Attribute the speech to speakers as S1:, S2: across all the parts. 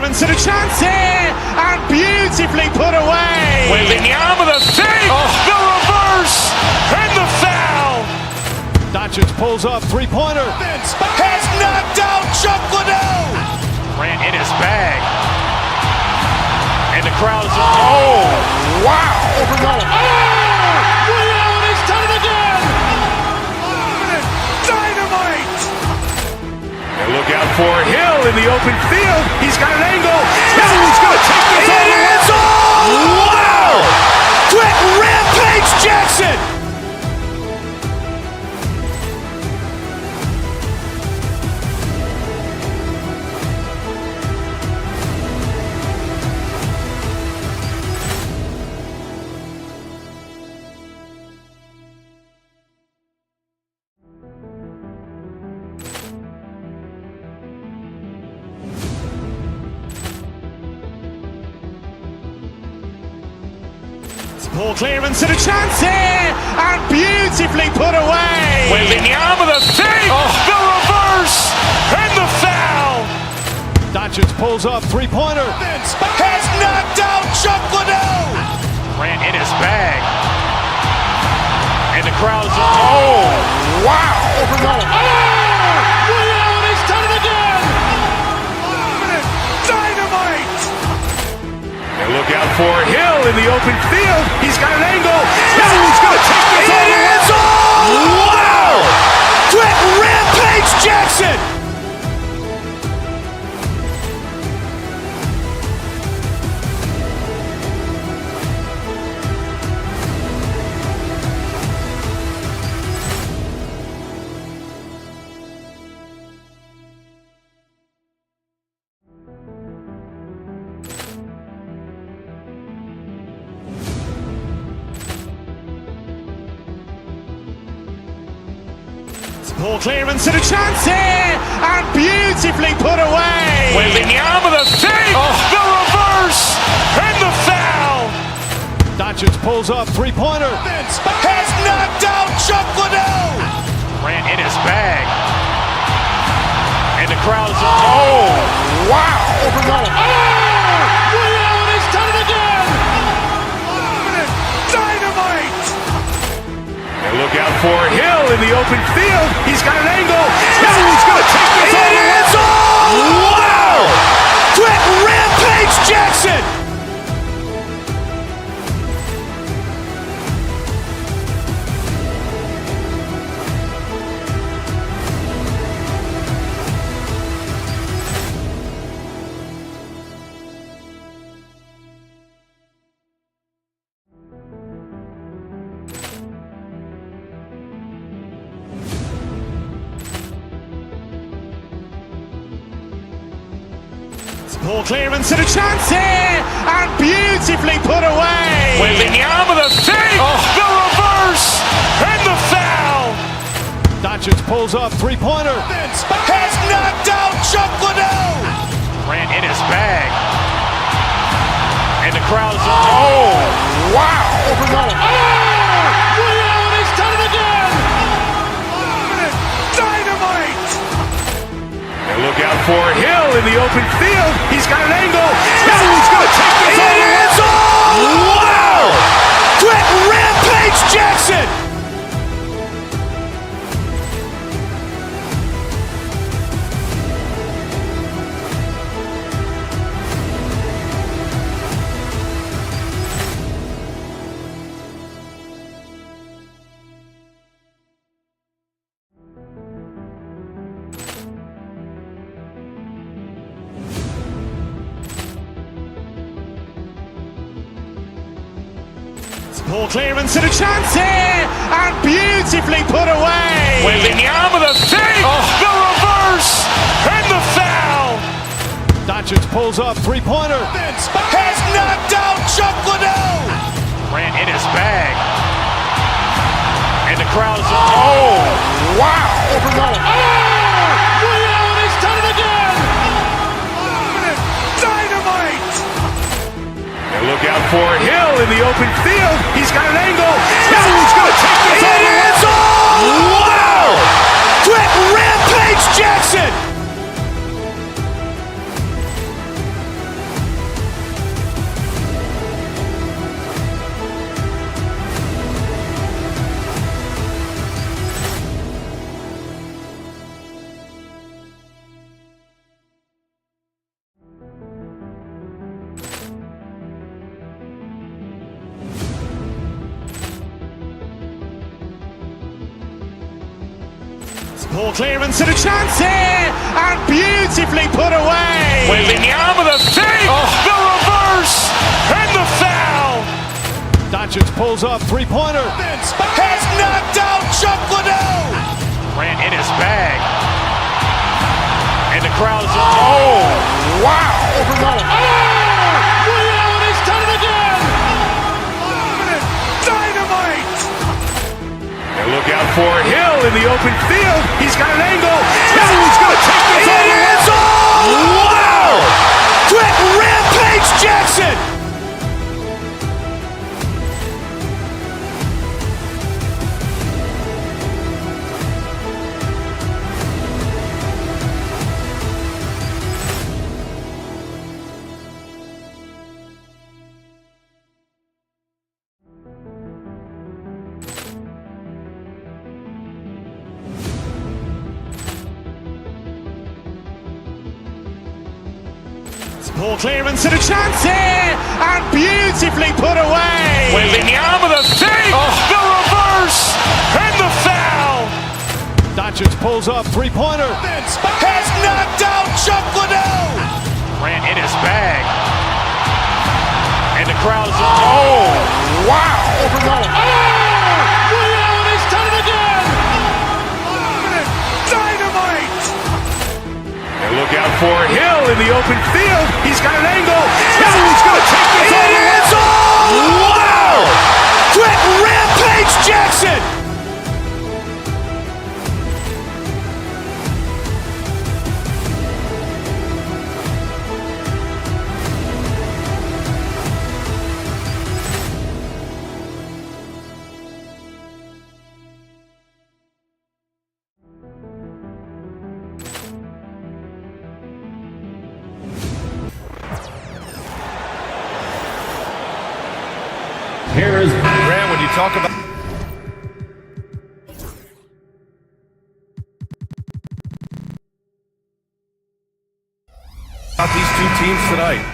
S1: To the chance here, and beautifully put away.
S2: Waving the arm of the fake, the reverse, and the foul.
S3: Doncic pulls up, three-pointer.
S2: Has knocked out Chuck Liddell. Ran in his bag. And the crowd is, oh, wow.
S3: Ray Allen has done it again.
S2: Dynamite. And look out for Hill in the open field. He's got an angle. Hill's going to take this all the way. Wow! Quick Rampage Jackson.
S1: Poor clearance to the chance here, and beautifully put away.
S2: Waving the arm of the fake, the reverse, and the foul.
S3: Doncic pulls up, three-pointer.
S2: Has knocked out Chuck Liddell. Ran in his bag. And the crowd is, oh, wow.
S3: Ray Allen has done it again.
S2: Dynamite. And look out for Hill in the open field. He's got an angle. Hill's going to take this all the way. Wow. Quick Rampage Jackson.
S1: Poor clearance to the chance here, and beautifully put away.
S2: Waving the arm of the fake, the reverse, and the foul.
S3: Doncic pulls up, three-pointer.
S2: Has knocked out Chuck Liddell. Ran in his bag. And the crowd is, oh, wow.
S3: Ray Allen has done it again.
S2: Dynamite. And look out for Hill in the open field. He's got an angle. Hill's going to take this all the way. Wow. Quick Rampage Jackson.
S1: Poor clearance to the chance here, and beautifully put away.
S2: Waving the arm of the fake, the reverse, and the foul.
S3: Doncic pulls up, three-pointer.
S2: Has knocked out Chuck Liddell. Ran in his bag. And the crowd is, oh, wow.
S3: Ray Allen has done it again.
S2: Dynamite. And look out for Hill in the open field. He's got an angle. Hill's going to take this all the way. Wow. Quick Rampage Jackson.
S1: Poor clearance to the chance here, and beautifully put away.
S2: Waving the arm of the fake, the reverse, and the foul.
S3: Doncic pulls up, three-pointer.
S2: Has knocked out Chuck Liddell. Ran in his bag. And the crowd is, oh, wow.
S3: Ray Allen has done it again.
S2: Dynamite. And look out for Hill in the open field. He's got an angle. Hill's going to take this all the way. Wow. Quick Rampage Jackson.
S1: Ball clearance and a chance here, and beautifully put away.
S2: Wembanyama the save, the reverse, and the foul.
S3: Doncic pulls up, three-pointer.
S2: Has knocked out Chuck Liddell. Ran in his bag. And the crowd is... Oh, wow.
S3: Ray Allen has done it again.
S2: Dynamite. And look out for Hill in the open field. He's got an angle. Hill's going to take this all the way. Wow. Quick Rampage Jackson.
S1: Ball clearance and a chance here, and beautifully put away.
S2: Wembanyama the save, the reverse, and the foul.
S3: Doncic pulls up, three-pointer.
S2: Has knocked out Chuck Liddell. Ran in his bag. And the crowd is... Oh, wow.
S3: Ray Allen has done it again.
S2: Dynamite. And look out for Hill in the open field. He's got an angle. Hill's going to take this all the way. Wow. Quick Rampage Jackson.
S4: Here is
S2: Grant, when you talk about these two teams tonight.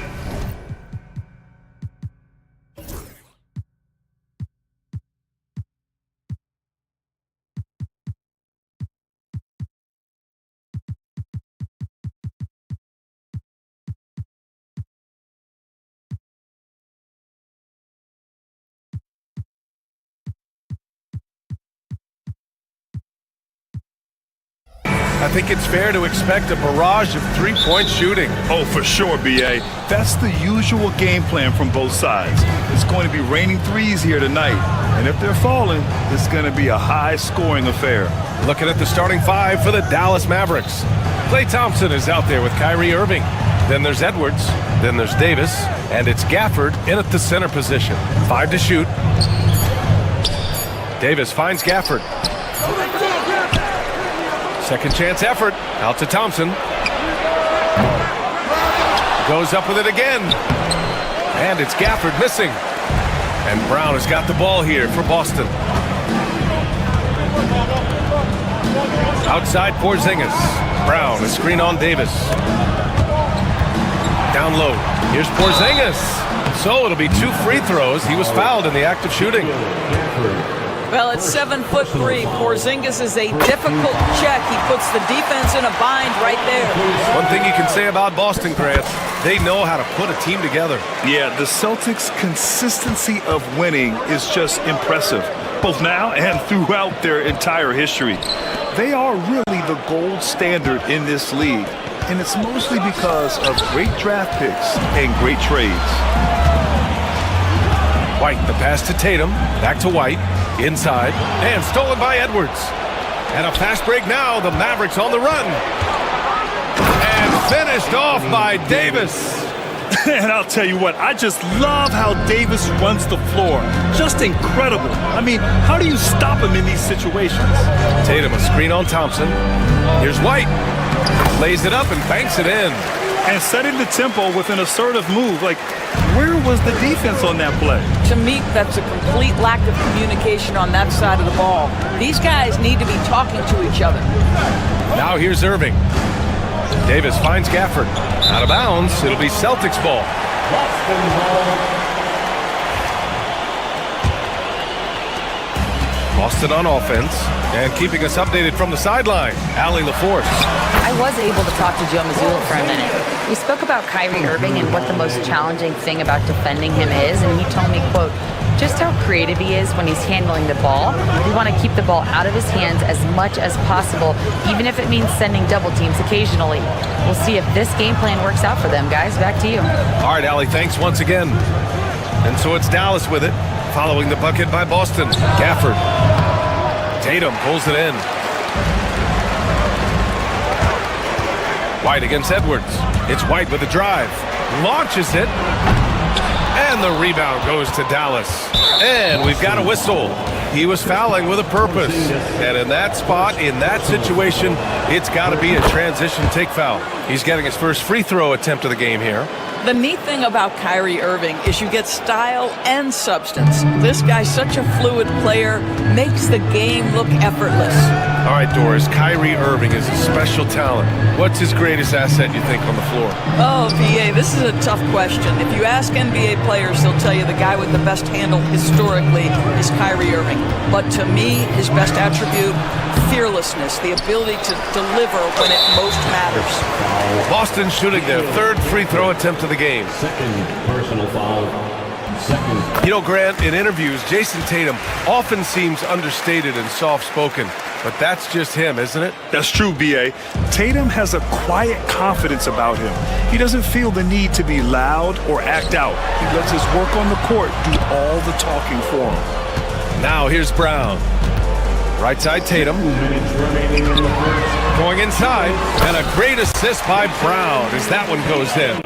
S2: I think it's fair to expect a barrage of three-point shooting.
S5: Oh, for sure, B.A. That's the usual game plan from both sides. It's going to be raining threes here tonight. And if they're falling, it's going to be a high-scoring affair.
S6: Looking at the starting five for the Dallas Mavericks. Klay Thompson is out there with Kyrie Irving. Then there's Edwards. Then there's Davis. And it's Gafford in at the center position. 5 to shoot. Davis finds Gafford. Second chance effort. Out to Thompson. Goes up with it again. And it's Gafford missing. And Brown has got the ball here for Boston. Outside Porzingis. Brown, a screen on Davis. Down low. Here's Porzingis. So it'll be 2 free throws. He was fouled in the act of shooting.
S7: Well, it's 7'3". Porzingis is a difficult check. He puts the defense in a bind right there.
S6: One thing you can say about Boston, Grant, they know how to put a team together.
S5: Yeah, the Celtics' consistency of winning is just impressive, both now and throughout their entire history. They are really the gold standard in this league, and it's mostly because of great draft picks and great trades.
S6: White, the pass to Tatum, back to White, inside, and stolen by Edwards. And a fast break now, the Mavericks on the run. And finished off by Davis.
S5: And I'll tell you what, I just love how Davis runs the floor. Just incredible. I mean, how do you stop him in these situations?
S6: Tatum, a screen on Thompson. Here's White. Lays it up and banks it in.
S5: And setting the tempo with an assertive move. Like, where was the defense on that play?
S7: To me, that's a complete lack of communication on that side of the ball. These guys need to be talking to each other.
S6: Now here's Irving. Davis finds Gafford. Out of bounds. It'll be Celtics ball. Boston on offense. And keeping us updated from the sideline, Allie LaForce.
S8: I was able to talk to Joe Mazzulla for a minute. We spoke about Kyrie Irving and what the most challenging thing about defending him is, and he told me, quote, just how creative he is when he's handling the ball. We want to keep the ball out of his hands as much as possible, even if it means sending double teams occasionally. We'll see if this game plan works out for them, guys. Back to you.
S6: All right, Allie, thanks once again. And so it's Dallas with it, following the bucket by Boston. Gafford. Tatum pulls it in. White against Edwards. It's White with a drive. Launches it. And the rebound goes to Dallas. And we've got a whistle. He was fouling with a purpose. And in that spot, in that situation, it's got to be a transition take foul. He's getting his first free throw attempt of the game here.
S7: The neat thing about Kyrie Irving is you get style and substance. This guy's such a fluid player, makes the game look effortless.
S6: All right, Doris, Kyrie Irving is a special talent. What's his greatest asset, you think, on the floor?
S7: Oh, PA, this is a tough question. If you ask NBA players, they'll tell you the guy with the best handle historically is Kyrie Irving. But to me, his best attribute, fearlessness, the ability to deliver when it most matters.
S6: Boston shooting their third free throw attempt of the game.
S4: Second personal foul. Second.
S6: You know, Grant, in interviews, Jason Tatum often seems understated and soft-spoken, but that's just him, isn't it?
S5: That's true, B.A. Tatum has a quiet confidence about him. He doesn't feel the need to be loud or act out. He lets his work on the court do all the talking for him.
S6: Now here's Brown. Right side Tatum. Going inside, and a great assist by Brown as that one goes in.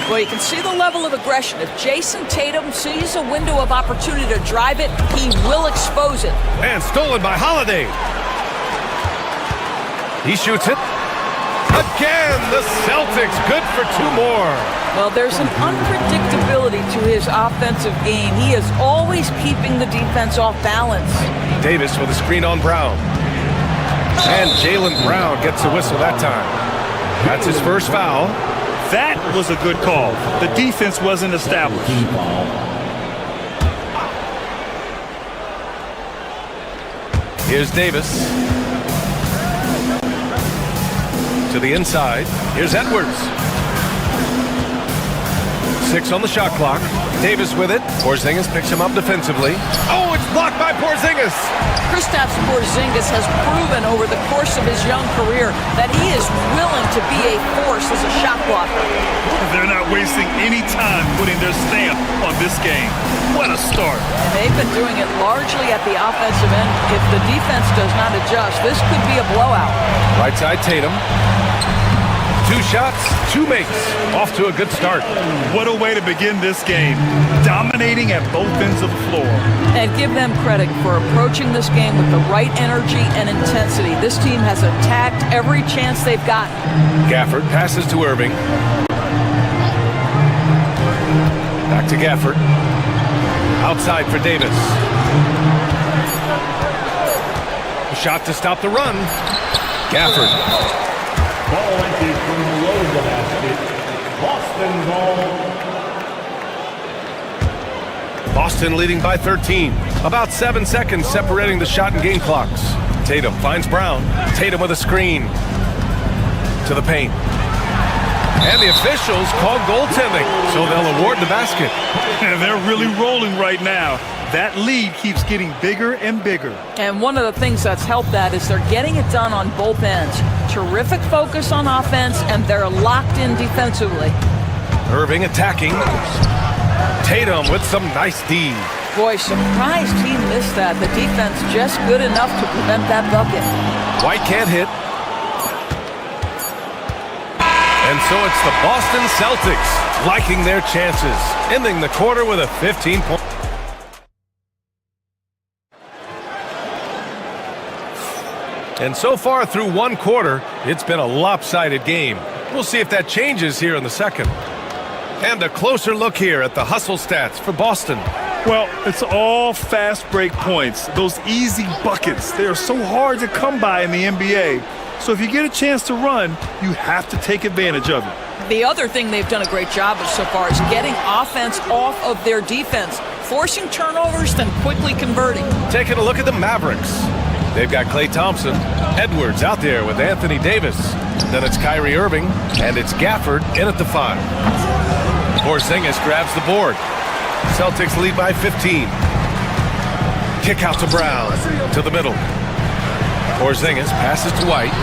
S7: Well, you can see the level of aggression. If Jason Tatum sees a window of opportunity to drive it, he will expose it.
S6: And stolen by Holiday. He shoots it. Again, the Celtics good for two more.
S7: Well, there's an unpredictability to his offensive game. He is always keeping the defense off balance.
S6: Davis with a screen on Brown. And Jaylen Brown gets a whistle that time. That's his first foul.
S5: That was a good call. The defense wasn't established.
S6: Here's Davis. To the inside. Here's Edwards. 6 on the shot clock. Davis with it. Porzingis picks him up defensively. Oh, it's blocked by Porzingis.
S7: Kristaps Porzingis has proven over the course of his young career that he is willing to be a force as a shot blocker.
S5: They're not wasting any time putting their stamp on this game. What a start.
S7: And they've been doing it largely at the offensive end. If the defense does not adjust, this could be a blowout.
S6: Right side Tatum. 2 shots, 2 makes. Off to a good start.
S5: What a way to begin this game. Dominating at both ends of the floor.
S7: And give them credit for approaching this game with the right energy and intensity. This team has attacked every chance they've gotten.
S6: Gafford passes to Irving. Back to Gafford. Outside for Davis. A shot to stop the run. Gafford.
S4: Ball empty from below the basket. Boston ball.
S6: Boston leading by 13. About 7 seconds separating the shot and game clocks. Tatum finds Brown. Tatum with a screen. To the paint. And the officials call goaltending, so they'll award the basket.
S5: And they're really rolling right now. That lead keeps getting bigger and bigger.
S7: And one of the things that's helped that is they're getting it done on both ends. Terrific focus on offense, and they're locked in defensively.
S6: Irving attacking. Tatum with some nice D.
S7: Boy, surprised he missed that. The defense just good enough to prevent that bucket.
S6: White can't hit. And so it's the Boston Celtics liking their chances, ending the quarter with a 15-point. And so far through one quarter, it's been a lopsided game. We'll see if that changes here in the second. And a closer look here at the hustle stats for Boston.
S5: Well, it's all fast break points. Those easy buckets, they are so hard to come by in the NBA. So if you get a chance to run, you have to take advantage of it.
S7: The other thing they've done a great job of so far is getting offense off of their defense, forcing turnovers, then quickly converting.
S6: Taking a look at the Mavericks. They've got Klay Thompson, Edwards out there with Anthony Davis. Then it's Kyrie Irving, and it's Gafford in at the 5. Porzingis grabs the board. Celtics lead by 15. Kick out to Brown, to the middle. Porzingis passes to White.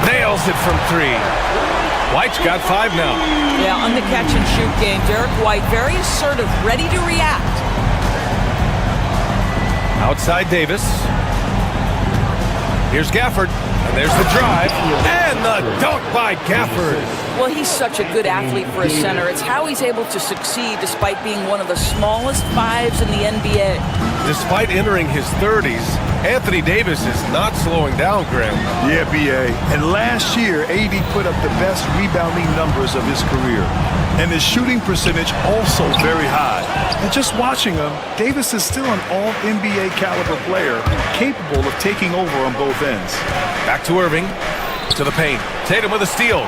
S6: Nails it from 3. White's got 5 now.
S7: Yeah, on the catch-and-shoot game, Derek White very assertive, ready to react.
S6: Outside Davis. Here's Gafford, and there's the drive, and the dunk by Gafford.
S7: Well, he's such a good athlete for a center. It's how he's able to succeed despite being one of the smallest 5s in the NBA.
S6: Despite entering his 30s, Anthony Davis is not slowing down, Graham.
S5: Yeah, B.A. And last year, AD put up the best rebounding numbers of his career. And his shooting percentage also very high. And just watching him, Davis is still an all-NBA caliber player, capable of taking over on both ends.
S6: Back to Irving, to the paint. Tatum with a steal.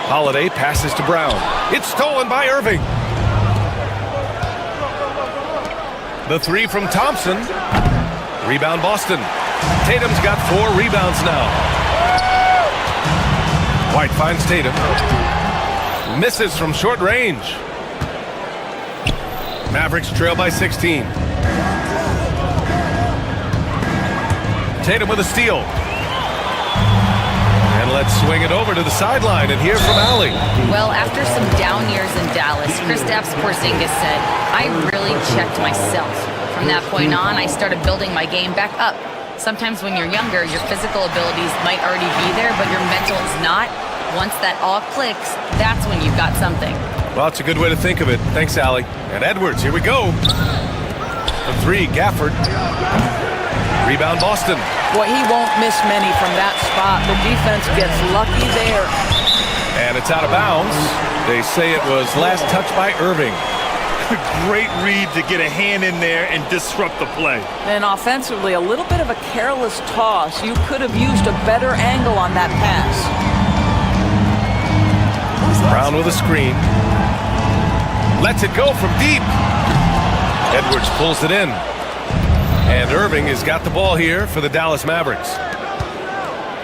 S6: Holiday passes to Brown. It's stolen by Irving. The 3 from Thompson. Rebound Boston. Tatum's got 4 rebounds now. White finds Tatum. Misses from short range. Mavericks trail by 16. Tatum with a steal. And let's swing it over to the sideline and hear from Allie.
S8: Well, after some down years in Dallas, Kristaps Porzingis said, I really checked myself. From that point on, I started building my game back up. Sometimes when you're younger, your physical abilities might already be there, but your mental is not. Once that all clicks, that's when you've got something.
S6: Well, it's a good way to think of it. Thanks, Allie. And Edwards, here we go. The 3, Gafford. Rebound Boston.
S7: Boy, he won't miss many from that spot. The defense gets lucky there.
S6: And it's out of bounds. They say it was last touched by Irving.
S5: Great read to get a hand in there and disrupt the play.
S7: And offensively, a little bit of a careless toss. You could have used a better angle on that pass.
S6: Brown with a screen. Lets it go from deep. Edwards pulls it in. And Irving has got the ball here for the Dallas Mavericks.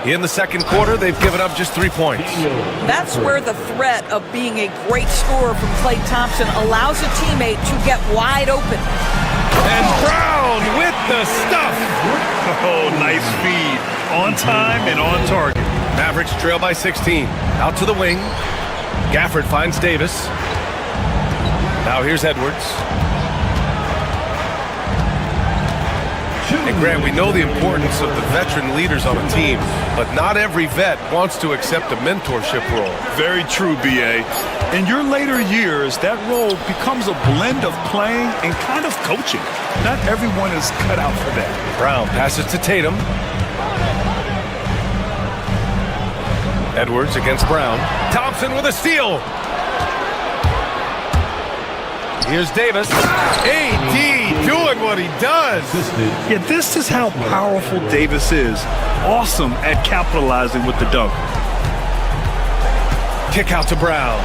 S6: In the second quarter, they've given up just 3 points.
S7: That's where the threat of being a great scorer from Klay Thompson allows a teammate to get wide open.
S6: And Brown with the stuff.
S5: Oh, nice feed. On time and on target.
S6: Mavericks trail by 16. Out to the wing. Gafford finds Davis. Now here's Edwards. And Graham, we know the importance of the veteran leaders on a team, but not every vet wants to accept a mentorship role.
S5: Very true, B.A. In your later years, that role becomes a blend of playing and kind of coaching. Not everyone is cut out for that.
S6: Brown passes to Tatum. Edwards against Brown. Thompson with a steal. Here's Davis. AD doing what he does.
S5: Yeah, this is how powerful Davis is. Awesome at capitalizing with the dunk.
S6: Kick out to Brown.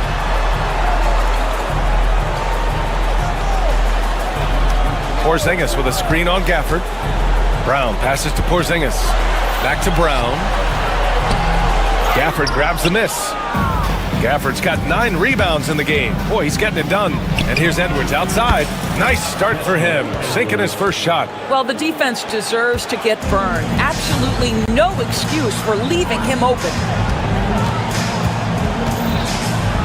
S6: Porzingis with a screen on Gafford. Brown passes to Porzingis. Back to Brown. Gafford grabs the miss. Gafford's got 9 rebounds in the game. Boy, he's getting it done. And here's Edwards outside. Nice start for him, sinking his first shot.
S7: Well, the defense deserves to get burned. Absolutely no excuse for leaving him open.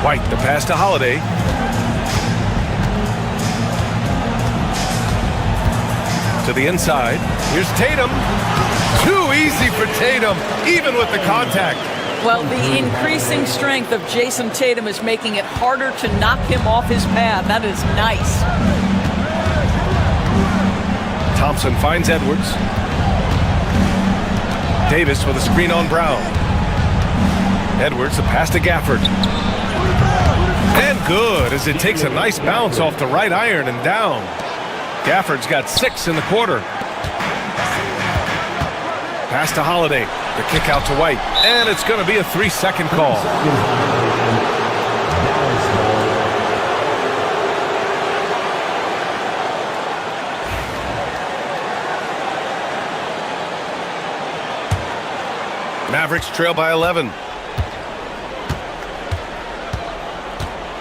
S6: White, the pass to Holiday. To the inside. Here's Tatum. Too easy for Tatum, even with the contact.
S7: Well, the increasing strength of Jason Tatum is making it harder to knock him off his path. That is nice.
S6: Thompson finds Edwards. Davis with a screen on Brown. Edwards, a pass to Gafford. And good, as it takes a nice bounce off the right iron and down. Gafford's got 6 in the quarter. Pass to Holiday. The kick out to White. And it's going to be a 3-second call. Mavericks trail by 11.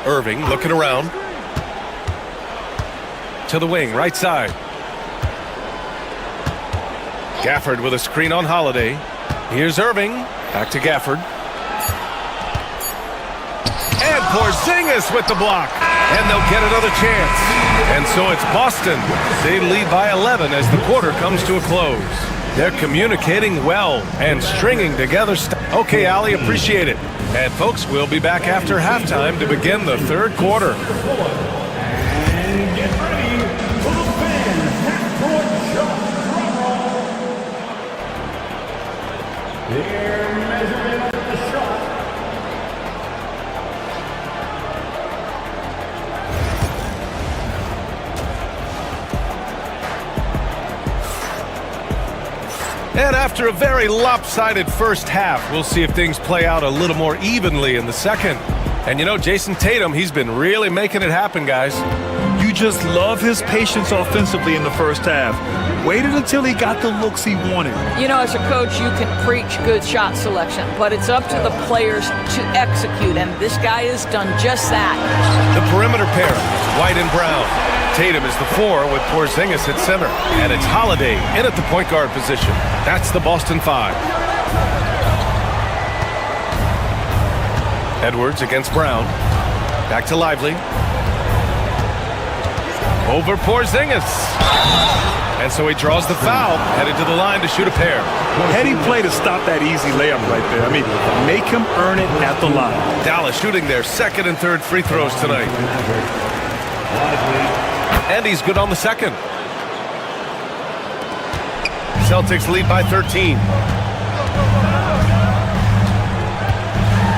S6: Irving looking around. To the wing, right side. Gafford with a screen on Holiday. Here's Irving. Back to Gafford. And Porzingis with the block. And they'll get another chance. And so it's Boston. They lead by 11 as the quarter comes to a close. They're communicating well and stringing together. Okay, Ali, appreciate it. And folks, we'll be back after halftime to begin the third quarter.
S4: And get ready for the fans half-court shot drum roll. Their measurement of the shot.
S6: And after a very lopsided first half, we'll see if things play out a little more evenly in the second. And you know, Jason Tatum, he's been really making it happen, guys.
S5: You just love his patience offensively in the first half. Waited until he got the looks he wanted.
S7: You know, as a coach, you can preach good shot selection, but it's up to the players to execute, and this guy has done just that.
S6: The perimeter pair, White and Brown. Tatum is the 4 with Porzingis at center. And it's Holiday in at the point guard position. That's the Boston 5. Edwards against Brown. Back to Lively. Over Porzingis. And so he draws the foul, headed to the line to shoot a pair.
S5: Heady play to stop that easy layup right there. I mean, make him earn it at the line.
S6: Dallas shooting their second and third free throws tonight. And he's good on the second. Celtics lead by 13.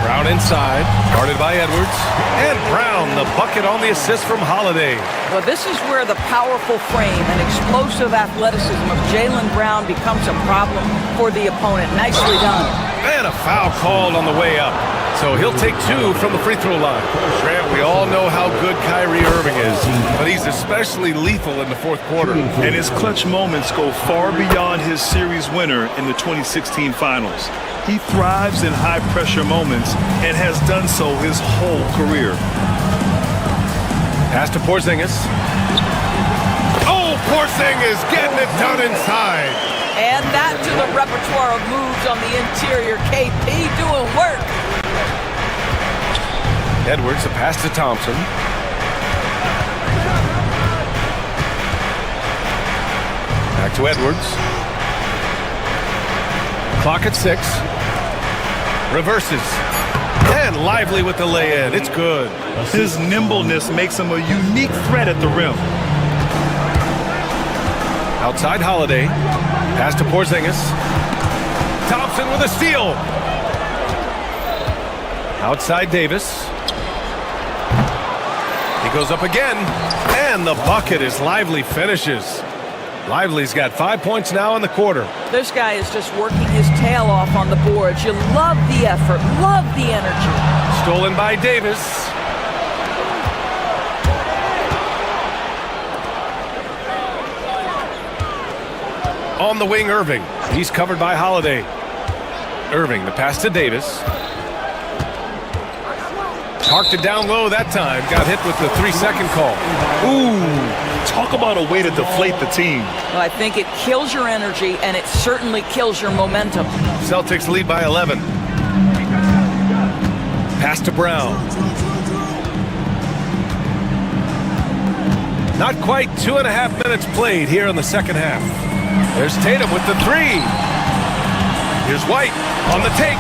S6: Brown inside, guarded by Edwards. And Brown, the bucket on the assist from Holiday.
S7: Well, this is where the powerful frame and explosive athleticism of Jaylen Brown becomes a problem for the opponent. Nicely done.
S6: And a foul called on the way up. So he'll take 2 from the free throw line. Grant, we all know how good Kyrie Irving is, but he's especially lethal in the fourth quarter.
S5: And his clutch moments go far beyond his series winner in the 2016 finals. He thrives in high-pressure moments and has done so his whole career.
S6: Pass to Porzingis. Oh, Porzingis getting it done inside.
S7: Add that to the repertoire of moves on the interior. KP doing work.
S6: Edwards, a pass to Thompson. Back to Edwards. Clock at 6. Reverses. And Lively with the lay-in. It's good.
S5: His nimbleness makes him a unique threat at the rim.
S6: Outside Holiday. Pass to Porzingis. Thompson with a steal. Outside Davis. He goes up again. And the bucket is Lively finishes. Lively's got 5 points now in the quarter.
S7: This guy is just working his tail off on the boards. You love the effort, love the energy.
S6: Stolen by Davis. On the wing, Irving. He's covered by Holiday. Irving, the pass to Davis. Parked it down low that time. Got hit with the 3-second call.
S5: Ooh, talk about a way to deflate the team.
S7: Well, I think it kills your energy, and it certainly kills your momentum.
S6: Celtics lead by 11. Pass to Brown. Not quite 2.5 minutes played here in the second half. There's Tatum with the 3. Here's White on the take.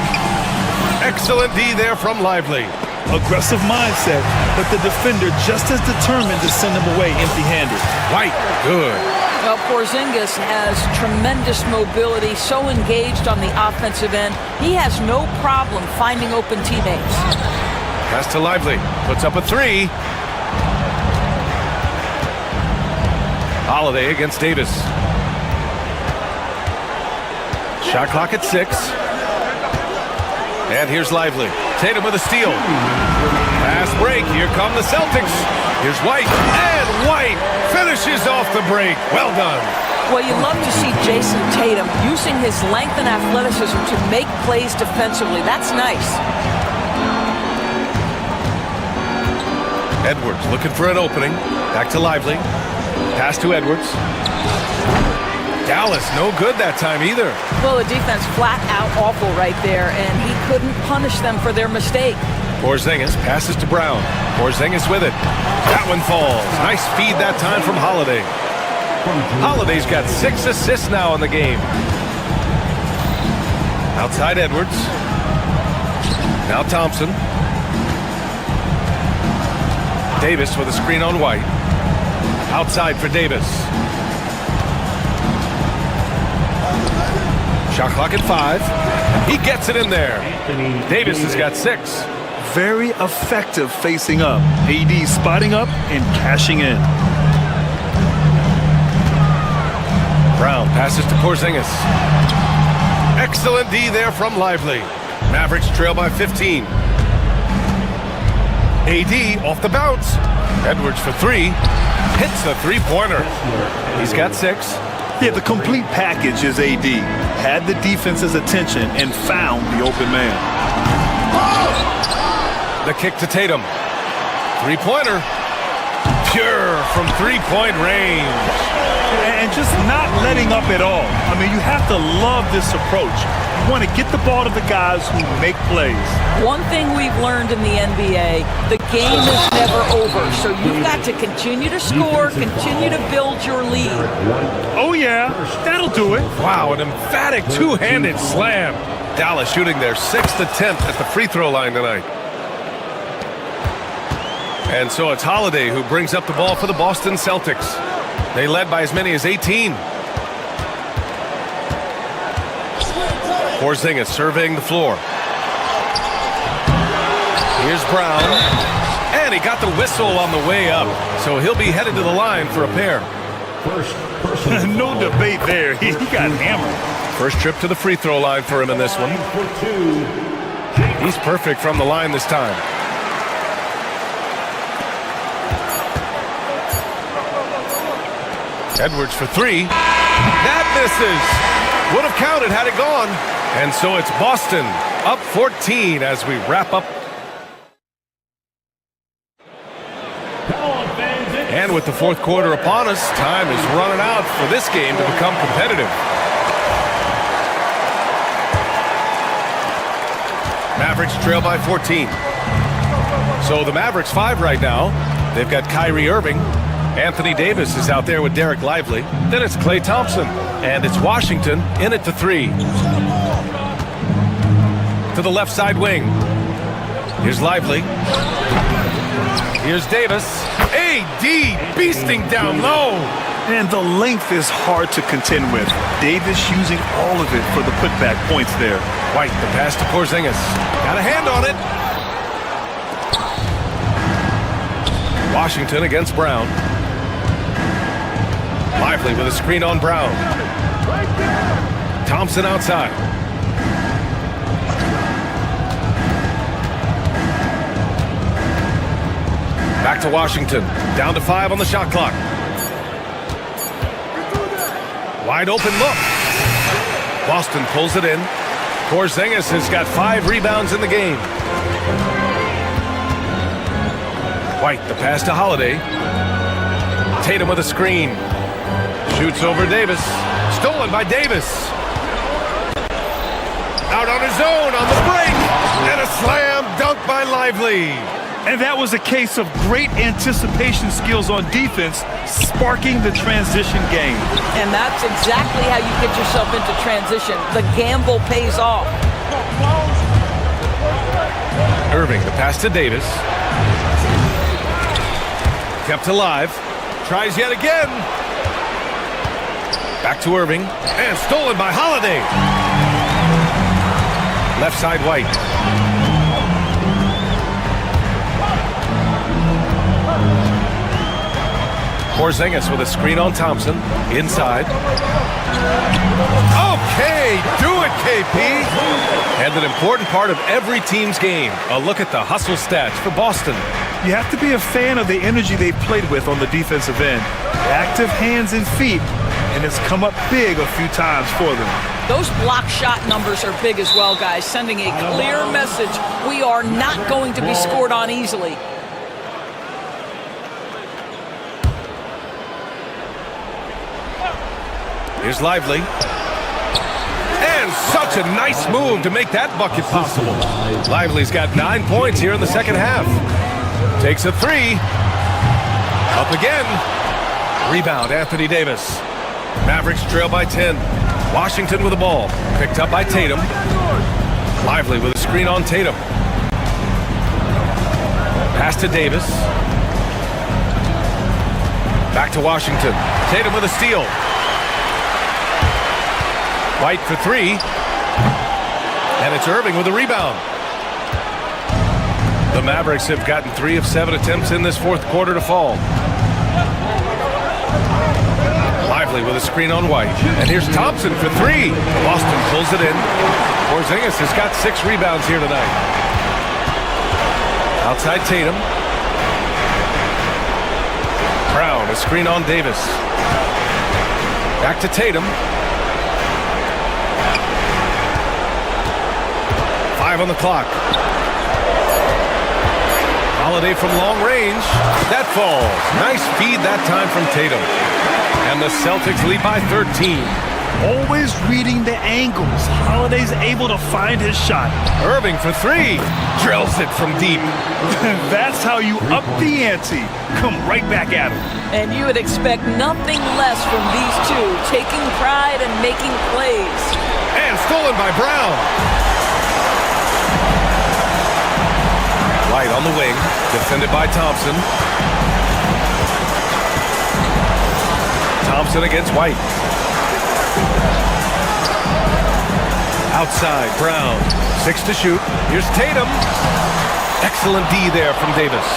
S6: Excellent D there from Lively.
S5: Aggressive mindset, but the defender just as determined to send him away empty-handed.
S6: White, good.
S7: Well, Porzingis has tremendous mobility, so engaged on the offensive end. He has no problem finding open teammates.
S6: Pass to Lively. Puts up a 3. Holiday against Davis. Shot clock at 6. And here's Lively. Tatum with a steal. Fast break. Here come the Celtics. Here's White. And White finishes off the break. Well done.
S7: Well, you love to see Jason Tatum using his length and athleticism to make plays defensively. That's nice.
S6: Edwards looking for an opening. Back to Lively. Pass to Edwards. Dallas, no good that time either.
S7: Well, the defense flat out awful right there, and he couldn't punish them for their mistake.
S6: Porzingis passes to Brown. Porzingis with it. That one falls. Nice feed that time from Holiday. Holiday's got 6 assists now in the game. Outside Edwards. Now Thompson. Davis with a screen on White. Outside for Davis. Shot clock at 5. He gets it in there. Davis has got 6.
S5: Very effective facing up. AD spotting up and cashing in.
S6: Brown passes to Porzingis. Excellent D there from Lively. Mavericks trail by 15. AD off the bounce. Edwards for 3. Hits a three-pointer. He's got 6.
S5: Yeah, the complete package is AD. Had the defense's attention and found the open man.
S6: The kick to Tatum. Three-pointer. Pure from three-point range.
S5: And just not letting up at all. I mean, you have to love this approach. You want to get the ball to the guys who make plays.
S7: One thing we've learned in the NBA, the game is never over. So you've got to continue to score, continue to build your lead.
S5: Oh, yeah, that'll do it.
S6: Wow, an emphatic two-handed slam. Dallas shooting their 6th attempt at the free throw line tonight. And so it's Holiday who brings up the ball for the Boston Celtics. They led by as many as 18. Porzingis surveying the floor. Here's Brown. And he got the whistle on the way up. So he'll be headed to the line for a pair.
S5: No debate there. He got hammered.
S6: First trip to the free throw line for him in this one. He's perfect from the line this time. Edwards for 3. That misses. Would have counted had it gone. And so it's Boston up 14 as we wrap up. And with the fourth quarter upon us, time is running out for this game to become competitive. Mavericks trail by 14. So the Mavericks 5 right now. They've got Kyrie Irving. Anthony Davis is out there with Derek Lively. Then it's Klay Thompson. And it's Washington in it to 3. To the left side wing. Here's Lively. Here's Davis. AD beasting down low.
S5: And the length is hard to contend with. Davis using all of it for the putback points there.
S6: White, the pass to Porzingis. Got a hand on it. Washington against Brown. Lively with a screen on Brown. Thompson outside. Back to Washington. Down to 5 on the shot clock. Wide open look. Boston pulls it in. Porzingis has got 5 rebounds in the game. White, the pass to Holiday. Tatum with a screen. Shoots over Davis. Stolen by Davis. Out on his own on the break. And a slam dunk by Lively.
S5: And that was a case of great anticipation skills on defense, sparking the transition game.
S7: And that's exactly how you get yourself into transition. The gamble pays off.
S6: Irving, the pass to Davis. Kept alive. Tries yet again. Back to Irving. And stolen by Holiday. Left side White. Porzingis with a screen on Thompson. Inside. Okay, do it, KP. And an important part of every team's game. A look at the hustle stats for Boston.
S5: You have to be a fan of the energy they've played with on the defensive end. Active hands and feet, and it's come up big a few times for them.
S7: Those block shot numbers are big as well, guys, sending a clear message. We are not going to be scored on easily.
S6: Here's Lively. And such a nice move to make that bucket possible. Lively's got 9 points here in the second half. Takes a three. Up again. Rebound, Anthony Davis. Mavericks trail by 10. Washington with the ball. Picked up by Tatum. Lively with a screen on Tatum. Pass to Davis. Back to Washington. Tatum with a steal. White for three. And it's Irving with a rebound. The Mavericks have gotten 3 of 7 attempts in this fourth quarter to fall. Lively with a screen on White. And here's Thompson for three. Boston pulls it in. Porzingis has got 6 rebounds here tonight. Outside Tatum. Brown, a screen on Davis. Back to Tatum. 5 on the clock. Holiday from long range. That falls. Nice feed that time from Tatum. And the Celtics lead by 13.
S5: Always reading the angles. Holiday's able to find his shot.
S6: Irving for three. Drills it from deep.
S5: That's how you up the ante. Come right back at him.
S7: And you would expect nothing less from these two, taking pride and making plays.
S6: And stolen by Brown. White on the wing, defended by Thompson. Thompson against White. Outside, Brown. 6 to shoot. Here's Tatum. Excellent D there from Davis.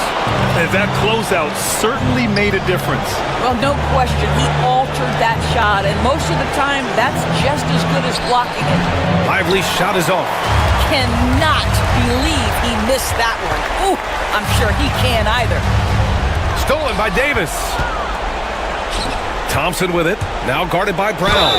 S5: And that closeout certainly made a difference.
S7: Well, no question, he altered that shot, and most of the time, that's just as good as blocking it.
S6: Lively's shot is off.
S7: Cannot believe he missed that one. Ooh, I'm sure he can't either.
S6: Stolen by Davis. Thompson with it, now guarded by Brown.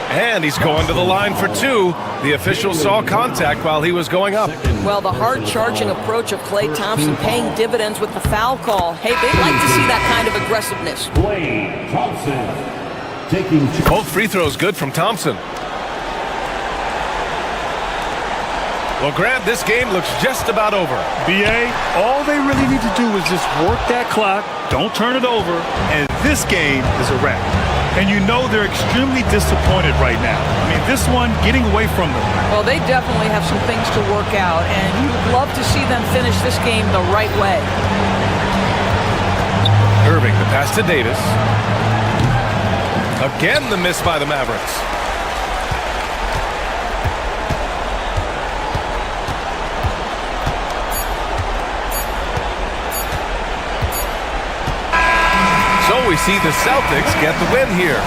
S6: And he's going to the line for 2. The official saw contact while he was going up.
S7: Well, the hard-charging approach of Klay Thompson paying dividends with the foul call. Hey, they'd like to see that kind of aggressiveness.
S4: Klay Thompson taking
S6: Both free throws good from Thompson. Well, Grant, this game looks just about over.
S5: BA, all they really need to do is just work that clock, don't turn it over, and this game is a wrap. And you know they're extremely disappointed right now. I mean, this one getting away from them.
S7: Well, they definitely have some things to work out, and you'd love to see them finish this game the right way.
S6: Irving, the pass to Davis. Again, the miss by the Mavericks. So we see the Celtics get the win here.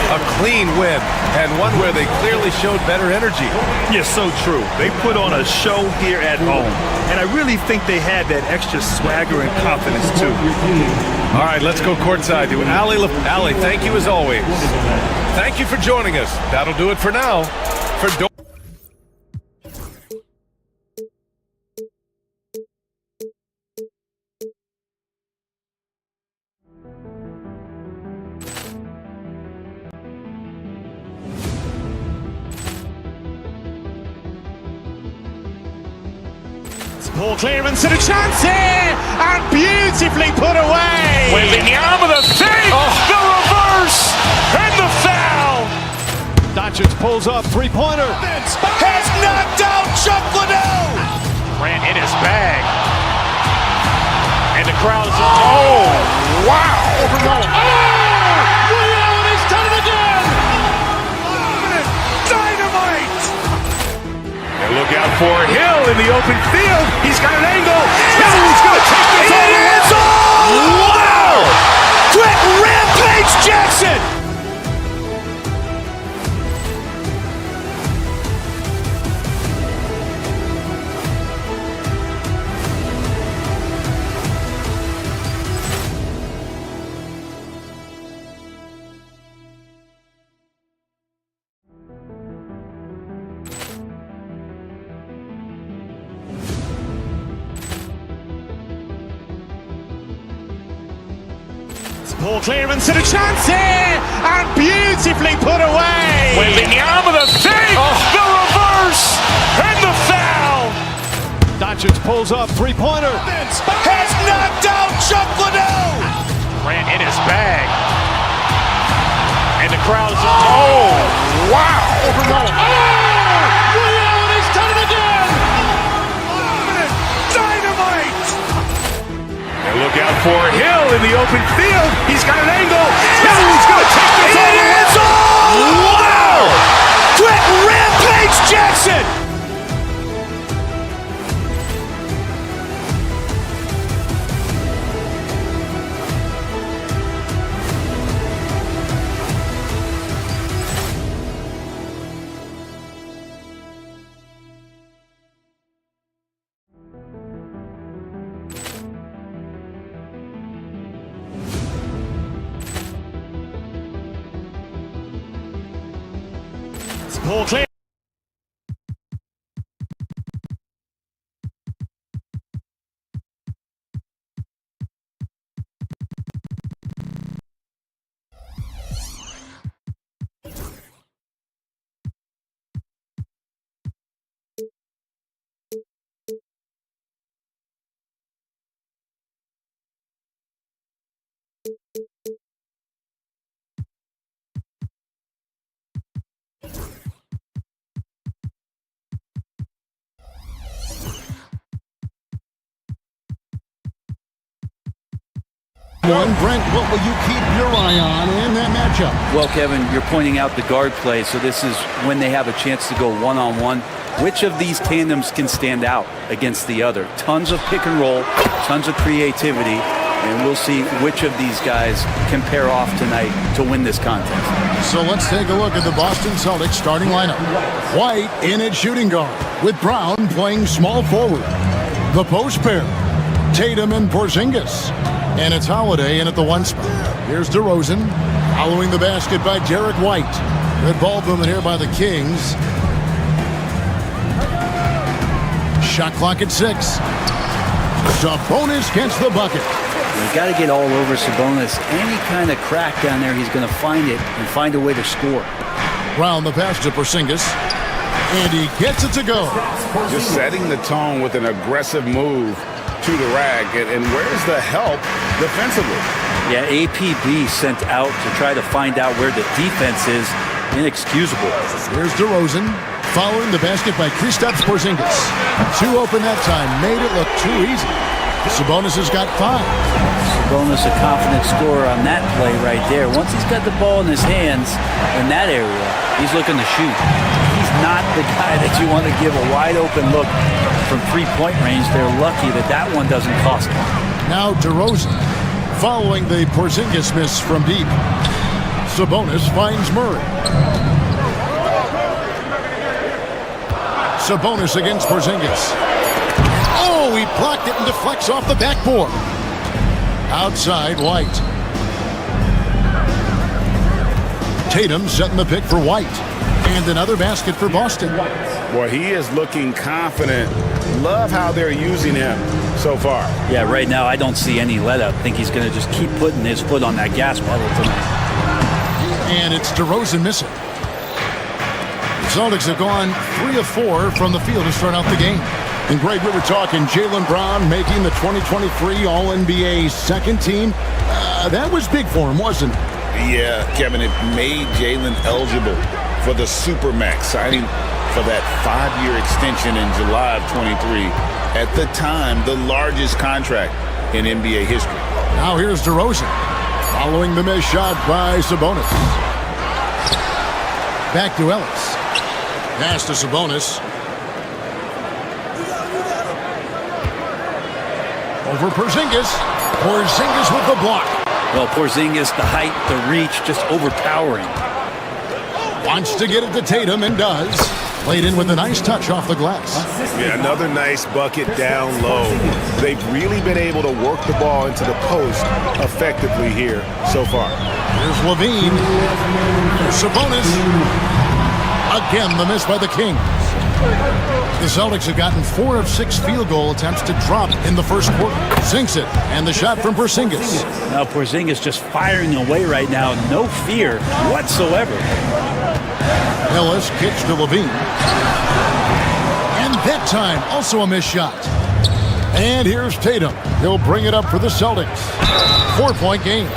S6: A clean win, and one where they clearly showed better energy.
S5: Yeah, so true. They put on a show here at home, and I really think they had that extra swagger and confidence, too.
S6: All right, let's go courtside to Allie, thank you as always. Thank you for joining us. That'll do it for now. For
S1: Poor clearance and a chance here, and beautifully put away.
S2: Wembanyama the save, the reverse, and the foul.
S3: Doncic pulls up, three-pointer.
S2: Has knocked out Chuck Liddell. Ran in his bag. And the crowd is... Oh, wow.
S3: Ray Allen has done it again.
S2: Dynamite. And look out for Hill in the open field. He's got an angle. Hill's going to take this all the way. Wow. Quick
S1: Poor clearance and a chance here, and beautifully put away.
S2: Wembanyama the fake, the reverse, and the foul.
S3: Doncic pulls up, three-pointer.
S2: Has knocked out Chuck Liddell. Ran in his bag. And the crowd is, oh, wow.
S3: Ray Allen has done it again.
S2: Dynamite. And look out for Hill in the open field. He's got an angle. Hill's going to take this all the way. Wow. Quick Rampage Jackson.
S1: Poor clear.
S3: Brent, what will you keep your eye on in that matchup?
S9: Well, Kevin, you're pointing out the guard play, so this is when they have a chance to go one-on-one. Which of these tandems can stand out against the other? Tons of pick and roll, tons of creativity, and we'll see which of these guys can pair off tonight to win this contest.
S3: So let's take a look at the Boston Celtics starting lineup. White in at shooting guard, with Brown playing small forward. The post pair, Tatum and Porzingis. And it's Holiday in at the one spot. Here's DeRozan, following the basket by Derek White. Good ball movement here by the Kings. Shot clock at 6. Sabonis gets the bucket.
S9: You got to get all over Sabonis. Any kind of crack down there, he's going to find it and find a way to score.
S3: Brown the pass to Porzingis. And he gets it to go.
S10: Just setting the tone with an aggressive move to the rack, and where's the help defensively?
S9: Yeah, APB sent out to try to find out where the defense is. Inexcusable.
S3: Here's DeRozan, following the basket by Kristaps Porzingis. 2 open that time, made it look too easy. Sabonis has got 5.
S9: Sabonis a confident scorer on that play right there. Once he's got the ball in his hands in that area, he's looking to shoot. He's not the guy that you want to give a wide open look from 3-point range. They're lucky that that one doesn't cost them.
S3: Now DeRozan, following the Porzingis miss from deep. Sabonis finds Murray. Sabonis against Porzingis. Oh, he blocked it and deflects off the backboard. Outside, White. Tatum setting the pick for White. And another basket for Boston.
S10: Boy, he is looking confident. Love how they're using him so far.
S9: Yeah, right now I don't see any let up. I think he's going to just keep putting his foot on that gas pedal tonight.
S3: And it's DeRozan missing. The Celtics have gone 3 of 4 from the field to start out the game. And Greg, we were talking Jaylen Brown making the 2023 All-NBA second team. That was big for him, wasn't it?
S10: Yeah, Kevin, it made Jaylen eligible for the Supermax, signing for that 5-year extension in July of 23. At the time, the largest contract in NBA history.
S3: Now here's DeRozan, following the missed shot by Sabonis. Back to Ellis. Pass to Sabonis. Over Porzingis. Porzingis with the block.
S9: Well, Porzingis, the height, the reach, just overpowering.
S3: Wants to get it to Tatum and does. Played in with a nice touch off the glass.
S10: Yeah, another nice bucket down low. They've really been able to work the ball into the post effectively here so far.
S3: Here's Levine. Sabonis. Again, the miss by the Kings. The Celtics have gotten 4 of 6 field goal attempts to drop in the first quarter. Sinks it, and the shot from Porzingis.
S9: Now Porzingis just firing away right now, no fear whatsoever.
S3: Ellis kicks to Levine. And that time, also a missed shot. And here's Tatum. He'll bring it up for the Celtics. 4-point game.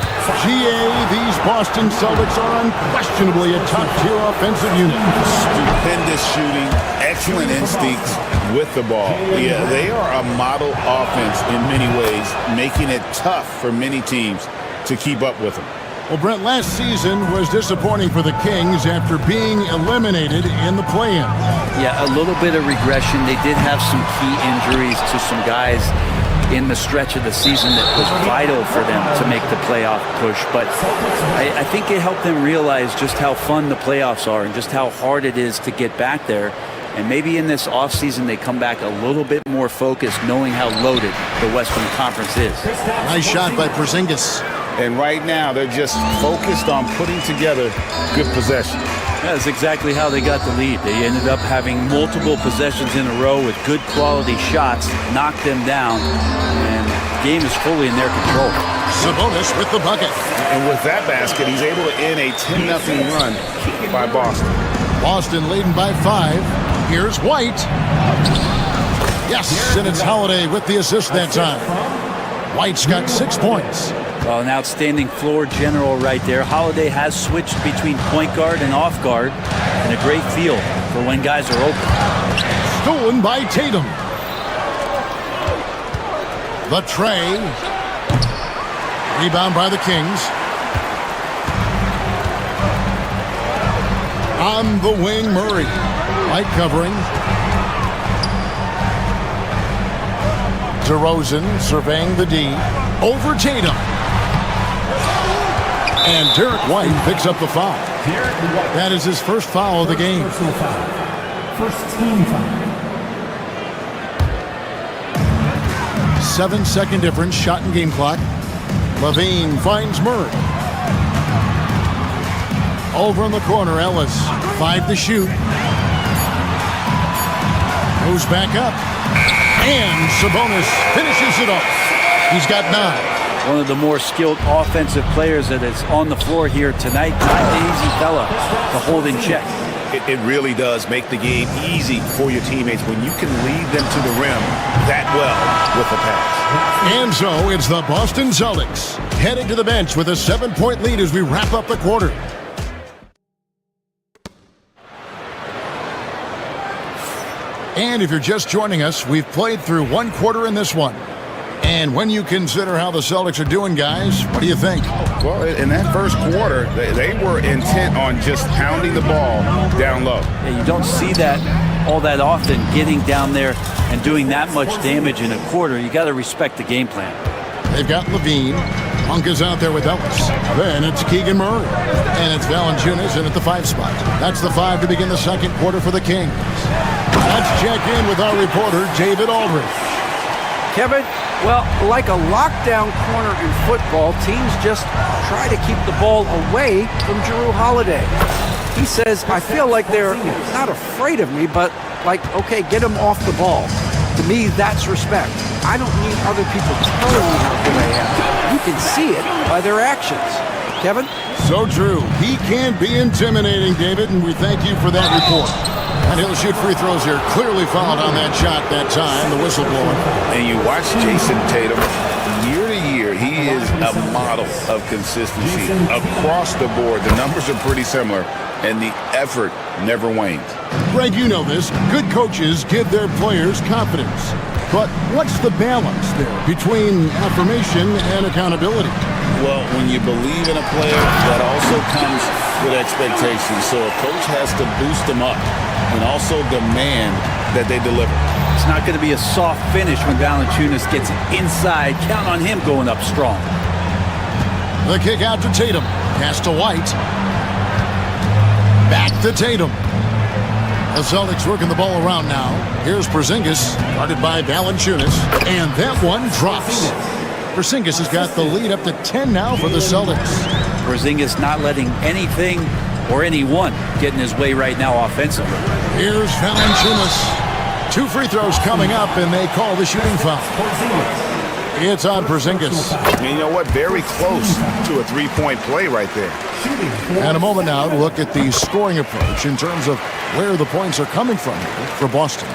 S3: These Boston Celtics are unquestionably a top-tier offensive unit.
S10: Stupendous shooting, excellent instincts with the ball. Yeah, they are a model offense in many ways, making it tough for many teams to keep up with them.
S3: Well, Brent, last season was disappointing for the Kings after being eliminated in the play-in.
S9: Yeah, a little bit of regression. They did have some key injuries to some guys in the stretch of the season that was vital for them to make the playoff push. But I think it helped them realize just how fun the playoffs are and just how hard it is to get back there. And maybe in this offseason they come back a little bit more focused, knowing how loaded the Western Conference is.
S3: Nice shot by Porzingis.
S10: And right now, they're just focused on putting together good possession.
S9: That's exactly how they got the lead. They ended up having multiple possessions in a row with good quality shots, knocked them down, and the game is fully in their control.
S3: Sabonis with the bucket.
S10: And with that basket, he's able to end a 10-0 run by Boston.
S3: Boston leading by 5. Here's White. Yes, and it's Holiday with the assist that time. White's got 6 points.
S9: Well, an outstanding floor general right there. Holiday has switched between point guard and off guard, and a great feel for when guys are open.
S3: Stolen by Tatum. The tray. Rebound by the Kings. On the wing, Murray. Light covering. DeRozan surveying the D. Over Tatum. And Derek White picks up the foul. That is his first foul of the game.
S4: First team foul.
S3: 7-second difference, shot and game clock. Levine finds Murray. Over in the corner, Ellis. 5 to shoot. Goes back up. And Sabonis finishes it off. He's got 9.
S9: One of the more skilled offensive players that is on the floor here tonight. Not an easy fella to hold in check.
S5: It really does make the game easy for your teammates when you can lead them to the rim that well with a pass.
S3: And so it's the Boston Celtics heading to the bench with a 7-point lead as we wrap up the quarter. And if you're just joining us, we've played through 1 quarter in this one. And when you consider how the Celtics are doing, guys, what do you think?
S10: Well, in that first quarter, they were intent on just pounding the ball down low.
S9: Yeah, you don't see that all that often, getting down there and doing that much damage in a quarter. You got to respect the game plan.
S3: They've got Levine. Monk is out there with Ellis. Then it's Keegan Murray. And it's Valanciunas in at the 5 spot. That's the 5 to begin the second quarter for the Kings. Let's check in with our reporter, David Aldridge.
S11: Kevin, well, like a lockdown corner in football, teams just try to keep the ball away from Jrue Holiday. He says, I feel like they're not afraid of me, but like, okay, get him off the ball. To me, that's respect. I don't need other people telling me how good I am. You can see it by their actions. Kevin?
S3: So true. He can be intimidating, David, and we thank you for that report. And he'll shoot free throws here. Clearly fouled on that shot that time, the whistleblower.
S10: And you watch Jason Tatum, year to year, he is a model of consistency. Across the board, the numbers are pretty similar, and the effort never wanes.
S3: Greg, you know this. Good coaches give their players confidence. But what's the balance there between affirmation and accountability?
S10: Well, when you believe in a player, that also comes with expectations. So a coach has to boost them up and also demand that they deliver.
S9: It's not going to be a soft finish when Valanciunas gets inside. Count on him going up strong.
S3: The kick out to Tatum. Pass to White. Back to Tatum. The Celtics working the ball around now. Here's Porzingis, guarded by Valanciunas. And that one drops. Porzingis has got the lead up to 10 now for the Celtics.
S9: Porzingis not letting anything or anyone get in his way right now offensively.
S3: Here's Valanciunas. 2 free throws coming up, and they call the shooting foul. It's on Porzingis.
S10: And you know what? Very close to a three-point play right there.
S3: And a moment now to look at the scoring approach in terms of where the points are coming from for Boston.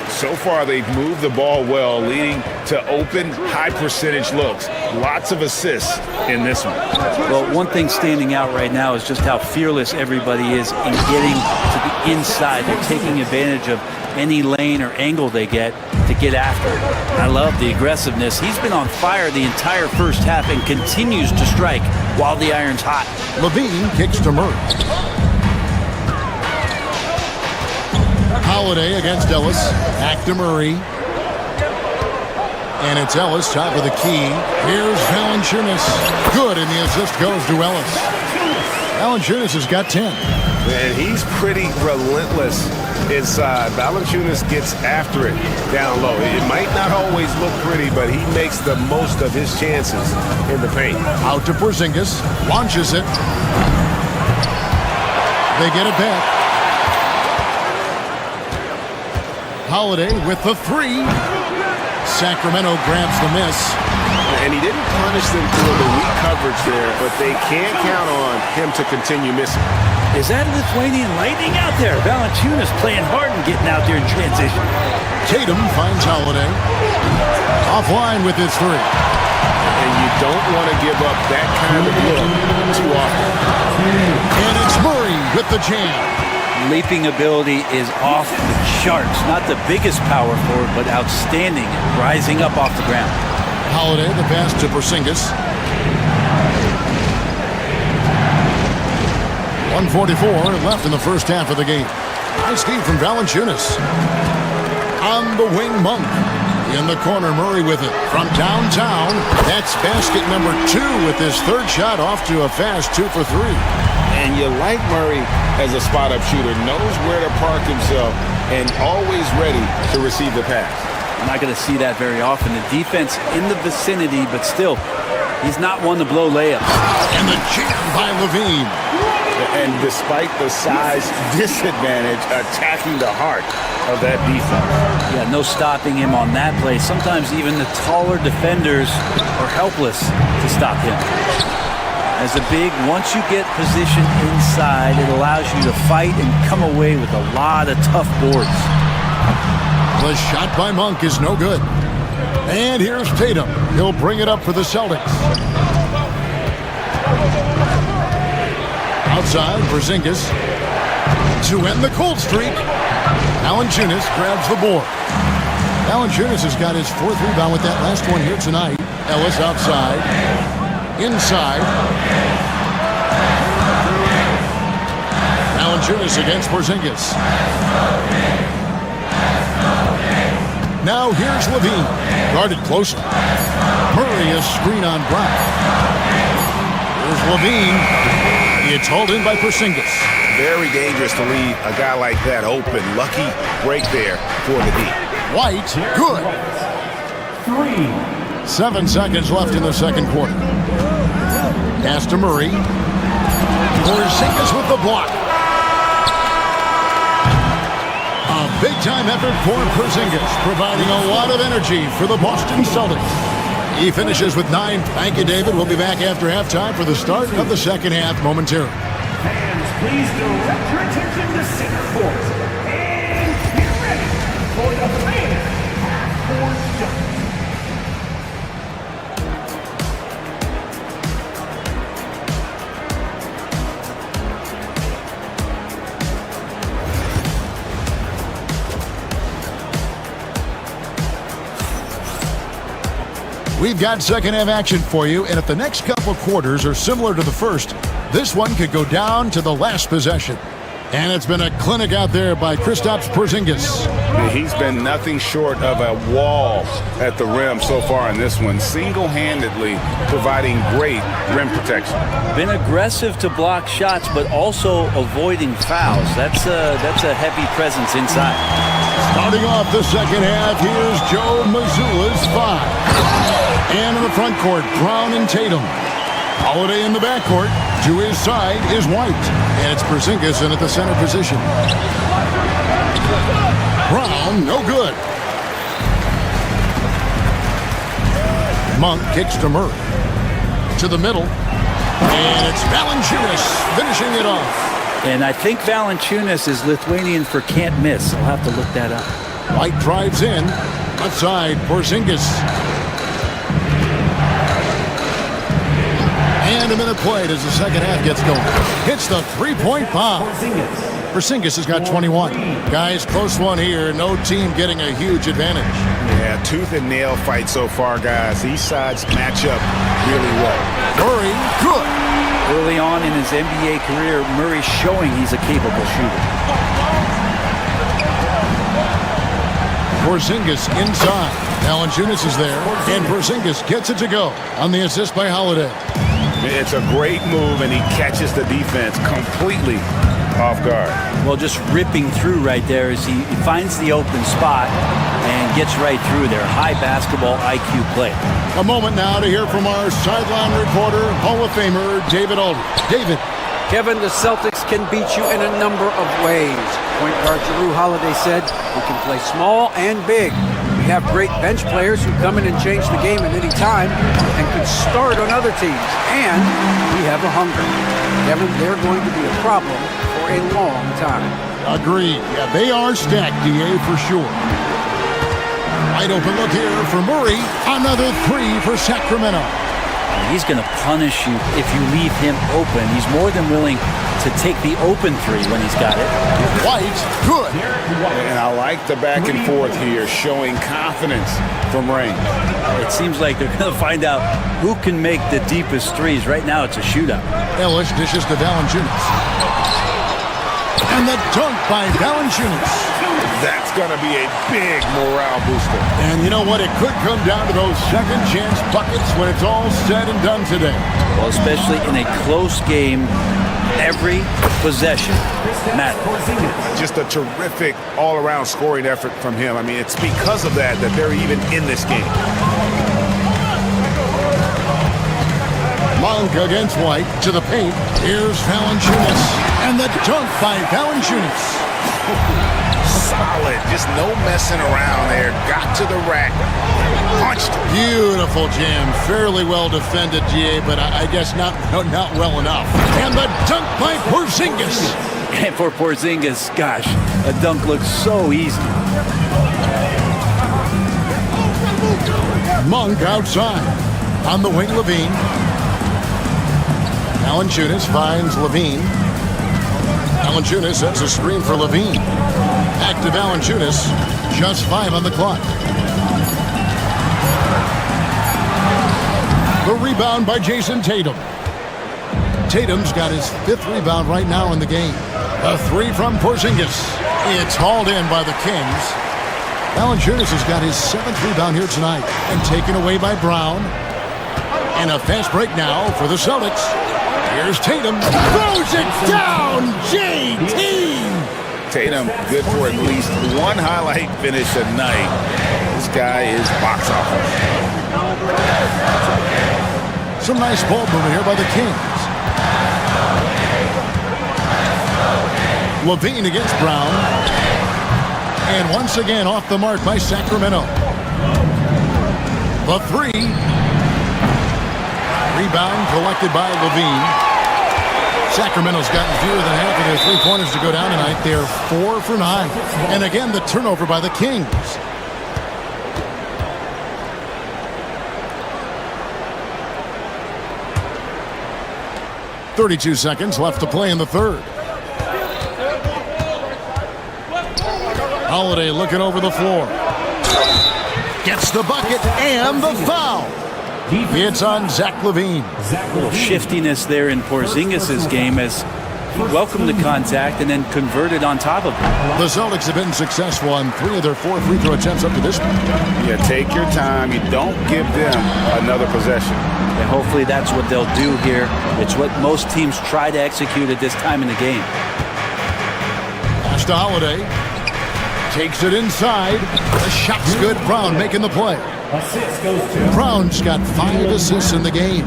S10: So far, they've moved the ball well, leading to open, high-percentage looks. Lots of assists in this one.
S9: Well, one thing standing out right now is just how fearless everybody is in getting to the inside. They're taking advantage of any lane or angle they get to get after it. I love the aggressiveness. He's been on fire the entire first half and continues to strike while the iron's hot.
S3: Levine kicks to Murray. Holiday against Ellis. Back to Murray. And it's Ellis, top of the key. Here's Valanciunas. Good, and the assist goes to Ellis. Valanciunas has got 10.
S2: And he's pretty relentless inside. Valanciunas gets after it down low. It might not always look pretty, but he makes the most of his chances in the paint.
S3: Out to Porzingis. Launches it. They get it back. Holiday with the 3. Sacramento grabs the miss.
S2: And he didn't punish them for the weak coverage there, but they can't count on him to continue missing.
S9: Is that Lithuanian lightning out there? Valanciunas playing hard and getting out there in transition.
S3: Tatum finds Holiday. Offline with his 3.
S2: And you don't want to give up that kind of look too often.
S3: And it's Murray with the jam.
S9: Leaping ability is off the charts. Not the biggest power forward, but outstanding, rising up off the ground.
S3: Holiday, the pass to Porzingis. 1:44 left in the first half of the game. Nice feed from Valanciunas. On the wing, Monk. In the corner, Murray with it. From downtown, that's basket number 2 with his third shot off to a fast 2 for 3.
S10: And you like Murray as a spot-up shooter, knows where to park himself, and always ready to receive the pass.
S9: I'm not going to see that very often. The defense in the vicinity, but still, he's not one to blow layups.
S3: And the jam by Levine.
S10: And despite the size disadvantage, attacking the heart of that defense.
S9: Yeah, no stopping him on that play. Sometimes even the taller defenders are helpless to stop him. As a big, once you get positioned inside, it allows you to fight and come away with a lot of tough boards.
S3: The shot by Monk is no good. And here's Tatum. He'll bring it up for the Celtics. Outside, Porzingis. To end the cold streak, Valanciunas grabs the board. Valanciunas has got his 4th rebound with that last one here tonight. Ellis outside. Inside. Valanciunas against Porzingis. Now here's Levine. Guarded closer. Murray is screen on Brown. Here's Levine. It's hauled in by Porzingis.
S2: Very dangerous to leave a guy like that open. Lucky break there for the D.
S3: White, good. 7 seconds left in the second quarter. Pass to Murray. Porzingis with the block. A big-time effort for Porzingis, providing a lot of energy for the Boston Celtics. He finishes with 9. Thank you, David. We'll be back after halftime for the start of the second half momentarily.
S4: Fans, please direct your attention to center court. And get ready for the fan half-court jump.
S3: We've got second half action for you, and if the next couple quarters are similar to the first, this one could go down to the last possession. And it's been a clinic out there by Kristaps Porzingis.
S10: He's been nothing short of a wall at the rim so far in this one, single-handedly providing great rim protection.
S9: Been aggressive to block shots, but also avoiding fouls. That's a heavy presence inside.
S3: Starting off the second half, here's Joe Mazzulla's 5. And in the front court, Brown and Tatum. Holiday in the backcourt. To his side is White. And it's Porzingis in at the center position. Brown, no good. Monk kicks to Murray. To the middle. And it's Valanciunas finishing it off.
S9: And I think Valanciunas is Lithuanian for can't miss. I'll have to look that up.
S3: White drives in. Left side, Porzingis. And a minute played as the second half gets going. Hits the three-point bomb. Porzingis has got 21. Guys, close one here. No team getting a huge advantage.
S10: Yeah, tooth and nail fight so far, guys. These sides match up really well.
S3: Murray, good.
S9: Early on in his NBA career, Murray's showing he's a capable shooter.
S3: Porzingis inside. Valanciunas is there. And Porzingis gets it to go on the assist by Holiday.
S10: It's a great move, and he catches the defense completely off guard.
S9: Well, just ripping through right there as he finds the open spot and gets right through there. High basketball IQ play.
S3: A moment now to hear from our sideline reporter, Hall of Famer David Aldridge. David.
S11: Kevin, the Celtics can beat you in a number of ways. Point guard Jrue Holiday said, we can play small and big. We have great bench players who come in and change the game at any time and could start on other teams. And we have a hunger. Kevin, they're going to be a problem for a long time.
S3: Agreed. Yeah, they are stacked, DA, for sure. Wide open look here for Murray. Another three for Sacramento.
S9: He's going to punish you if you leave him open. He's more than willing to take the open three when he's got it.
S3: White, good.
S10: And I like the back and forth here, showing confidence from range.
S9: It seems like they're going to find out who can make the deepest threes. Right now, it's a shootout.
S3: Ellis dishes to Valanciunas. And the dunk by Valanciunas.
S10: That's going to be a big morale booster.
S3: And you know what? It could come down to those second chance buckets when it's all said and done today.
S9: Well, especially in a close game, every possession matters.
S10: Just a terrific all-around scoring effort from him. I mean, it's because of that they're even in this game.
S3: Monk against White to the paint. Here's Valanciunas. And the dunk by Valanciunas.
S10: Solid. Just no messing around there. Got to the rack. Punched.
S3: Beautiful jam. Fairly well defended, GA, but I guess not well enough. And the dunk by Porzingis.
S9: And for Porzingis, gosh, a dunk looks so easy.
S3: Monk outside. On the wing, Levine. Valanciunas finds Levine. Valanciunas sets a screen for Levine. Back to Valanciunas. Just 5 on the clock. The rebound by Jason Tatum. Tatum's got his 5th rebound right now in the game. A 3 from Porzingis. It's hauled in by the Kings. Valanciunas has got his 7th rebound here tonight and taken away by Brown. And a fast break now for the Celtics. Here's Tatum. Throws it down. JT.
S10: Tatum, good for at least one highlight finish a night. This guy is box office.
S3: Some nice ball movement here by the Kings. Levine against Brown. And once again off the mark by Sacramento. The 3. Rebound collected by Levine. Sacramento's gotten fewer than half of their three-pointers to go down tonight. They're 4 for 9. And again, the turnover by the Kings. .32 seconds left to play in the third. Holiday looking over the floor. Gets the bucket and the foul. It's on Zach LaVine.
S9: A little shiftiness there in Porzingis' game as he welcomed the contact and then converted on top of it.
S3: The Celtics have been successful on 3 of their 4 free throw attempts up to this point.
S10: Yeah, take your time. You don't give them another possession.
S9: And hopefully that's what they'll do here. It's what most teams try to execute at this time in the game.
S3: Pass to Holiday. Takes it inside. The shot's good. Brown making the play.
S4: Assist goes to
S3: Brown's got 5 assists in the game.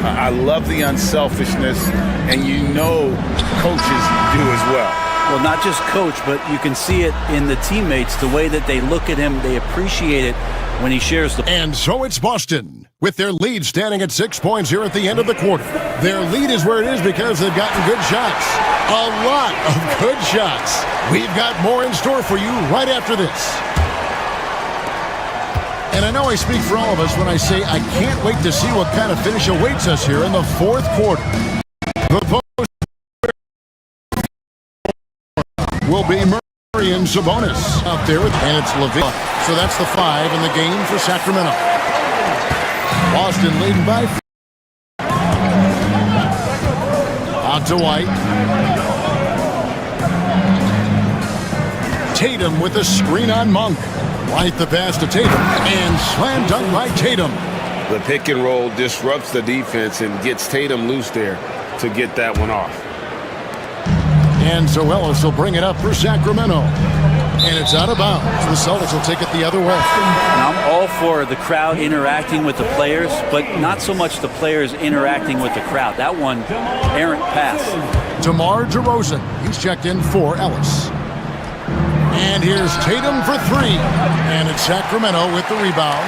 S10: I love the unselfishness, and you know coaches do as well.
S9: Well, not just coach, but you can see it in the teammates, the way that they look at him. They appreciate it when he shares the...
S3: And so it's Boston, with their lead standing at 6 points here at the end of the quarter. Their lead is where it is because they've gotten good shots. A lot of good shots. We've got more in store for you right after this. And I know I speak for all of us when I say I can't wait to see what kind of finish awaits us here in the fourth quarter. The post will be Murray and Sabonis out there, and it's Levine. So that's the 5 in the game for Sacramento. Boston leading by 4. Out to White. Tatum with a screen on Monk. White the pass to Tatum, and slam dunk by Tatum.
S10: The pick and roll disrupts the defense and gets Tatum loose there to get that one off.
S3: And so Ellis will bring it up for Sacramento. And it's out of bounds. The Celtics will take it the other way.
S9: And I'm all for the crowd interacting with the players, but not so much the players interacting with the crowd. That one, errant pass.
S3: DeMar DeRozan. He's checked in for Ellis. And here's Tatum for 3. And it's Sacramento with the rebound.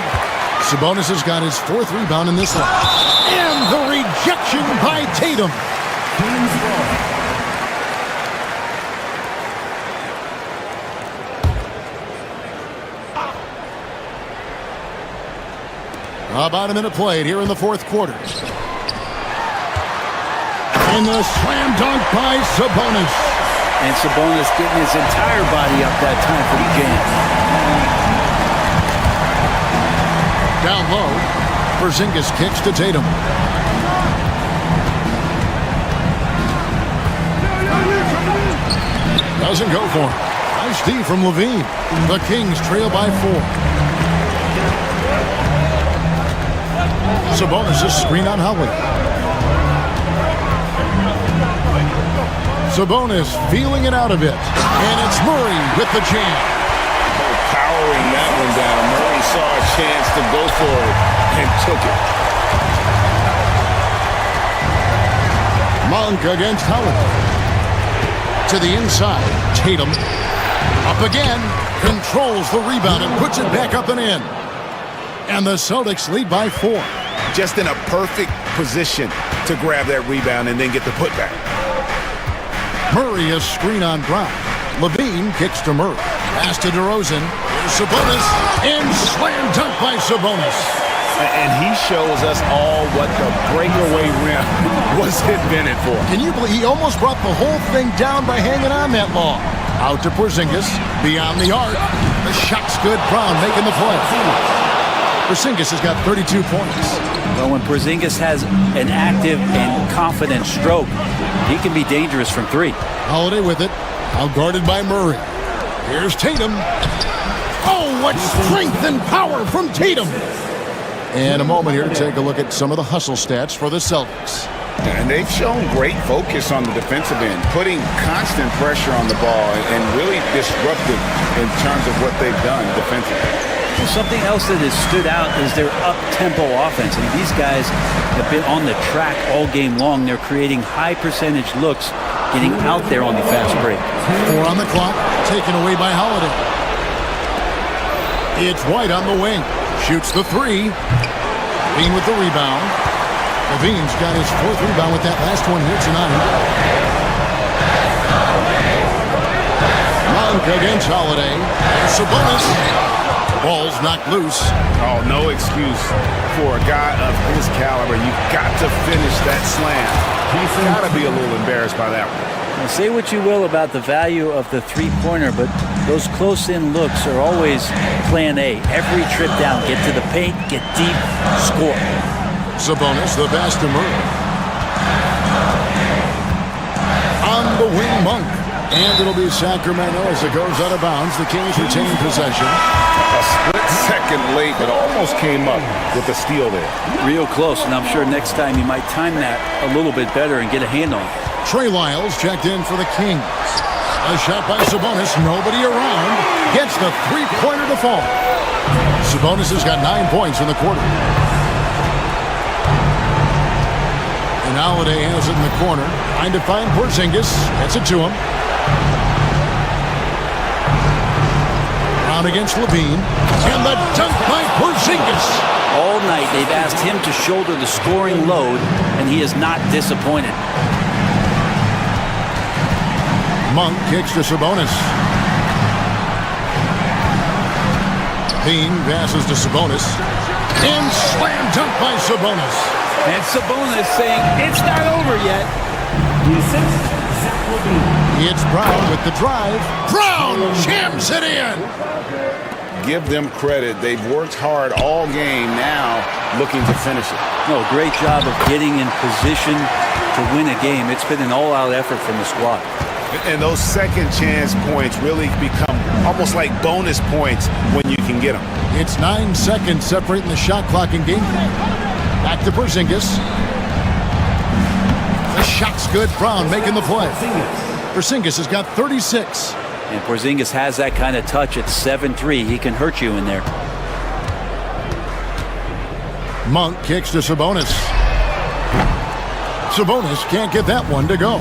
S3: Sabonis has got his 4th rebound in this one. And the rejection by Tatum. About a minute played here in the fourth quarter. And the slam dunk by Sabonis.
S9: And Sabonis getting his entire body up that time for the game.
S3: Down low, Porzingis kicks to Tatum. Doesn't go for it. Nice D from Levine. The Kings trail by 4. Sabonis' screen on Howard. Sabonis feeling it out a bit. And it's Murray with the jam.
S10: Powering that one down. Murray saw a chance to go for it and took it.
S3: Monk against Howard. To the inside. Tatum. Up again. Controls the rebound and puts it back up and in. And the Celtics lead by 4.
S2: Just in a perfect position to grab that rebound and then get the putback.
S3: Murray is screen on Brown. Levine kicks to Murray. Pass to DeRozan. Here's Sabonis. And slam dunk by Sabonis.
S2: And he shows us all what the breakaway rim was invented for.
S3: Can you believe he almost brought the whole thing down by hanging on that long? Out to Porzingis. Beyond the arc. The shot's good. Brown making the play. Porzingis has got 32 points.
S9: Well, when Porzingis has an active and confident stroke, he can be dangerous from 3.
S3: Holiday with it. Out guarded by Murray. Here's Tatum. Oh, what strength and power from Tatum. And a moment here to take a look at some of the hustle stats for the Celtics.
S10: And they've shown great focus on the defensive end, putting constant pressure on the ball and really disruptive in terms of what they've done defensively.
S9: Something else that has stood out is their up-tempo offense. And these guys have been on the track all game long. They're creating high percentage looks, getting out there on the fast break.
S3: 4 on the clock, taken away by Holiday. It's White on the wing. Shoots the 3. Levine with the rebound. Levine's got his 4th rebound with that last one here tonight. Monk against Holiday. And Sabonis. Ball's knocked loose.
S2: Oh, no excuse for a guy of his caliber. You've got to finish that slam. He's got to be a little embarrassed by that one.
S9: Now, say what you will about the value of the three-pointer, but those close-in looks are always plan A. Every trip down, get to the paint, get deep, score.
S3: Sabonis, the pass to Murray. On the wing, Monk. And it'll be Sacramento as it goes out of bounds. The Kings retain possession.
S10: A split second late, but almost came up with a steal there.
S9: Real close, and I'm sure next time you might time that a little bit better and get a hand on it.
S3: Trey Lyles checked in for the Kings. A shot by Sabonis, nobody around. Gets the three-pointer to fall. Sabonis has got 9 points in the quarter. And Holiday has it in the corner. Trying to find Porzingis. Gets it to him. Brown against Levine. And the dunk by Porzingis.
S9: All night they've asked him to shoulder the scoring load, and he is not disappointed.
S3: Monk kicks to Sabonis. Bean passes to Sabonis. And slam dunk by Sabonis.
S9: And Sabonis saying, it's not over yet.
S3: It's Brown with the drive. Brown jams it in.
S10: Give them credit. They've worked hard all game, now looking to finish it.
S9: No, great job of getting in position to win a game. It's been an all-out effort from the squad.
S2: And those second chance points really become almost like bonus points when you can get them.
S3: It's 9 seconds separating the shot clock and game clock. Back to Porzingis. The shot's good. Brown making the play. Porzingis has got 36.
S9: And Porzingis has that kind of touch at 7-3. He can hurt you in there.
S3: Monk kicks to Sabonis. Sabonis can't get that one to go.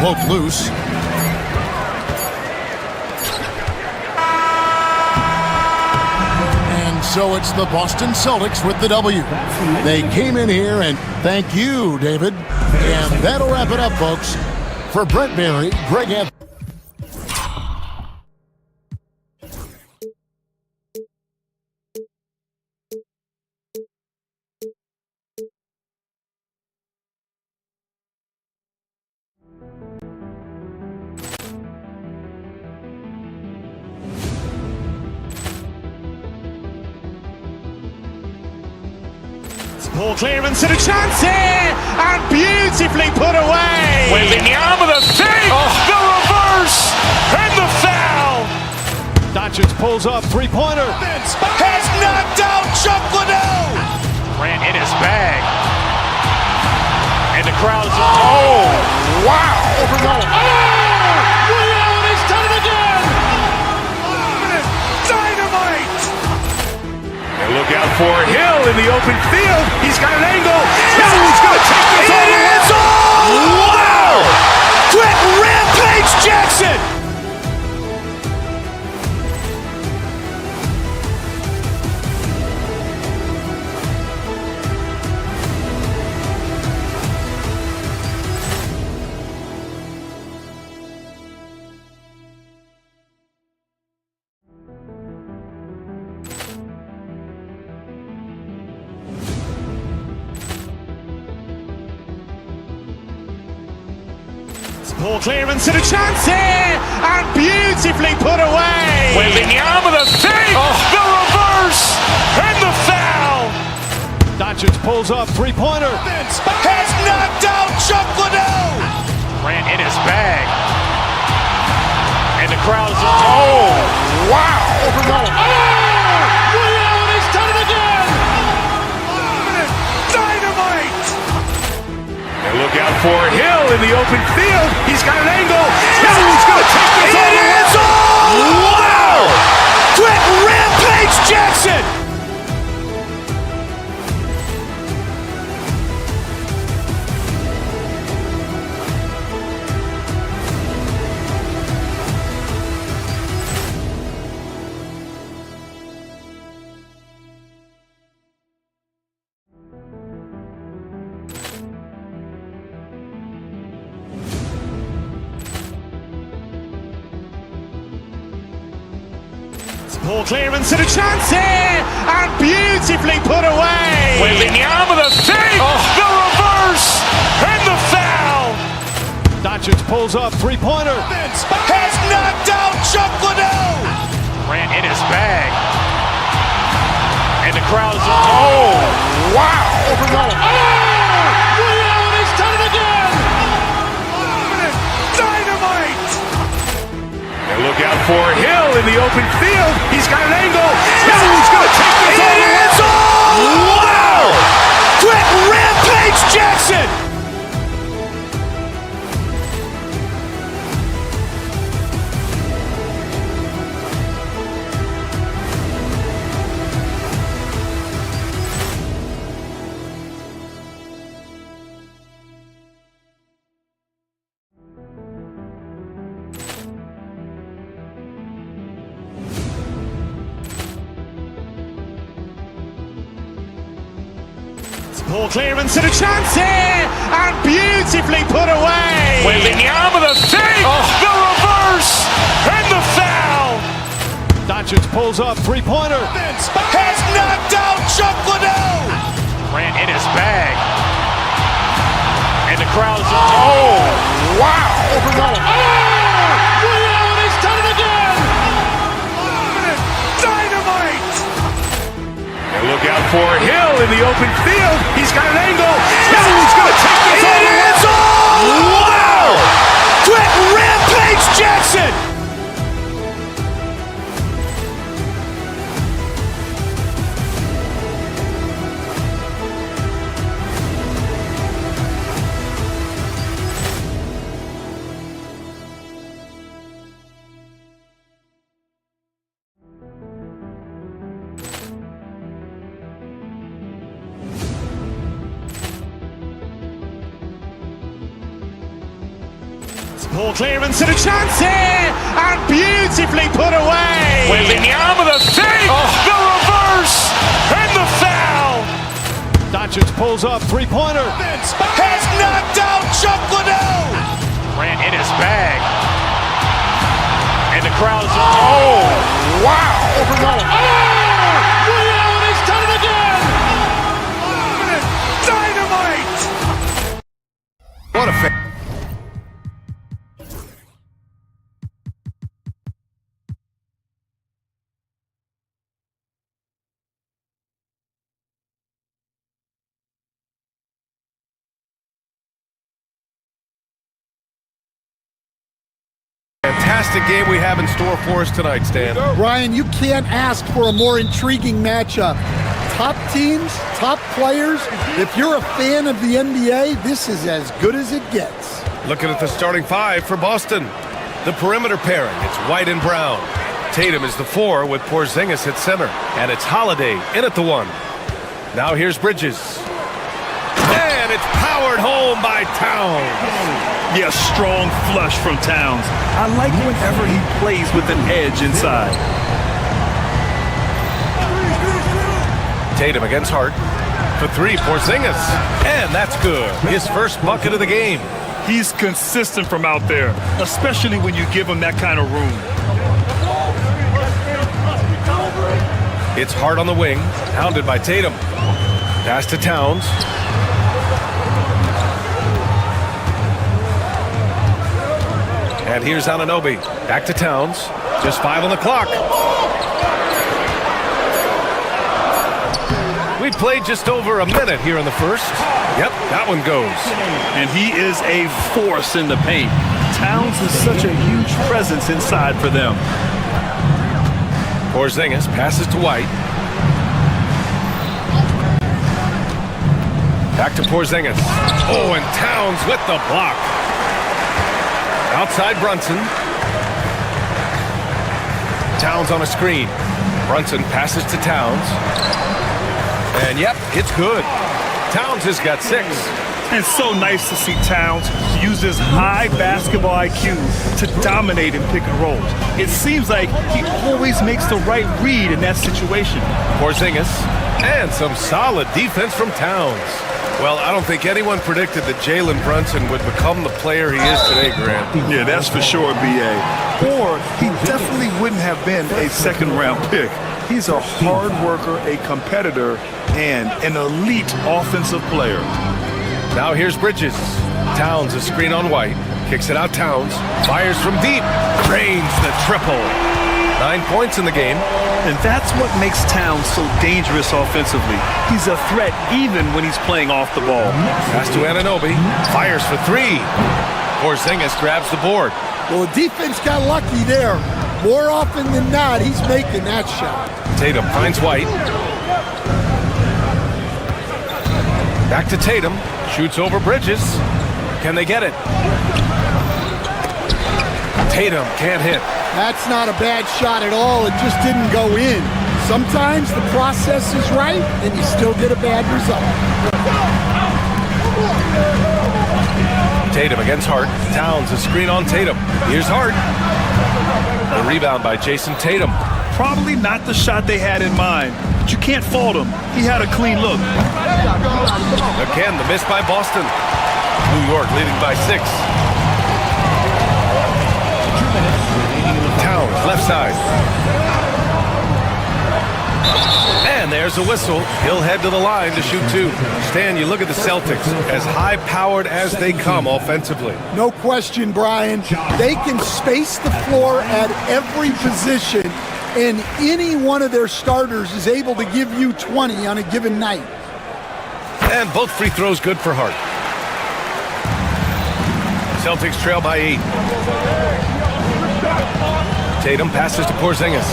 S3: Cloak loose. And so it's the Boston Celtics with the W. They came in here, and thank you, David. And that'll wrap it up, folks. For Brent Barry, Greg Anthony.
S1: Ball clearance and a chance here, and beautifully put away.
S2: Wembanyama the save, the reverse, and the foul.
S1: Doncic pulls up, three-pointer.
S2: Has knocked out Chuck Liddell. Grant in his bag. And the crowd is, oh, wow.
S1: He's done it again.
S2: Dynamite. And look out for Hill in the open field. He's got an angle. He's going to take this all the way. Wow! Quick Rampage Jackson.
S1: Ball clearance and a chance here, and beautifully put away.
S2: Wembanyama the save, the reverse, and the foul.
S1: Doncic pulls up, three-pointer.
S2: Has knocked out Chuck Liddell. Grant in his bag. And the crowd is, oh, wow.
S1: He's done it again.
S2: Dynamite. And look out for Hill in the open field. He's got an angle. He's going to take this all the way. Wow! Quick Rampage Jackson.
S1: Ball clearance and a chance here, and beautifully put away.
S2: Wembanyama the save, the reverse, and the foul.
S1: Doncic pulls up, three-pointer.
S2: Has knocked out Chuck Liddell. Grant in his bag. And the crowd is, oh, wow.
S1: He's done it again.
S2: Dynamite. And look out for Hill in the open field. He's got an angle. He's going to take this all the way. Wow! Quick Rampage Jackson.
S1: Ball clearance and a chance here, and beautifully put away.
S2: Wembanyama the save, the reverse, and the foul.
S1: Doncic pulls up, three-pointer.
S2: Has knocked out Chuck Liddell. Ran in his bag. And the crowd is, oh, wow.
S1: He's done it again.
S2: Dynamite. And look out for Hill in the open field. He's got an angle. Hill's going to take this all the way. Wow. Quick Rampage Jackson.
S1: Ball clearance and a chance here, and beautifully put away.
S2: Wembanyama the save, the reverse, and the foul.
S1: Doncic pulls up, three-pointer.
S2: Has knocked out Chuck Liddell. Ran in his bag. And the crowd is, oh, wow.
S1: He's done it again.
S2: Dynamite.
S6: What a fantastic game we have in store for us tonight, Stan.
S12: Ryan, you can't ask for a more intriguing matchup. Top teams, top players. If you're a fan of the NBA, this is as good as it gets.
S6: Looking at the starting five for Boston. The perimeter pairing, it's White and Brown. Tatum is the 4 with Porzingis at center. And it's Holiday in at the 1. Now here's Bridges. And it's powered home by Towns.
S5: Yes, strong flush from Towns. I like whenever he plays with an edge inside.
S6: Tatum against Hart. For 3, Porzingis. And that's good. His first bucket of the game.
S5: He's consistent from out there, especially when you give him that kind of room.
S6: It's Hart on the wing, hounded by Tatum. Pass to Towns. And here's Anunoby. Back to Towns. Just 5 on the clock. We played just over a minute here in the first. Yep, that one goes.
S5: And he is a force in the paint. Towns is such a huge presence inside for them.
S6: Porzingis passes to White. Back to Porzingis. Oh, and Towns with the block. Outside Brunson. Towns on a screen. Brunson passes to Towns. And yep, it's good. Towns has got 6.
S5: And so nice to see Towns use his high basketball IQ to dominate in pick and rolls. It seems like he always makes the right read in that situation.
S6: Porzingis. And some solid defense from Towns. Well, I don't think anyone predicted that Jalen Brunson would become the player he is today, Grant.
S5: Yeah, that's for sure, B.A. Or he definitely wouldn't have been a second-round pick. He's a hard worker, a competitor, and an elite offensive player.
S6: Now here's Bridges. Towns a screen on White. Kicks it out Towns. Fires from deep. Drains the triple. 9 points in the game.
S5: And that's what makes Towns so dangerous offensively. He's a threat even when he's playing off the ball.
S6: Pass to Anunoby. Fires for 3. Porzingis grabs the board.
S12: Well, the defense got lucky there. More often than not, he's making that shot.
S6: Tatum finds White. Back to Tatum. Shoots over Bridges. Can they get it? Tatum can't hit.
S12: That's not a bad shot at all. It just didn't go in. Sometimes the process is right, and you still get a bad result.
S6: Tatum against Hart. Towns a screen on Tatum. Here's Hart. The rebound by Jason Tatum.
S5: Probably not the shot they had in mind, but you can't fault him. He had a clean look.
S6: Again, the miss by Boston. New York leading by 6. Towns, left side. And there's a whistle. He'll head to the line to shoot 2. Stan, you look at the Celtics, as high-powered as they come offensively.
S12: No question, Brian. They can space the floor at every position, and any one of their starters is able to give you 20 on a given night.
S6: And both free throws good for Hart. Celtics trail by 8. Tatum passes to Porzingis.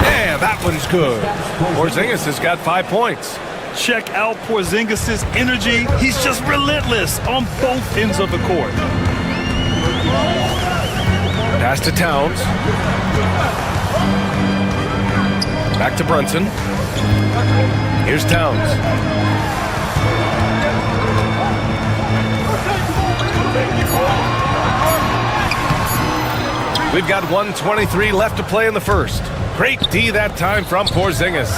S6: And that one's good. Porzingis has got 5 points.
S5: Check out Porzingis' energy. He's just relentless on both ends of the court.
S6: Pass to Towns. Back to Brunson. Here's Towns. We've got 1:23 left to play in the first. Great D that time from Porzingis.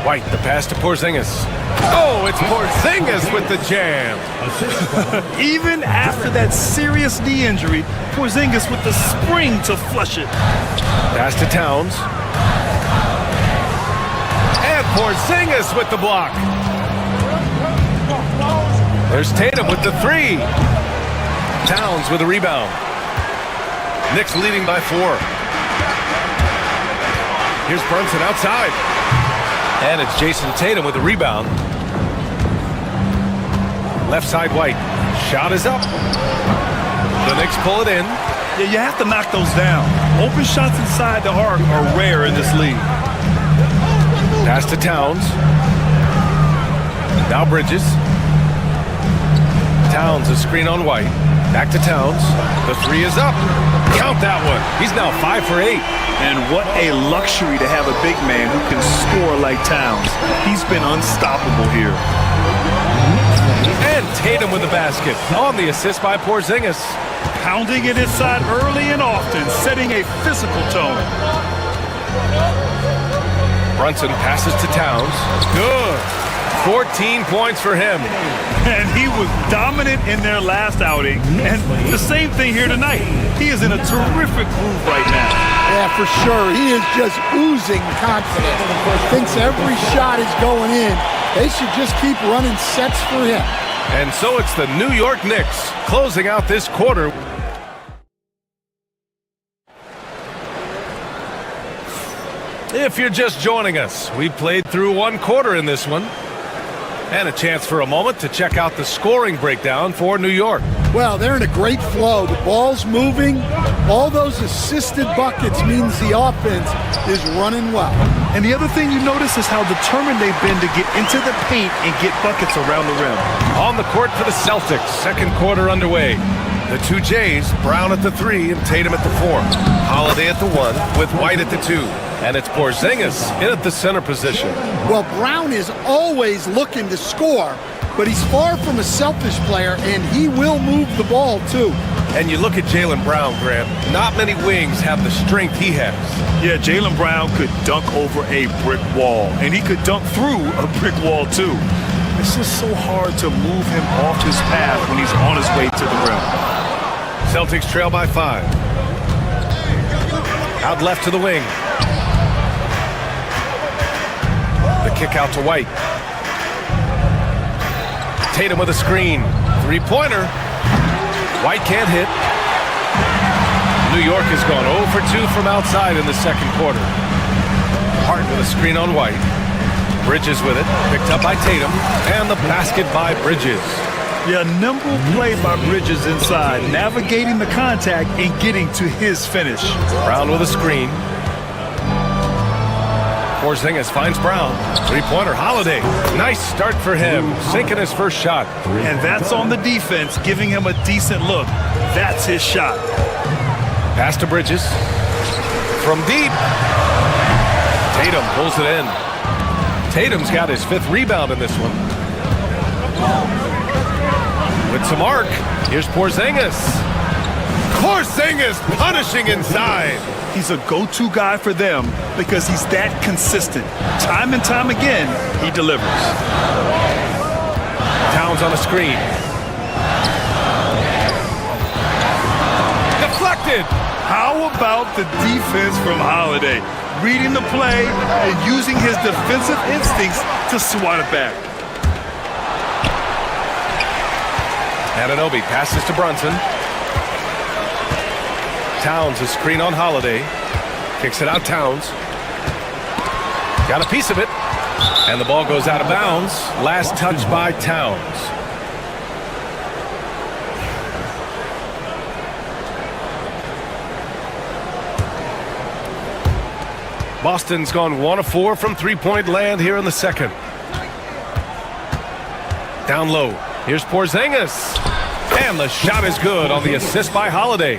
S6: White, the pass to Porzingis. Oh, it's Porzingis with the jam.
S5: Even after that serious knee injury, Porzingis with the spring to flush it.
S6: Pass to Towns. And Porzingis with the block. There's Tatum with the 3. Towns with a rebound. Knicks leading by 4. Here's Brunson outside. And it's Jason Tatum with a rebound. Left side White. Shot is up. The Knicks pull it in.
S5: Yeah, you have to knock those down. Open shots inside the arc are rare in this league.
S6: Pass to Towns. Now Bridges. Towns, a screen on White. Back to Towns. The 3 is up. Count that one. He's now 5 for 8.
S5: And what a luxury to have a big man who can score like Towns. He's been unstoppable here.
S6: And Tatum with the basket on the assist by Porzingis.
S5: Pounding it inside early and often, setting a physical tone.
S6: Brunson passes to Towns. Good. 14 points for him.
S5: And he was dominant in their last outing. And the same thing here tonight. He is in a terrific groove right now.
S12: Yeah, for sure. He is just oozing confidence. Thinks every shot is going in. They should just keep running sets for him.
S6: And so it's the New York Knicks closing out this quarter. If you're just joining us, we played through 1 quarter in this one. And a chance for a moment to check out the scoring breakdown for New York.
S12: Well, they're in a great flow. The ball's moving. All those assisted buckets means the offense is running well.
S5: And the other thing you notice is how determined they've been to get into the paint and get buckets around the rim.
S6: On the court for the Celtics, second quarter underway. The 2 Jays, Brown at the 3 and Tatum at the 4. Holiday at the 1 with White at the 2. And it's Porzingis in at the center position.
S12: Well, Brown is always looking to score, but he's far from a selfish player, and he will move the ball, too.
S6: And you look at Jaylen Brown, Grant, not many wings have the strength he has.
S5: Yeah, Jaylen Brown could dunk over a brick wall, and he could dunk through a brick wall, too. It's just so hard to move him off his path when he's on his way to the rim.
S6: Celtics trail by 5. Out left to the wing. The kick out to White. Tatum with a screen. 3-pointer. White can't hit. New York has gone 0 for 2 from outside in the second quarter. Hart with a screen on White. Bridges with it. Picked up by Tatum. And the basket by Bridges.
S5: Yeah, nimble play by Bridges inside, navigating the contact and getting to his finish.
S6: Brown with a screen. Porzingis finds Brown. 3-pointer, Holiday. Nice start for him, sinking his first shot.
S5: And that's on the defense, giving him a decent look. That's his shot.
S6: Pass to Bridges. From deep. Tatum pulls it in. Tatum's got his 5th rebound in this one. With some arc, here's Porzingis. Porzingis punishing inside.
S5: He's a go-to guy for them because he's that consistent. Time and time again, he delivers.
S6: Towns on a screen. Deflected.
S5: How about the defense from Holiday? Reading the play and using his defensive instincts to swat it back.
S6: Anunoby passes to Brunson. Towns a screen on Holiday. Kicks it out Towns. Got a piece of it. And the ball goes out of bounds. Last touch by Towns. Boston's gone 1 of 4 from three-point land here in the second. Down low. Here's Porzingis. And the shot is good on the assist by Holiday.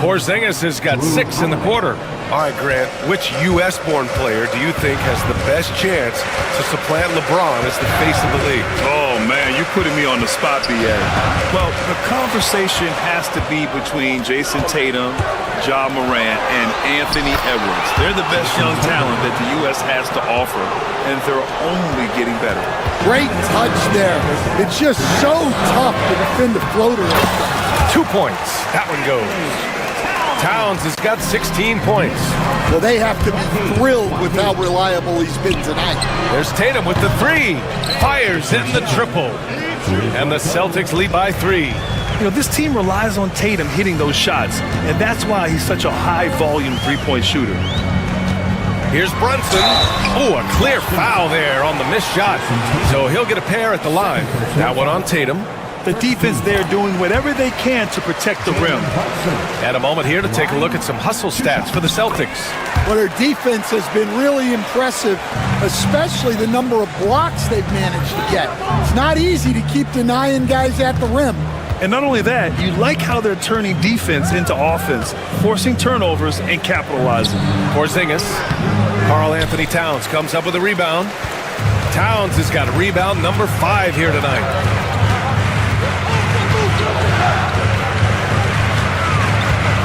S6: Porzingis has got 6 in the quarter. All right, Grant, which U.S.-born player do you think has the best chance to supplant LeBron as the face of the league?
S5: Oh, man, you're putting me on the spot, B.A. Well, the conversation has to be between Jason Tatum, Ja Morant, and Anthony Edwards. They're the best young talent that the U.S. has to offer, and they're only getting better.
S12: Great touch there. It's just so tough to defend a floater.
S6: 2 points. That one goes. Towns has got 16 points.
S12: Well, they have to be thrilled with how reliable he's been tonight.
S6: There's Tatum with the 3. Fires in the triple. And the Celtics lead by 3.
S5: You know, this team relies on Tatum hitting those shots, and that's why he's such a high-volume three-point shooter.
S6: Here's Brunson. Oh, a clear foul there on the missed shot. So he'll get a pair at the line. That one on Tatum.
S5: The defense there doing whatever they can to protect the rim.
S6: And a moment here to take a look at some hustle stats for the Celtics.
S12: Well, their defense has been really impressive, especially the number of blocks they've managed to get. It's not easy to keep denying guys at the rim.
S5: And not only that, you like how they're turning defense into offense, forcing turnovers and capitalizing.
S6: Porzingis. Karl Anthony Towns comes up with a rebound. Towns has got rebound number 5 here tonight.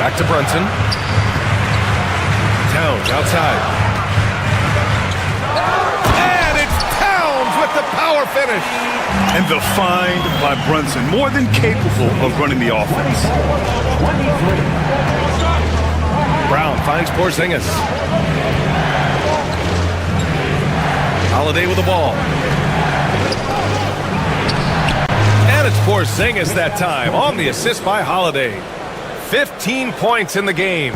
S6: Back to Brunson. Towns outside. And it's Towns with the power finish.
S5: And the find by Brunson, more than capable of running the offense.
S6: Brown finds Porzingis. Holiday with the ball. And it's Porzingis that time on the assist by Holiday. 15 points in the game.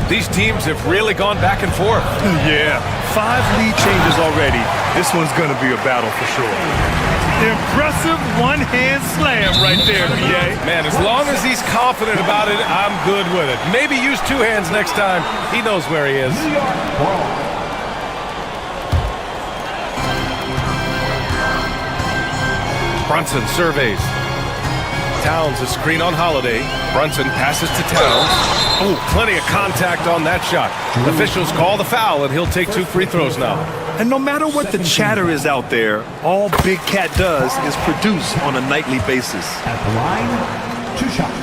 S6: These teams have really gone back and forth.
S5: Yeah, 5 lead changes already. This one's going to be a battle for sure. Impressive one-hand slam right there, B.A.
S6: Man, as long as he's confident about it, I'm good with it. Maybe use 2 hands next time. He knows where he is. Brunson surveys. Towns a screen on Holiday. Brunson passes to Towns. Oh, plenty of contact on that shot. Officials call the foul, and he'll take 2 free throws now.
S5: And no matter what the chatter is out there, all Big Cat does is produce on a nightly basis.
S4: At the line, 2 shots.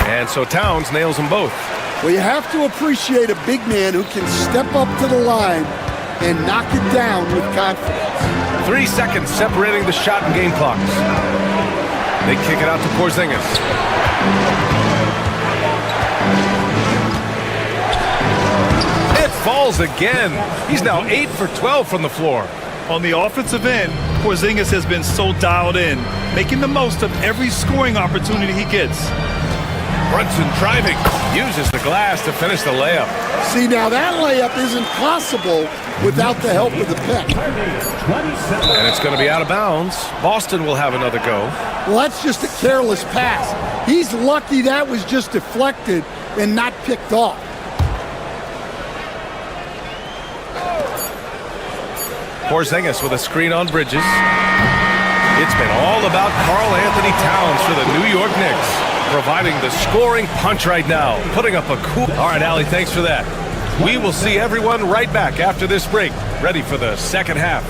S6: And so Towns nails them both.
S12: Well, you have to appreciate a big man who can step up to the line and knock it down with confidence.
S6: 3 seconds separating the shot and game clocks. They kick it out to Porzingis. It falls again. He's now 8 for 12 from the floor.
S5: On the offensive end, Porzingis has been so dialed in, making the most of every scoring opportunity he gets.
S6: Brunson driving, uses the glass to finish the layup.
S12: See, now that layup isn't possible without the help of the pick.
S6: And it's going to be out of bounds. Boston will have another go.
S12: Well, that's just a careless pass. He's lucky that was just deflected and not picked off.
S6: Porzingis with a screen on Bridges. It's been all about Karl Anthony Towns for the New York Knicks, providing the scoring punch right now, putting up a cool... All right, Allie, thanks for that. We will see everyone right back after this break, ready for the second half.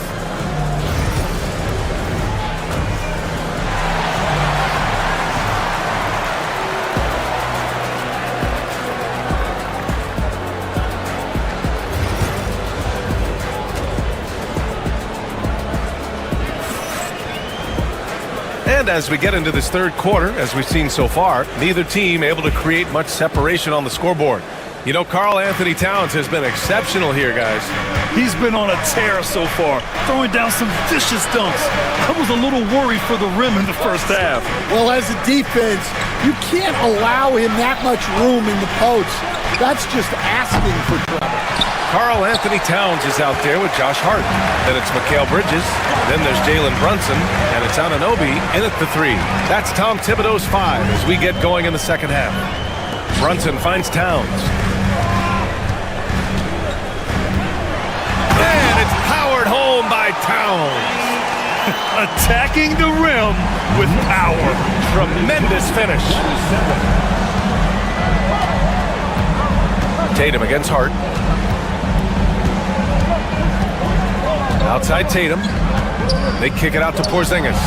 S6: And as we get into this third quarter, as we've seen so far, neither team able to create much separation on the scoreboard. You know, Karl Anthony Towns has been exceptional here, guys.
S5: He's been on a tear so far, throwing down some vicious dunks. I was a little worried for the rim in the first half.
S12: Well, as a defense, you can't allow him that much room in the post. That's just asking for trouble.
S6: Karl Anthony Towns is out there with Josh Hart. Then it's Mikal Bridges. Then there's Jalen Brunson. And it's Anunoby in at the 3. That's Tom Thibodeau's 5 as we get going in the second half. Brunson finds Towns. And it's powered home by Towns.
S5: Attacking the rim with power.
S6: Tremendous finish. Tatum against Hart. Outside Tatum. They kick it out to Porzingis.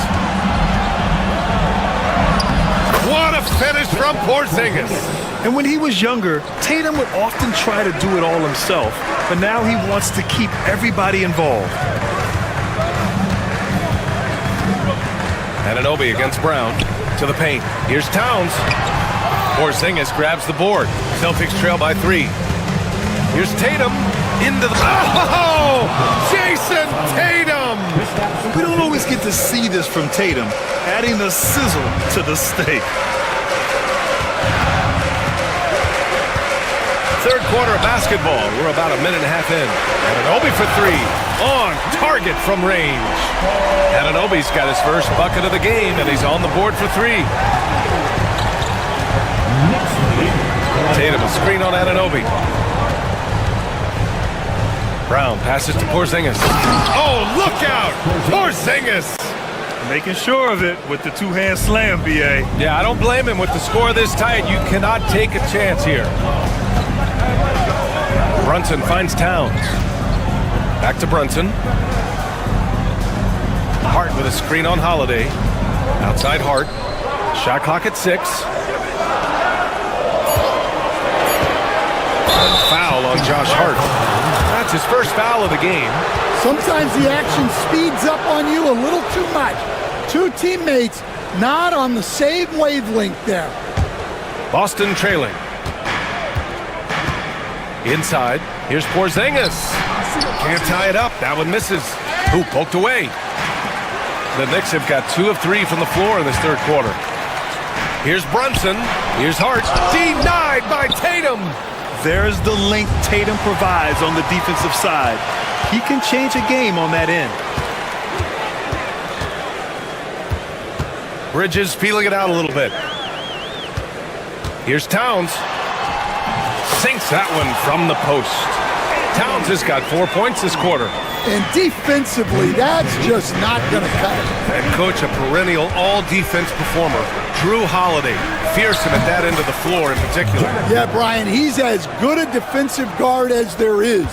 S6: What a finish from Porzingis.
S5: And when he was younger, Tatum would often try to do it all himself, but now he wants to keep everybody involved.
S6: Anunoby against Brown to the paint. Here's Towns. Porzingis grabs the board. Celtics trail by 3. Here's Tatum into the... Oh! Jason Tatum!
S5: We don't always get to see this from Tatum, adding the sizzle to the steak.
S6: Third quarter of basketball. We're about a minute and a half in. Anunoby for 3. On target from range. Anunoby's got his first bucket of the game, and he's on the board for 3. Tatum a screen on Anunoby. Brown passes to Porzingis. Oh, look out! Porzingis!
S5: Making sure of it with the two-hand slam, B.A.
S6: Yeah, I don't blame him with the score this tight. You cannot take a chance here. Brunson finds Towns. Back to Brunson. Hart with a screen on Holiday. Outside Hart. Shot clock at 6. And foul on Josh Hart. That's his first foul of the game.
S12: Sometimes the action speeds up on you a little too much. Two teammates not on the same wavelength there.
S6: Boston trailing. Inside, here's Porzingis. Can't tie it up. That one misses. Ooh, poked away. The Knicks have got 2 of 3 from the floor in this third quarter. Here's Brunson. Here's Hart. Denied by Tatum.
S5: There's the length Tatum provides on the defensive side. He can change a game on that end.
S6: Bridges feeling it out a little bit. Here's Towns. Sinks that one from the post. Towns has got 4 points this quarter.
S12: And defensively, that's just not going to cut it.
S6: And coach, a perennial all-defense performer, Drew Holiday. Fearsome at that end of the floor in particular.
S12: Yeah, Brian, he's as good a defensive guard as there is.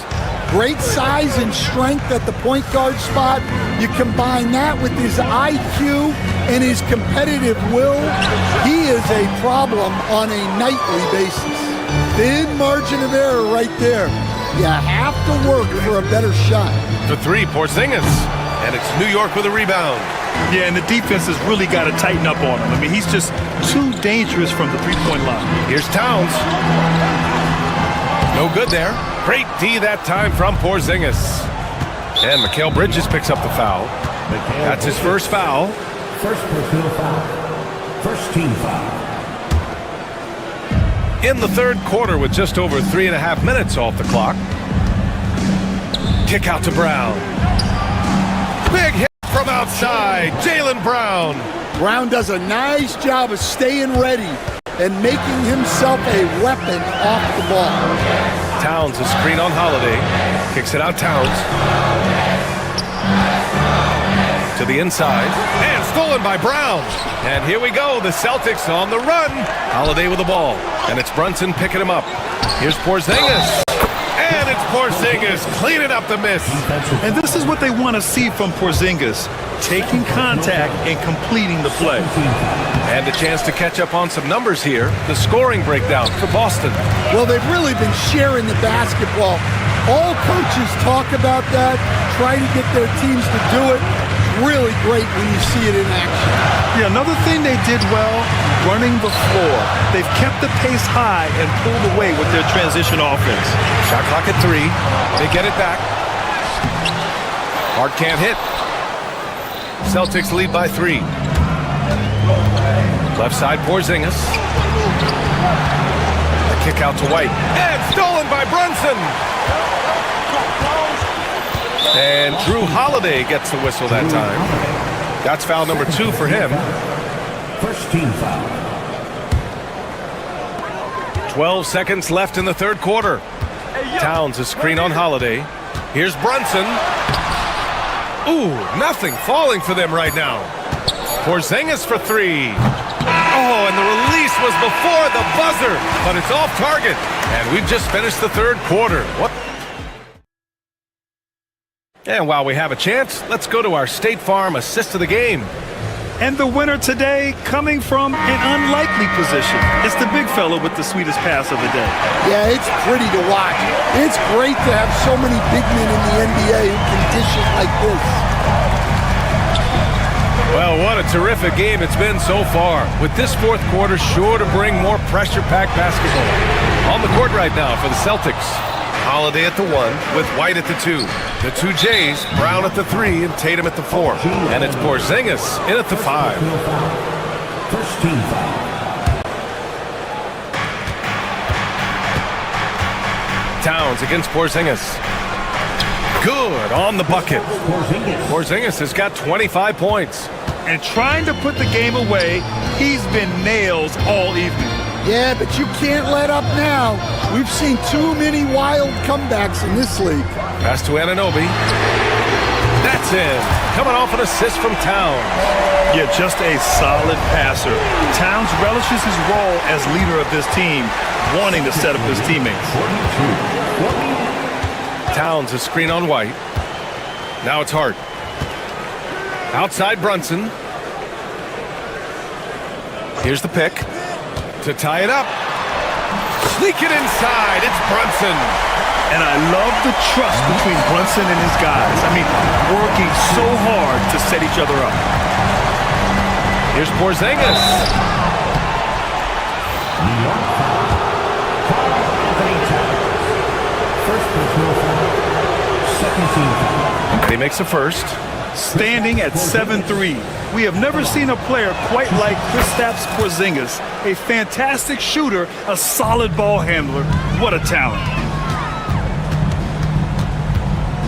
S12: Great size and strength at the point guard spot. You combine that with his IQ and his competitive will, he is a problem on a nightly basis. Thin margin of error right there. You have to work for a better shot.
S6: For 3, Porzingis. And it's New York with a rebound.
S5: Yeah, and the defense has really got to tighten up on him. I mean, he's just too dangerous from the three-point line.
S6: Here's Towns. No good there. Great D that time from Porzingis. And Mikal Bridges picks up the foul. That's his first foul.
S4: First personal foul. First team foul.
S6: In the third quarter with just over 3.5 minutes off the clock. Kick out to Brown. Big hit from outside. Jaylen Brown.
S12: Brown does a nice job of staying ready and making himself a weapon off the ball.
S6: Towns a screen on Holiday. Kicks it out Towns. To the inside. And stolen by Brown. And here we go. The Celtics on the run. Holiday with the ball. And it's Brunson picking him up. Here's Porzingis. And it's Porzingis cleaning up the miss.
S5: And this is what they want to see from Porzingis. Taking contact and completing the play.
S6: And a chance to catch up on some numbers here. The scoring breakdown for Boston.
S12: Well, they've really been sharing the basketball. All coaches talk about that, try to get their teams to do it, really great when you see it in action.
S5: Yeah, another thing they did well, running the floor. They've kept the pace high and pulled away with their transition offense.
S6: Shot clock at 3. They get it back. Hart can't hit. Celtics lead by 3. Left side, Porzingis. A kick out to White. And stolen by Brunson. And Drew Holiday gets the whistle that time. That's foul number 2 for him.
S4: First team foul.
S6: 12 seconds left in the third quarter. Towns a screen on Holiday. Here's Brunson. Ooh, nothing falling for them right now. Porzingis for 3. Oh, and the release was before the buzzer, but it's off target. And we've just finished the third quarter. What? And while we have a chance, let's go to our State Farm assist of the game.
S5: And the winner today coming from an unlikely position. It's the big fella with the sweetest pass of the day.
S12: Yeah, it's pretty to watch. It's great to have so many big men in the NBA who can dish it like this.
S6: Well, what a terrific game it's been so far. With this fourth quarter sure to bring more pressure-packed basketball. On the court right now for the Celtics. Holiday at the 1 with White at the 2. The 2 Jays, Brown at the 3 and Tatum at the 4. And it's Porzingis in at the 5.
S4: First team foul.
S6: Towns against Porzingis. Good on the bucket. Porzingis has got 25 points.
S5: And trying to put the game away, he's been nails all evening.
S12: Yeah, but you can't let up now. We've seen too many wild comebacks in this league.
S6: Pass to Anunoby. That's in. Coming off an assist from Towns.
S5: Yeah, just a solid passer. Towns relishes his role as leader of this team, wanting to set up his teammates.
S6: Towns a screen on White. Now it's Hart. Outside Brunson. Here's the pick to tie it up. Sneak it inside. It's Brunson.
S5: And I love the trust between Brunson and his guys. I mean, working so hard to set each other up.
S6: Here's Porzingis.
S4: First personal foul. Second team foul.
S6: He makes a first.
S5: Standing at 7-3. We have never seen a player quite like Kristaps Porzingis. A fantastic shooter, a solid ball handler. What a talent.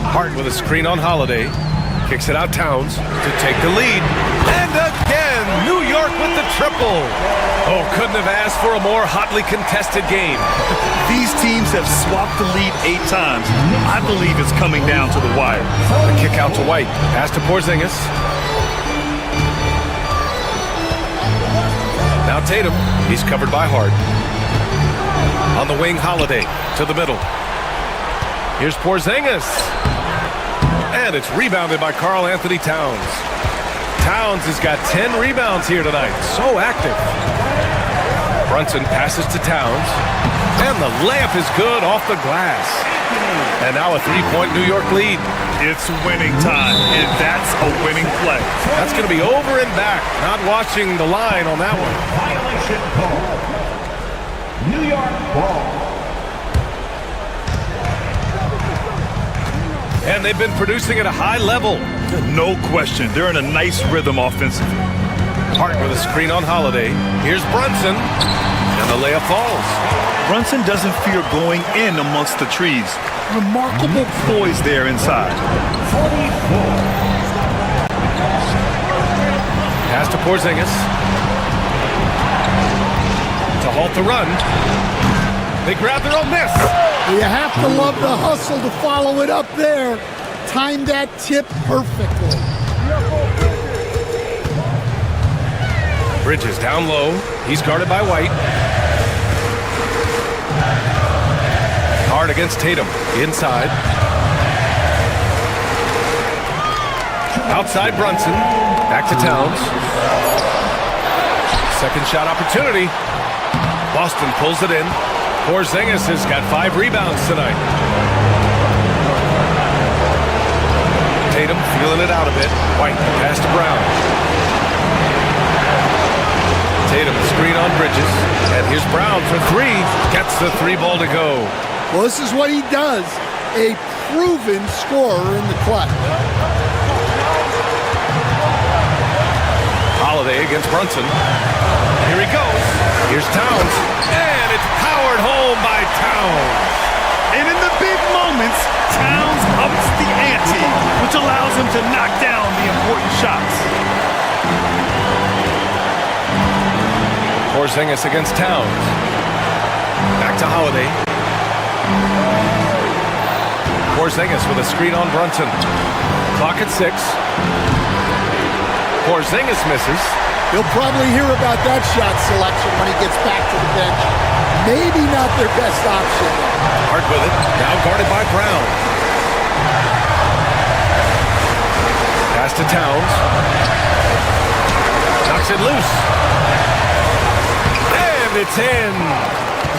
S6: Hart with a screen on Holiday. Kicks it out Towns to take the lead. And again, New York with the triple. Oh, couldn't have asked for a more hotly contested game.
S5: These teams have swapped the lead 8 times. I believe it's coming down to the wire.
S6: A kick out to White. Pass to Porzingis. Now Tatum. He's covered by Hart. On the wing, Holiday to the middle. Here's Porzingis. And it's rebounded by Karl Anthony Towns. Towns has got 10 rebounds here tonight. So active. Brunson passes to Towns. And the layup is good off the glass. And now a 3-point New York lead.
S5: It's winning time, and that's a winning play.
S6: That's going to be over and back. Not watching the line on that one.
S4: Violation call. New York ball.
S6: And they've been producing at a high level.
S5: No question. They're in a nice rhythm offensively.
S6: Hart with a screen on Holiday. Here's Brunson. And the layup falls.
S5: Brunson doesn't fear going in amongst the trees. Remarkable poise there inside.
S4: 44.
S6: Pass to Porzingis. To halt the run. They grab their own miss.
S12: You have to love the hustle to follow it up there. Timed that tip perfectly.
S6: Bridges down low. He's guarded by White. Hard against Tatum. Inside. Outside Brunson. Back to Towns. Second shot opportunity. Boston pulls it in. Porzingis has got 5 rebounds tonight. Tatum Tatum feeling it out a bit. White, pass to Brown. Tatum, screen on Bridges. And here's Brown for three. Gets the three ball to go.
S12: Well, this is what he does. A proven scorer in the clutch.
S6: Holiday against Brunson. Here he goes. Here's Towns. And it's powered home by Towns.
S2: And in the big moments, Towns ups the ante, which allows him to knock down the important shots.
S6: Porzingis against Towns. Back to Holiday. Porzingis with a screen on Brunson. Clock at 6. Porzingis misses.
S12: He'll probably hear about that shot selection when he gets back to the bench. Maybe not their best option.
S6: Hart with it. Now guarded by Brown. Pass to Towns. Knocks it loose. And it's in.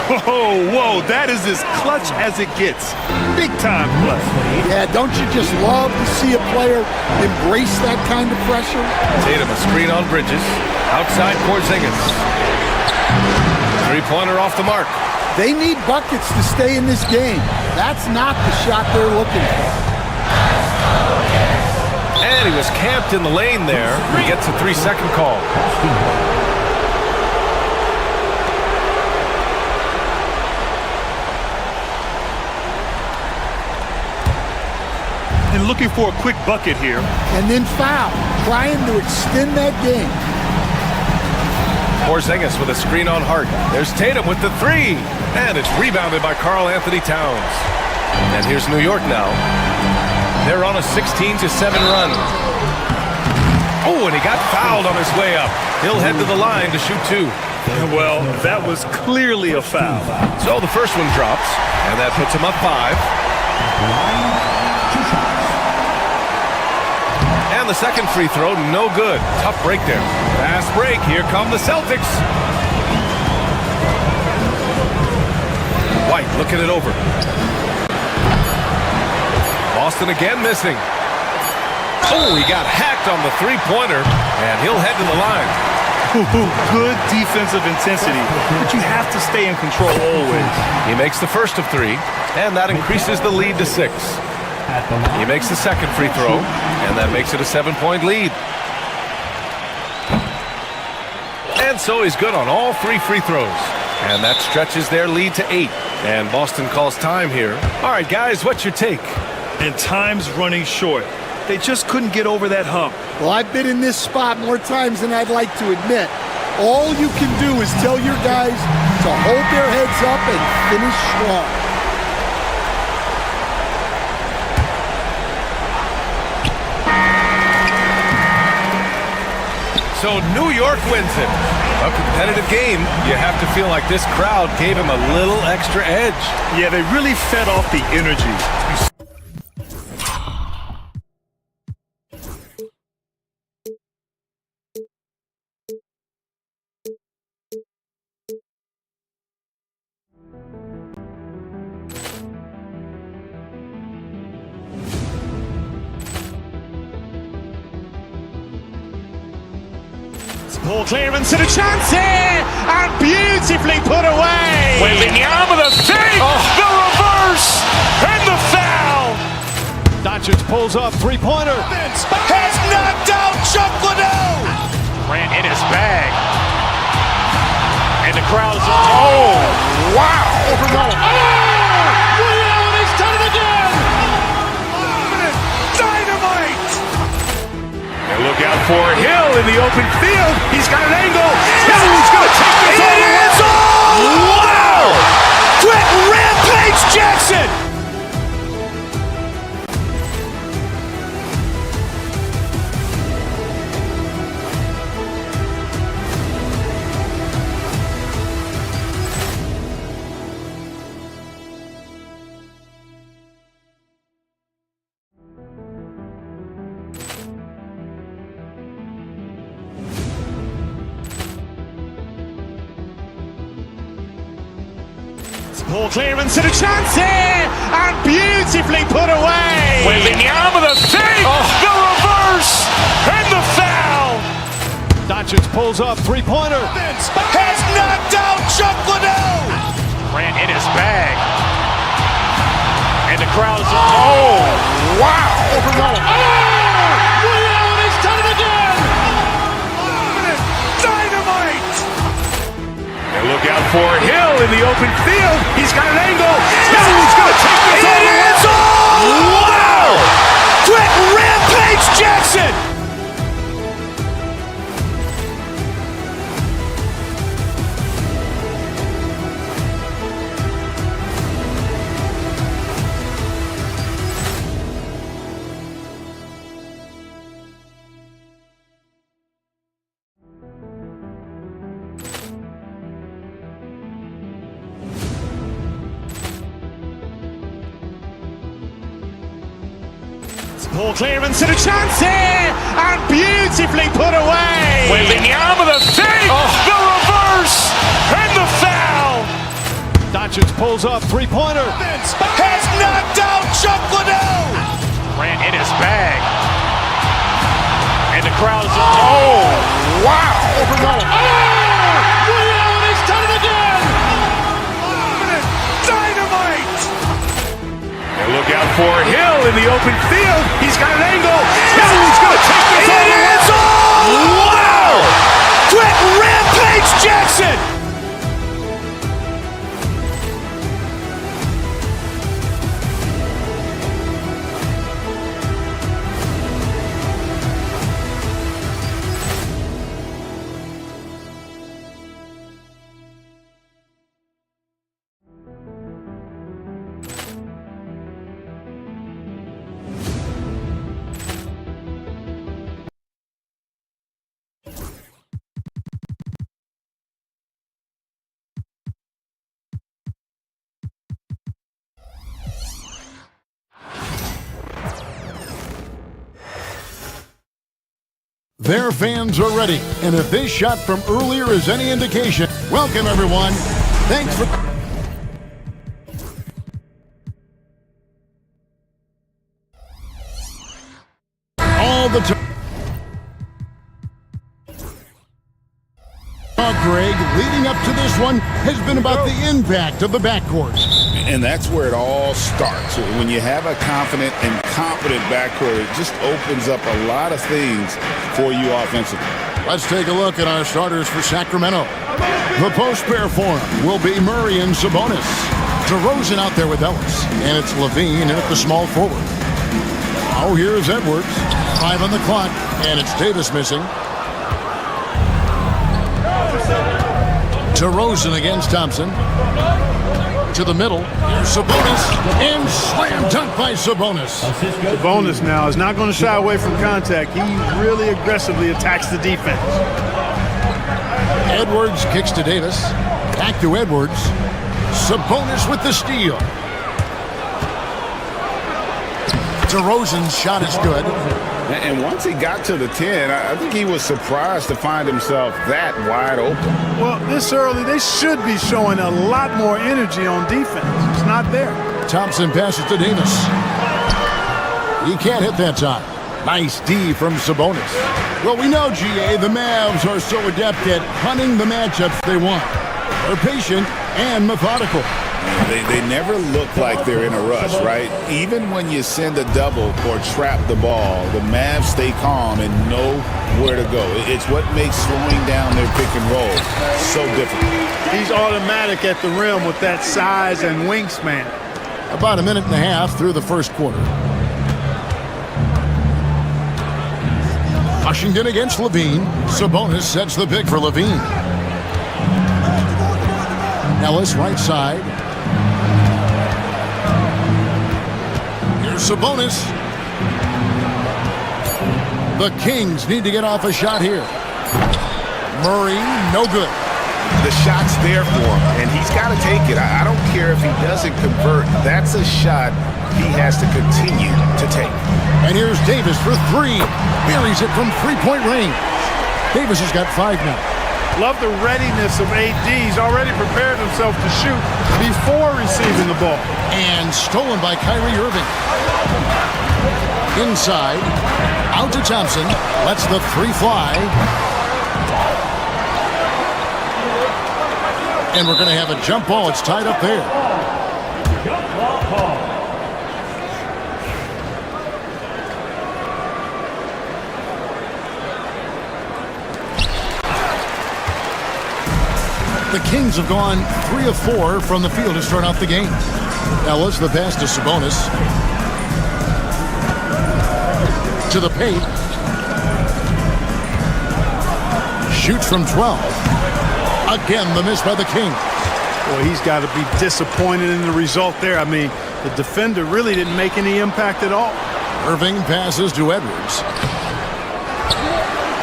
S2: Whoa, that is as clutch as it gets. Big time clutch.
S12: Yeah, don't you just love to see a player embrace that kind of pressure?
S6: Tatum, a screen on Bridges. Outside Porzingis. Three-pointer off the mark.
S12: They need buckets to stay in this game. That's not the shot they're looking for.
S6: And he was camped in the lane there. He gets a 3-second call.
S2: And looking for a quick bucket here.
S12: And then foul, trying to extend that game.
S6: Porzingis with a screen on Hart. There's Tatum with the three. And it's rebounded by Karl Anthony Towns. And here's New York now. They're on a 16-7 run. Oh, and he got fouled on his way up. He'll head to the line to shoot two.
S2: Well, that was clearly a foul.
S6: So the first one drops, and that puts him up 5. And the second free throw, no good. Tough break there. Fast break. Here come the Celtics. White looking it over. Boston again missing. Oh, he got hacked on the three-pointer, and he'll head to the line.
S2: Good defensive intensity, but you have to stay in control always.
S6: He makes the first of 3, and that increases the lead to 6. He makes the second free throw, and that makes it a 7-point lead. And so he's good on all 3 free throws. And that stretches their lead to 8. And Boston calls time here. All right, guys, what's your take?
S2: And time's running short. They just couldn't get over that hump.
S12: Well, I've been in this spot more times than I'd like to admit. All you can do is tell your guys to hold their heads up and finish strong.
S6: So New York wins it. A competitive game. You have to feel like this crowd gave him a little extra edge.
S2: Yeah, they really fed off the energy.
S1: Poor clearance and a chance here, and beautifully put away.
S2: Wembanyama the fake, the reverse, and the foul.
S1: Doncic pulls up, three-pointer.
S2: Has knocked out Chuck Liddell.
S1: Ran in his bag. And the crowd is...
S2: Oh, wow.
S1: He's done it again.
S2: Dynamite. And look out for Hill in the open field. He's got an angle. Hill's going to take this all the way. Wow! Quick rampage Jackson.
S1: Poor clearance and a chance here, and beautifully put away.
S2: Wembanyama the save, the reverse, and the foul.
S6: Doncic pulls up, three-pointer.
S2: Has knocked out Chuck Liddell. Grant in his bag. And the crowd is, oh, wow.
S1: He's done it again.
S2: Dynamite. And look out for Hill in the open field. He's got an angle. He's going to take this all the way. Wow. Quick Rampage Jackson.
S1: Poor clearance and a chance here, and beautifully put away.
S2: Wembanyama the save, the reverse, and the foul.
S6: Doncic pulls up, three-pointer.
S2: Has knocked out Chuck Liddell. Grant in his bag. And the crowd is, oh, wow.
S1: He's done it again.
S2: Dynamite. And look out for Hill in the open field. He's got an angle. He's going to take this all the way. Wow. Quick Rampage Jackson.
S3: Their fans are ready, and if this shot from earlier is any indication, welcome everyone. Thanks for... all the time. Greg, leading up to this one has been about the impact of the backcourt.
S10: And that's where it all starts. When you have a confident and competent backcourt, it just opens up a lot of things for you offensively.
S3: Let's take a look at our starters for Sacramento. The post pair for him will be Murray and Sabonis. DeRozan out there with Ellis, and it's Levine in at the small forward. Oh, here's Edwards. 5 on the clock, and it's Davis missing. DeRozan against Thompson. To the middle. Here's Sabonis. And slam dunk by Sabonis.
S13: Sabonis now is not going to shy away from contact. He really aggressively attacks the defense.
S3: Edwards kicks to Davis. Back to Edwards. Sabonis with the steal. DeRozan's shot is good.
S10: And once he got to the 10, I think he was surprised to find himself that wide open.
S13: Well, this early, they should be showing a lot more energy on defense. It's not there.
S3: Thompson passes to Davis. He can't hit that time. Nice D from Sabonis. Well, we know, GA, the Mavs are so adept at hunting the matchups they want. They're patient and methodical.
S10: They never look like they're in a rush, right? Even when you send a double or trap the ball, the Mavs stay calm and know where to go. It's what makes slowing down their pick and roll so difficult.
S13: He's automatic at the rim with that size and wingspan.
S3: About a minute and a half through the first quarter. Washington against Levine. Sabonis sets the pick for Levine. Ellis right side. Here's Sabonis. The Kings need to get off a shot here. Murray, no good.
S10: The shot's there for him, and he's got to take it. I don't care if he doesn't convert. That's a shot he has to continue to take.
S3: And here's Davis for 3. Buries it from 3-point range. Davis has got 5 now.
S13: Love the readiness of AD. He's already prepared himself to shoot before receiving the ball.
S3: And stolen by Kyrie Irving. Inside, out to Thompson. Lets the three fly. And we're going to have a jump ball. It's tied up there.
S4: Jump ball call.
S3: The Kings have gone 3 of 4 from the field to start out the game. Ellis, the pass to Sabonis. To the paint. Shoots from 12. Again, the miss by the Kings.
S13: Boy, he's got to be disappointed in the result there. I mean, the defender really didn't make any impact at all.
S3: Irving passes to Edwards.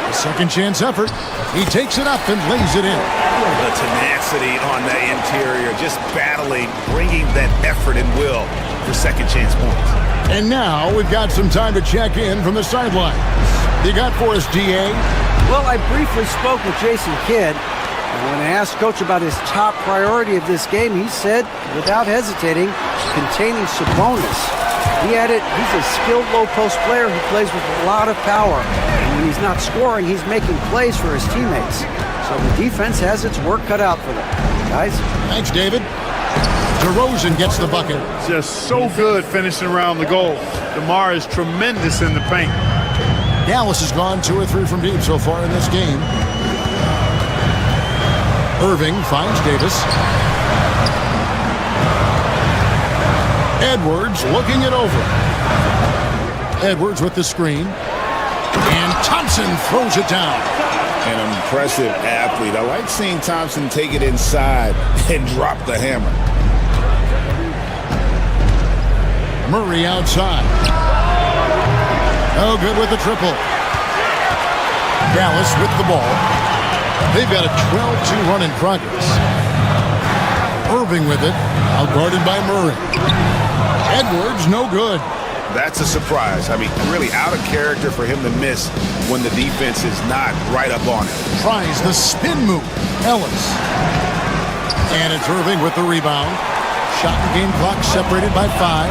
S3: A second chance effort. He takes it up and lays it in.
S2: The tenacity on the interior, just battling, bringing that effort and will for second chance points.
S3: And now we've got some time to check in from the sidelines. You got for us, DA?
S11: Well, I briefly spoke with Jason Kidd, and when I asked Coach about his top priority of this game, he said, without hesitating, containing Sabonis. He added, he's a skilled low-post player who plays with a lot of power. And when he's not scoring, he's making plays for his teammates. So the defense has its work cut out for them. Guys?
S3: Thanks, David. DeRozan gets the bucket.
S13: Just so good finishing around the goal. DeMar is tremendous in the paint.
S3: Dallas has gone 2 or 3 from deep so far in this game. Irving finds Davis. Edwards looking it over. Edwards with the screen. And Thompson throws it down.
S10: An impressive athlete. I like seeing Thompson take it inside and drop the hammer.
S3: Murray outside. No good with the triple. Dallas with the ball. They've got a 12-2 run in progress. Irving with it. Outguarded by Murray. Edwards, no good.
S2: That's a surprise. I mean, really out of character for him to miss when the defense is not right up on it.
S3: Tries the spin move. Ellis. And it's Irving with the rebound. Shot and game clock separated by 5.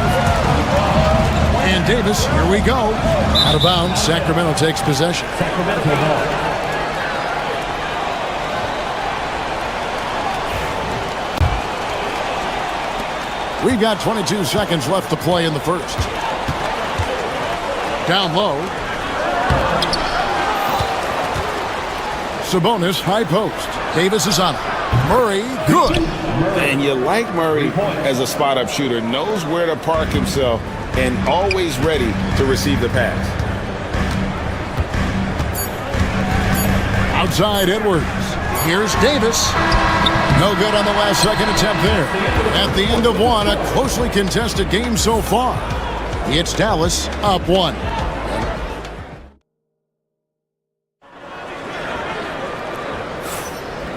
S3: And Davis, here we go. Out of bounds, Sacramento takes possession.
S4: Sacramento ball.
S3: We've got 22 seconds left to play in the first. Down low. Sabonis, high post. Davis is on it. Murray, good.
S10: And you like Murray as a spot-up shooter. Knows where to park himself and always ready to receive the pass.
S3: Outside Edwards. Here's Davis. No good on the last second attempt there. At the end of one, a closely contested game so far. It's Dallas up 1.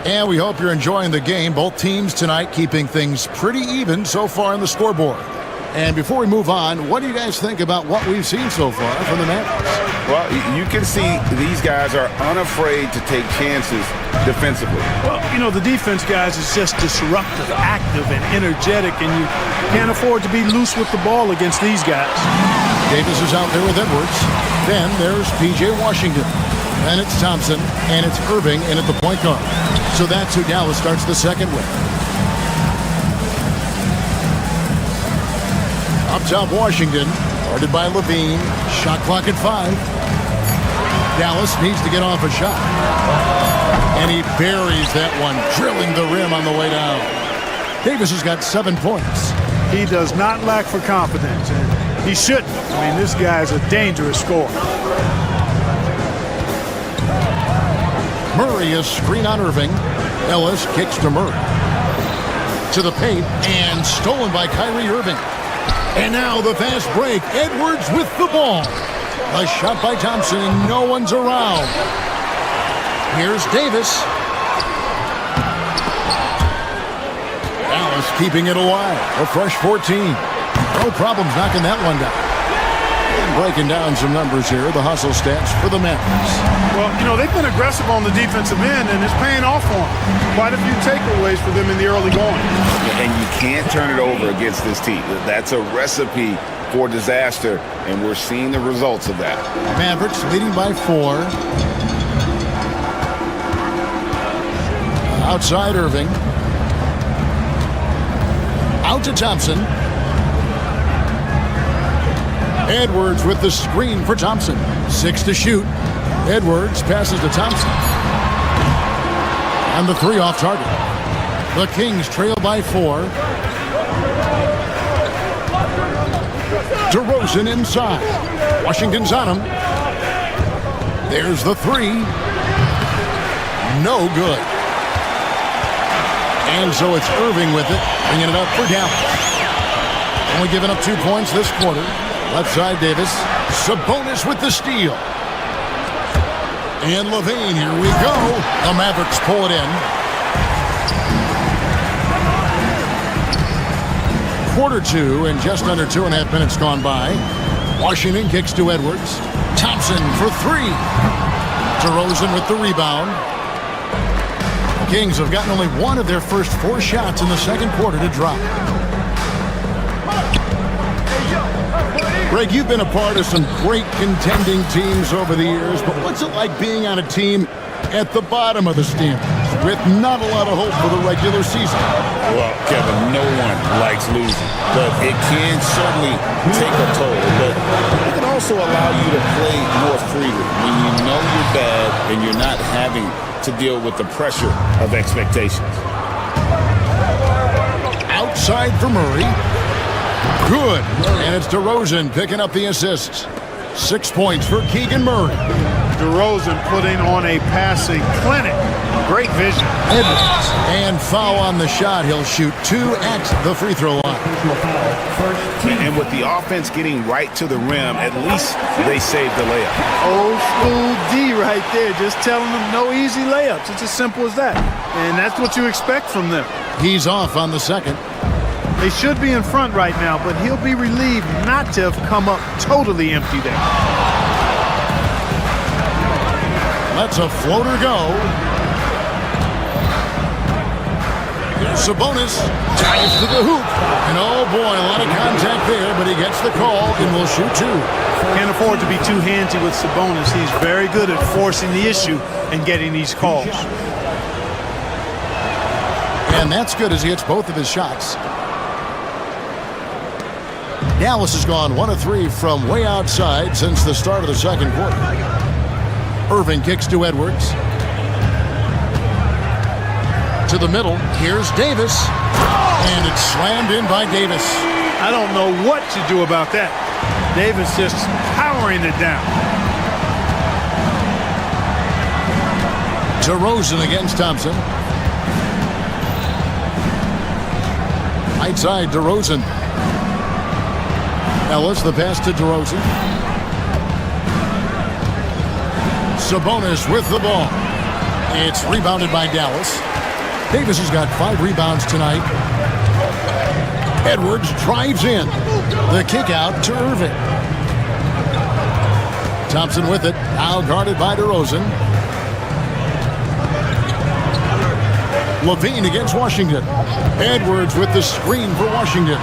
S3: And we hope you're enjoying the game. Both teams tonight keeping things pretty even so far on the scoreboard. And before we move on, what do you guys think about what we've seen so far from the Mavericks?
S10: Well, you can see these guys are unafraid to take chances defensively.
S13: Well, you know, the defense, guys, is just disruptive, active, and energetic, and you can't afford to be loose with the ball against these guys.
S3: Davis is out there with Edwards. Then there's P.J. Washington. Then it's Thompson, and it's Irving in at the point guard. So that's who Dallas starts the second with. Up top, Washington, guarded by Levine. Shot clock at 5. Dallas needs to get off a shot. And he buries that one, drilling the rim on the way down. Davis has got 7 points.
S13: He does not lack for confidence, and he shouldn't. I mean, this guy's a dangerous scorer.
S3: Murray is screen on Irving. Ellis kicks to Murray. To the paint, and stolen by Kyrie Irving. And now the fast break. Edwards with the ball. A shot by Thompson, and no one's around. Here's Davis. Dallas keeping it alive. A fresh 14. No problems knocking that one down. And Breaking down some numbers here, the hustle stats for the Mavericks.
S13: Well, you know, they've been aggressive on the defensive end, and it's paying off for them. Quite a few takeaways for them in the early going.
S10: And you can't turn it over against this team. That's a recipe for disaster, and we're seeing the results of that.
S3: Mavericks leading by 4. Outside Irving. Out to Thompson. Edwards with the screen for Thompson. 6 to shoot. Edwards passes to Thompson. And the 3 off target. The Kings trail by 4. DeRozan inside. Washington's on him. There's the 3. No good. And so it's Irving with it, bringing it up for Dallas. Only giving up 2 points this quarter. Left side Davis. Sabonis with the steal. And LaVine, here we go. The Mavericks pull it in. Quarter 2 and just under 2.5 minutes gone by. Washington kicks to Edwards. Thompson for 3. DeRozan with the rebound. The Kings have gotten only 1 of their first 4 shots in the second quarter to drop. Greg, you've been a part of some great contending teams over the years, but what's it like being on a team at the bottom of the standings with not a lot of hope for the regular season?
S10: Well, Kevin, no one likes losing, but it can certainly take a toll. But it can also allow you to play more freely when you know you're bad and you're not having to deal with the pressure of expectations.
S3: Outside for Murray. Good. And it's DeRozan picking up the assists. 6 points for Keegan Murray.
S13: DeRozan putting on a passing clinic. Great vision.
S3: Edwards. And foul on the shot. He'll shoot 2 at the free throw line.
S10: And with the offense getting right to the rim, at least they saved the layup.
S13: Old school D right there. Just telling them no easy layups. It's as simple as that. And that's what you expect from them.
S3: He's off on the second.
S13: They should be in front right now, but he'll be relieved not to have come up totally empty there.
S3: Lets a floater go. Sabonis drives to the hoop. And oh boy, a lot of contact there, but he gets the call and will shoot 2.
S13: Can't afford to be too handsy with Sabonis. He's very good at forcing the issue and getting these calls.
S3: And that's good as he hits both of his shots. Dallas has gone 1 of 3 from way outside since the start of the second quarter. Irving kicks to Edwards. To the middle. Here's Davis. And it's slammed in by Davis.
S13: I don't know what to do about that. Davis just powering it down.
S3: DeRozan against Thompson. Right side, DeRozan. Ellis, the pass to DeRozan. Sabonis with the ball. It's rebounded by Dallas. Davis has got 5 rebounds tonight. Edwards drives in. The kick out to Irving. Thompson with it. Now guarded by DeRozan. LaVine against Washington. Edwards with the screen for Washington.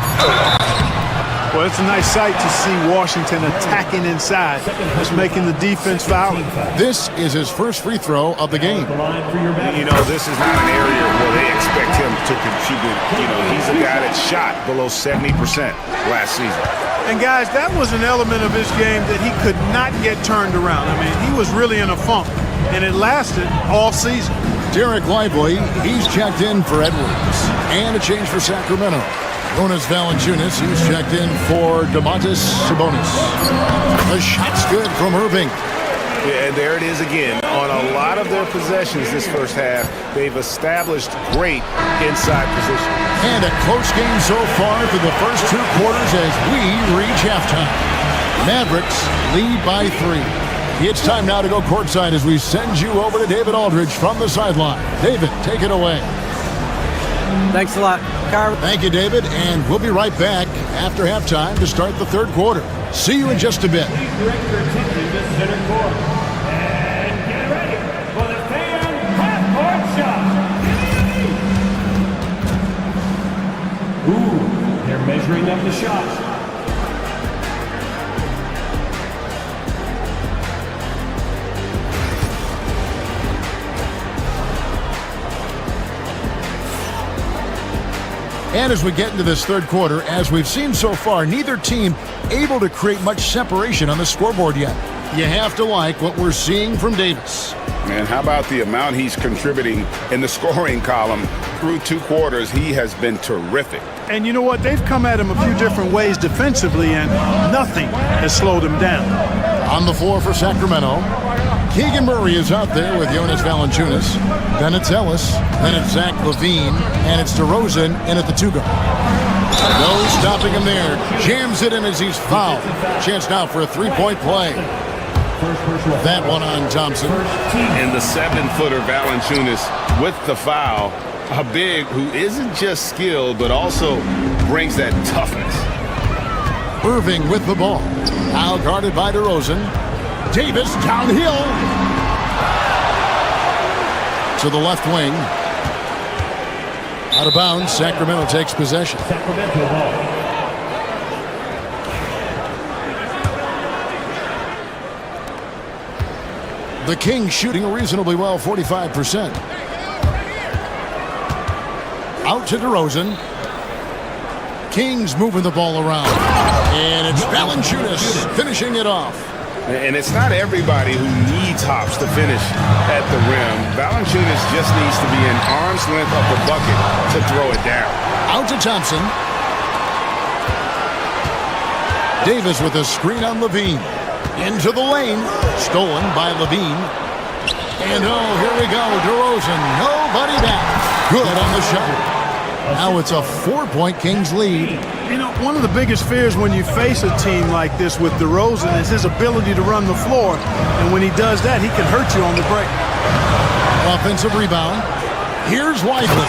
S13: Well, it's a nice sight to see Washington attacking inside, just making the defense foul.
S3: This is his first free throw of the game.
S10: You know, this is not an area where they expect him to contribute. You know, he's a guy that shot below 70% last season.
S13: And guys, that was an element of his game that he could not get turned around. I mean, he was really in a funk, and it lasted all season.
S3: Derek Lively, he's checked in for Edwards. And a change for Sacramento. Jonas Valanciunas, he's checked in for Domantas Sabonis. The shot's good from Irving.
S10: Yeah, and there it is again. On a lot of their possessions this first half, they've established great inside position.
S3: And a close game so far through the first 2 quarters as we reach halftime. Mavericks lead by 3. It's time now to go courtside as we send you over to David Aldridge from the sideline. David, take it away.
S11: Thanks a lot, Kyrie.
S3: Thank you, David, and we'll be right back after halftime to start the third quarter. See you in just a bit.
S4: Please direct your attention to center court. And get ready for the fan half-court shot. Ooh, they're measuring up the shot.
S3: And as we get into this third quarter, as we've seen so far, neither team able to create much separation on the scoreboard yet. You have to like what we're seeing from Davis.
S10: Man, how about the amount he's contributing in the scoring column through 2 quarters? He has been terrific.
S13: And you know what? They've come at him a few different ways defensively, and nothing has slowed him down.
S3: On the floor for Sacramento, Keegan Murray is out there with Jonas Valanciunas. Then it's Ellis. Then it's Zach LaVine. And it's DeRozan in at the 2-guard. No stopping him there. Jams it in as he's fouled. Chance now for a 3-point play. That one on Thompson.
S10: And the 7-footer Valanciunas with the foul. A big who isn't just skilled, but also brings that toughness.
S3: Irving with the ball. Now guarded by DeRozan. Davis downhill. To the left wing. Out of bounds. Sacramento takes possession.
S4: Sacramento ball.
S3: The Kings shooting reasonably well, 45%. Out to DeRozan. Kings moving the ball around. And it's Valanciunas finishing it off.
S10: And it's not everybody who needs hops to finish at the rim. Valanciunas just needs to be an arm's length up the bucket to throw it down.
S3: Out to Thompson. Davis with a screen on LaVine. Into the lane. Stolen by LaVine. And oh, here we go. DeRozan. Nobody back. Good on the shot. Now it's a 4-point Kings lead.
S13: You know, one of the biggest fears when you face a team like this with DeRozan is his ability to run the floor. And when he does that, he can hurt you on the break.
S3: Offensive rebound. Here's Lively.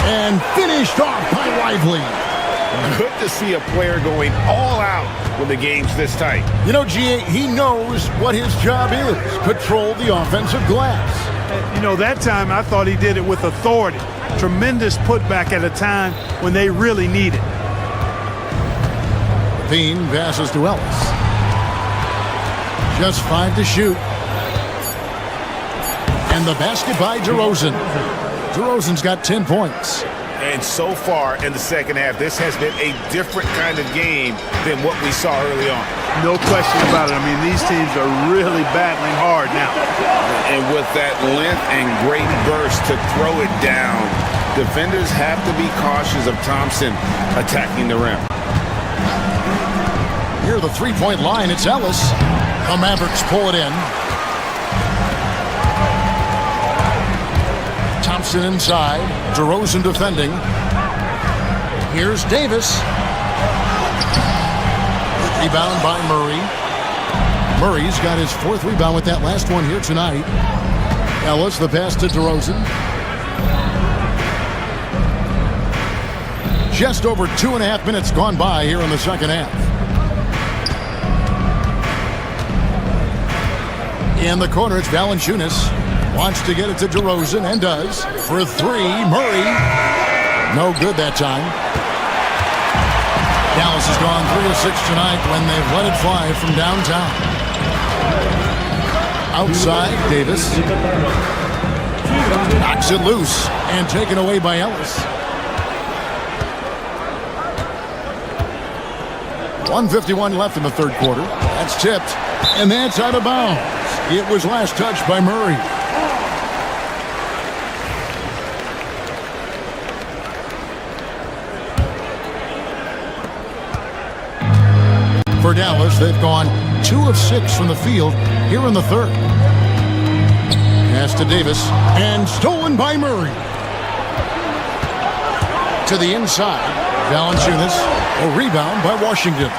S3: And finished off by Lively.
S10: Good to see a player going all out when the game's this tight.
S3: You know, G.A., he knows what his job is. Patrol the offensive glass.
S13: You know, that time I thought he did it with authority. Tremendous putback at a time when they really need it.
S3: Bean passes to Ellis. Just 5 to shoot. And the basket by DeRozan. DeRozan's got 10 points.
S10: And so far in the second half, this has been a different kind of game than what we saw early on.
S13: No question about it. I mean, these teams are really battling hard now.
S10: And with that length and great burst to throw it down, defenders have to be cautious of Thompson attacking the rim.
S3: Near the 3-point line, it's Ellis. The Mavericks pull it in. Thompson inside. DeRozan defending. Here's Davis. Rebound by Murray. Murray's got his 4th rebound with that last one here tonight. Ellis, the pass to DeRozan. Just over 2.5 minutes gone by here in the second half. In the corner, it's Valanciunas. Wants to get it to DeRozan and does. For 3, Murray. No good that time. Dallas has gone 3 of 6 tonight when they've let it fly from downtown. Outside, Davis. Knocks it loose and taken away by Ellis. 1:51 left in the third quarter. That's tipped, and that's out of bounds. It was last touched by Murray. For Dallas, they've gone 2 of 6 from the field here in the third. Pass to Davis, and stolen by Murray. To the inside, Valanciunas, a rebound by Washington.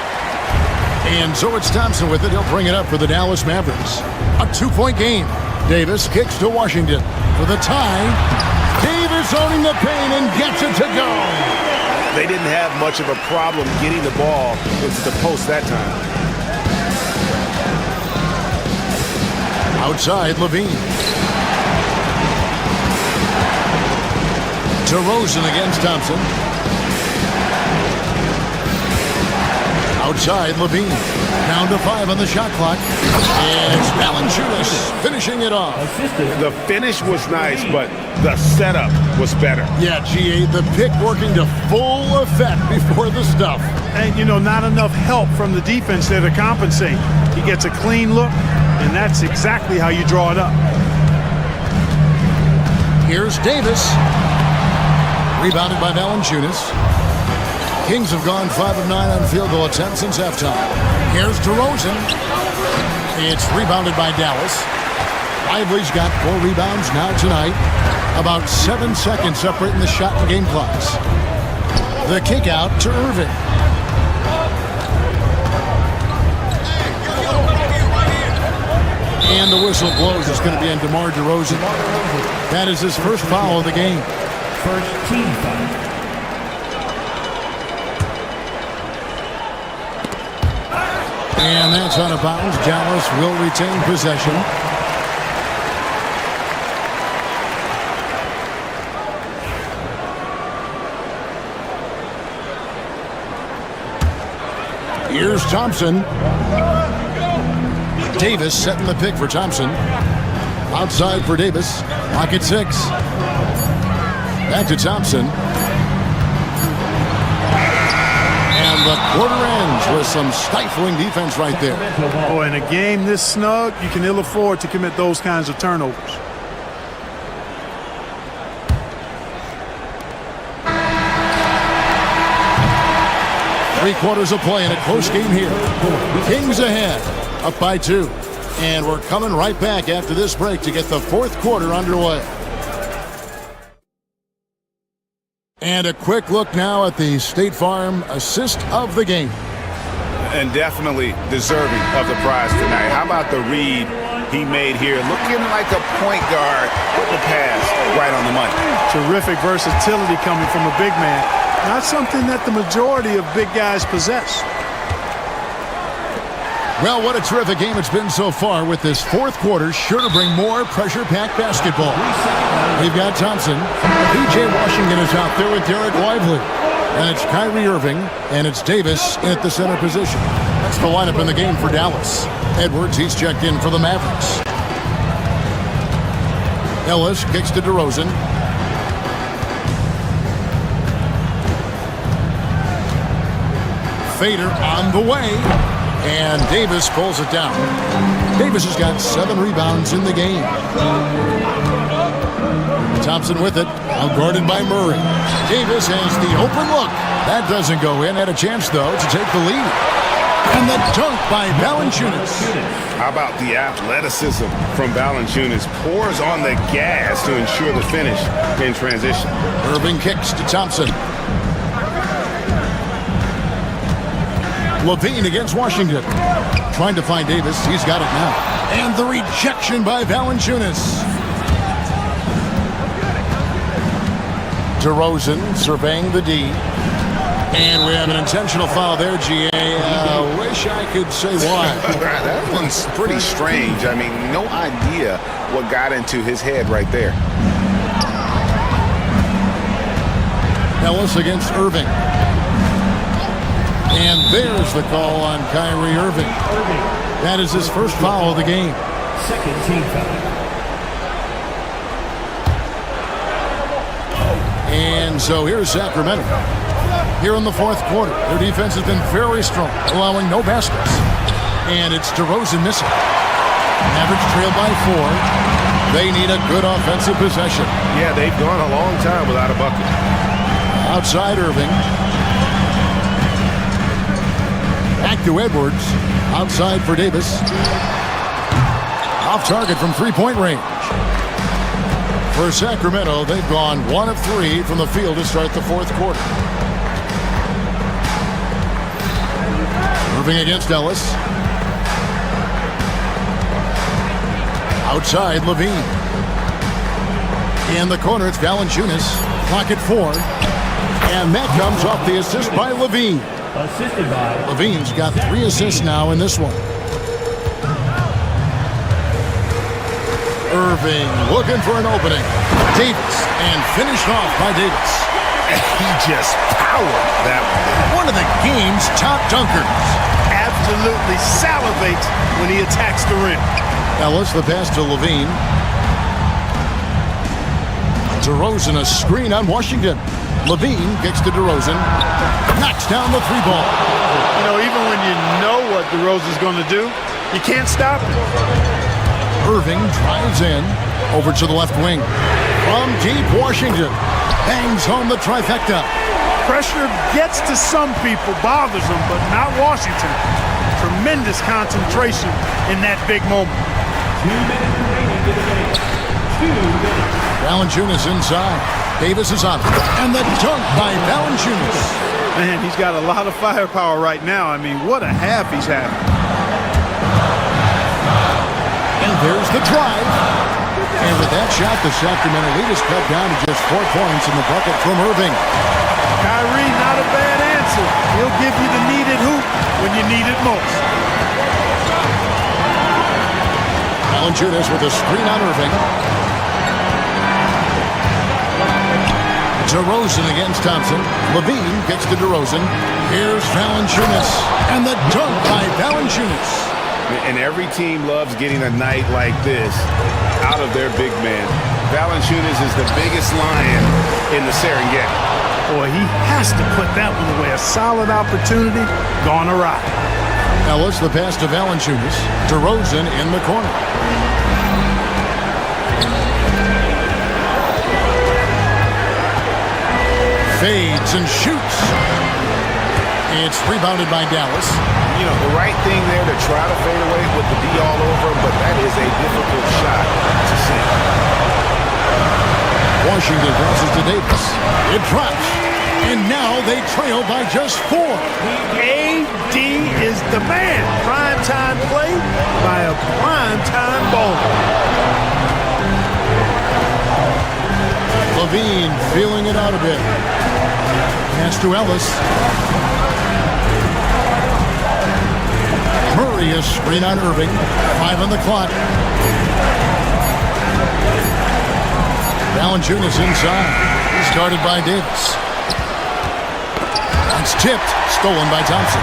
S3: And so it's Thompson with it. He'll bring it up for the Dallas Mavericks. A 2-point game. Davis kicks to Washington for the tie. Davis Davis owning the paint and gets it to go.
S2: They didn't have much of a problem getting the ball into the post that time.
S3: Outside, Levine. DeRozan against Thompson. Outside, Levine. Down to 5 on the shot clock. And it's Valanciunas finishing it off.
S2: The finish was nice, but the setup was better.
S3: Yeah, GA, the pick working to full effect before the stuff.
S13: And, you know, not enough help from the defense there to compensate. He gets a clean look, and that's exactly how you draw it up.
S3: Here's Davis. Rebounded by Valanciunas. Kings have gone 5 of 9 on field goal attempts since halftime. Here's DeRozan. It's rebounded by Dallas. Lively's got 4 rebounds now tonight. About 7 seconds separating the shot and game clocks. The kick out to Irving. And the whistle blows. It's going to be on DeMar DeRozan. That is his first foul of the game.
S4: First team foul.
S3: And that's out of bounds. Dallas will retain possession. Here's Thompson. Davis setting the pick for Thompson. Outside for Davis. Lock at 6. Back to Thompson. And the quarter ends with some stifling defense right there.
S13: Oh, in a game this snug, you can ill afford to commit those kinds of turnovers.
S3: Three-quarters of play in a close game here. Kings ahead, up by 2. And we're coming right back after this break to get the fourth quarter underway. And a quick look now at the State Farm assist of the game.
S10: And definitely deserving of the prize tonight. How about the read he made here? Looking like a point guard with the pass right on the money.
S13: Terrific versatility coming from a big man. Not something that the majority of big guys possess.
S3: Well, what a terrific game it's been so far, with this fourth quarter sure to bring more pressure-packed basketball. We've got Thompson. P.J. Washington is out there with Derek Lively. And it's Kyrie Irving, and it's Davis in at the center position. That's the lineup in the game for Dallas. Edwards, he's checked in for the Mavericks. Ellis kicks to DeRozan. Fader on the way. And Davis pulls it down. Davis has got 7 rebounds in the game. Thompson with it, outguarded by Murray. Davis has the open look. That doesn't go in. Had a chance, though, to take the lead. And the dunk by Valanciunas.
S2: How about the athleticism from Valanciunas? Pours on the gas to ensure the finish in transition.
S3: Irving kicks to Thompson. Levine against Washington. Trying to find Davis. He's got it now. And the rejection by Valanciunas. DeRozan surveying the D. And we have an intentional foul there, GA. Wish I could say why.
S10: That one's pretty strange. I mean, no idea what got into his head right there.
S3: Ellis against Irving. And there's the call on Kyrie Irving. That is his first foul of the game.
S4: Second team foul.
S3: And so here's Sacramento. Here in the fourth quarter, their defense has been very strong, allowing no baskets. And it's DeRozan missing. Mavericks trail by 4. They need a good offensive possession.
S2: Yeah, they've gone a long time without a bucket.
S3: Outside Irving. Back to Edwards. Outside for Davis. Off target from three-point range. For Sacramento, they've gone 1 of 3 from the field to start the fourth quarter. Irving against Ellis. Outside Levine. In the corner, it's Valanciunas. Clock at 4. And that comes off the assist by Levine.
S4: Assisted by
S3: Levine's got 3 assists now in this one. Irving looking for an opening. Davis, and finished off by Davis.
S2: He just powered that
S3: One of the game's top dunkers.
S13: Absolutely salivates when he attacks the rim.
S3: Ellis, the pass to Levine. DeRozan, a screen on Washington. Levine kicks to DeRozan. Knocks down the 3-ball.
S13: You know, even when you know what DeRozan's going to do, you can't stop him.
S3: Irving drives in. Over to the left wing. From deep, Washington bangs home the trifecta.
S13: Pressure gets to some people, bothers them, but not Washington. Tremendous concentration in that big moment.
S4: 2 minutes remaining in the game. 2 minutes.
S3: Valanciunas inside. Davis is on. And the dunk by Valanciunas.
S13: Man, he's got a lot of firepower right now. I mean, what a half he's having.
S3: And there's the drive. And with that shot, the Sacramento lead is cut down to just 4 points in the bucket from Irving.
S13: Kyrie, not a bad answer. He'll give you the needed hoop when you need it most.
S3: Valanciunas with a screen on Irving. DeRozan against Thompson. Levine gets to DeRozan. Here's Valanciunas. And the dunk by Valanciunas.
S10: And every team loves getting a night like this out of their big man. Valanciunas is the biggest lion in the Serengeti.
S13: Boy, he has to put that one away. A solid opportunity gone awry.
S3: Ellis, the pass to Valanciunas. DeRozan in the corner. Fades and shoots. It's rebounded by Dallas.
S10: You know, the right thing there to try to fade away with the D all over him, but that is a difficult shot to see.
S3: Washington crosses to Davis. It drops. And now they trail by just 4.
S13: AD is the man. Primetime play by a primetime bowler.
S3: Levine feeling it out a bit. Pass to Ellis. Murray is screen on Irving. 5 on the clock. Valanciunas inside. Started by Davis. It's tipped. Stolen by Thompson.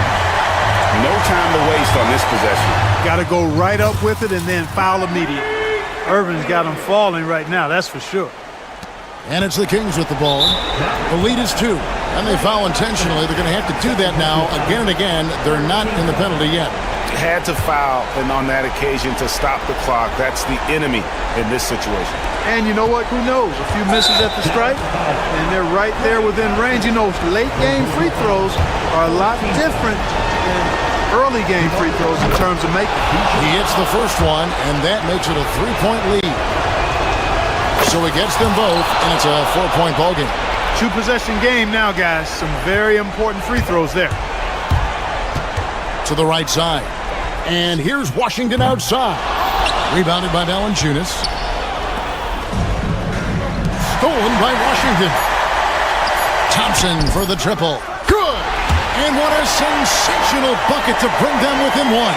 S10: No time to waste on this possession.
S13: Got to go right up with it and then foul immediately. Irving's got him falling right now, that's for sure.
S3: And it's the Kings with the ball. The lead is 2. And they foul intentionally. They're going to have to do that now again and again. They're not in the penalty yet.
S10: Had to foul, and on that occasion to stop the clock. That's the enemy in this situation.
S13: And you know what? Who knows? A few misses at the stripe, and they're right there within range. You know, late game free throws are a lot different than early game free throws in terms of making.
S3: He hits the first one, and that makes it a 3-point lead. So he gets them both, and it's a 4-point ball game.
S13: 2-possession game now, guys. Some very important free throws there.
S3: To the right side. And here's Washington outside. Rebounded by Valanciunas. Stolen by Washington. Thompson for the triple. Good! And what a sensational bucket to bring them within 1.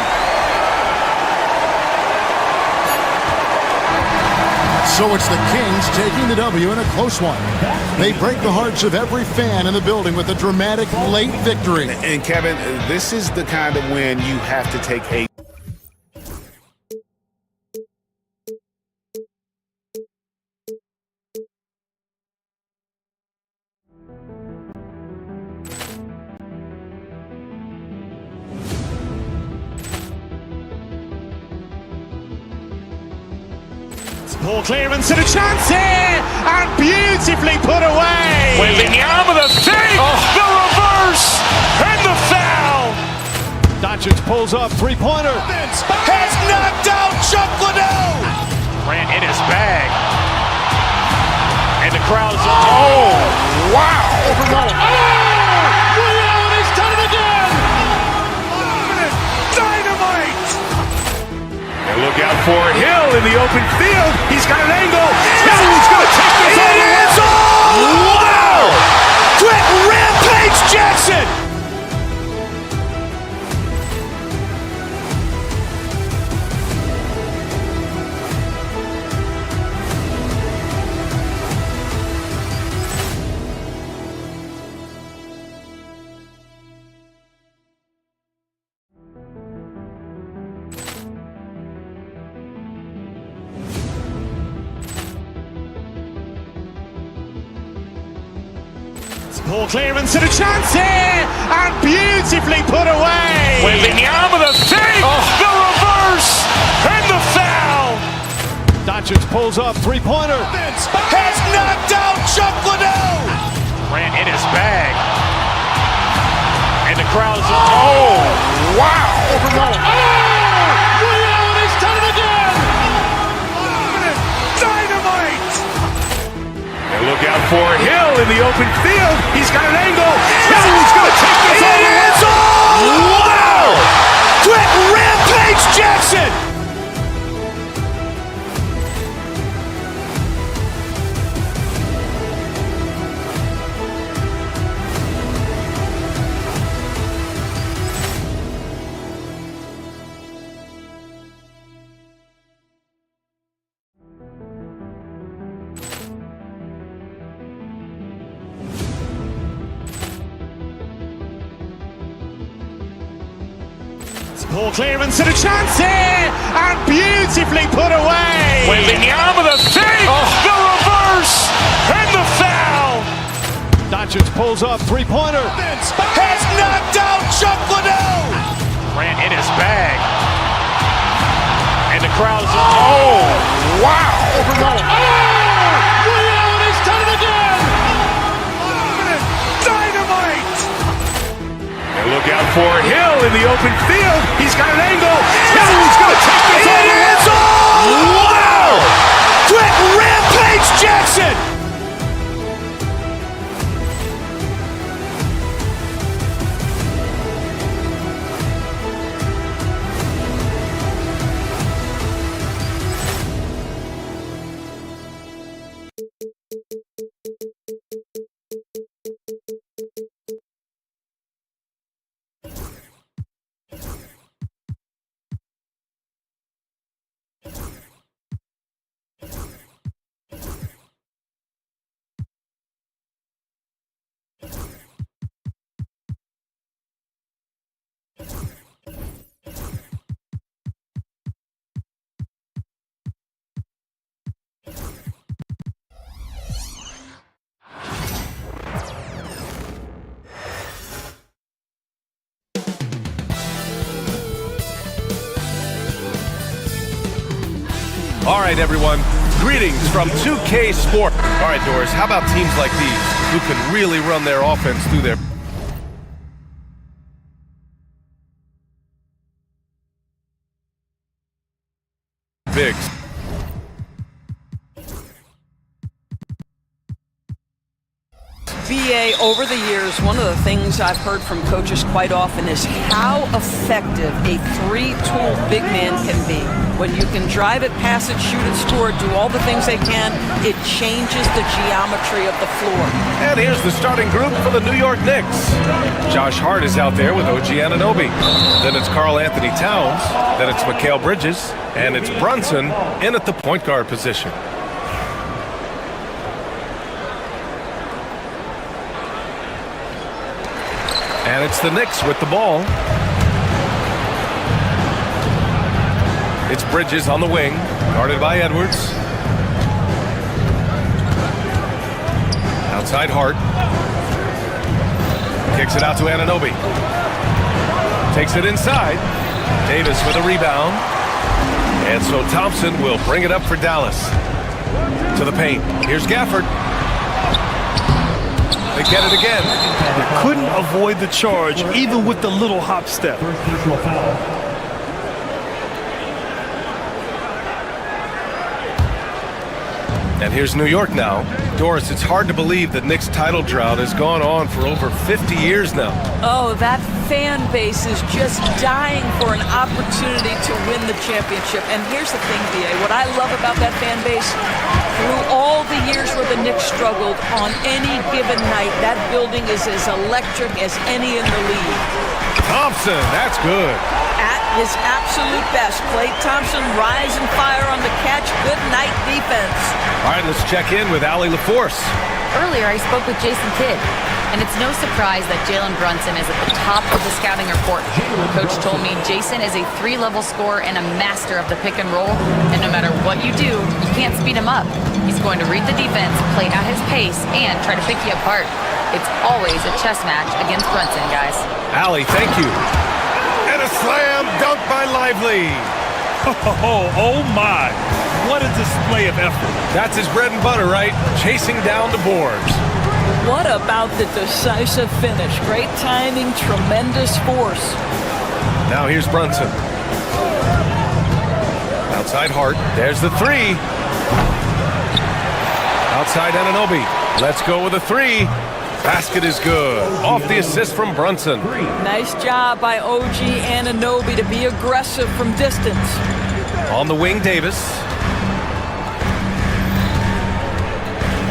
S3: So it's the Kings taking the W in a close one. They break the hearts of every fan in the building with a dramatic late victory.
S10: And Kevin, this is the kind of win you have to take a
S1: Ball clearance and a chance here, and beautifully put away.
S2: Wembanyama the fake, the reverse, and the foul.
S1: Doncic pulls up, 3-pointer.
S2: Has knocked out Chuck Liddell. Ran in his bag. And the crowd is... Oh, wow.
S1: He's done it again.
S2: Dynamite. And look out for Hill in the open field. He's got an angle. Hill's going to take the Jackson!
S1: Poor clearance and a chance here, and beautifully put away.
S2: Wembanyama the fake, the reverse, and the foul.
S6: Doncic pulls up, three-pointer.
S2: Has knocked out Chuck Liddell. Grant in his bag. And the crowd is, oh, wow.
S1: Leon has done it again.
S2: Dynamite. And look out for Hill in the open field. He's got an angle. He's going to take this all the way. Wow. Quick rampage Jackson.
S1: Poor clearance and a chance here, and beautifully put away.
S2: Wembanyama the fake, the reverse, and the foul.
S6: Doncic pulls up, three-pointer.
S2: Has knocked out Chuck Liddell. Grant in his bag. And the crowd is, oh, wow.
S1: Leon has done it again.
S2: Dynamite. And look out for Hill in the open field. He's got an angle. He's going to take this all the way. Wow. Quick rampage Jackson.
S6: All right, everyone. Greetings from 2K Sport. All right, Doris, how about teams like these who can really run their offense through their bigs?
S7: BA, over the years, one of the things I've heard from coaches quite often is how effective a three-tool big man can be. When you can drive it, pass it, shoot it, score, do all the things they can, it changes the geometry of the floor.
S6: And here's the starting group for the New York Knicks. Josh Hart is out there with OG Anunoby. Then it's Karl Anthony Towns. Then it's Mikal Bridges. And it's Brunson in at the point guard position. And it's the Knicks with the ball. It's Bridges on the wing, guarded by Edwards. Outside Hart. Kicks it out to Anunoby. Takes it inside. Davis with a rebound. And so Thompson will bring it up for Dallas. To the paint. Here's Gafford. They get it again.
S5: They couldn't avoid the charge, even with the little hop step.
S4: First personal foul.
S6: And here's New York now. Doris, it's hard to believe that Knicks' title drought has gone on for over 50 years now.
S7: Oh, that fan base is just dying for an opportunity to win the championship. And here's the thing, B.A. What I love about that fan base, through all the years where the Knicks struggled, on any given night, that building is as electric as any in the league.
S6: Thompson, that's good.
S7: At his absolute best, Klay Thompson rising fire on the catch. Good night defense.
S6: All right, let's check in with Allie LaForce.
S8: Earlier, I spoke with Jason Kidd, and it's no surprise that Jalen Brunson is at the top of the scouting report. Coach told me Jason is a 3-level scorer and a master of the pick and roll, and no matter what you do, you can't speed him up. He's going to read the defense, play at his pace, and try to pick you apart. It's always a chess match against Brunson, guys.
S6: Allie, thank you. And a slam dunk by Lively.
S5: Oh my. What a display of effort.
S6: That's his bread and butter, right? Chasing down the boards.
S7: What about the decisive finish? Great timing, tremendous force.
S6: Now here's Brunson. Outside Hart. There's the three. Outside Anunoby. Let's go with a three. Basket is good. Off the assist from Brunson.
S7: Nice job by OG Anunoby to be aggressive from distance.
S6: On the wing, Davis.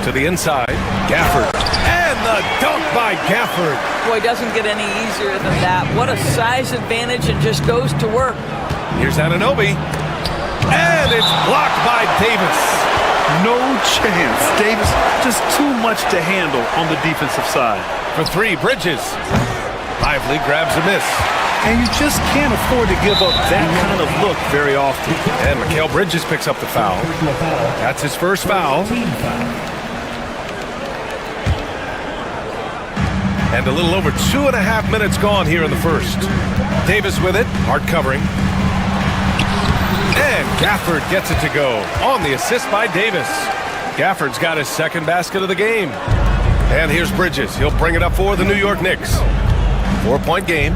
S6: To the inside, Gafford. And the dunk by Gafford.
S7: Boy, doesn't get any easier than that. What a size advantage, and just goes to work.
S6: Here's Anunoby. And it's blocked by Davis.
S5: No chance. Davis, just too much to handle on the defensive side.
S6: For three, Bridges. Lively grabs a miss.
S5: And you just can't afford to give up that kind of look very often.
S6: And Mikal Bridges picks up the foul. That's his first foul. And a little over 2.5 minutes gone here in the first. Davis with it, hard covering. And Gafford gets it to go on the assist by Davis. Gafford's got his second basket of the game. And here's Bridges. He'll bring it up for the New York Knicks. 4-point game.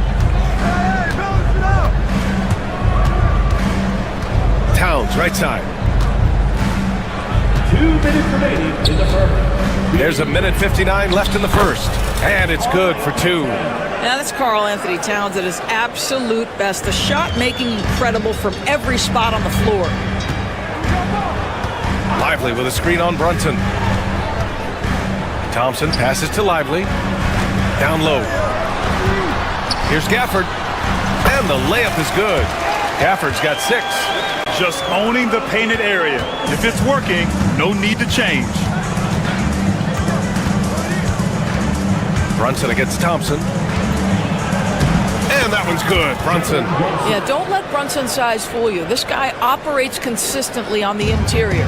S6: Towns, right side.
S4: 2 minutes remaining in the first.
S6: There's 1:59 left in the first. And it's good for two.
S7: Now that's Karl Anthony Towns at his absolute best. The shot making incredible from every spot on the floor.
S6: Lively with a screen on Brunson. Thompson passes to Lively. Down low. Here's Gafford. And the layup is good. Gafford's got 6.
S5: Just owning the painted area. If it's working, no need to change.
S6: Brunson against Thompson. And that one's good. Brunson.
S7: Yeah, don't let Brunson's size fool you. This guy operates consistently on the interior.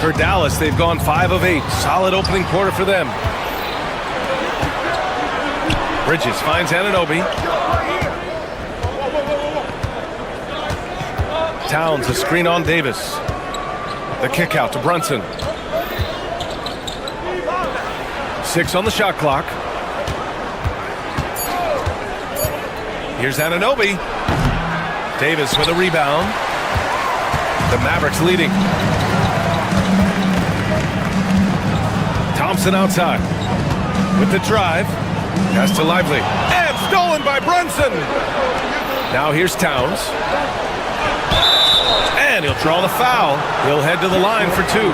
S6: For Dallas, they've gone 5 of 8. Solid opening quarter for them. Bridges finds Anunoby. Towns, a screen on Davis. The kick out to Brunson. 6 on the shot clock. Here's Anunoby. Davis with a rebound. The Mavericks leading. Thompson outside. With the drive. Pass to Lively. And stolen by Brunson. Now here's Towns. And he'll draw the foul. He'll head to the line for 2.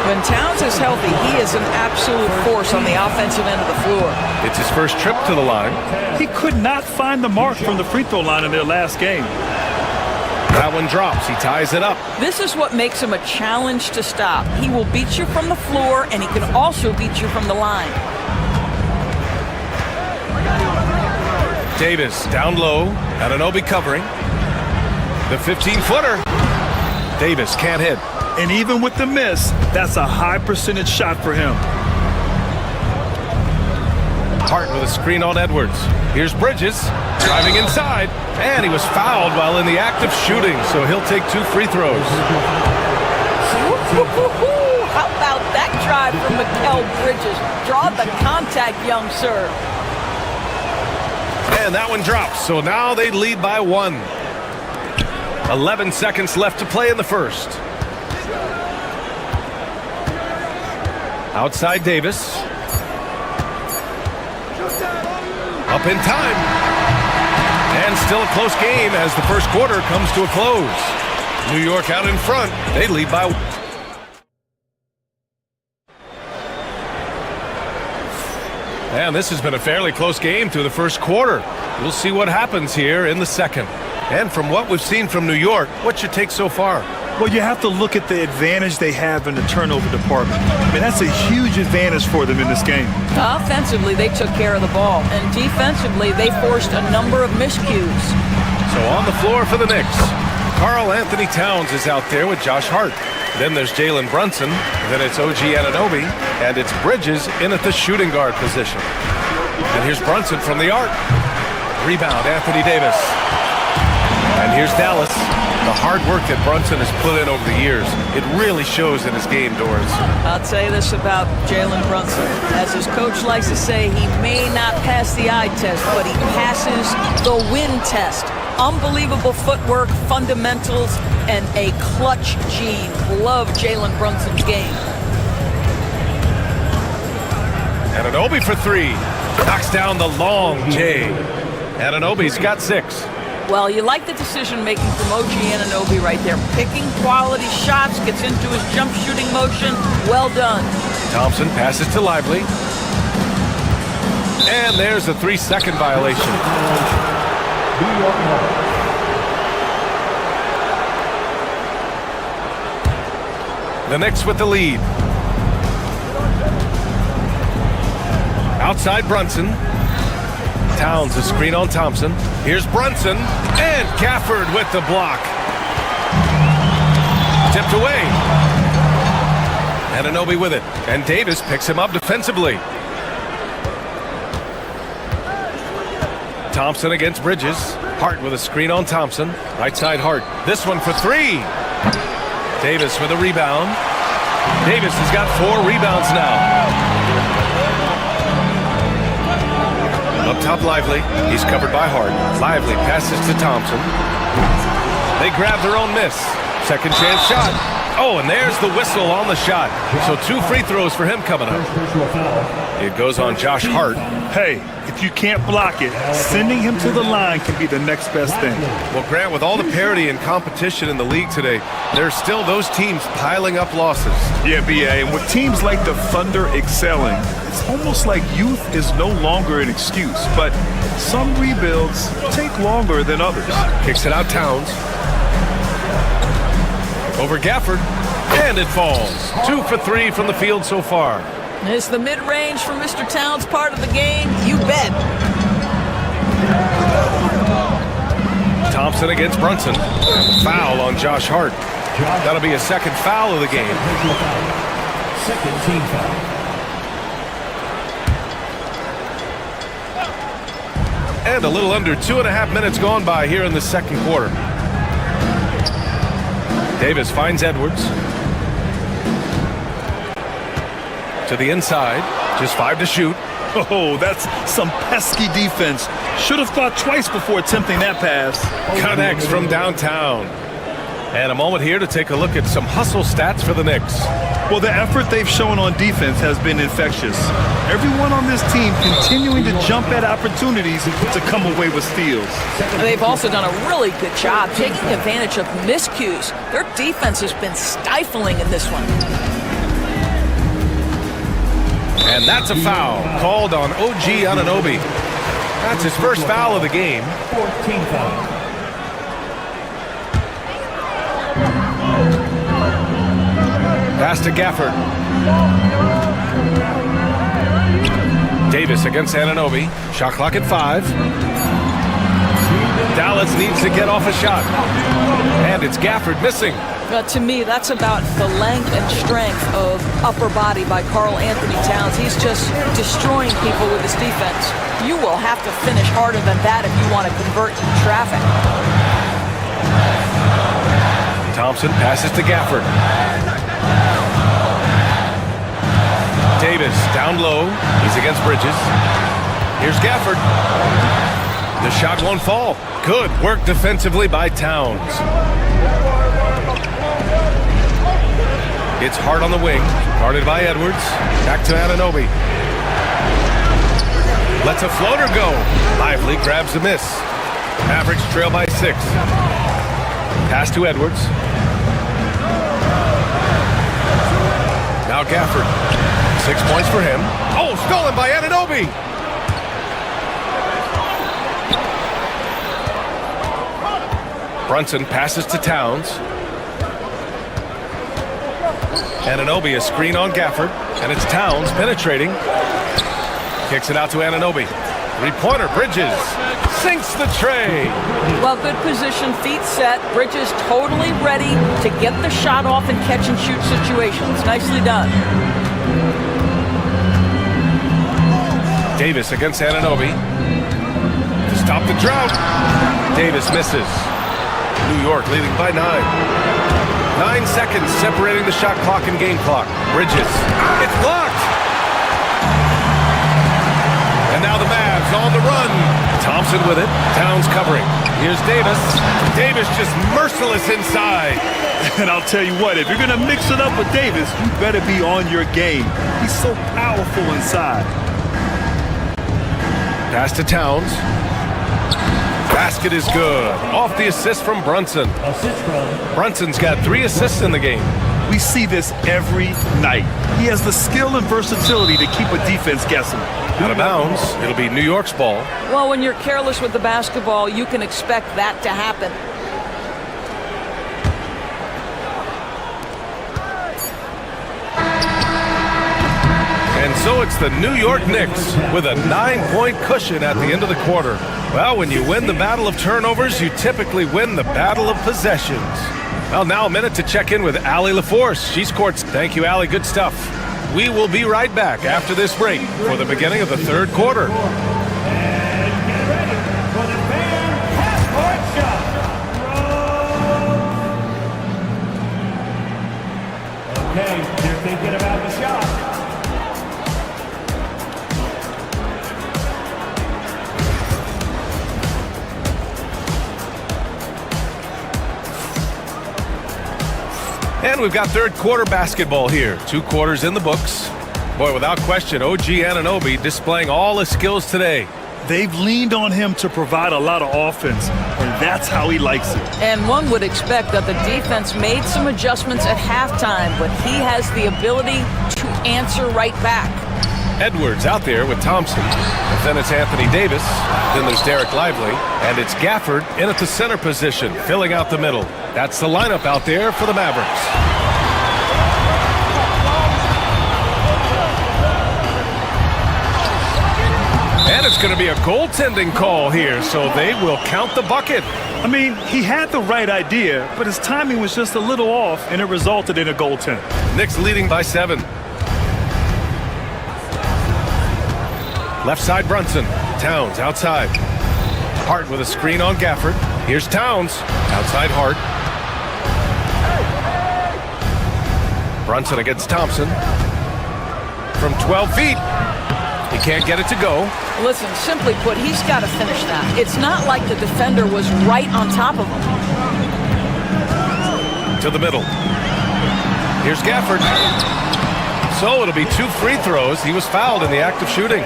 S7: When Towns is healthy, he is an absolute force on the offensive end of the floor.
S6: It's his first trip to the line.
S5: He could not find the mark from the free throw line in their last game.
S6: That one drops. He ties it up.
S7: This is what makes him a challenge to stop. He will beat you from the floor, and he can also beat you from the line.
S6: Davis down low. Anunoby covering. The 15-footer. Davis can't hit.
S5: And even with the miss, that's a high percentage shot for him.
S6: Hart with a screen on Edwards. Here's Bridges driving inside. And he was fouled while in the act of shooting, so he'll take 2 free throws.
S7: How about that drive from Mikal Bridges? Draw the contact, young sir.
S6: And that one drops, so now they lead by 1. 11 seconds left to play in the first. Outside Davis. Up in time. And still a close game as the first quarter comes to a close. New York out in front. They lead by... And this has been a fairly close game through the first quarter. We'll see what happens here in the second. And from what we've seen from New York, what's your take so far?
S5: Well, you have to look at the advantage they have in the turnover department. I mean, that's a huge advantage for them in this game.
S7: Offensively, they took care of the ball. And defensively, they forced a number of miscues.
S6: So on the floor for the Knicks, Karl Anthony Towns is out there with Josh Hart. Then there's Jalen Brunson. Then it's OG Anunoby. And it's Bridges in at the shooting guard position. And here's Brunson from the arc. Rebound, Anthony Davis. And here's Dallas. The hard work that Brunson has put in over the years, it really shows in his game, Doris.
S7: I'll tell you this about Jalen Brunson. As his coach likes to say, he may not pass the eye test, but he passes the win test. Unbelievable footwork, fundamentals, and a clutch gene. Love Jalen Brunson's game.
S6: Anunoby for three. Knocks down the long J. Anunoby's got 6.
S7: Well, you like the decision-making from OG Anunoby right there. Picking quality shots, gets into his jump shooting motion. Well done.
S6: Thompson passes to Lively. And there's a 3-second violation. The Knicks with the lead. Outside Brunson. Towns a screen on Thompson. Here's Brunson, and Gafford with the block. Tipped away. Anunoby with it, and Davis picks him up defensively. Thompson against Bridges. Hart with a screen on Thompson. Right side Hart. This one for 3. Davis with a rebound. Davis has got 4 rebounds now. Up top, Lively. He's covered by Hart. Lively passes to Thompson. They grab their own miss. Second chance shot. Oh, and there's the whistle on the shot. So 2 free throws for him coming up. It goes on Josh Hart.
S5: Hey, if you can't block it, sending him to the line can be the next best thing.
S6: Well, Grant, with all the parity and competition in the league today, there's still those teams piling up losses.
S5: Yeah, B.A., and with teams like the Thunder excelling, it's almost like youth is no longer an excuse, but some rebuilds take longer than others.
S6: Kicks it out Towns. Over Gafford, and it falls. 2 for 3 from the field so far.
S7: Is the mid-range from Mr. Towns part of the game? You bet.
S6: Thompson against Brunson. Foul on Josh Hart. That'll be a second foul of the game.
S4: Second team foul.
S6: And a little under 2.5 minutes gone by here in the second quarter. Davis finds Edwards. To the inside. Just 5 to shoot.
S5: Oh, that's some pesky defense. Should have thought twice before attempting that pass.
S6: Connects from downtown. And a moment here to take a look at some hustle stats for the Knicks.
S5: Well, the effort they've shown on defense has been infectious. Everyone on this team continuing to jump at opportunities to come away with steals.
S7: They've also done a really good job taking advantage of miscues. Their defense has been stifling in this one.
S6: And that's a foul called on OG Anunoby. That's his first foul of the game.
S4: 14 foul.
S6: Pass to Gafford. Davis against Anunoby. Shot clock at 5. Dallas needs to get off a shot. And it's Gafford missing.
S7: To me, that's about the length and strength of upper body by Karl Anthony Towns. He's just destroying people with his defense. You will have to finish harder than that if you want to convert traffic.
S6: Thompson passes to Gafford. Davis down low. He's against Bridges. Here's Gafford. The shot won't fall. Good work defensively by Towns. It's Hart on the wing. Guarded by Edwards. Back to Anunoby. Lets a floater go. Lively grabs the miss. Mavericks trail by 6. Pass to Edwards. Now Gafford. 6 points for him. Oh, stolen by Anunoby. Brunson passes to Towns. Anunoby, a screen on Gafford, and it's Towns penetrating. Kicks it out to Anunoby. Three-pointer, Bridges sinks the tray.
S7: Well, good position, feet set. Bridges totally ready to get the shot off in catch-and-shoot situations. Nicely done.
S6: Davis against Anunoby. To stop the drought. Davis misses. New York leading by 9. 9 seconds separating the shot clock and game clock. Bridges. It's blocked. And now the Mavs on the run. Thompson with it. Towns covering. Here's Davis. Davis just merciless inside.
S5: And I'll tell you what, if you're going to mix it up with Davis, you better be on your game. He's so powerful inside.
S6: Pass to Towns. Basket is good. Off the assist from Brunson. Brunson's got 3 assists in the game.
S5: We see this every night. He has the skill and versatility to keep a defense guessing.
S6: Out of bounds. It'll be New York's ball.
S7: Well, when you're careless with the basketball, you can expect that to happen.
S6: And so it's the New York Knicks with a 9-point cushion at the end of the quarter. Well, when you win the battle of turnovers, you typically win the battle of possessions. Well, now a minute to check in with Allie LaForce. She's court. Thank you, Allie. Good stuff. We will be right back after this break for the beginning of the third quarter.
S4: And get ready for the fan half-court shot. Okay, you're thinking about the shot.
S6: And we've got third quarter basketball here. 2 quarters in the books. Boy, without question, OG Anunoby displaying all his skills today.
S5: They've leaned on him to provide a lot of offense, and that's how he likes it.
S7: And one would expect that the defense made some adjustments at halftime, but he has the ability to answer right back.
S6: Edwards out there with Thompson. And then it's Anthony Davis. Then there's Derek Lively. And it's Gafford in at the center position, filling out the middle. That's the lineup out there for the Mavericks. And it's going to be a goaltending call here, so they will count the bucket.
S5: I mean, he had the right idea, but his timing was just a little off, and it resulted in a goaltend.
S6: Knicks leading by 7. Left side Brunson. Towns outside. Hart with a screen on Gafford. Here's Towns. Outside Hart. Brunson against Thompson. From 12 feet. He can't get it to go.
S7: Listen, simply put, he's got to finish that. It's not like the defender was right on top of him.
S6: To the middle. Here's Gafford. So it'll be 2 free throws. He was fouled in the act of shooting.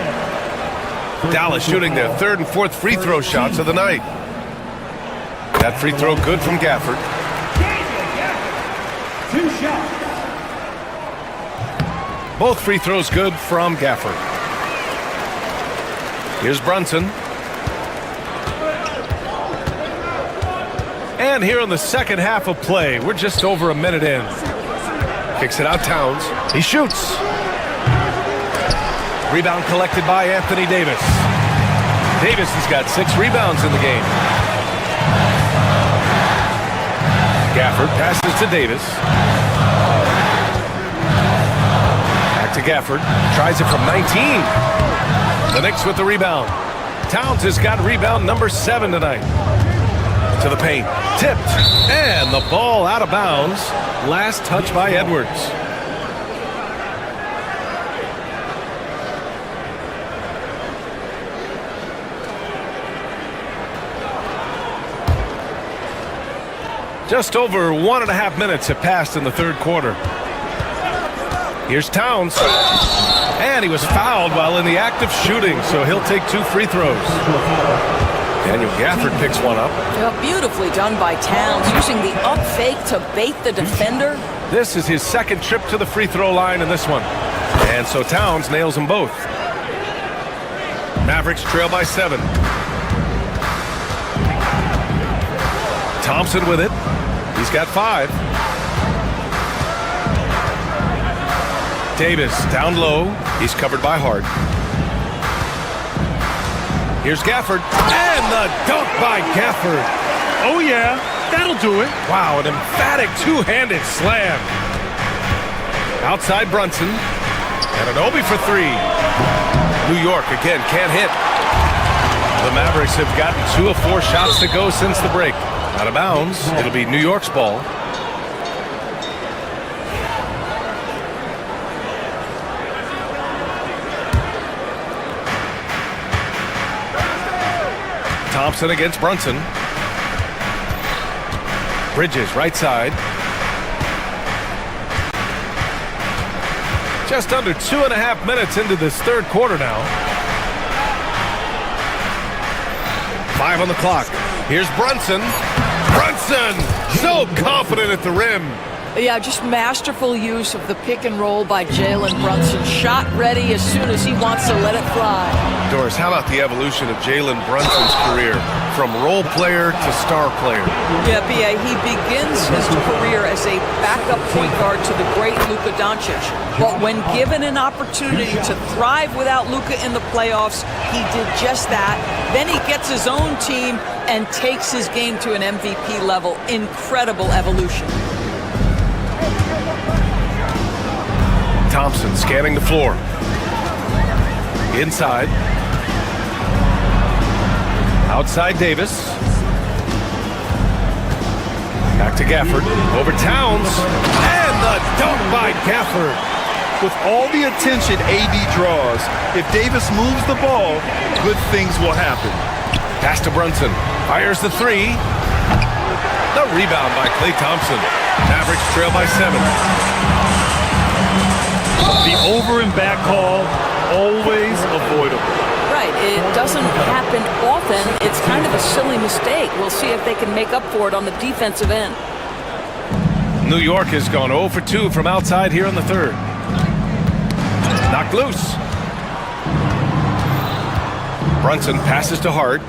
S6: Dallas shooting their 3rd and 4th free throw shots of the night. That free throw good from Gafford.
S4: 2 shots.
S6: Both free throws good from Gafford. Here's Brunson. And here in the second half of play, we're just over a minute in. Kicks it out Towns. He shoots. Rebound collected by Anthony Davis. Davis has got 6 rebounds in the game. Gafford passes to Davis. Back to Gafford. Tries it from 19. The Knicks with the rebound. Towns has got rebound number 7 tonight. To the paint. Tipped. And the ball out of bounds. Last touch by Edwards. Just over 1.5 minutes have passed in the third quarter. Here's Towns. And he was fouled while in the act of shooting, so he'll take 2 free throws. Daniel Gafford picks one up.
S7: Well, beautifully done by Towns, using the up fake to bait the defender.
S6: This is his second trip to the free throw line in this one. And so Towns nails them both. Mavericks trail by 7. Thompson with it. He's got 5. Davis down low. He's covered by Hart. Here's Gafford. And the dunk by Gafford.
S2: Oh, yeah. That'll do it.
S6: Wow, an emphatic two-handed slam. Outside Brunson. And an Obi for 3. New York, again, can't hit. The Mavericks have gotten 2 of 4 shots to go since the break. Out of bounds. It'll be New York's ball. Thompson against Brunson. Bridges, right side. Just under 2.5 minutes into this third quarter now. 5 on the clock. Here's Brunson. Brunson, so confident at the rim.
S7: Yeah, just masterful use of the pick and roll by Jalen Brunson. Shot ready as soon as he wants to let it fly.
S6: Doris, how about the evolution of Jalen Brunson's career from role player to star player?
S7: Yeah, B.A., he begins his career as a backup point guard to the great Luka Doncic. But when given an opportunity to thrive without Luka in the playoffs, he did just that. Then he gets his own team and takes his game to an MVP level. Incredible evolution.
S6: Thompson scanning the floor. Inside. Outside Davis. Back to Gafford. Over Towns. And the dunk by Gafford.
S5: With all the attention AD draws, if Davis moves the ball, good things will happen.
S6: Pass to Brunson. Fires the 3. The rebound by Klay Thompson. Mavericks trail by 7.
S5: The over and back call, always avoidable.
S7: Right, it doesn't happen often. It's kind of a silly mistake. We'll see if they can make up for it on the defensive end.
S6: New York has gone 0 for 2 from outside here in the third. Knocked loose. Brunson passes to Hart.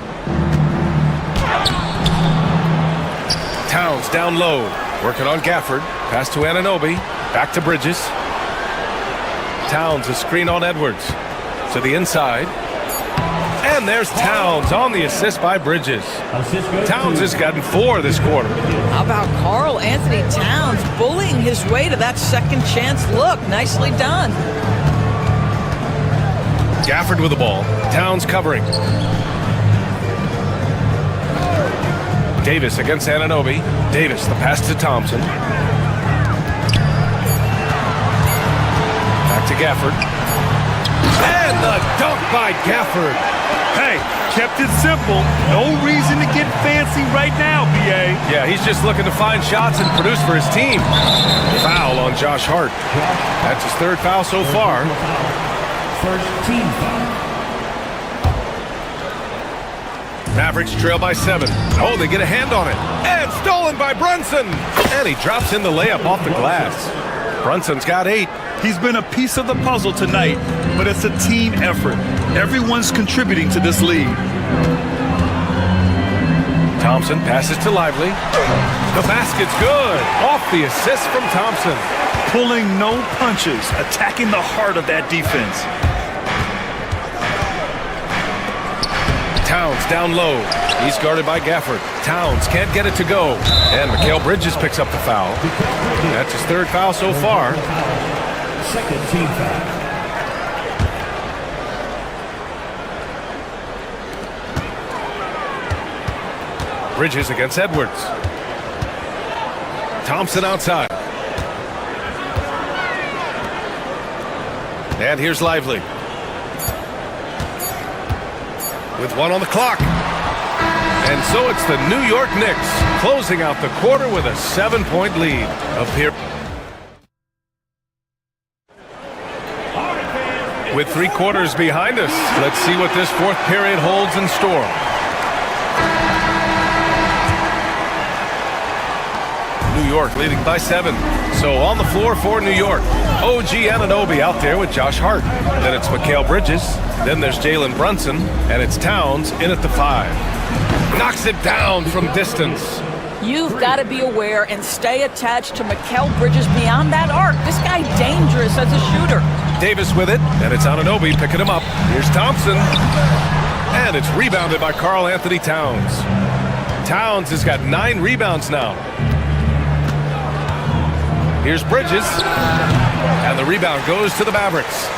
S6: Towns down low. Working on Gafford. Pass to Anunoby. Back to Bridges. Towns a screen on Edwards. To the inside. And there's Towns on the assist by Bridges. Towns has gotten 4 this quarter.
S7: How about Karl Anthony Towns bullying his way to that second chance look? Nicely done.
S6: Gafford with the ball. Towns covering. Davis against Anunoby. Davis, the pass to Thompson. Back to Gafford. And the dunk by Gafford.
S2: Hey, kept it simple. No reason to get fancy right now, B.A.
S6: Yeah, he's just looking to find shots and produce for his team. Foul on Josh Hart. That's his 3rd foul so far.
S4: First team foul.
S6: Mavericks trail by 7. Oh, they get a hand on it. And stolen by Brunson. And he drops in the layup off the glass. Brunson's got 8.
S5: He's been a piece of the puzzle tonight, but it's a team effort. Everyone's contributing to this lead.
S6: Thompson passes to Lively. The basket's good. Off the assist from Thompson.
S5: Pulling no punches, attacking the heart of that defense.
S6: Towns down low. He's guarded by Gafford. Towns can't get it to go. And Mikal Bridges picks up the foul. That's his 3rd foul so far.
S4: Second team foul.
S6: Bridges against Edwards. Thompson outside. And here's Lively. With 1 on the clock. And so it's the New York Knicks closing out the quarter with a 7-point lead up here. With 3 quarters behind us, let's see what this 4th period holds in store. New York leading by 7. So on the floor for New York, OG Anunoby out there with Josh Hart. Then it's Mikal Bridges. Then there's Jalen Brunson. And it's Towns in at the 5. Knocks it down from distance.
S7: You've got to be aware and stay attached to Mikal Bridges beyond that arc. This guy dangerous as a shooter.
S6: Davis with it, and it's Anunoby picking him up. Here's Thompson. And it's rebounded by Karl Anthony Towns. Towns has got 9 rebounds now. Here's Bridges, and the rebound goes to the Mavericks.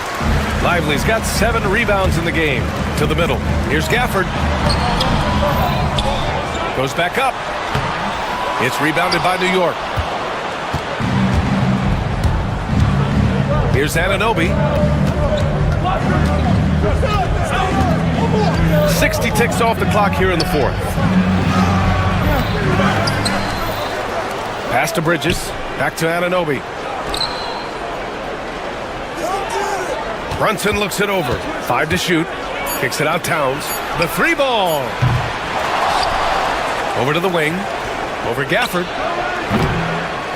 S6: Lively's got 7 rebounds in the game. To the middle. Here's Gafford. Goes back up. It's rebounded by New York. Here's Anunoby. 60 ticks off the clock here in the 4th. Pass to Bridges. Back to Anunoby. Brunson looks it over. 5 to shoot. Kicks it out Towns. The 3 ball. Over to the wing. Over Gafford.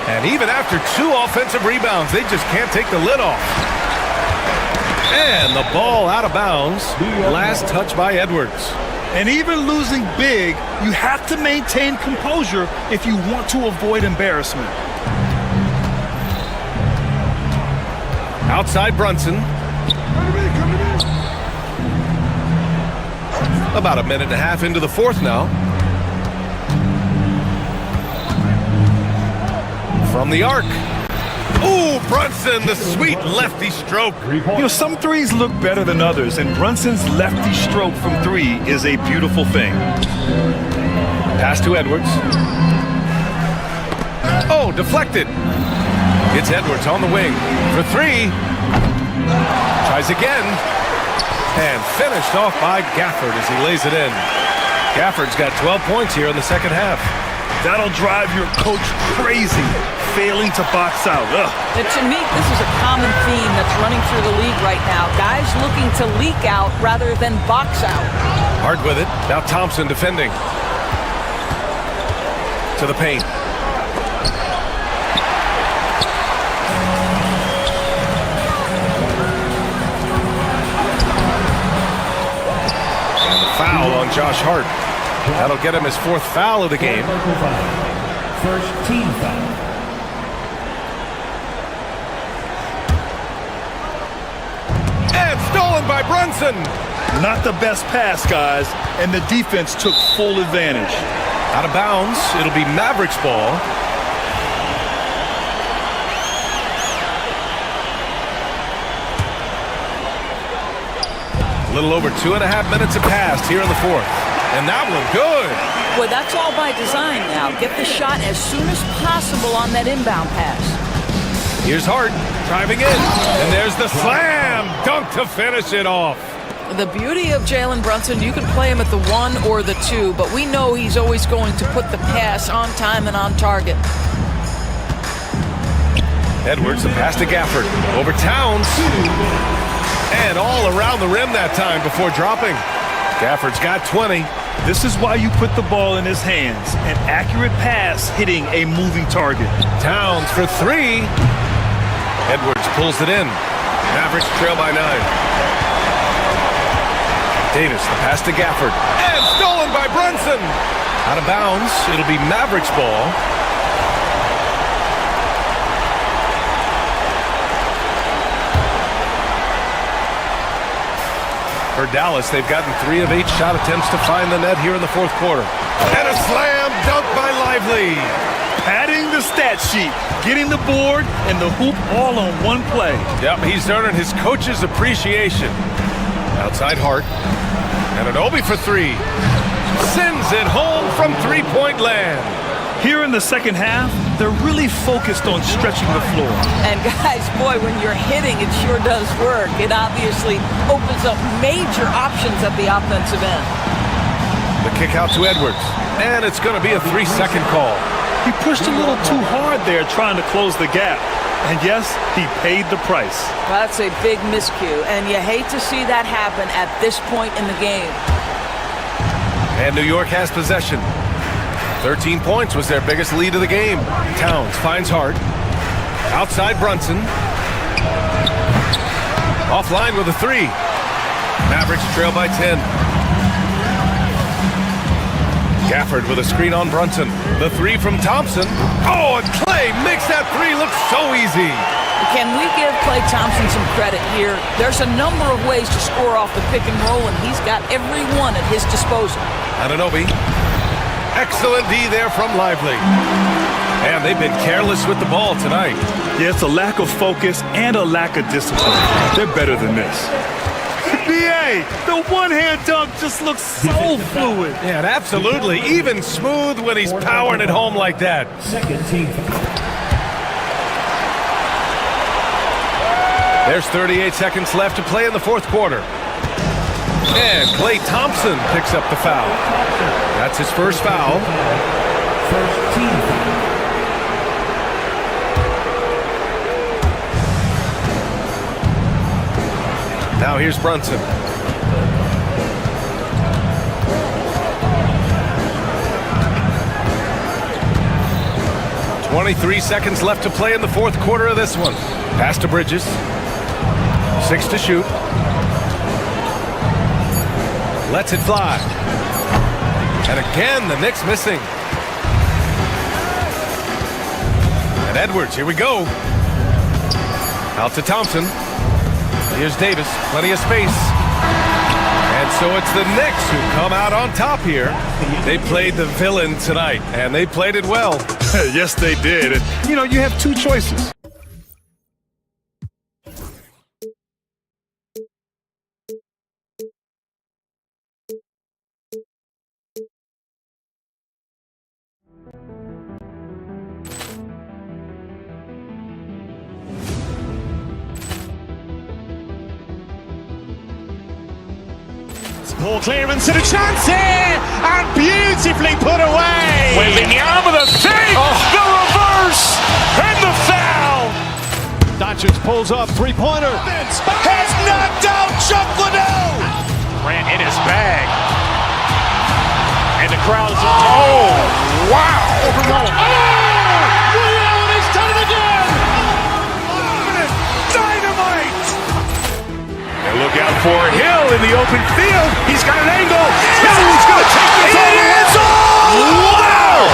S6: And even after 2 offensive rebounds, they just can't take the lid off. And the ball out of bounds. Last touch by Edwards.
S5: And even losing big, you have to maintain composure if you want to avoid embarrassment.
S6: Outside Brunson. About 1.5 minutes into the 4th now. From the arc. Ooh, Brunson, the sweet lefty stroke.
S5: You know, some threes look better than others, and Brunson's lefty stroke from 3 is a beautiful thing.
S6: Pass to Edwards. Oh, deflected. It's Edwards on the wing for 3. Tries again. And finished off by Gafford as he lays it in. Gafford's got 12 points here in the second half.
S5: That'll drive your coach crazy, failing to box out.
S7: And to me, this is a common theme that's running through the league right now. Guys looking to leak out rather than box out.
S6: Hard with it. Now Thompson defending. To the paint. And the foul on Josh Hart. That'll get him his 4th foul of the game.
S4: First team foul.
S6: And stolen by Brunson.
S5: Not the best pass, guys, and the defense took full advantage.
S6: Out of bounds. It'll be Mavericks ball. A little over 2.5 minutes have passed here in the 4th. And that one good.
S7: Well, that's all by design now. Get the shot as soon as possible on that inbound pass.
S6: Here's Hart driving in. And there's the slam dunk to finish it off.
S7: The beauty of Jalen Brunson, you can play him at the 1 or the 2, but we know he's always going to put the pass on time and on target.
S6: Edwards, the pass to Gafford. Over Towns. And all around the rim that time before dropping. Gafford's got 20.
S5: This is why you put the ball in his hands. An accurate pass hitting a moving target.
S6: Towns for 3. Edwards pulls it in. Mavericks trail by 9. Davis, the pass to Gafford. And stolen by Brunson. Out of bounds. It'll be Mavericks ball. For Dallas, they've gotten 3 of 8 shot attempts to find the net here in the 4th quarter. And a slam dunk by Lively.
S5: Padding the stat sheet, getting the board and the hoop all on one play.
S6: Yep, he's earning his coach's appreciation. Outside Hart. And Anunoby for 3. Sends it home from 3-point land.
S5: Here in the second half, they're really focused on stretching the floor.
S7: And guys, boy, when you're hitting, it sure does work. It obviously opens up major options at the offensive end.
S6: The kick out to Edwards. And it's going to be a 3-second call.
S5: He pushed a little too hard there trying to close the gap. And yes, he paid the price.
S7: That's a big miscue, and you hate to see that happen at this point in the game.
S6: And New York has possession. 13 points was their biggest lead of the game. Towns finds Hart. Outside Brunson. Offline with a three. Mavericks trail by 10. Gafford with a screen on Brunson. The three from Thompson. Oh, and Clay makes that three look so easy.
S7: Can we give Klay Thompson some credit here? There's a number of ways to score off the pick and roll, and he's got every one at his disposal.
S6: Anunoby. Excellent D there from Lively. And they've been careless with the ball tonight.
S5: Yeah, it's a lack of focus and a lack of discipline. They're better than this. BA, the one-hand dunk just looks so fluid.
S6: Yeah, and absolutely. Even smooth when he's powering it home like that.
S4: Second team.
S6: There's 38 seconds left to play in the fourth quarter. And Klay Thompson picks up the foul. That's his first foul.
S4: First team.
S6: Now here's Brunson. "23 seconds left to play in the fourth quarter of this one. Pass to Bridges. 6 to shoot. Lets it fly. And again, the Knicks missing. And Edwards, here we go. Out to Thompson. Here's Davis, plenty of space. And so it's the Knicks who come out on top here. They played the villain tonight, and they played it well.
S5: Yes, they did. And, you know, you have two choices.
S1: Poor clearance and a chance here, and beautifully put away.
S2: Wembanyama the save, the reverse, and the foul.
S1: Doncic pulls up, three-pointer.
S2: Has knocked out Chuck Liddell. Ran in his bag. And the crowd is... Oh, wow.
S1: He's done it again.
S2: Dynamite. And look out for Hill in the open field. He's got an angle. Hill's going to take this all the way. Wow.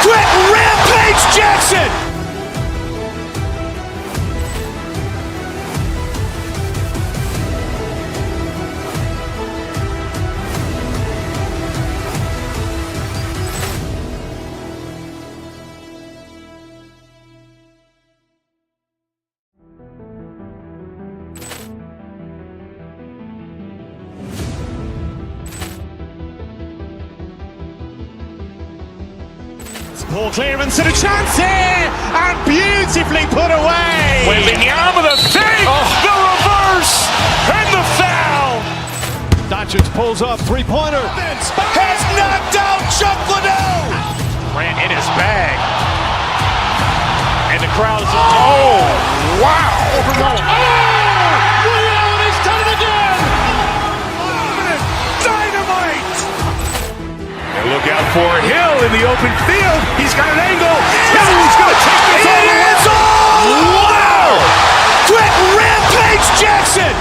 S2: Quick Rampage Jackson.
S1: Poor clearance and a chance here, and beautifully put away.
S2: Wembanyama the save, the reverse, and the foul.
S1: Doncic pulls up, three-pointer.
S2: Has knocked out Chuck Liddell. Ran in his bag. And the crowd is... Oh, wow.
S1: He's done it again.
S2: Dynamite. And look out for Hill in the open field. He's got an angle. Hill's going to take this all the way. Wow. Quick Rampage Jackson.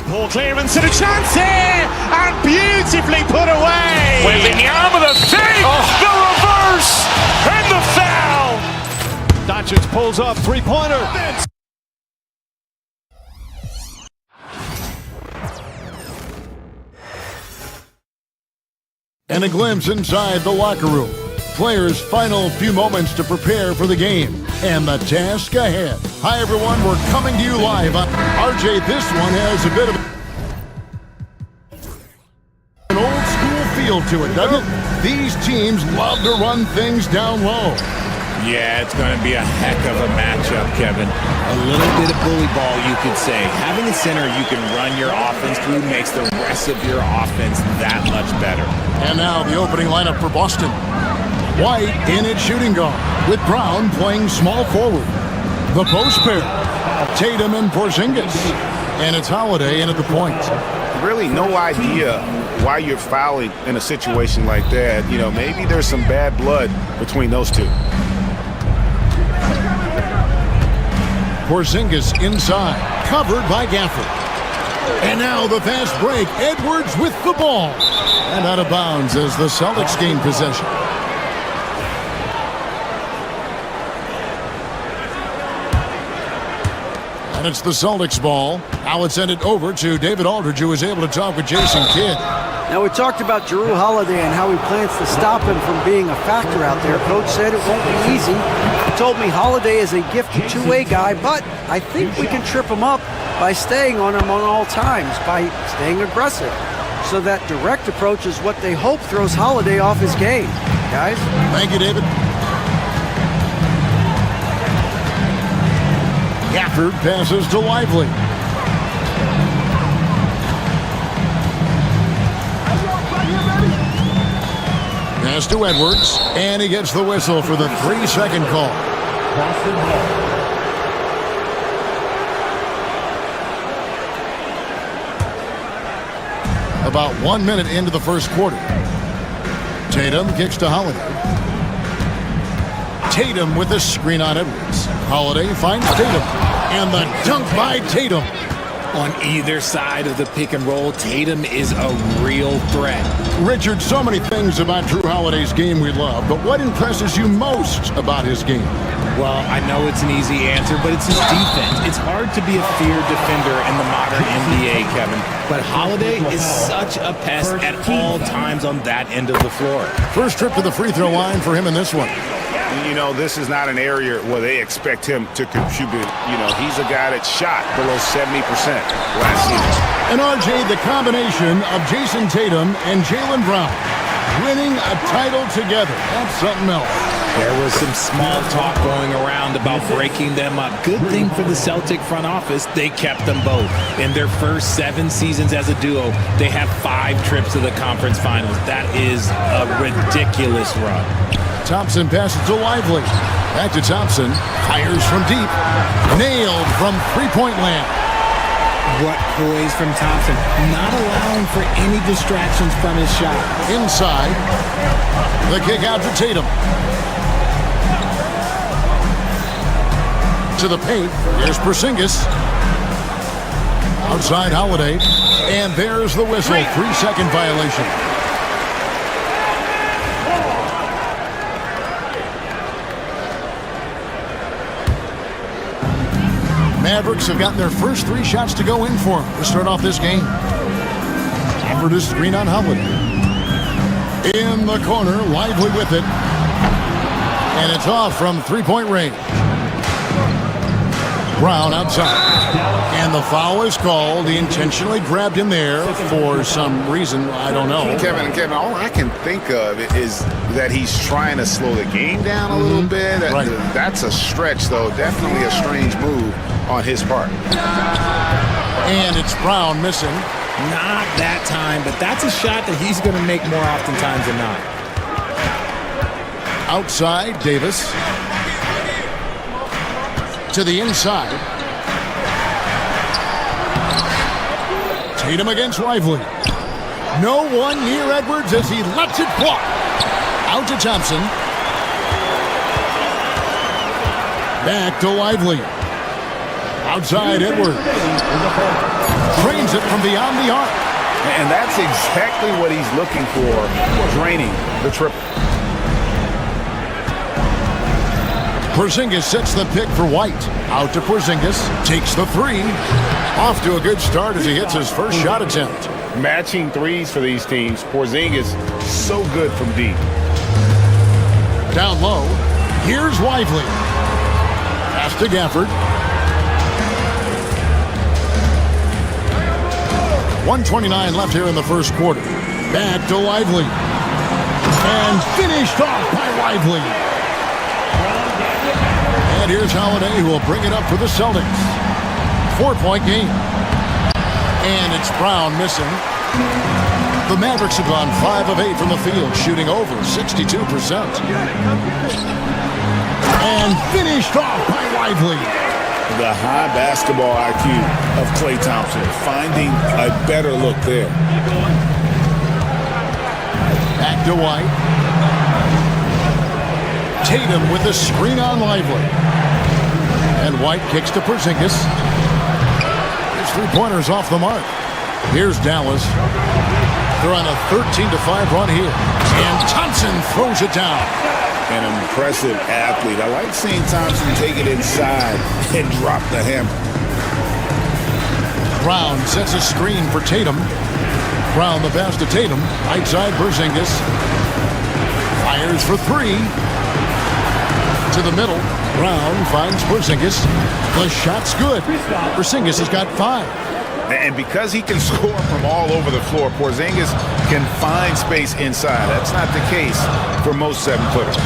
S1: Poor clearance and a chance here, and beautifully put away.
S2: Wembanyama the save, the reverse, and the foul.
S1: Doncic pulls up, three-pointer.
S3: And a glimpse inside the locker room. Players' final few moments to prepare for the game and the task ahead. Hi, everyone. We're coming to you live on RJ. This one has a bit of an old school feel to it, doesn't it? These teams love to run things down low.
S2: Yeah, it's going to be a heck of a matchup, Kevin. A little bit of bully ball, you could say. Having a center you can run your offense through makes the rest of your offense that much better.
S3: And now the opening lineup for Boston. White in at shooting guard, with Brown playing small forward. The post pair, Tatum and Porzingis. And it's Holiday in at the point.
S10: Really no idea why you're fouling in a situation like that. You know, maybe there's some bad blood between those two.
S3: Porzingis inside, covered by Gafford. And now the fast break. Edwards with the ball. And out of bounds as the Celtics gain possession. And it's the Celtics ball. Now it's sent it over to David Aldridge, who was able to talk with Jason Kidd.
S11: Now, we talked about Jrue Holiday and how he plans to stop him from being a factor out there. Coach said it won't be easy. He told me Holiday is a gifted two-way guy, but I think we can trip him up by staying on him on all times, by staying aggressive. So that direct approach is what they hope throws Holiday off his game. Guys?
S3: Thank you, David. Gafford passes to Lively. Pass to Edwards, and he gets the whistle for the 3-second call. About 1 minute into the first quarter. Tatum kicks to Holiday. Tatum with a screen on Edwards. Holiday finds Tatum, and the dunk by Tatum.
S2: On either side of the pick and roll, Tatum is a real threat.
S3: Richard, so many things about Jrue Holiday's game we love, but what impresses you most about his game?
S2: Well, I know it's an easy answer, but it's his defense. It's hard to be a feared defender in the modern NBA, Kevin. But Holiday is such a pest at all times on that end of the floor.
S3: First trip to the free throw line for him in this one.
S10: You know, this is not an area where they expect him to contribute. You know, he's a guy that shot below 70% last season.
S3: And RJ, the combination of Jason Tatum and Jaylen Brown winning a title together. That's something else.
S2: There was some small talk going around about breaking them up. Good thing for the Celtic front office, they kept them both. In their first 7 seasons as a duo, they have 5 trips to the conference finals. That is a ridiculous run.
S3: Thompson passes to Lively. Back to Thompson. Fires from deep. Nailed from three-point land.
S2: What poise from Thompson. Not allowing for any distractions from his shot.
S3: Inside. The kick out to Tatum. To the paint. Here's Porzingis. Outside Holiday. And there's the whistle. 3-second violation. Mavericks have gotten their first 3 shots to go in for them to start off this game. Offered a screen on Holiday. In the corner, Lively with it. And it's off from three-point range. Brown outside. And the foul is called. He intentionally grabbed him there for some reason. I don't know.
S10: Kevin, all I can think of is that he's trying to slow the game down a little bit.
S3: Right.
S10: That's a stretch, though. Definitely a strange move on his part.
S3: And it's Brown missing.
S2: Not that time, but that's a shot that he's going to make more oftentimes than not.
S3: Outside, Davis. To the inside. Tatum against Lively. No one near Edwards as he lets it fly. Out to Thompson. Back to Lively. Outside Edwards. Drains it from beyond the arc.
S10: And that's exactly what he's looking for, draining the triple.
S3: Porzingis sets the pick for White. Out to Porzingis. Takes the 3. Off to a good start as he hits his first shot attempt.
S10: Matching threes for these teams. Porzingis so good from deep.
S3: Down low. Here's Lively. Pass to Gafford. 1:29 left here in the first quarter. Back to Lively. And finished off by Lively. And here's Holiday, who will bring it up for the Celtics. 4-point game. And it's Brown missing. The Mavericks have gone 5 of 8 from the field, shooting over 62%. And finished off by Lively.
S10: The high basketball IQ of Klay Thompson, finding a better look there.
S3: Back to White. Tatum with the screen on Lively. And White kicks to Porzingis. His three-pointers off the mark. Here's Dallas. They're on a 13-5 run here. And Thompson throws it down.
S10: An impressive athlete. I like seeing Thompson take it inside and drop the hammer.
S3: Brown sets a screen for Tatum. Brown the pass to Tatum. Right side Porzingis. Fires for three. To the middle. Brown finds Porzingis. The shot's good. Porzingis has got 5.
S10: And because he can score from all over the floor, Porzingis can find space inside. That's not the case for most 7-footers.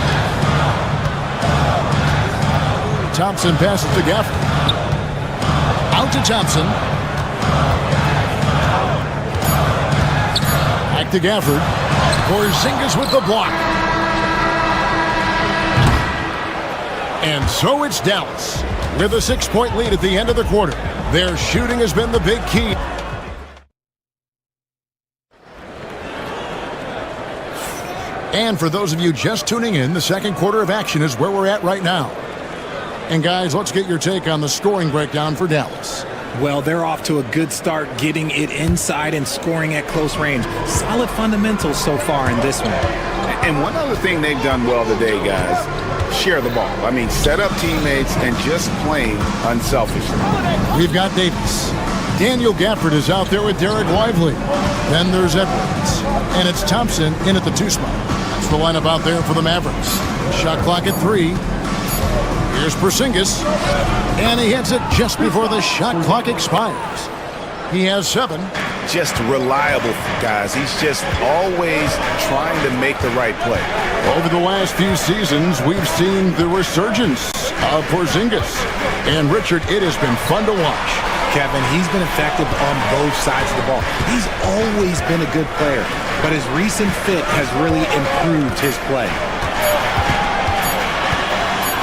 S3: Thompson passes to Gafford. Out to Thompson. Back to Gafford. Porzingis with the block. And so it's Dallas with a 6-point lead at the end of the quarter. Their shooting has been the big key. And for those of you just tuning in, the second quarter of action is where we're at right now. And guys, let's get your take on the scoring breakdown for Dallas.
S14: Well, they're off to a good start, getting it inside and scoring at close range. Solid fundamentals so far in this one.
S10: And one other thing they've done well today, guys, share the ball. I mean, set up teammates and just playing unselfishly.
S3: We've got Davis. Daniel Gafford is out there with Derek Lively. Then there's Edwards. And it's Thompson in at the 2 spot. That's the lineup out there for the Mavericks. Shot clock at 3. Here's Porzingis. And he hits it just before the shot clock expires. He has 7.
S10: Just reliable, guys. He's just always trying to make the right play.
S3: Over the last few seasons, we've seen the resurgence of Porzingis. And Richard, it has been fun to watch.
S14: Kevin, he's been effective on both sides of the ball. He's always been a good player, but his recent fit has really improved his play.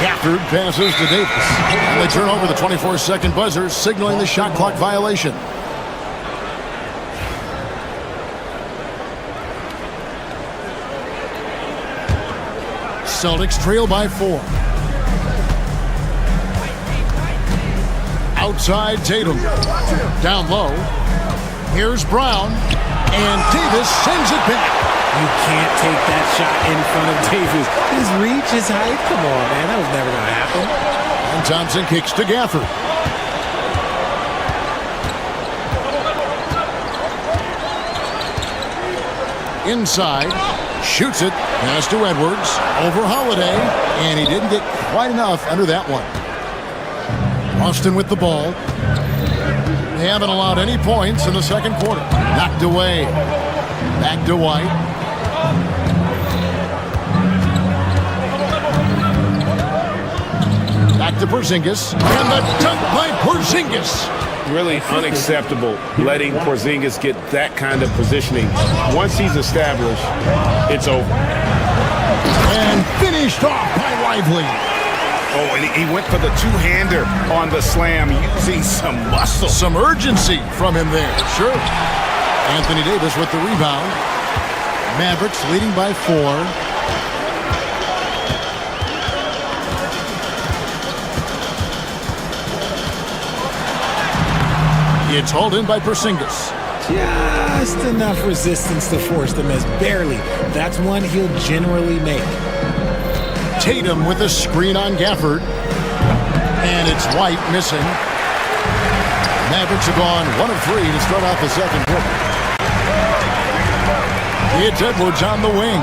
S3: Gafford passes to Davis. And they turn over the 24-second buzzer, signaling the shot clock violation. Celtics trail by 4. Outside Tatum. Down low. Here's Brown. And Davis sends it back.
S14: You can't take that shot in front of Davis. His reach, his height. Come on, man. That was never going to happen.
S3: And Thompson kicks to Gafford. Inside. Shoots it. Pass to Edwards. Over Holiday. And he didn't get quite enough under that one. Austin with the ball. They haven't allowed any points in the second quarter. Knocked away. Back to White. Back to Porzingis. And the dunk by Porzingis.
S2: Really unacceptable letting Porzingis get that kind of positioning. Once he's established, it's over.
S3: And finished off by Lively.
S10: Oh, and he went for the two-hander on the slam, using some muscle.
S3: Some urgency from him there, sure. Anthony Davis with the rebound. Mavericks leading by 4. It's hauled in by Porzingis.
S14: Just enough resistance to force the miss. Barely. That's one he'll generally make.
S3: Tatum with a screen on Gafford. And it's White missing. Mavericks have gone 1 of 3 to start off the second quarter. It's Edwards on the wing.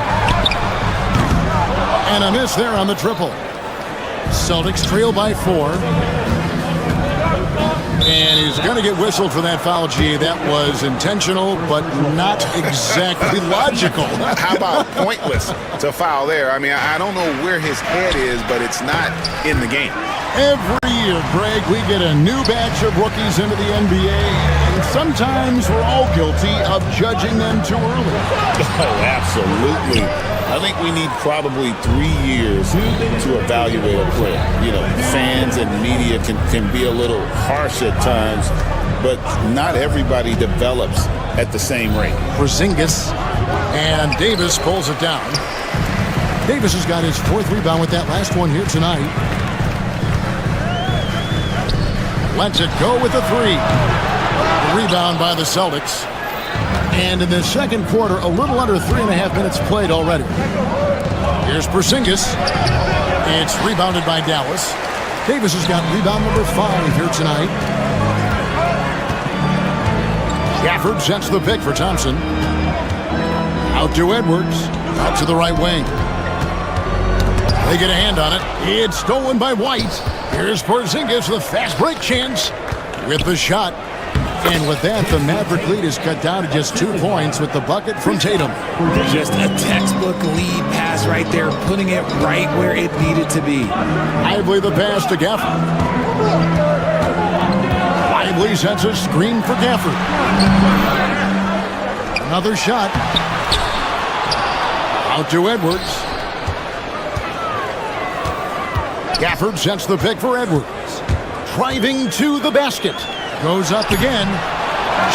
S3: And a miss there on the triple. Celtics trail by 4. And he's going to get whistled for that foul, G. That was intentional, but not exactly logical.
S10: How about pointless to foul there? I mean, I don't know where his head is, but it's not in the game.
S3: Every year, Greg, we get a new batch of rookies into the NBA, and sometimes we're all guilty of judging them too early.
S10: Oh, absolutely. I think we need probably 3 years to evaluate a player. You know, fans and media can be a little harsh at times, but not everybody develops at the same rate.
S3: Porzingis, and Davis pulls it down. Davis has got his 4th rebound with that last one here tonight. Lets it go with the 3. Rebound by the Celtics. And in the second quarter, a little under 3.5 minutes played already. Here's Porzingis. It's rebounded by Dallas. Davis has got rebound number 5 here tonight. Gafford sets the pick for Thompson. Out to Edwards. Out to the right wing. They get a hand on it. It's stolen by White. Here's Porzingis with a fast break chance with the shot. And with that, the Maverick lead is cut down to just 2 points with the bucket from Tatum.
S14: Just a textbook lead pass right there, putting it right where it needed to be.
S3: Lively the pass to Gafford. Lively sends a screen for Gafford. Another shot. Out to Edwards. Gafford sets the pick for Edwards. Driving to the basket. Goes up again.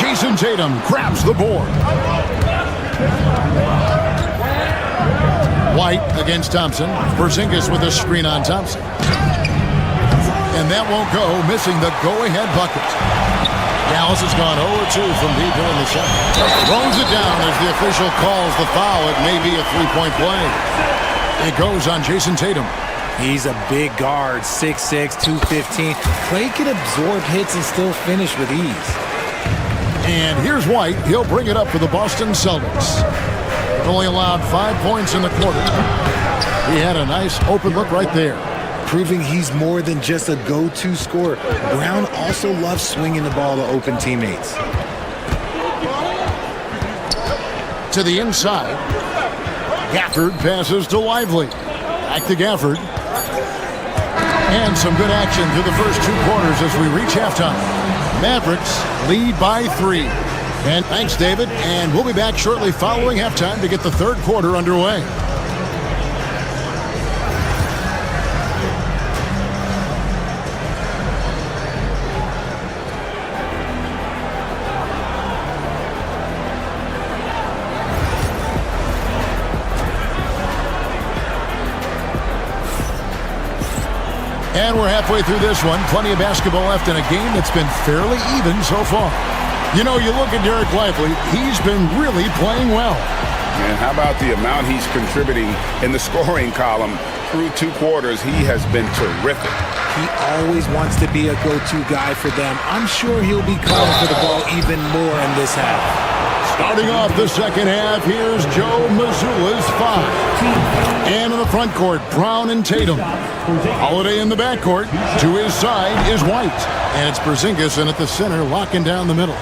S3: Jason Tatum grabs the board. White against Thompson. Porzingis with a screen on Thompson. And that won't go, missing the go-ahead bucket. Dallas has gone 0-2 from deep here in the second. Throws it down as the official calls the foul. It may be a 3-point play. It goes on Jason Tatum.
S14: He's a big guard, 6'6", 215. Clay can absorb hits and still finish with ease.
S3: And here's White. He'll bring it up for the Boston Celtics. Only allowed 5 points in the quarter. He had a nice open look right there.
S14: Proving he's more than just a go-to scorer. Brown also loves swinging the ball to open teammates.
S3: To the inside. Gafford passes to Lively. Back to Gafford. And some good action through the first 2 quarters as we reach halftime. Mavericks lead by 3. And thanks, David. And we'll be back shortly following halftime to get the third quarter underway. And we're halfway through this one. Plenty of basketball left in a game that's been fairly even so far. You know, you look at Derek Lively, he's been really playing well.
S10: And how about the amount he's contributing in the scoring column? Through 2 quarters, he has been terrific.
S14: He always wants to be a go-to guy for them. I'm sure he'll be calling for the ball even more in this half.
S3: Starting off the second half, here's Joe Mazzulla's 5. And in the front court, Brown and Tatum. Holiday in the backcourt. To his side is White. And it's Porzingis in at the center, locking down the middle.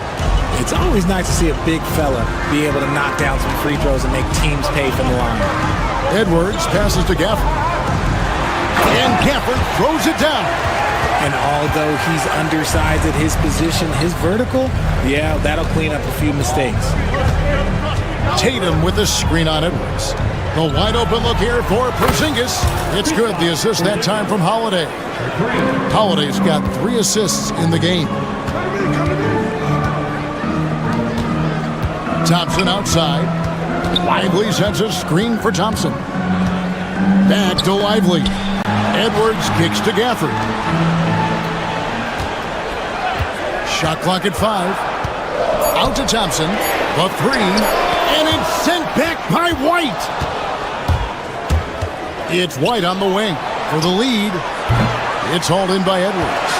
S14: It's always nice to see a big fella be able to knock down some free throws and make teams pay from the line.
S3: Edwards passes to Gafford. And Gafford throws it down.
S14: And although he's undersized at his position, his vertical, yeah, that'll clean up a few mistakes.
S3: Tatum with the screen on Edwards. The wide open look here for Porzingis. It's good. The assist that time from Holiday. Holiday's got 3 assists in the game. Thompson outside. Lively sets a screen for Thompson. Back to Lively. Edwards kicks to Gafford. Shot clock at 5. Out to Thompson. The 3. And it's sent back by White. It's White on the wing for the lead. It's hauled in by Edwards.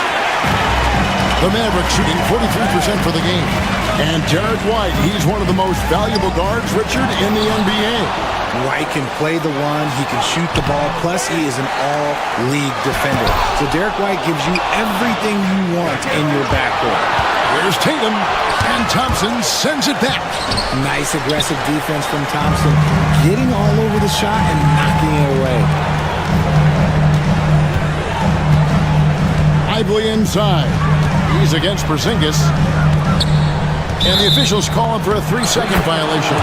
S3: The Mavericks shooting 43% for the game. And Derek White, he's one of the most valuable guards, Richard, in the NBA.
S14: White can play the one, he can shoot the ball, plus he is an all-league defender. So Derek White gives you everything you want in your backcourt.
S3: Here's Tatum, and Thompson sends it back.
S14: Nice aggressive defense from Thompson, getting all over the shot and knocking it away.
S3: Lively inside. He's against Porzingis. And the officials call him for a 3-second violation.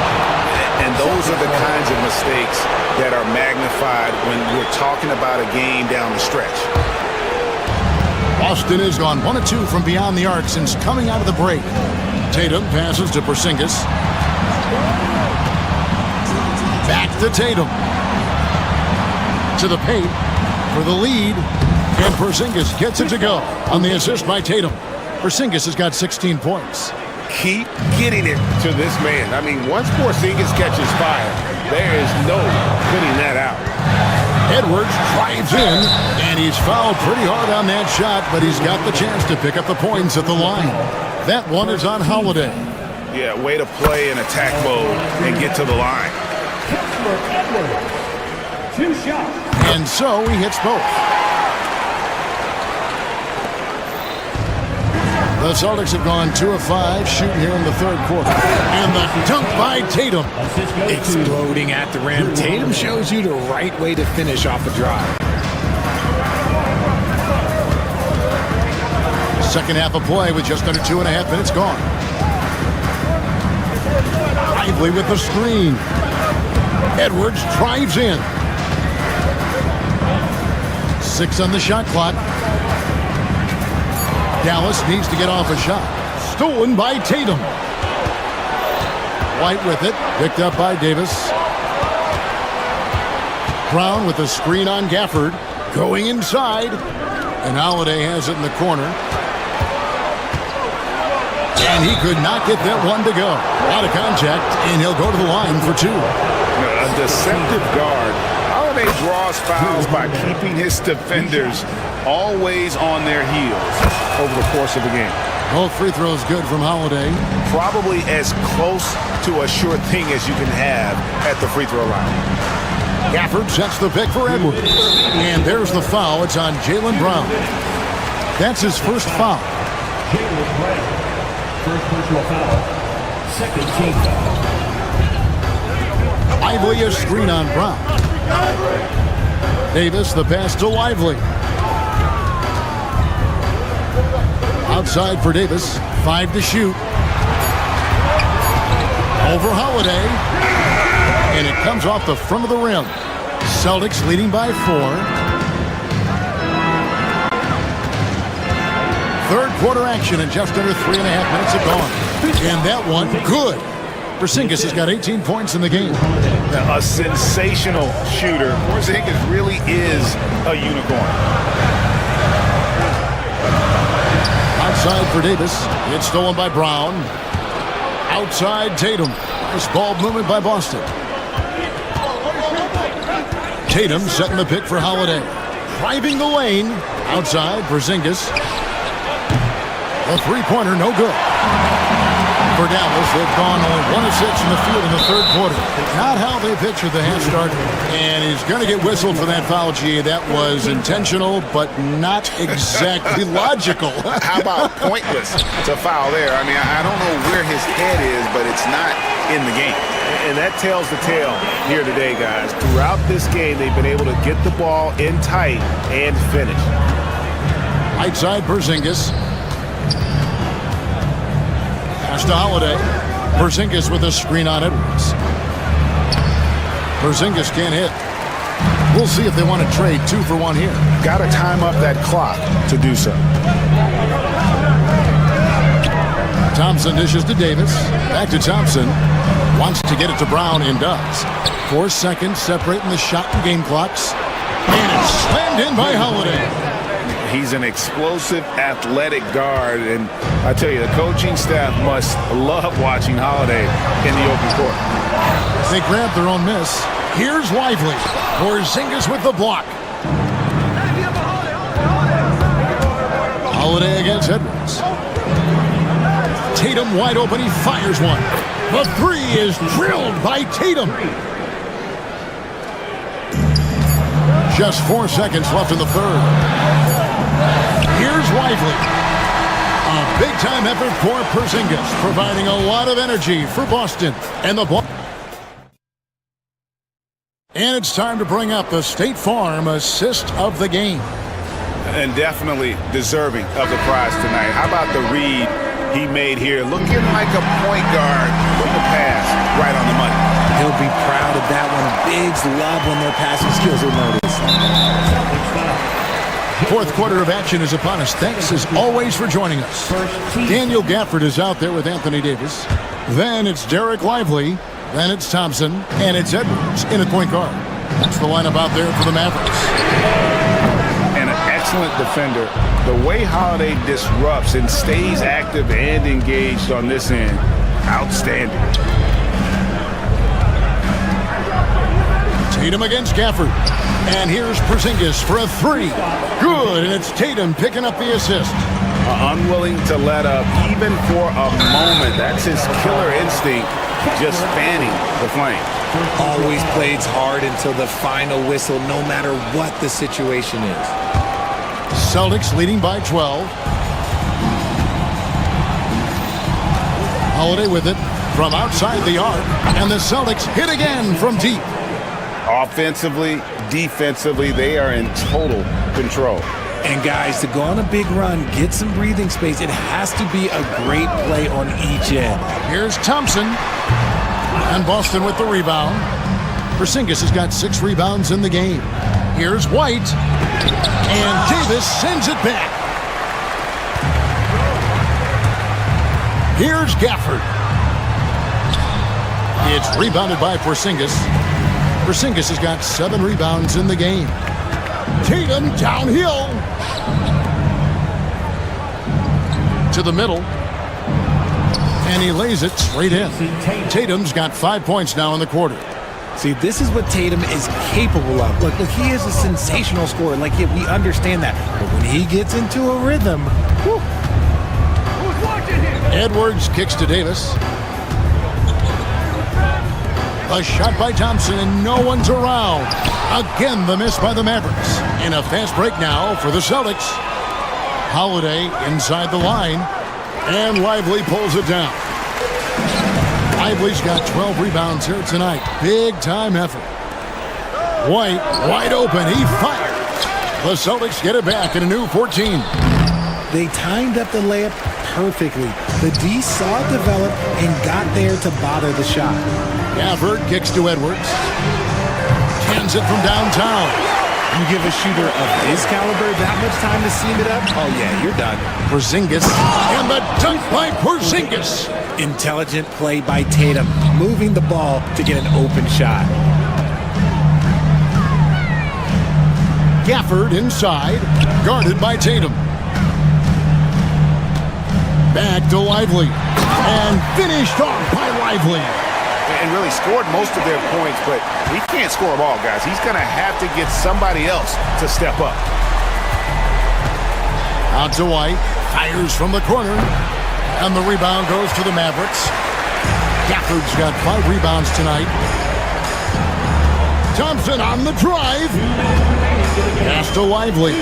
S10: And those are the kinds of mistakes that are magnified when we're talking about a game down the stretch.
S3: Boston has gone 1 of 2 from beyond the arc since coming out of the break. Tatum passes to Porzingis. Back to Tatum. To the paint for the lead. And Porzingis gets it to go on the assist by Tatum. Porzingis has got 16 points.
S2: Keep getting it to this man. I mean, once Porzingis catches fire, there is no putting that out.
S3: Edwards drives in, and he's fouled pretty hard on that shot, but he's got the chance to pick up the points at the line. That one is on Holiday.
S10: Yeah, way to play in attack mode and get to the line.
S4: 2 shots.
S3: And so he hits both. The Celtics have gone 2 of 5 shooting here in the third quarter. And the dunk by Tatum.
S14: Exploding at the rim. Tatum shows you the right way to finish off a drive.
S3: Second half of play with just under 2.5 minutes gone. Lively with the screen. Edwards drives in. 6 on the shot clock. Dallas needs to get off a shot. Stolen by Tatum. White with it. Picked up by Davis. Brown with the screen on Gafford. Going inside. And Holiday has it in the corner. And he could not get that one to go. A lot of contact, and he'll go to the line for 2.
S10: A deceptive guard. Holiday draws fouls by keeping his defenders always on their heels over the course of the game.
S3: Both free throws good from Holiday.
S10: Probably as close to a sure thing as you can have at the free throw line.
S3: Gafford sets the pick for Edwards. And there's the foul. It's on Jaylen Brown. That's his first foul.
S4: Jaylen Brown. First personal foul. Second team foul.
S3: Lively a screen on Brown. Davis the pass to Lively. Outside for Davis. 5 to shoot. Over Holiday. And it comes off the front of the rim. Celtics leading by 4. Third quarter action in just under 3.5 minutes have gone. And that one, good. Porzingis has got 18 points in the game.
S10: A sensational shooter. Porzingis really is a unicorn.
S3: Outside for Davis. It's stolen by Brown. Outside Tatum. Nice ball movement by Boston. Tatum setting the pick for Holiday. Driving the lane. Outside Porzingis. A three-pointer, no good. For Dallas, they've gone only 1 of 6 in the field in the third quarter. Not how they pictured the half start. And he's going to get whistled for that foul, G. That was intentional, but not exactly logical.
S10: How about pointless to foul there? I mean, I don't know where his head is, but it's not in the game.
S2: And that tells the tale here today, guys. Throughout this game, they've been able to get the ball in tight and finish.
S3: Right side, Porzingis. Pass to Holiday. Porzingis with a screen on Edwards. Porzingis can't hit. We'll see if they want to trade 2 for 1 here.
S10: Got to time up that clock to do so.
S3: Thompson dishes to Davis. Back to Thompson. Wants to get it to Brown and does. 4 seconds separating the shot and game clocks. And it's slammed in by Holiday.
S10: He's an explosive, athletic guard, and I tell you, the coaching staff must love watching Holiday in the open court.
S3: They grab their own miss. Here's Lively. Porzingis with the block. Holiday against Edwards. Tatum wide open. He fires one. The three is drilled by Tatum. Just 4 seconds left in the third. Here's Lively. A big-time effort for Porzingis, providing a lot of energy for Boston. And the ball. And it's time to bring up the State Farm assist of the game.
S10: And definitely deserving of the prize tonight. How about the read he made here? Looking like a point guard with the pass right on the money.
S14: He'll be proud of that one. Bigs love when their passing skills are noticed.
S3: Fourth quarter of action is upon us. Thanks as always for joining us. Daniel Gafford is out there with Anthony Davis. Then it's Derek Lively. Then it's Thompson. And it's Edwards in at point guard. That's the lineup out there for the Mavericks.
S10: And an excellent defender. The way Holiday disrupts and stays active and engaged on this end, outstanding.
S3: Tatum against Gafford. And here's Porzingis for a three. Good, and it's Tatum picking up the assist.
S10: Unwilling to let up even for a moment. That's his killer instinct, just fanning the flame.
S14: Always plays hard until the final whistle, no matter what the situation is.
S3: Celtics leading by 12. Holiday with it from outside the arc. And the Celtics hit again from deep.
S10: Offensively, defensively, they are in total control.
S14: And guys, to go on a big run, get some breathing space, it has to be a great play on each end.
S3: Here's Thompson. And Boston with the rebound. Porzingis has got 6 rebounds in the game. Here's White. And Davis sends it back. Here's Gafford. It's rebounded by Porzingis. Porzingis has got 7 rebounds in the game. Tatum downhill. To the middle. And he lays it straight in. Tatum's got 5 points now in the quarter.
S14: See, this is what Tatum is capable of. Look, he is a sensational scorer. Like, yeah, we understand that. But when he gets into a rhythm, whew.
S3: Edwards kicks to Davis. A shot by Thompson, and no one's around. Again, the miss by the Mavericks. In a fast break now for the Celtics. Holiday inside the line. And Lively pulls it down. Lively's got 12 rebounds here tonight. Big time effort. White, wide open. He fires. The Celtics get it back in a new 14.
S14: They timed up the layup perfectly. The D saw it develop and got there to bother the shot.
S3: Gafford kicks to Edwards. Cans it from downtown.
S14: You give a shooter of his caliber that much time to seam it up, oh yeah, you're done.
S3: Porzingis, and the dunk by Porzingis.
S14: Intelligent play by Tatum, moving the ball to get an open shot.
S3: Gafford inside, guarded by Tatum. Back to Lively, and finished off by Lively.
S10: And really scored most of their points, but he can't score them all, guys. He's going to have to get somebody else to step up.
S3: Out to White, fires from the corner, and the rebound goes to the Mavericks. Gafford's got 5 rebounds tonight. Thompson on the drive. Pass to Lively.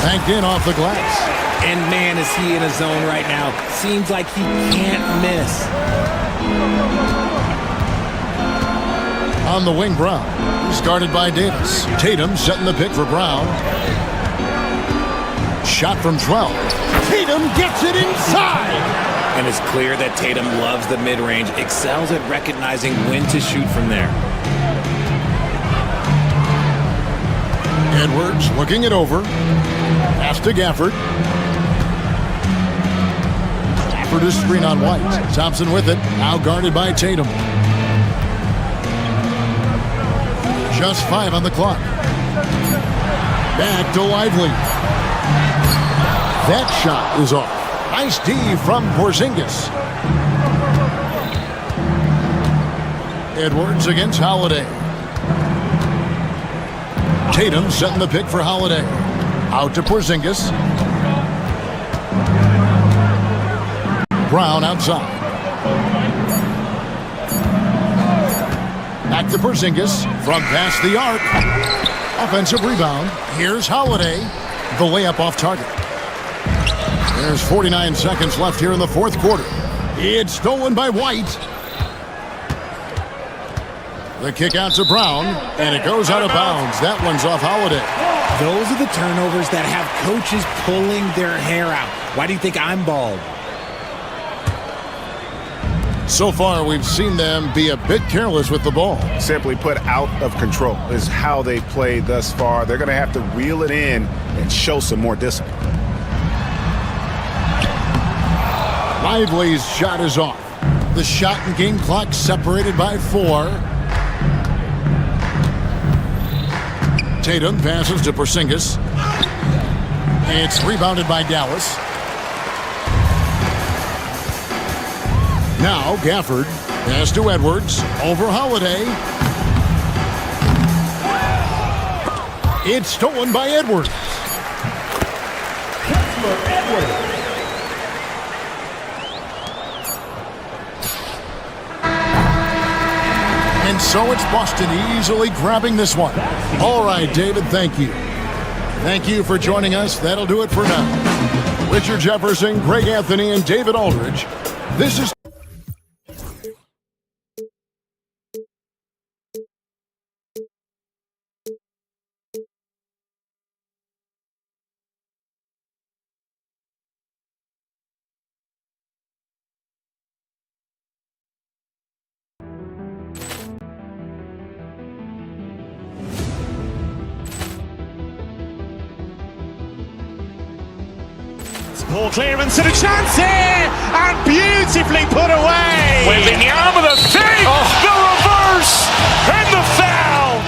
S3: Banked in off the glass.
S14: And man, is he in a zone right now. Seems like he can't miss.
S3: On the wing, Brown. He's guarded by Davis. Tatum setting the pick for Brown. Shot from 12. Tatum gets it inside.
S14: And it's clear that Tatum loves the mid-range, excels at recognizing when to shoot from there.
S3: Edwards looking it over. Pass to Gafford. Gafford is screen on White. Thompson with it. Now guarded by Tatum. Just 5 on the clock. Back to Lively. That shot is off. Nice D from Porzingis. Edwards against Holiday. Tatum setting the pick for Holiday. Out to Porzingis. Brown outside. Back to Porzingis from past the arc. Offensive rebound. Here's Holiday. The layup off target. There's 49 seconds left here in the fourth quarter. It's stolen by White. The kick out to Brown, and it goes out of bounds. That one's off Holiday.
S14: Those are the turnovers that have coaches pulling their hair out. Why do you think I'm bald?
S3: So far, we've seen them be a bit careless with the ball.
S2: Simply put, out of control is how they played thus far. They're going to have to reel it in and show some more discipline.
S3: Lively's shot is off. The shot and game clock separated by 4. Tatum passes to Porzingis. It's rebounded by Dallas. Now Gafford pass to Edwards over Holiday. It's stolen by Edwards. And so it's Boston easily grabbing this one. All right, David, thank you. Thank you for joining us. That'll do it for now. Richard Jefferson, Greg Anthony, and David Aldridge. This is
S1: Poor clearance and a chance here, and beautifully put away.
S2: Wembanyama the fake, the reverse, and the foul.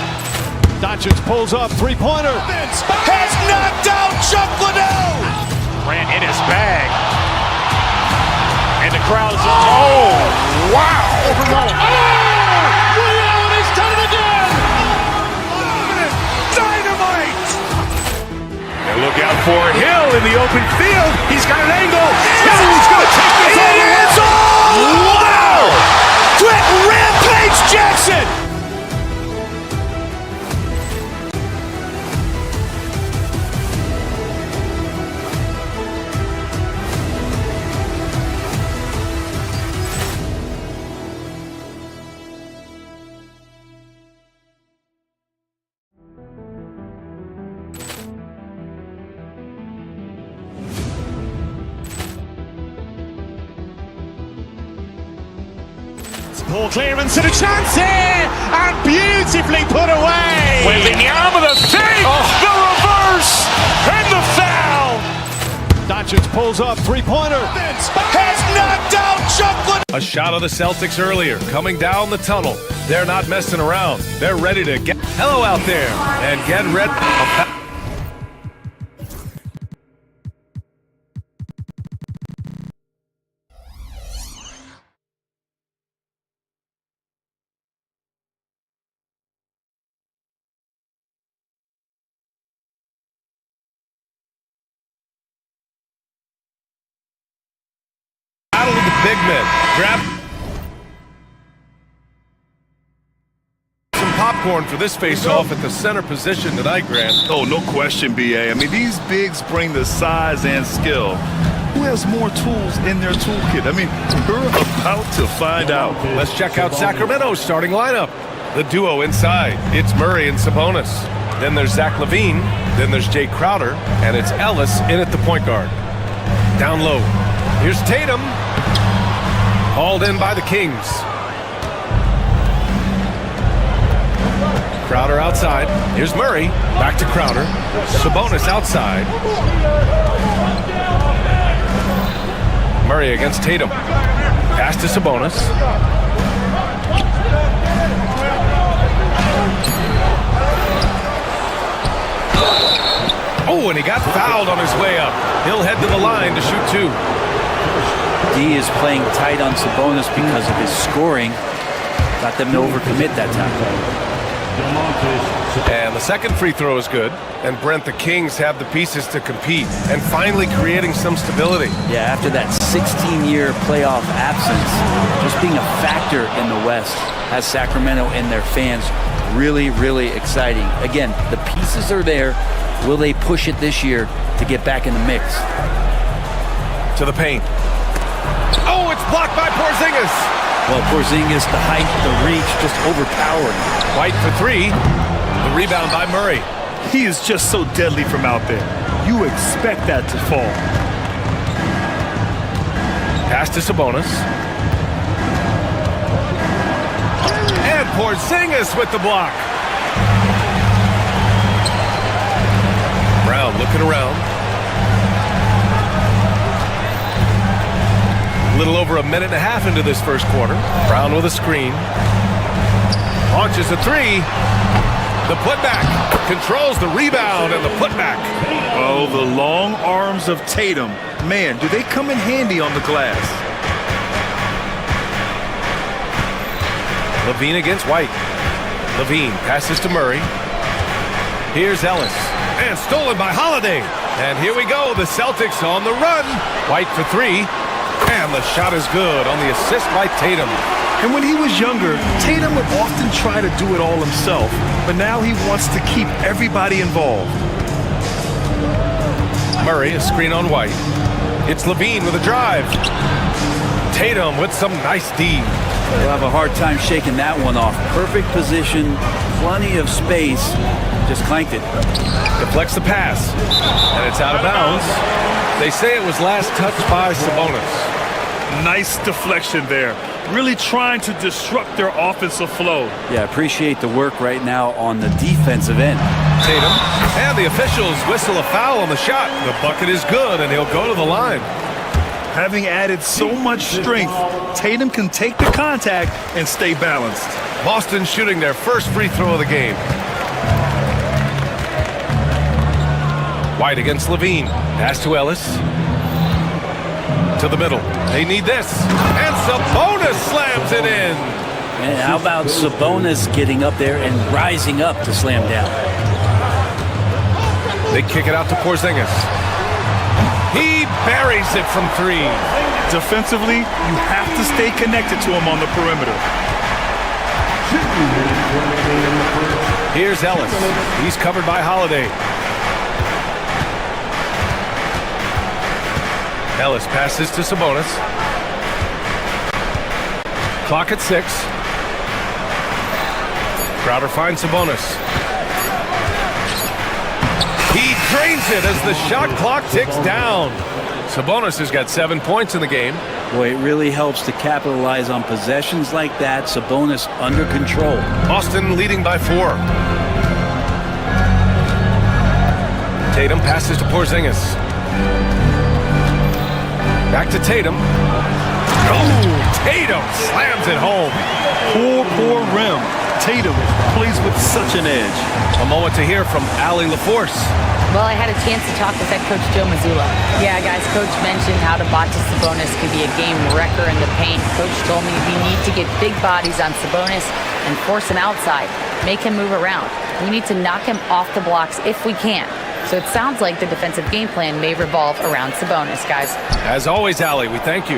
S1: Doncic pulls up, three-pointer.
S2: Has knocked out Chuck Liddell. Grant in his bag. And the crowd is oh, wow.
S1: Liddell, he's done it again.
S2: Dynamite. And look out for Hill in the open field. He's got an angle. Hill's going to take this all the way. Wow! Quick Rampage Jackson.
S1: Poor clearance and a chance here, and beautifully put away.
S2: Wembanyama the fake, the reverse, and the foul.
S1: Doncic pulls up, three-pointer.
S2: Has knocked out Chuck Liddell.
S6: A shot of the Celtics earlier, coming down the tunnel. They're not messing around. They're ready to get hello out there and get ready. Battle of the big men. Grab some popcorn for this face-off at the center position tonight, Grant.
S5: Oh, no question, B.A. I mean, these bigs bring the size and skill. Who has more tools in their toolkit? I mean, we're about to find out.
S6: Let's check out Sacramento's starting lineup. The duo inside. It's Murray and Sabonis. Then there's Zach LaVine. Then there's Jay Crowder. And it's Ellis in at the point guard. Down low. Here's Tatum. Hauled in by the Kings. Crowder outside. Here's Murray. Back to Crowder. Sabonis outside. Murray against Tatum. Pass to Sabonis. Oh, and he got fouled on his way up. He'll head to the line to shoot 2.
S9: D is playing tight on Sabonis because of his scoring. Got them to overcommit that time.
S6: And the second free throw is good. And Brent, the Kings have the pieces to compete and finally creating some stability.
S9: Yeah, after that 16-year playoff absence, just being a factor in the West has Sacramento and their fans really, really exciting. Again, the pieces are there. Will they push it this year to get back in the mix?
S6: To the paint. Oh, it's blocked by Porzingis.
S9: Well, Porzingis, the height, the reach, just overpowering.
S6: White for three. The rebound by Murray.
S5: He is just so deadly from out there. You expect that to fall.
S6: Pass to Sabonis. And Porzingis with the block. Brown looking around. A little over a minute and a half into this first quarter. Brown with a screen. Launches a three. The putback. Controls the rebound and the putback.
S5: Oh, the long arms of Tatum. Man, do they come in handy on the glass.
S6: Levine against White. Levine passes to Murray. Here's Ellis. And stolen by Holiday. And here we go. The Celtics on the run. White for three. And the shot is good on the assist by Tatum.
S5: And when he was younger, Tatum would often try to do it all himself, but now he wants to keep everybody involved.
S6: Murray, a screen on White. It's Levine with a drive. Tatum with some nice D.
S9: They'll have a hard time shaking that one off. Perfect position, plenty of space. Just clanked it.
S6: Deflects the pass. And it's out of bounds. They say it was last touched by Sabonis.
S5: Nice deflection there. Really trying to disrupt their offensive flow.
S9: Yeah, appreciate the work right now on the defensive end.
S6: Tatum. And the officials whistle a foul on the shot. The bucket is good, and he'll go to the line.
S5: Having added so much strength, Tatum can take the contact and stay balanced.
S6: Boston shooting their first free throw of the game. White against Levine. Pass to Ellis. To the middle. They need this. And Sabonis slams it in.
S9: And how about Sabonis getting up there and rising up to slam down?
S6: They kick it out to Porzingis. He buries it from three.
S5: Defensively, you have to stay connected to him on the perimeter.
S6: Here's Ellis. He's covered by Holiday. Ellis passes to Sabonis. Clock at 6. Crowder finds Sabonis. He drains it as the shot clock ticks down. Sabonis has got 7 points in the game.
S9: Boy, it really helps to capitalize on possessions like that. Sabonis under control.
S6: Boston leading by 4. Tatum passes to Porzingis. Back to Tatum. Oh, Tatum slams it home.
S5: Poor rim. Tatum plays with such an edge.
S6: A moment to hear from Allie LaForce.
S8: Well, I had a chance to talk with head coach Joe Mazzulla. Yeah, guys, coach mentioned how Domantas Sabonis could be a game wrecker in the paint. Coach told me we need to get big bodies on Sabonis and force him outside, make him move around. We need to knock him off the blocks if we can. So it sounds like the defensive game plan may revolve around Sabonis, guys.
S6: As always, Allie, we thank you.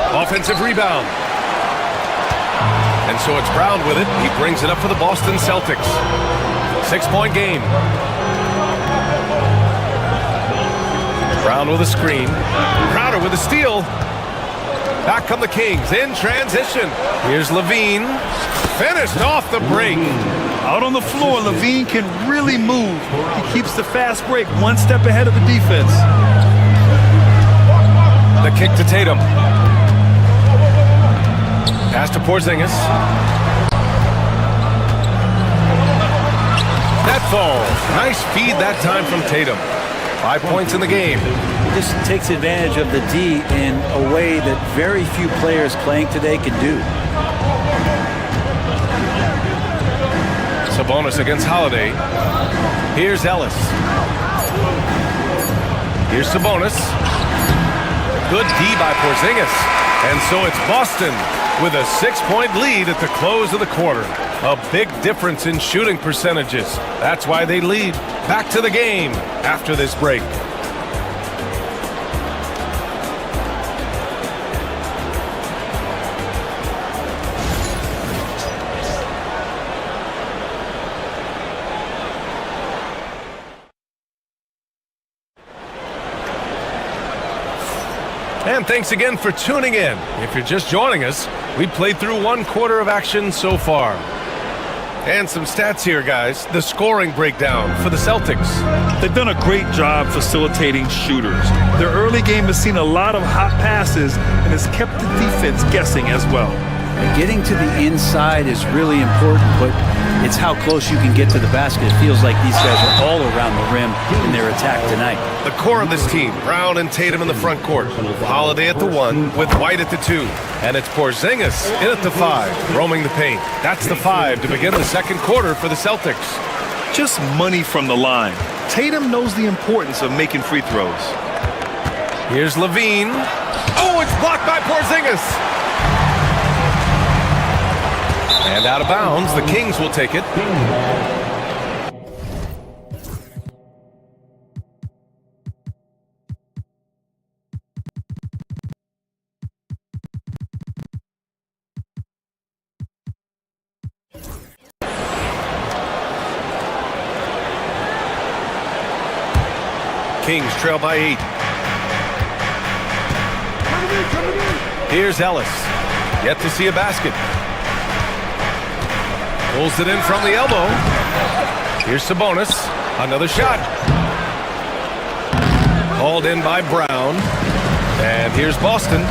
S6: Offensive rebound. And so it's Brown with it. He brings it up for the Boston Celtics. 6-point game. Brown with a screen. Crowder with a steal. Back come the Kings in transition. Here's Levine. Finished off the break.
S5: Out on the floor, Levine can really move. He keeps the fast break one step ahead of the defense.
S6: The kick to Tatum. Pass to Porzingis. That falls. Nice feed that time from Tatum. 5 points in the game.
S9: He just takes advantage of the D in a way that very few players playing today can do.
S6: Sabonis against Holiday. Here's Ellis. Here's Sabonis. Good D by Porzingis. And so it's Boston with a 6-point lead at the close of the quarter. A big difference in shooting percentages. That's why they lead. Back to the game after this break. And thanks again for tuning in. If you're just joining us, we played through 1 quarter of action so far. And some stats here, guys. The scoring breakdown for the Celtics.
S5: They've done a great job facilitating shooters. Their early game has seen a lot of hot passes and has kept the defense guessing as well.
S9: Getting to the inside is really important, but it's how close you can get to the basket. It feels like these guys are all around the rim in their attack tonight.
S6: The core of this team, Brown and Tatum in the front court. Holiday at the 1 with White at the 2. And it's Porzingis in at the 5, roaming the paint. That's the 5 to begin the second quarter for the Celtics.
S5: Just money from the line. Tatum knows the importance of making free throws.
S6: Here's Levine. Oh, it's blocked by Porzingis. And out of bounds, the Kings will take it. Kings trail by 8. Here's Ellis. Yet to see a basket. Pulls it in from the elbow. Here's Sabonis. Another shot. Hauled in by Brown. And here's Boston.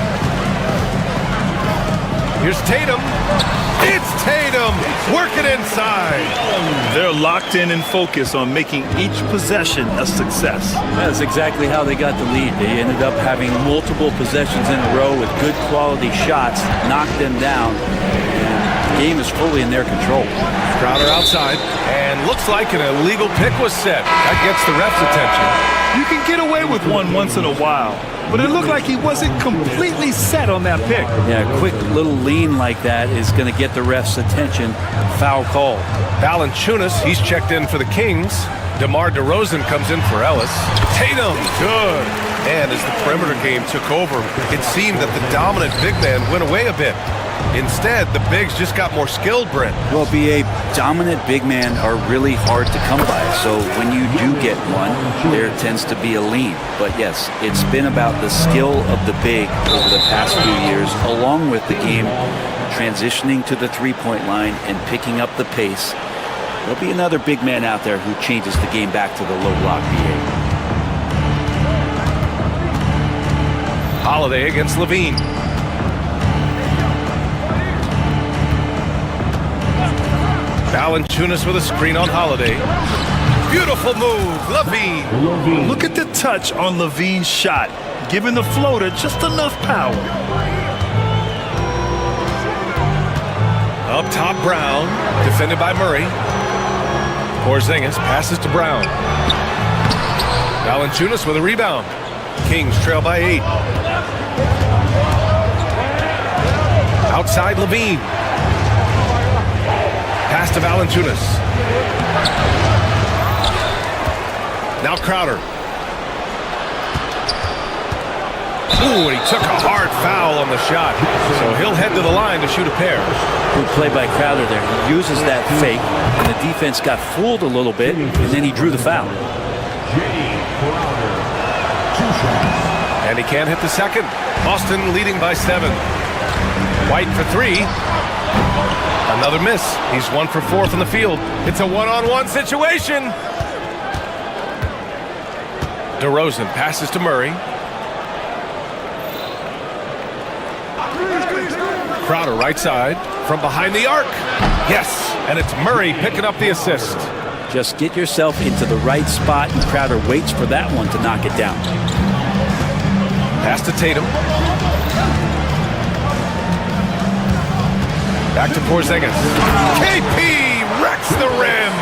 S6: Here's Tatum. It's Tatum. Working inside.
S5: They're locked in and focused on making each possession a success.
S9: That's exactly how they got the lead. They ended up having multiple possessions in a row with good quality shots, knocked them down. The game is fully in their control.
S6: Crowder outside, and looks like an illegal pick was set. That gets the ref's attention.
S5: You can get away with one once in a while, but it looked like he wasn't completely set on that pick.
S9: Yeah, a quick little lean like that is going to get the ref's attention. Foul call.
S6: Valanciunas, he's checked in for the Kings. DeMar DeRozan comes in for Ellis. Tatum, good. And as the perimeter game took over, it seemed that the dominant big man went away a bit. Instead, the bigs just got more skilled, Brent.
S9: Well, BA, dominant big men are really hard to come by. So when you do get one, there tends to be a lean. But yes, it's been about the skill of the big over the past few years, along with the game transitioning to the three-point line and picking up the pace. There'll be another big man out there who changes the game back to the low block, BA.
S6: Holiday against Levine. Valanciunas with a screen on Holiday. Beautiful move, Levine.
S5: Look at the touch on Levine's shot, giving the floater just enough power.
S6: Up top, Brown, defended by Murray. Porzingis passes to Brown. Valanciunas with a rebound. Kings trail by 8. Outside Levine. Pass to Valanciunas. Now Crowder. Ooh, and he took a hard foul on the shot. So he'll head to the line to shoot a pair.
S9: Good play by Crowder there. He uses that fake, and the defense got fooled a little bit, and then he drew the foul.
S6: And he can't hit the second. Boston leading by 7. White for 3. Another miss. He's 1 for 4 from the field. It's a one-on-one situation. DeRozan passes to Murray. Crowder right side from behind the arc. Yes, and it's Murray picking up the assist.
S9: Just get yourself into the right spot, and Crowder waits for that one to knock it down.
S6: Pass to Tatum. Back to Porzingis. KP wrecks the rim.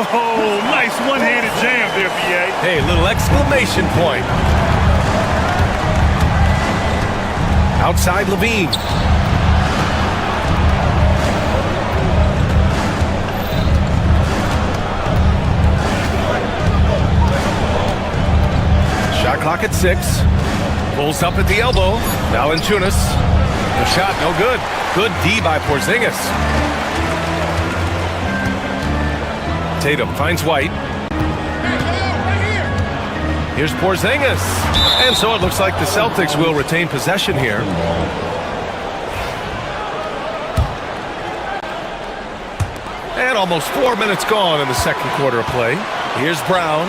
S5: Oh, nice one-handed jam there, BA.
S6: Hey, little exclamation point. Outside Levine. Shot clock at 6. Pulls up at the elbow. Valanciunas. The shot no good. Good D by Porzingis. Tatum finds White. Here's Porzingis. And so it looks like the Celtics will retain possession here. And almost 4 minutes gone in the second quarter of play. Here's Brown.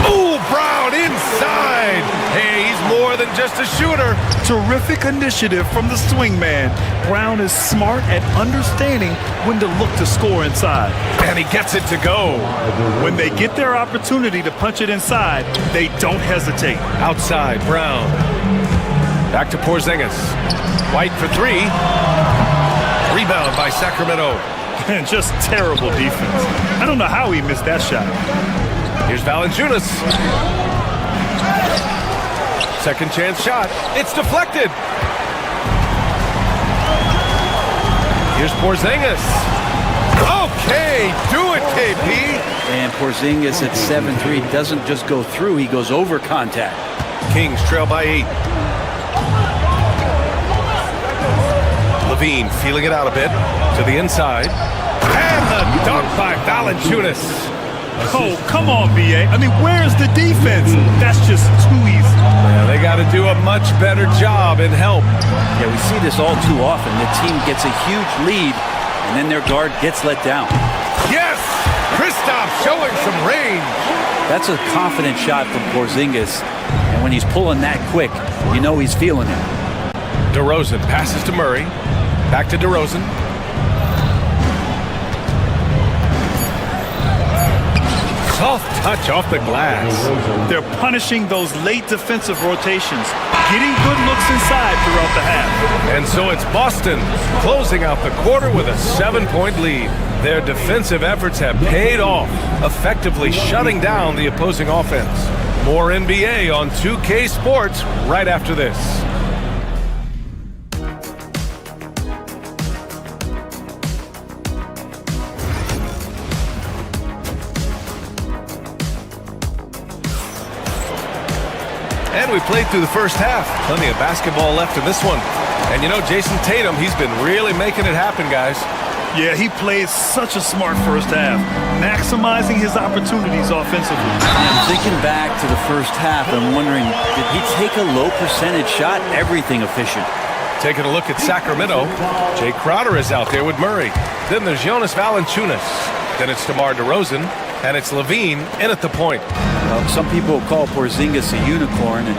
S6: Ooh, Brown inside. Hey, he's more than just a shooter.
S5: Terrific initiative from the swing man. Brown is smart at understanding when to look to score inside.
S6: And he gets it to go.
S5: When they get their opportunity to punch it inside, they don't hesitate.
S6: Outside, Brown. Back to Porzingis. White for 3. Rebound by Sacramento.
S5: And just terrible defense. I don't know how he missed that shot.
S6: Here's Valanciunas. Second chance shot. It's deflected. Here's Porzingis. Okay, do it, KP.
S9: And Porzingis at 7-3 doesn't just go through, he goes over contact.
S6: Kings trail by 8. Levine feeling it out a bit to the inside. And the dunk by Valanciunas.
S5: Oh, come on, B.A. I mean, where's the defense? That's just too easy.
S6: Yeah, they got to do a much better job in help.
S9: Yeah, we see this all too often. The team gets a huge lead, and then their guard gets let down.
S6: Yes! Kristaps showing some range.
S9: That's a confident shot from Porzingis, and when he's pulling that quick, you know he's feeling it.
S6: DeRozan passes to Murray. Back to DeRozan. Soft touch off the glass.
S5: They're punishing those late defensive rotations, getting good looks inside throughout the half.
S6: And so it's Boston closing out the quarter with a 7-point lead. Their defensive efforts have paid off, effectively shutting down the opposing offense. More NBA on 2K Sports right after this. And we played through the first half. Plenty of basketball left in this one. And you know, Jason Tatum, he's been really making it happen, guys.
S5: Yeah, he played such a smart first half, maximizing his opportunities offensively.
S9: I'm thinking back to the first half, I'm wondering, did he take a low percentage shot? Everything efficient.
S6: Taking a look at Sacramento, Jay Crowder is out there with Murray. Then there's Jonas Valanciunas. Then it's DeMar DeRozan, and it's Levine in at the point.
S9: Well, some people call Porzingis a unicorn, and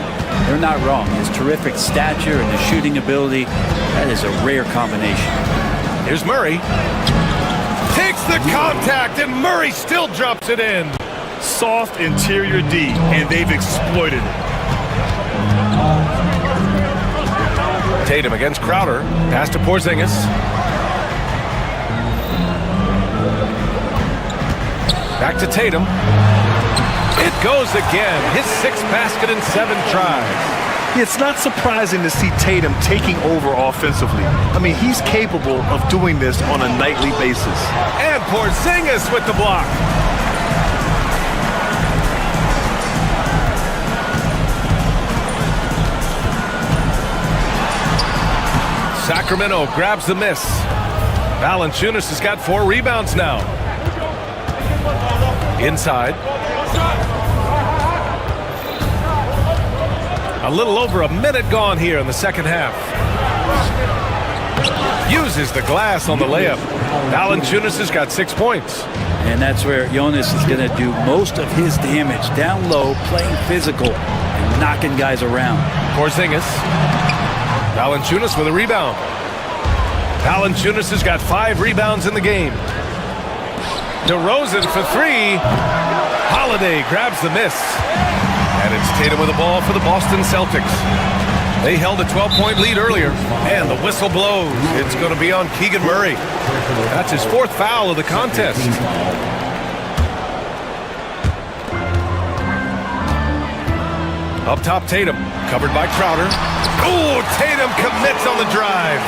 S9: they're not wrong. His terrific stature and his shooting ability, that is a rare combination.
S6: Here's Murray. Takes the contact, and Murray still drops it in.
S5: Soft interior D, and they've exploited it.
S6: Tatum against Crowder. Pass to Porzingis. Back to Tatum. It goes again. His 6th basket in 7 tries.
S5: It's not surprising to see Tatum taking over offensively. I mean, he's capable of doing this on a nightly basis.
S6: And Porzingis with the block. Sacramento grabs the miss. Valanciunas has got 4 rebounds now. Inside. A little over a minute gone here in the second half. Uses the glass on the layup. Valanciunas has got 6 points.
S9: And that's where Jonas is going to do most of his damage. Down low, playing physical, and knocking guys around.
S6: Porzingis. Valanciunas with a rebound. Valanciunas has got 5 rebounds in the game. DeRozan for 3. Holiday grabs the miss. And it's Tatum with the ball for the Boston Celtics. They held a 12-point lead earlier, and the whistle blows. It's going to be on Keegan Murray. That's his 4th foul of the contest. Up top, Tatum, covered by Crowder. Oh, Tatum commits on the drive.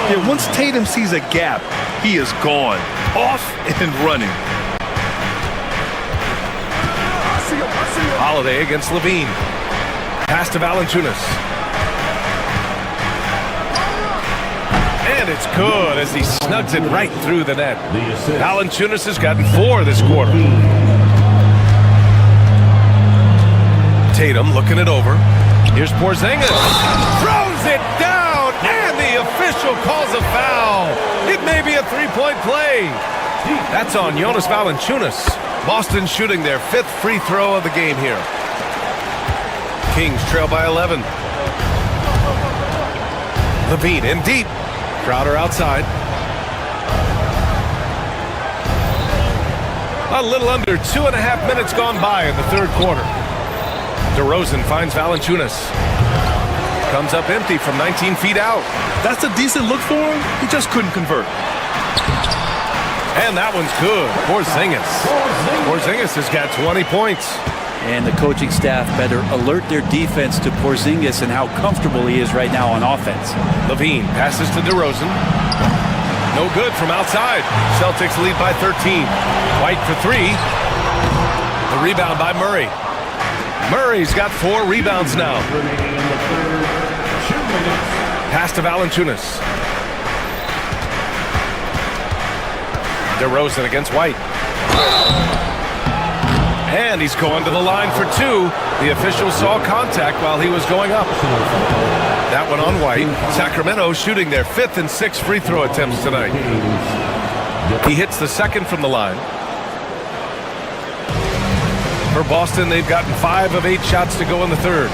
S5: Yeah, once Tatum sees a gap, he is gone. Off and running.
S6: Holiday against Levine. Pass to Valanciunas. And it's good as he snugs it right through the net. Valanciunas has gotten 4 this quarter. Tatum looking it over. Here's Porzingis. Throws it down, and the official calls a foul. It may be a three-point play. That's on Jonas Valanciunas. Boston shooting their 5th free throw of the game here. Kings trail by 11. Levine in deep. Crowder outside. A little under 2.5 minutes gone by in the third quarter. DeRozan finds Valanciunas. Comes up empty from 19 feet out.
S5: That's a decent look for him. He just couldn't convert.
S6: And that one's good. Porzingis has got 20 points.
S9: And the coaching staff better alert their defense to Porzingis and how comfortable he is right now on offense.
S6: Levine passes to DeRozan. No good from outside. Celtics lead by 13. White for 3. The rebound by Murray. Murray's got 4 rebounds now. Pass to Valanciunas. DeRozan against White. And he's going to the line for 2. The official saw contact while he was going up. That one on White. Sacramento shooting their 5th and 6th free throw attempts tonight. He hits the 2nd from the line. For Boston, they've gotten 5 of 8 shots to go in the 3rd.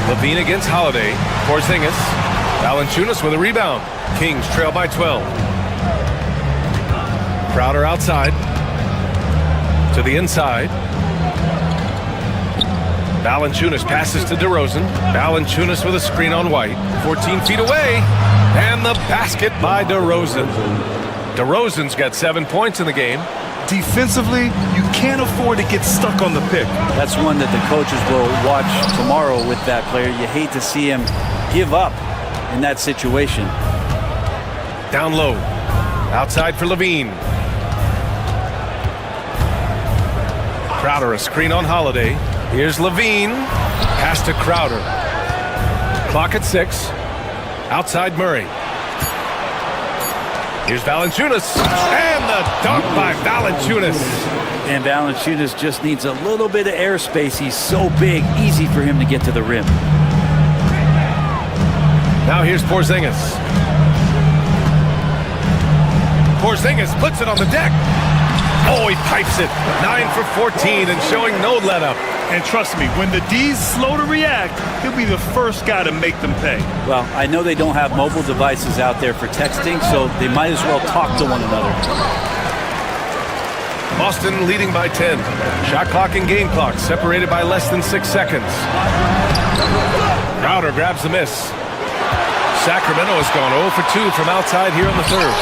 S6: Levine against Holiday. Porzingis. Valanciunas with a rebound. Kings trail by 12. Crowder outside. To the inside. Valanciunas passes to DeRozan. Valanciunas with a screen on White. 14 feet away. And the basket by DeRozan. DeRozan's got 7 points in the game.
S5: Defensively, you can't afford to get stuck on the pick.
S9: That's one that the coaches will watch tomorrow with that player. You hate to see him give up in that situation.
S6: Down low. Outside for Levine. Crowder a screen on Holiday. Here's Levine. Pass to Crowder. Clock at 6. Outside Murray. Here's Valanciunas. And the dunk by Valanciunas.
S9: And Valanciunas just needs a little bit of airspace. He's so big, easy for him to get to the rim.
S6: Now here's Porzingis. Porzingis puts it on the deck. Oh, he pipes it. 9 for 14 and showing no let-up.
S5: And trust me, when the D's slow to react, he'll be the first guy to make them pay.
S9: Well, I know they don't have mobile devices out there for texting, so they might as well talk to one another.
S6: Boston leading by 10. Shot clock and game clock separated by less than 6 seconds. Crowder grabs the miss. Sacramento has gone 0 for 2 from outside here in the 3rd.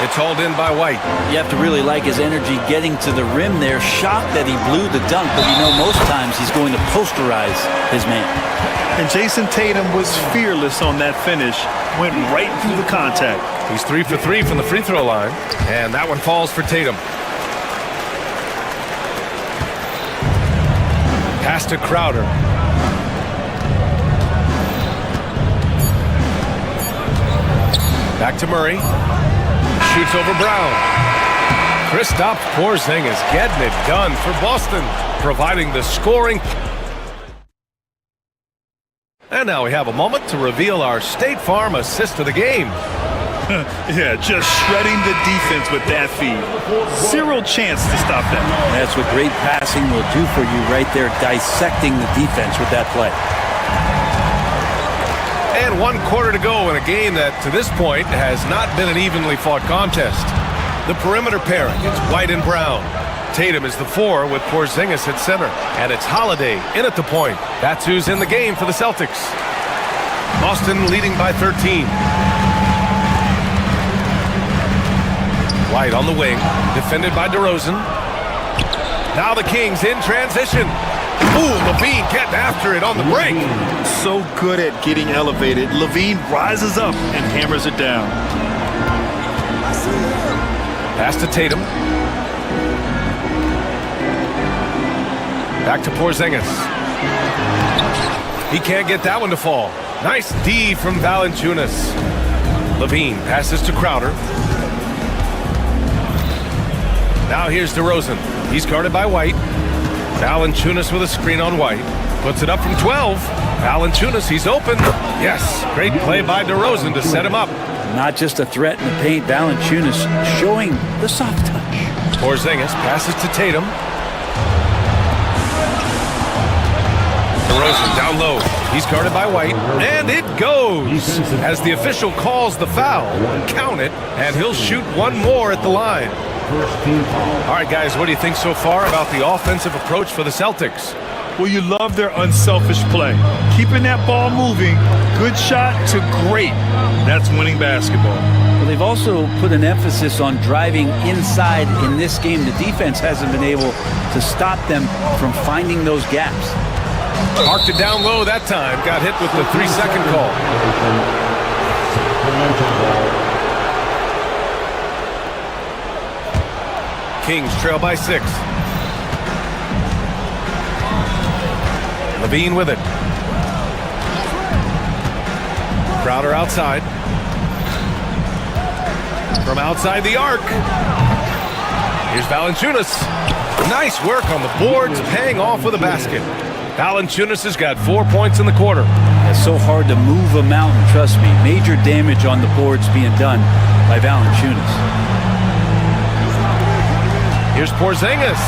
S6: It's hauled in by White.
S9: You have to really like his energy getting to the rim there. Shocked that he blew the dunk, but you know most times he's going to posterize his man.
S5: And Jason Tatum was fearless on that finish. Went right through the contact.
S6: He's 3 for 3 from the free throw line. And that one falls for Tatum. Pass to Crowder. Back to Murray. Shoots over Brown. Kristaps Porzingis getting it done for Boston, providing the scoring. And now we have a moment to reveal our State Farm assist of the game.
S5: Yeah, just shredding the defense with that feed. Zero chance to stop that.
S9: That's what great passing will do for you right there, dissecting the defense with that play.
S6: And 1 quarter to go in a game that, to this point, has not been an evenly fought contest. The perimeter pairing, it's White and Brown. Tatum is the 4 with Porzingis at center. And it's Holiday in at the point. That's who's in the game for the Celtics. Boston leading by 13. White on the wing, defended by DeRozan. Now the Kings in transition. Ooh, Levine getting after it on the break.
S5: So good at getting elevated. Levine rises up and hammers it down.
S6: Pass to Tatum. Back to Porzingis. He can't get that one to fall. Nice D from Valanciunas. Levine passes to Crowder. Now here's DeRozan. He's guarded by White. Valanciunas with a screen on White. Puts it up from 12. Valanciunas, he's open. Yes, great play by DeRozan to set him up.
S9: Not just a threat in the paint. Valanciunas showing the soft touch.
S6: Porzingis passes to Tatum. DeRozan down low. He's guarded by White. And it goes as the official calls the foul. Count it, and he'll shoot one more at the line. All right, guys, what do you think so far about the offensive approach for the Celtics?
S5: Well, you love their unselfish play. Keeping that ball moving, good shot to great. That's winning basketball.
S9: Well, they've also put an emphasis on driving inside in this game. The defense hasn't been able to stop them from finding those gaps.
S6: Marked it down low that time. Got hit with the 3-second call. Kings trail by 6. Levine with it. Crowder outside. From outside the arc. Here's Valanciunas. Nice work on the boards, paying off with a basket. Valanciunas has got 4 points in the quarter.
S9: It's so hard to move a mountain, trust me. Major damage on the boards being done by Valanciunas.
S6: Here's Porzingis.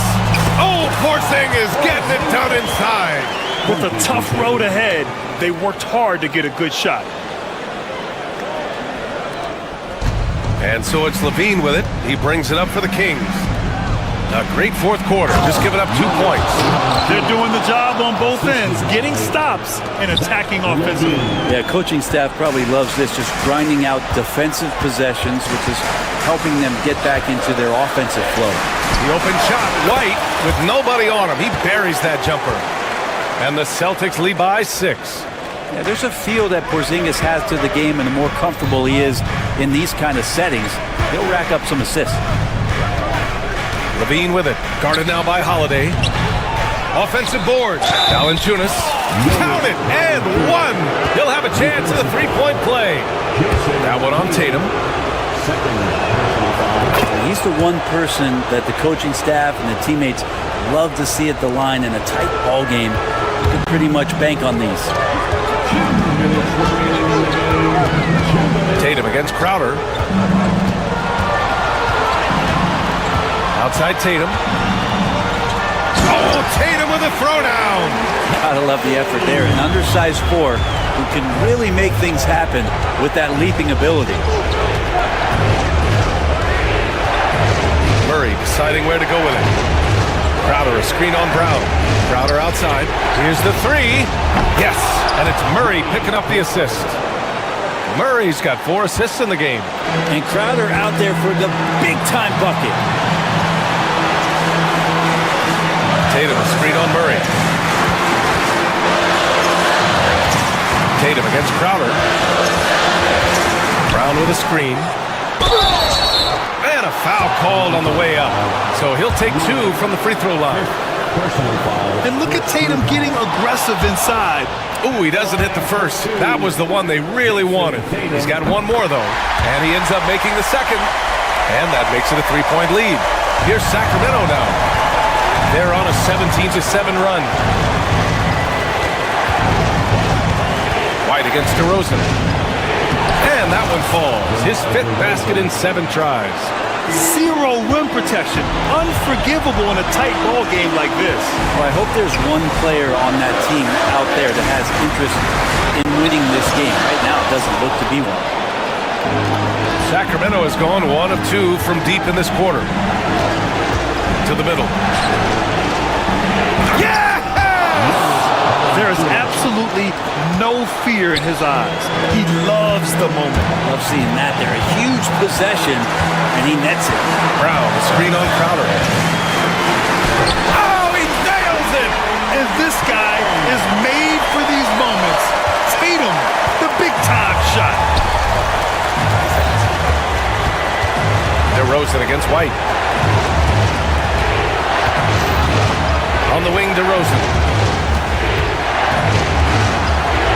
S6: Oh, Porzingis getting it done inside.
S5: With a tough road ahead, they worked hard to get a good shot.
S6: And so it's Levine with it. He brings it up for the Kings. A great fourth quarter, just giving up 2 points.
S5: They're doing the job on both ends, getting stops and attacking offensively.
S9: Yeah, coaching staff probably loves this, just grinding out defensive possessions, which is helping them get back into their offensive flow.
S6: The open shot, White, with nobody on him. He buries that jumper. And the Celtics lead by 6.
S9: Yeah, there's a feel that Porzingis has to the game, and the more comfortable he is in these kind of settings, he'll rack up some assists.
S6: Levine with it. Guarded now by Holiday. Offensive boards. Valanciunas. Count it. And 1. He'll have a chance at a 3-point play. That one on Tatum.
S9: He's the one person that the coaching staff and the teammates love to see at the line in a tight ball game. You can pretty much bank on these.
S6: Tatum against Crowder. Outside Tatum. Oh, Tatum with a throwdown.
S9: Gotta love the effort there. An undersized 4 who can really make things happen with that leaping ability.
S6: Murray deciding where to go with it. Crowder, a screen on Brown. Crowder outside. Here's the 3. Yes, and it's Murray picking up the assist. Murray's got 4 assists in the game.
S9: And Crowder out there for the big-time bucket.
S6: Tatum, a screen on Murray. Tatum against Crowder. Brown with a screen. And a foul called on the way up. So he'll take 2 from the free throw line.
S5: And look at Tatum getting aggressive inside.
S6: Ooh, he doesn't hit the first. That was the one they really wanted. He's got 1 more, though. And he ends up making the second. And that makes it a 3-point lead. Here's Sacramento now. They're on a 17-7 run. White against DeRozan. And that one falls. His 5th basket in 7 tries.
S5: 0 rim protection. Unforgivable in a tight ball game like this.
S9: Well, I hope there's one player on that team out there that has interest in winning this game. Right now, it doesn't look to be one.
S6: Sacramento has gone 1 of 2 from deep in this quarter. To the middle.
S5: Yes! There is absolutely no fear in his eyes. He loves the moment.
S9: Love seeing that there. A huge possession, and he nets it.
S6: Brown, the screen on Crowder. Oh, he nails it!
S5: And because this guy is made for these moments. Tatum, the big-time shot.
S6: DeRozan against White. On the wing, DeRozan.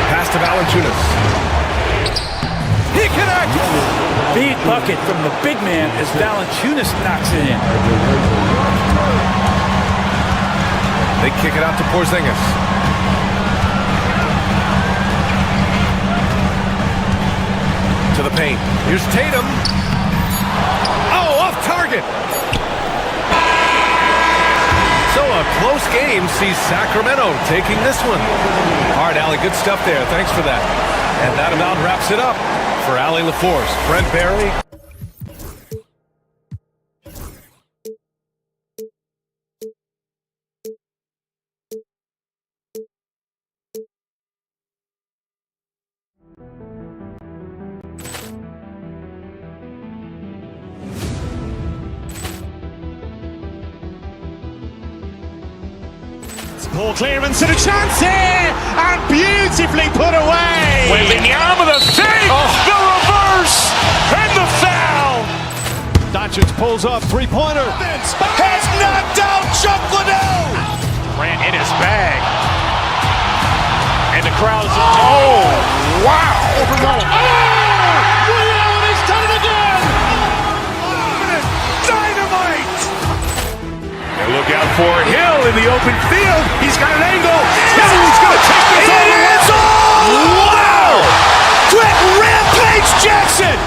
S6: Pass to Valanciunas.
S9: He connects! Big bucket from the big man as Valanciunas knocks it in.
S6: They kick it out to Porzingis. To the paint. Here's Tatum. Oh, off target. So a close game sees Sacramento taking this one. All right, Allie, good stuff there. Thanks for that. And that about wraps it up for Allie LaForce. Brent Barry.
S1: Ball clearance and a chance here, and beautifully put away.
S2: Wembanyama the save, the reverse, and the foul.
S1: Doncic pulls up, three-pointer.
S2: Has knocked out Chuck Liddell. Ran in his bag. And the crowd is, oh, wow. Liddell has done it again. Dynamite. And look out for Hill in the open field. He's got an angle. Hill's going to take this all the way. Wow. Quick rampage Jackson.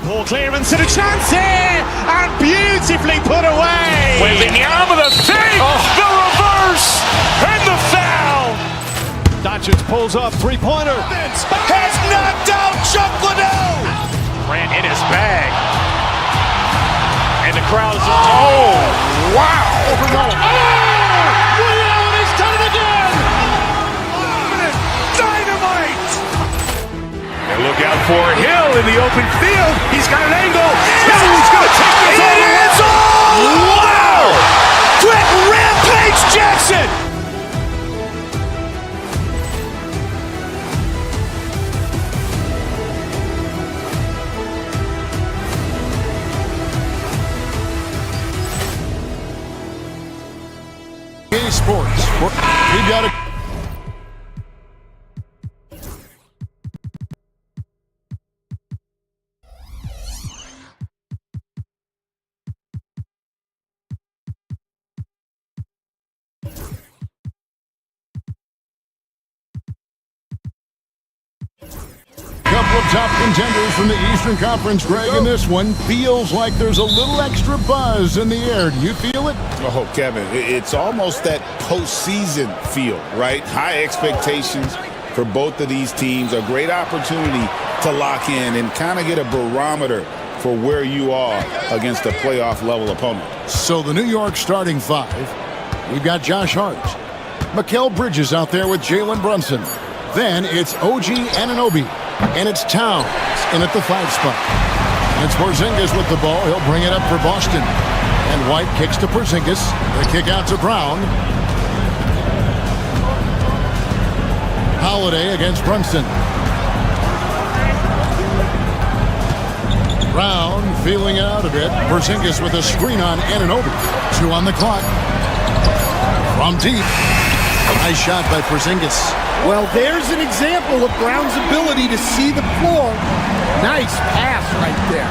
S1: Ball clearance and a chance here, and beautifully put away.
S2: Wembanyama the save, the reverse, and the foul.
S1: Doncic pulls up, three-pointer.
S2: Has knocked out Chuck Liddell. Ran in his bag. And the crowd is, oh, wow. Liddell has done it again. Dynamite. And look out for Hill in the open field. He's got an angle. Hill's going to take this all the way. Wow. Quick rampage Jackson.
S3: Sports. We've got a couple of top contenders from the Eastern Conference, Greg, and this one feels like there's a little extra buzz in the air. Do you feel it?
S10: Oh, Kevin, it's almost that postseason feel, right? High expectations for both of these teams, a great opportunity to lock in and kind of get a barometer for where you are against a playoff-level opponent.
S3: So the New York starting five, we've got Josh Hart, Mikal Bridges out there with Jalen Brunson. Then it's OG Anunoby, and it's Towns in at the 5 spot. And it's Porzingis with the ball. He'll bring it up for Boston. And White kicks to Porzingis. The kick out to Brown. Holiday against Brunson. Brown feeling it out a bit. Porzingis with a screen on Anunoby. 2 on the clock. From deep. Nice shot by Porzingis.
S12: Well, there's an example of Brown's ability to see the floor. Nice pass right there.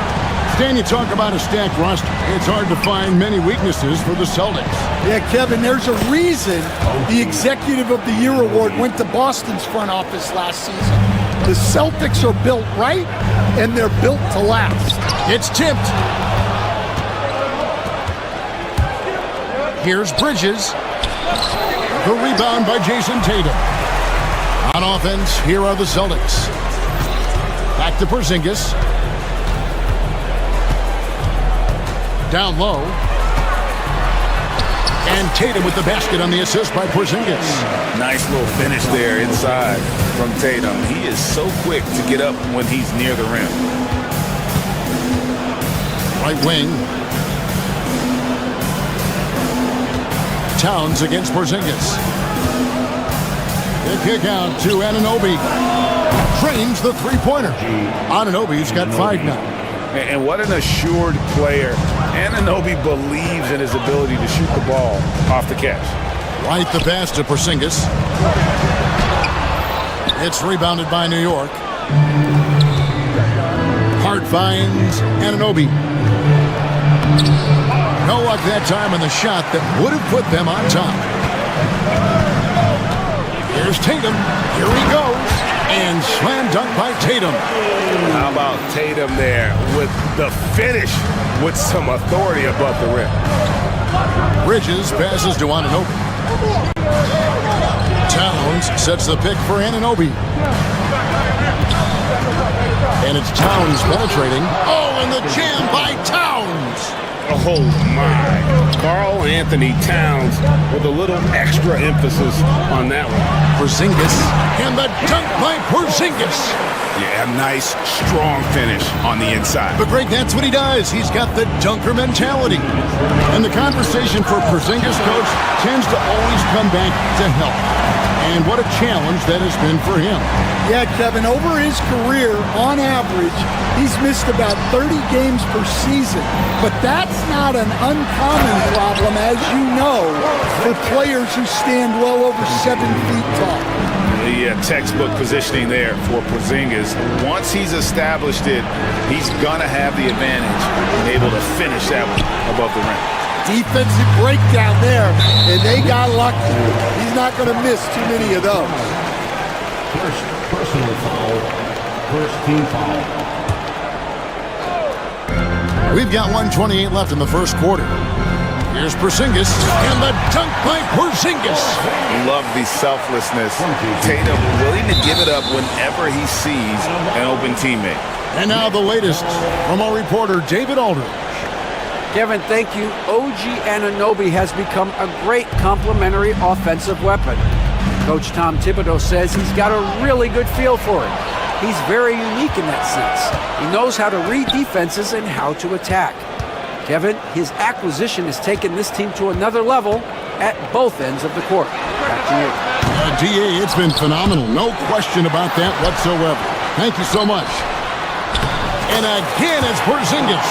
S3: Stan, you talk about a stacked roster. It's hard to find many weaknesses for the Celtics.
S12: Yeah, Kevin, there's a reason the Executive of the Year award went to Boston's front office last season. The Celtics are built right, and they're built to last.
S3: It's tipped. Here's Bridges. The rebound by Jason Tatum. On offense, here are the Celtics. Back to Porzingis. Down low. And Tatum with the basket on the assist by Porzingis.
S10: Nice little finish there inside from Tatum. He is so quick to get up when he's near the rim.
S3: Right wing. Towns against Porzingis. The kick out to Anunoby. Drains the three-pointer. Anunoby's got 5 now.
S10: And what an assured player. Anunoby believes in his ability to shoot the ball off the catch.
S3: Right the pass to Porzingis. It's rebounded by New York. Hart finds Anunoby. No luck that time on the shot that would have put them on top. Here's Tatum. Here he goes. And slam dunk by Tatum.
S2: How about Tatum there with the finish with some authority above the rim.
S3: Bridges passes to Anunoby. Towns sets the pick for Anunoby. And it's Towns penetrating. Oh, and the jam by Towns.
S2: Oh, my. Karl Anthony Towns with a little extra emphasis on that one.
S3: Porzingis. And the dunk by Porzingis.
S2: Yeah, nice, strong finish on the inside.
S3: But Greg, that's what he does. He's got the dunker mentality. And the conversation for Porzingis, coach, tends to always come back to help. And what a challenge that has been for him.
S12: Yeah, Kevin, over his career, on average, he's missed about 30 games per season. But that's not an uncommon problem, as you know, for players who stand well over 7 feet tall.
S10: The textbook positioning there for Porzingis. Once he's established it, he's going to have the advantage and able to finish that one above the rim.
S12: Defensive breakdown there, and they got lucky. He's not going to miss too many of those.
S4: First personal foul. First team foul.
S3: We've got 1:28 left in the first quarter. Here's Porzingis, and the dunk by Porzingis.
S10: Love the selflessness. Tatum willing to give it up whenever he sees an open teammate.
S3: And now the latest from our reporter, David Aldridge.
S11: Kevin, thank you. OG Anunoby has become a great complementary offensive weapon. Coach Tom Thibodeau says he's got a really good feel for it. He's very unique in that sense. He knows how to read defenses and how to attack. Kevin, his acquisition has taken this team to another level at both ends of the court. Back to you.
S3: DA, it's been phenomenal. No question about that whatsoever. Thank you so much. And again, it's Porzingis.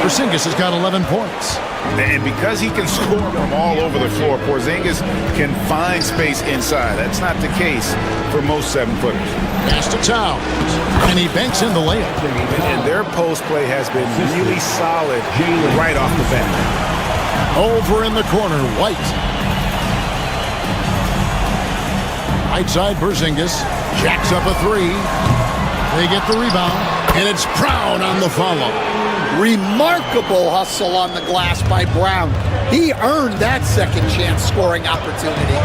S3: Porzingis has got 11 points.
S10: And because he can score from all over the floor, Porzingis can find space inside. That's not the case for most 7-footers.
S3: Pass to Towns. And he banks in the layup.
S2: And their post play has been really solid right off the bat.
S3: Over in the corner, White. Right side, Porzingis. Jacks up a 3. They get the rebound. And it's Brown on the follow.
S12: Remarkable hustle on the glass by Brown. He earned that second chance scoring opportunity.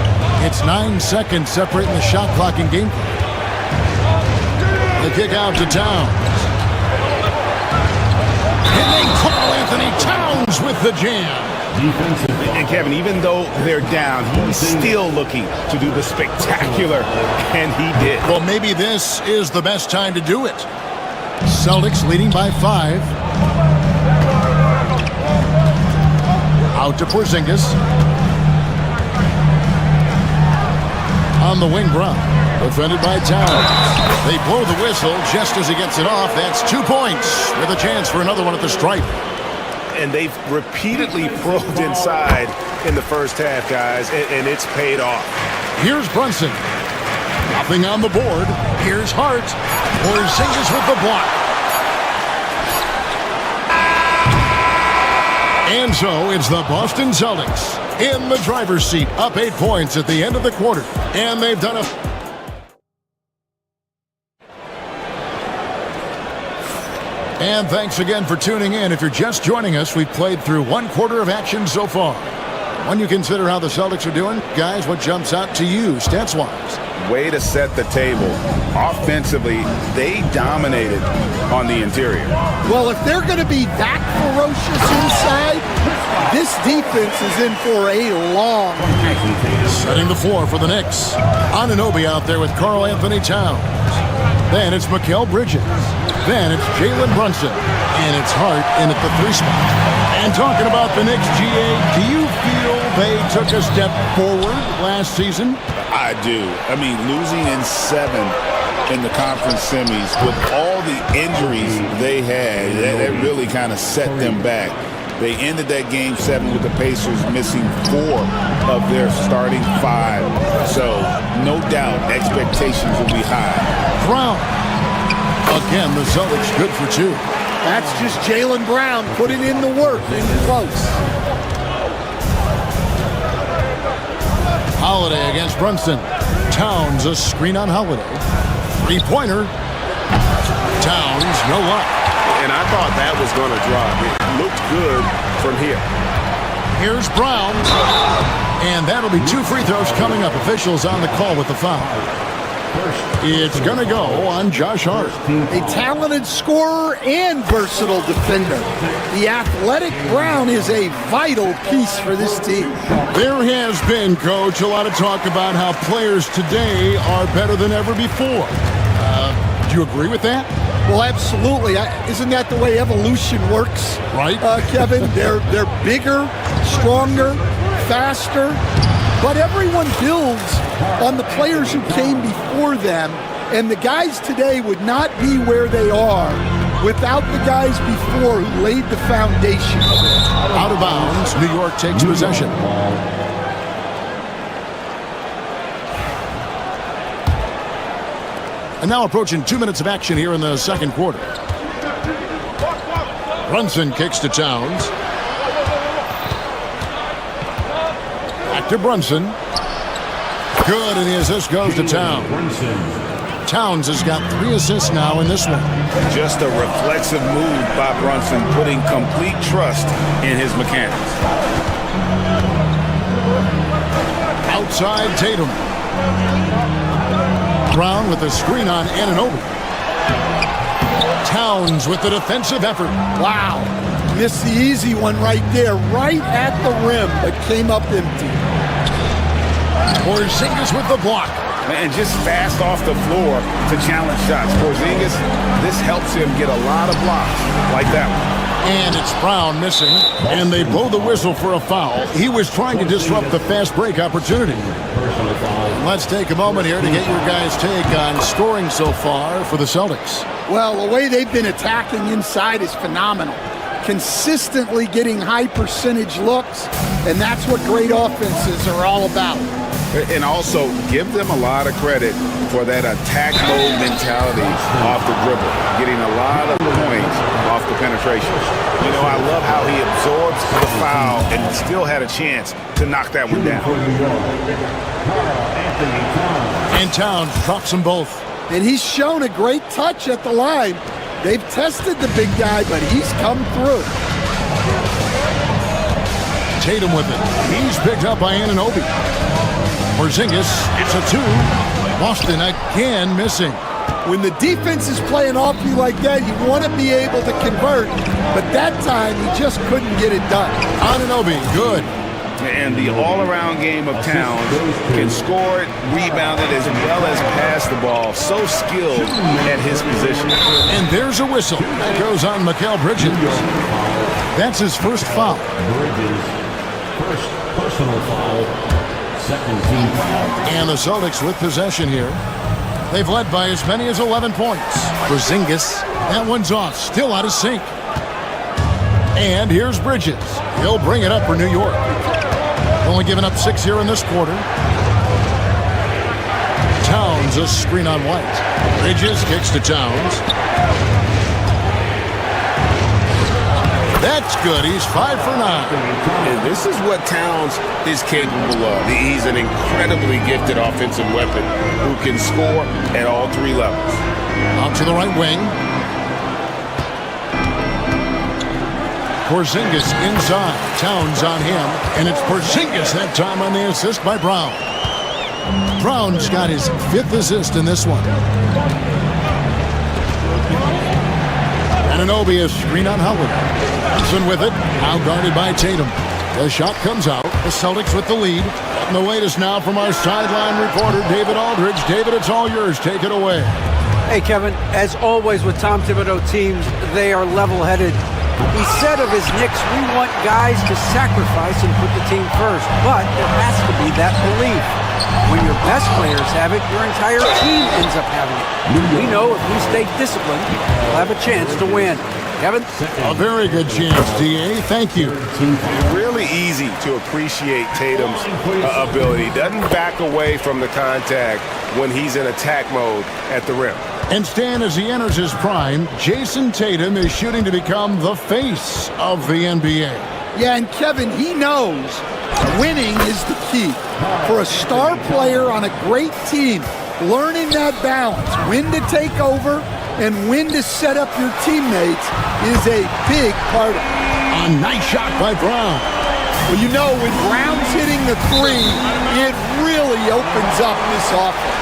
S3: It's 9 seconds separating the shot clock and game play. The kick out to Towns. And they call Anthony Towns with the jam.
S2: And Kevin, even though they're down, he's still looking to do the spectacular, and he did.
S3: Well, maybe this is the best time to do it. Celtics leading by 5. Out to Porzingis. On the wing, Brown. Defended by Towns. They blow the whistle just as he gets it off. That's 2 points with a chance for another one at the stripe.
S2: And they've repeatedly probed inside in the first half, guys, and it's paid off.
S3: Here's Brunson. Nothing on the board. Here's Hart. Porzingis with the block. And so it's the Boston Celtics in the driver's seat, up 8 points at the end of the quarter. And they've done a... And thanks again for tuning in. If you're just joining us, we've played through 1 quarter of action so far. When you consider how the Celtics are doing, guys, what jumps out to you stats-wise?
S10: way to set the table. Offensively, they dominated on the interior.
S12: Well, if they're going to be that ferocious inside, this defense is in for a long night.
S3: Setting the floor for the Knicks. Anunoby out there with Karl Anthony Towns. Then it's Mikal Bridges. Then it's Jalen Brunson. And it's Hart in at the 3 spot. And talking about the Knicks, GA, do you feel they took a step forward last season?
S10: I do. I mean, losing in 7 in the conference semis with all the injuries they had, that really kind of set them back. They ended that game 7 with the Pacers missing 4 of their starting 5. So, no doubt, expectations will be high.
S3: Brown. Again, the Celtics good for 2.
S12: That's just Jaylen Brown putting in the work in close.
S3: Holiday against Brunson. Towns, a screen on Holiday. 3-pointer. Towns, no luck.
S2: And I thought that was going to drop. It looked good from here.
S3: Here's Brown. And that'll be 2 free throws coming up. Officials on the call with the foul. It's going to go on Josh Hart.
S12: A talented scorer and versatile defender. The athletic Brown is a vital piece for this team.
S3: There has been, Coach, a lot of talk about how players today are better than ever before. Do you agree with that?
S12: Well, absolutely. Isn't that the way evolution works?
S3: Right.
S12: Kevin, they're bigger, stronger, faster. But everyone builds on the players who came before them, and the guys today would not be where they are without the guys before who laid the foundation.
S3: Out of bounds, New York takes possession. And now approaching 2 minutes of action here in the second quarter. Brunson kicks to Towns. Back to Brunson. Good, and the assist goes to Towns. Towns has got 3 assists now in this one.
S10: Just a reflexive move by Brunson, putting complete trust in his mechanics.
S3: Outside Tatum. Brown with a screen on Anunoby. Towns with the defensive effort.
S12: Wow. Missed the easy one right there, right at the rim, but came up empty.
S3: Porzingis with the block.
S10: And just fast off the floor to challenge shots. Porzingis, this helps him get a lot of blocks like that one.
S3: And it's Brown missing, and they blow the whistle for a foul. He was trying to disrupt the fast break opportunity. Let's take a moment here to get your guys' take on scoring so far for the Celtics.
S12: Well, the way they've been attacking inside is phenomenal. Consistently getting high percentage looks, and that's what great offenses are all about.
S10: And also, give them a lot of credit for that attack mode mentality off the dribble, getting a lot of points off the penetration. You know, I love how he absorbs the foul and still had a chance to knock that one down.
S3: And Towns drops them both.
S12: And he's shown a great touch at the line. They've tested the big guy, but he's come through.
S3: Tatum with it. He's picked up by Anunoby. Porzingis, it's a 2. Boston again missing.
S12: When the defense is playing off you like that, you want to be able to convert. But that time, he just couldn't get it done.
S3: Anunoby, good.
S10: And the all-around game of Towns can score it, rebound it, as well as pass the ball. So skilled at his position.
S3: And there's a whistle. That goes on Mikal Bridges. That's his first foul.
S4: First personal foul. Second team foul.
S3: And the Celtics with possession here. They've led by as many as 11 points. Porzingis, that one's off, still out of sync. And here's Bridges. He'll bring it up for New York. Only given up 6 here in this quarter. Towns, a screen on White. Bridges kicks to Towns. That's good. He's 5 for 9.
S10: And this is what Towns is capable of. He's an incredibly gifted offensive weapon who can score at all 3 levels.
S3: Out to the right wing. Porzingis inside. Towns on him. And it's Porzingis that time on the assist by Brown. Brown's got his 5th assist in this one. Anunoby is screen on Holiday. Johnson with it, now guarded by Tatum. The shot comes out. The Celtics with the lead. And the latest now from our sideline reporter, David Aldridge. David, it's all yours. Take it away.
S11: Hey, Kevin, as always with Tom Thibodeau teams, they are level-headed. He said of his Knicks, we want guys to sacrifice and put the team first, but there has to be that belief. When your best players have it, your entire team ends up having it. We know if we stay disciplined, we'll have a chance to win. Kevin?
S3: A very good chance, D.A. Thank you.
S2: Really easy to appreciate Tatum's ability. Doesn't back away from the contact when he's in attack mode at the rim.
S3: And Stan, as he enters his prime, Jason Tatum is shooting to become the face of the NBA.
S12: Yeah, and Kevin, he knows winning is the key. For a star player on a great team, learning that balance, when to take over and when to set up your teammates is a big part of it.
S3: A nice shot by Brown.
S12: Well, you know, when Brown's hitting the three, it really opens up this offense.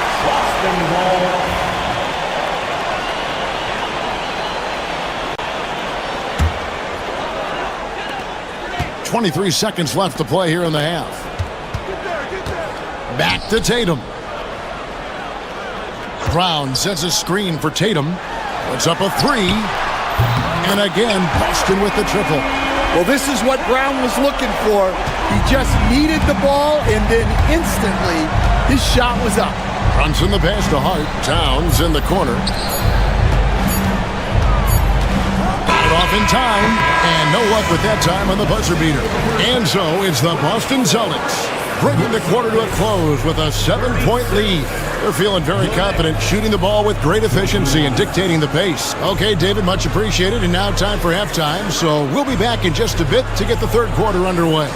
S3: 23 seconds left to play here in the half. Back to Tatum. Brown sets a screen for Tatum. Puts up a three. And again, Boston with the triple.
S12: Well, this is what Brown was looking for. He just needed the ball, and then instantly his shot was up.
S3: Brunson the pass to Hart. Towns in the corner. Off in time, and no luck with that time on the buzzer beater. And so it's the Boston Celtics bringing the quarter to a close with a 7-point lead. They're feeling very confident, shooting the ball with great efficiency and dictating the pace. Okay, David, much appreciated, and now time for halftime, so we'll be back in just a bit to get the third quarter underway.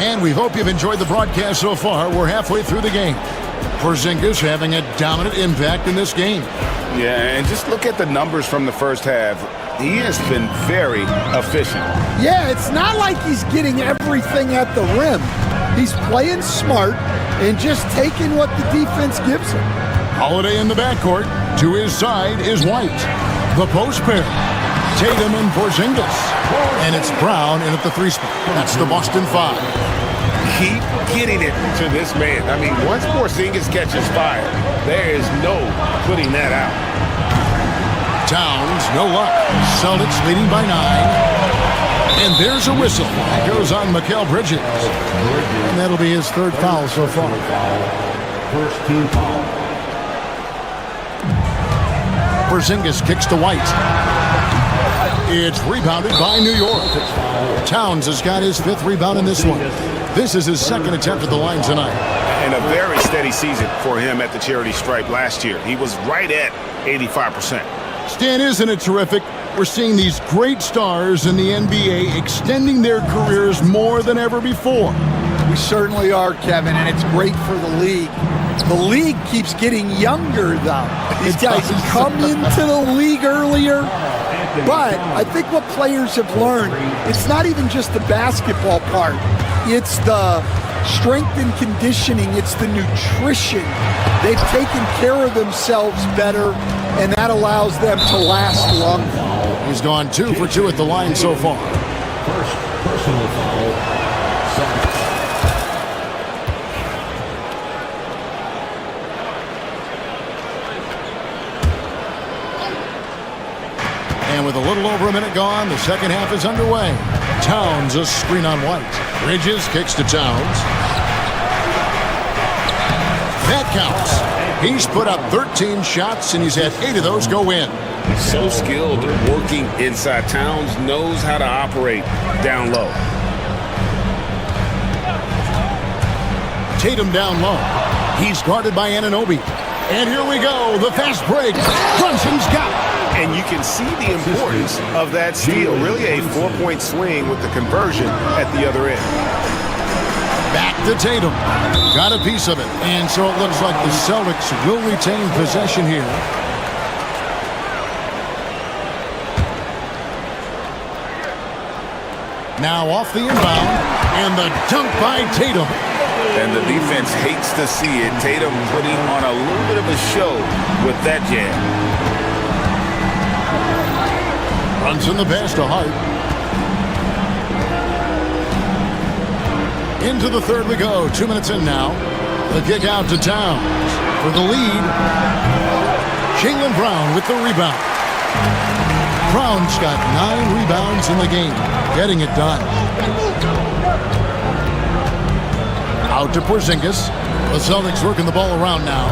S3: And we hope you've enjoyed the broadcast so far. We're halfway through the game. Porzingis having a dominant impact in this game.
S10: Yeah, and just look at the numbers from the first half. He has been very efficient.
S12: Yeah, it's not like he's getting everything at the rim. He's playing smart and just taking what the defense gives him.
S3: Holiday in the backcourt. To his side is White. The post pair. Tatum and Porzingis. And it's Brown in at the three spot. That's the Boston 5.
S2: Keep getting it to this man. I mean, once Porzingis catches fire, there is no putting that out.
S3: Towns, no luck. Celtics leading by 9. And there's a whistle. It goes on Mikal Bridges. And that'll be his third foul so far.
S4: First team foul.
S3: Porzingis kicks to White. It's rebounded by New York. Towns has got his 5th rebound in this one. This is his 2nd attempt at the line tonight.
S2: And a very steady season for him at the charity stripe last year. He was right at 85%.
S3: Stan, isn't it terrific? We're seeing these great stars in the NBA extending their careers more than ever before.
S12: We certainly are, Kevin, and it's great for the league. The league keeps getting younger, though. These guys come into the league earlier. But I think what players have learned, it's not even just the basketball part. It's the strength and conditioning. It's the nutrition. They've taken care of themselves better, and that allows them to last longer.
S3: He's gone 2 for 2 at the line so far.
S4: First personal foul.
S3: And with a little over a minute gone, the second half is underway. Towns a screen on White. Bridges kicks to Towns. That counts. He's put up 13 shots, and he's had 8 of those go in.
S2: So skilled working inside. Towns knows how to operate down low.
S3: Tatum down low. He's guarded by Anunoby. And here we go, the fast break. Brunson's got it.
S2: And you can see the importance of that steal. Really a 4-point swing with the conversion at the other end.
S3: Back to Tatum. Got a piece of it. And so it looks like the Celtics will retain possession here. Now off the inbound. And the dunk by Tatum.
S10: And the defense hates to see it. Tatum putting on a little bit of a show with that jam.
S3: Runs in the pass to Hart. Into the third we go. 2 minutes in now. The kick out to Towns for the lead. Jaylen Brown with the rebound. Brown's got 9 rebounds in the game. Getting it done. Out to Porzingis. The Celtics working the ball around now.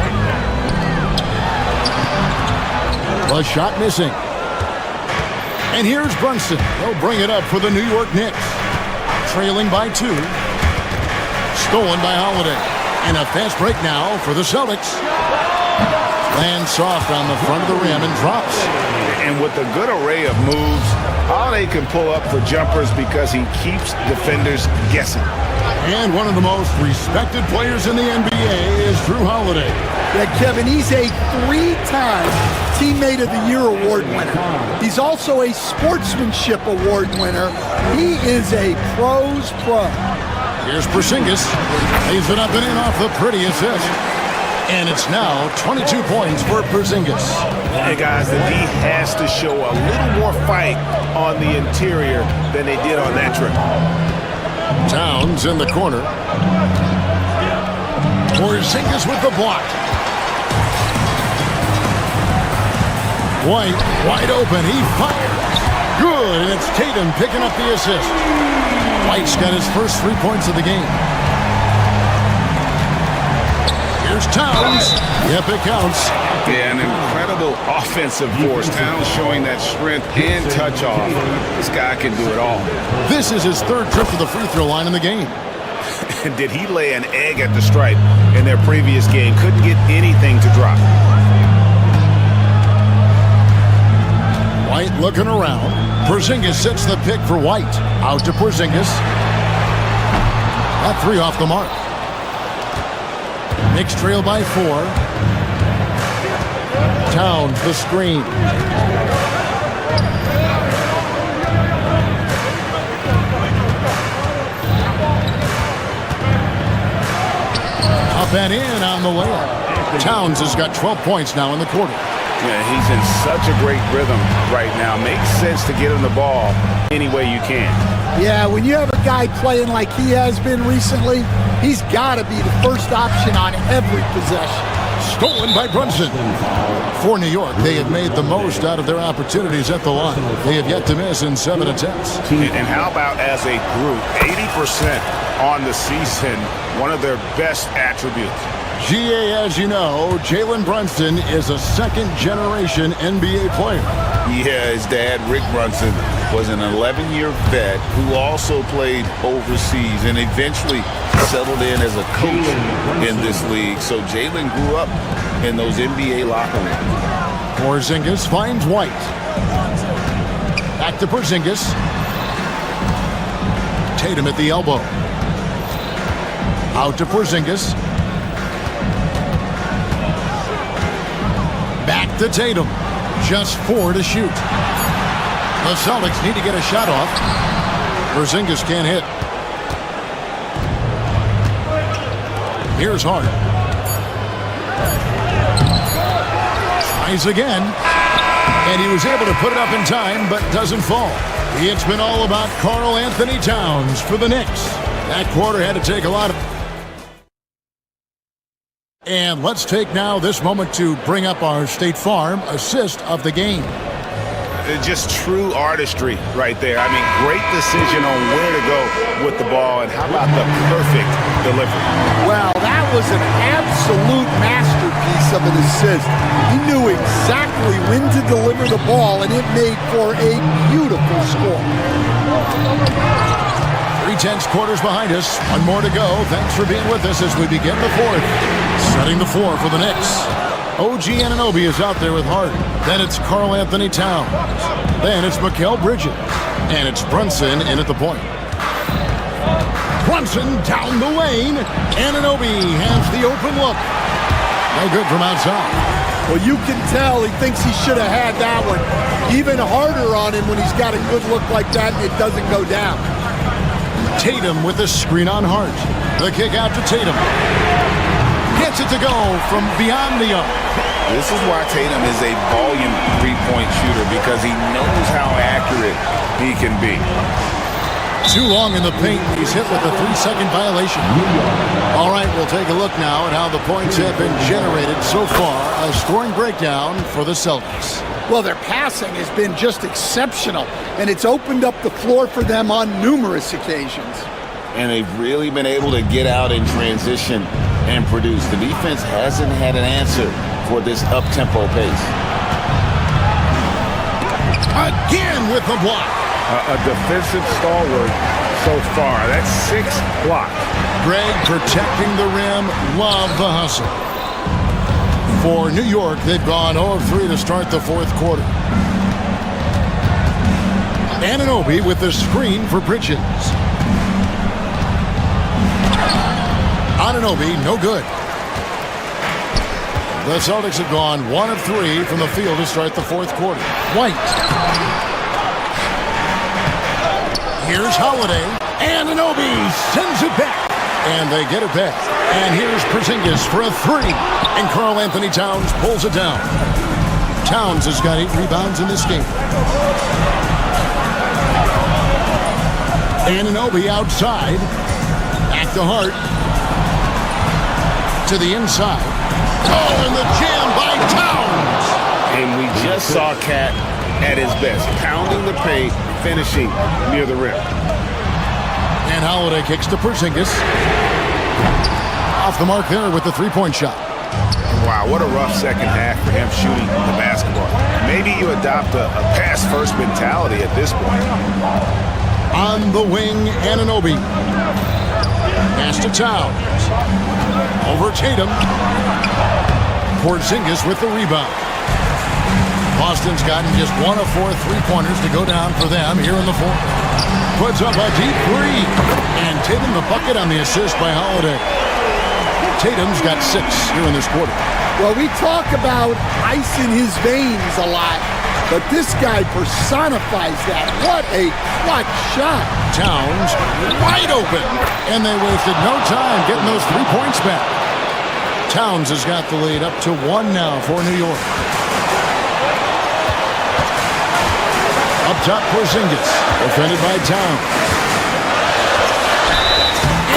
S3: The shot missing. And here's Brunson. He'll bring it up for the New York Knicks. Trailing by 2. Stolen by Holiday. And a fast break now for the Celtics. Lands soft on the front of the rim and drops.
S2: And with a good array of moves, Holiday can pull up for jumpers because he keeps defenders guessing.
S3: And one of the most respected players in the NBA is Drew Holiday.
S12: Yeah, Kevin, he's a 3-time Teammate of the Year award winner. He's also a Sportsmanship Award winner. He is a pro's pro.
S3: Here's Porzingis. Lays it up and in off the pretty assist. And it's now 22 points for Porzingis.
S2: Hey, guys, the D has to show a little more fight on the interior than they did on that trip.
S3: Towns in the corner. Porzingis with the block. White, wide open. He fires. Good, and it's Tatum picking up the assist. White's got his first 3 points of the game. Here's Towns. Yep, it counts.
S10: Yeah, an incredible offensive force. Towns showing that strength and touch off. This guy can do it all.
S3: This is his 3rd trip to the free throw line in the game.
S2: Did he lay an egg at the stripe in their previous game? Couldn't get anything to drop.
S3: White looking around. Porzingis sets the pick for White. Out to Porzingis. That 3 off the mark. Knicks trail by 4. Towns the screen. Up and in on the layup. Towns has got 12 points now in the quarter.
S2: Yeah, he's in such a great rhythm right now. Makes sense to get him the ball any way you can.
S12: Yeah, when you have a guy playing like he has been recently, he's got to be the first option on every possession.
S3: Stolen by Brunson. For New York, they have made the most out of their opportunities at the line. They have yet to miss in 7 attempts.
S2: And how about as a group, 80% on the season, one of their best attributes.
S3: GA, as you know, Jalen Brunson is a second-generation NBA player.
S10: Yeah, his dad, Rick Brunson, was an 11-year vet who also played overseas and eventually settled in as a coach in this league. So Jalen grew up in those NBA locker rooms.
S3: Porzingis finds White. Back to Porzingis. Tatum at the elbow. Out to Porzingis. Back to Tatum. Just 4 to shoot. The Celtics need to get a shot off. Porzingis can't hit. Here's Hart. Tries again. And he was able to put it up in time, but doesn't fall. It's been all about Karl Anthony Towns for the Knicks. That quarter had to take a lot of... And let's take now this moment to bring up our State Farm assist of the game.
S2: Just true artistry right there. I mean, great decision on where to go with the ball, and how about the perfect delivery?
S12: Well, that was an absolute masterpiece of an assist. He knew exactly when to deliver the ball, and it made for a beautiful score.
S3: 3/10 quarters behind us. One more to go. Thanks for being with us as we begin the fourth. Setting the floor for the Knicks. OG Anunoby is out there with Hart. Then it's Karl Anthony Towns. Then it's Mikal Bridges. And it's Brunson in at the point. Brunson down the lane. Anunoby has the open look. No good from outside.
S12: Well, you can tell he thinks he should have had that one. Even harder on him when he's got a good look like that and it doesn't go down.
S3: Tatum with a screen on Hart. The kick out to Tatum. Gets it to go from beyond the arc.
S10: This is why Tatum is a volume three-point shooter, because he knows how accurate he can be.
S3: Too long in the paint. He's hit with a 3-second violation. All right, we'll take a look now at how the points have been generated so far. A scoring breakdown for the Celtics.
S12: Well, their passing has been just exceptional, and it's opened up the floor for them on numerous occasions.
S10: And they've really been able to get out in transition and produce. The defense hasn't had an answer for this up-tempo pace.
S3: Again with the block.
S2: A defensive stalwart so far. That's 6 blocks.
S3: Greg protecting the rim. Love the hustle. For New York, they've gone 0 of 3 to start the fourth quarter. Anunoby with the screen for Bridges. Anunoby, no good. The Celtics have gone 1 of 3 from the field to start the fourth quarter. White. Here's Holiday. Anunoby sends it back. And they get it back. And here's Porzingis for a 3. And Karl Anthony Towns pulls it down. Towns has got 8 rebounds in this game. Anunoby outside. Back to Hart. To the inside. Oh, and the jam by Towns.
S10: And we just saw Cat at his best, pounding the paint, finishing near the rim.
S3: And Holiday kicks to Porzingis. Off the mark there with the three-point shot.
S2: Wow, what a rough second half for him shooting the basketball. Maybe you adopt a pass-first mentality at this point.
S3: On the wing, Anunoby. Pass to Towns. Over Tatum. Porzingis with the rebound. Boston's gotten just 1 of 4 three-pointers to go down for them here in the fourth. Puts up a deep 3. And Tatum the bucket on the assist by Holiday. Tatum's got 6 here in this quarter.
S12: Well, we talk about ice in his veins a lot, but this guy personifies that. What a clutch shot.
S3: Towns wide open. And they wasted no time getting those 3 points back. Towns has got the lead up to 1 now for New York. Up top, Porzingis, defended by Towns.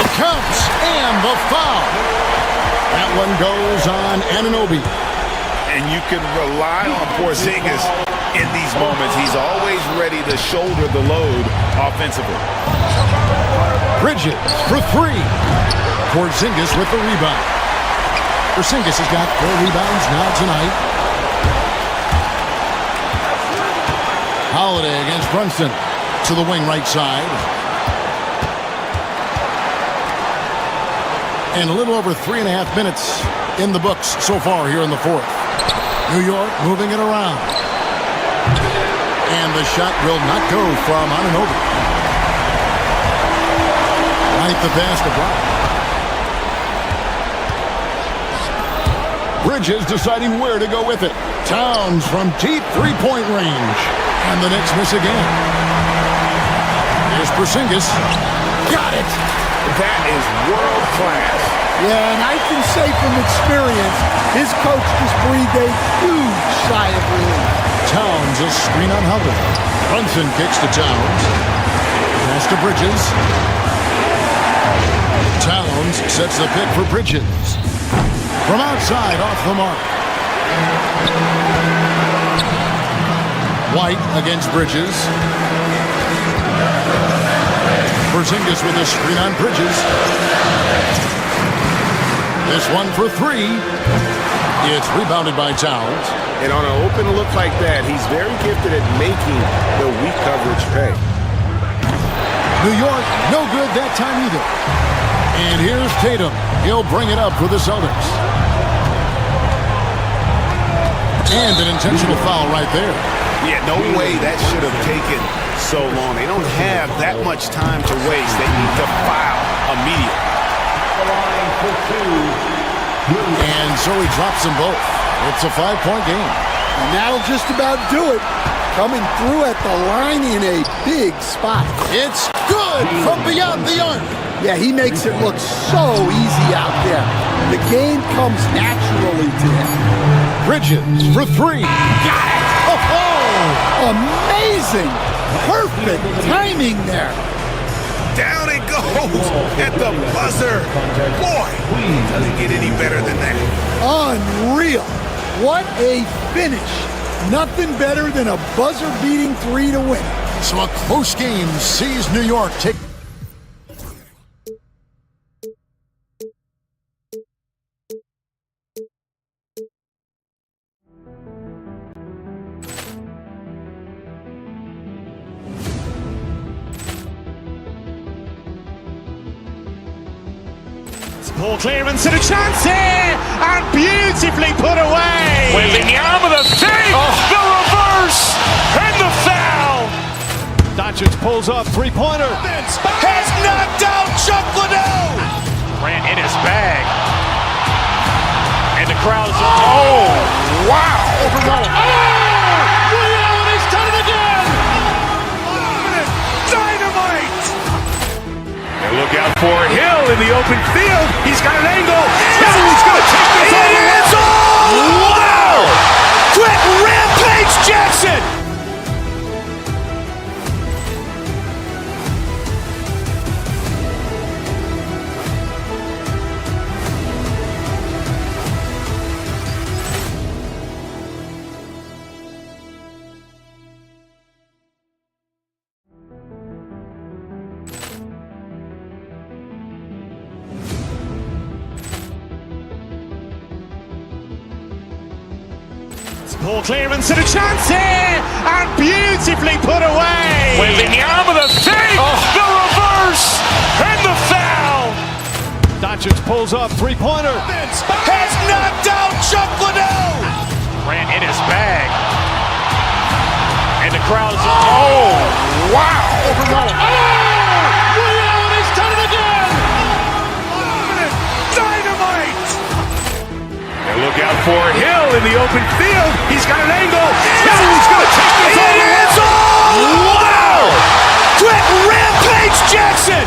S3: It comes, and the foul. That one goes on Anunoby.
S2: And you can rely on Porzingis in these moments. He's always ready to shoulder the load offensively.
S3: Bridges for 3. Porzingis with the rebound. Porzingis has got 4 rebounds now tonight. Holiday against Brunson to the wing right side. And a little over 3.5 minutes in the books so far here in the fourth. New York moving it around. And the shot will not go from Anunoby. Right the pass to Brown. Bridges deciding where to go with it. Towns from deep three-point range. And the Knicks miss again. Here's Porzingis. Got it.
S2: That is world class.
S12: Yeah, and I can say from experience, his coach just breathed a huge sigh of relief.
S3: Towns a screen on Hubble. Brunson kicks to Towns. Pass to Bridges. Towns sets the pick for Bridges. From outside, off the mark. White against Bridges. Porzingis with a screen on Bridges. This one for 3. It's rebounded by Towns.
S2: And on an open look like that, he's very gifted at making the weak coverage pay.
S3: New York, no good that time either. And here's Tatum. He'll bring it up for the Celtics. And an intentional foul right there.
S10: Yeah, no way that should have taken so long. They don't have that much time to waste. They need to foul immediately.
S3: And so he drops them both. It's a 5-point game.
S12: And that'll just about do it. Coming through at the line in a big spot.
S3: It's good from beyond the arc.
S12: Yeah, he makes it look so easy out there. The game comes naturally to him.
S3: Bridges for 3. Got it!
S12: Oh, amazing! Perfect timing there.
S2: Down it goes at the buzzer. Boy, doesn't get any better than that.
S12: Unreal. What a finish. Nothing better than a buzzer-beating 3 to win.
S3: So a close game sees New York take.
S1: Ball clearance and a chance here, and beautifully put away.
S2: Wembanyama the save, the reverse, and the foul.
S1: Doncic pulls up, three-pointer.
S2: Has knocked out Chuck Liddell.
S1: Grant in his bag. And the crowd is...
S2: Oh, wow.
S1: He's done it again.
S2: Dynamite. And look out for Hill in the open field. He's got an angle. Hill's going to take this all the way. Wow! Quick Rampage Jackson.
S1: Ball clearance and a chance here, and beautifully put away.
S2: Wembanyama the save, the reverse, and the foul.
S1: Doncic pulls up, three-pointer.
S2: Has knocked out Chuck Liddell.
S1: Grant in his bag. And the crowd is...
S2: Oh, wow.
S1: He's done it again.
S2: Dynamite. And look out for Hill in the open field. He's got an angle. Hill's going to take this all the way. Wow! Quick Rampage Jackson.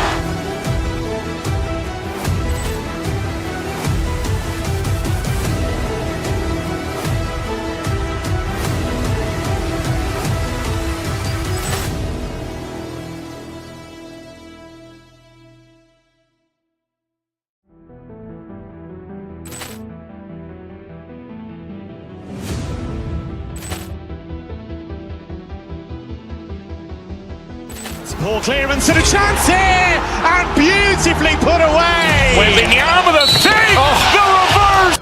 S1: Ball clearance and a chance here, and beautifully put away.
S2: Wembanyama the save, the reverse.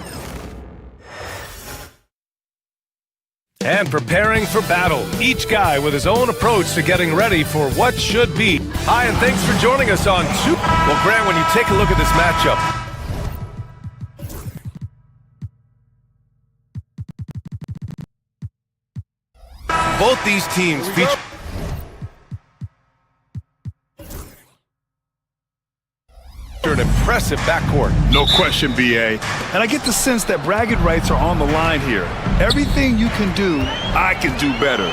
S6: And preparing for battle. Each guy with his own approach to getting ready for what should be. Hi, and thanks for joining us on Super. Well, Grant, when you take a look at this matchup, both these teams feature an impressive backcourt.
S5: No question, BA. And I get the sense that bragging rights are on the line here. Everything you can do, I can do better.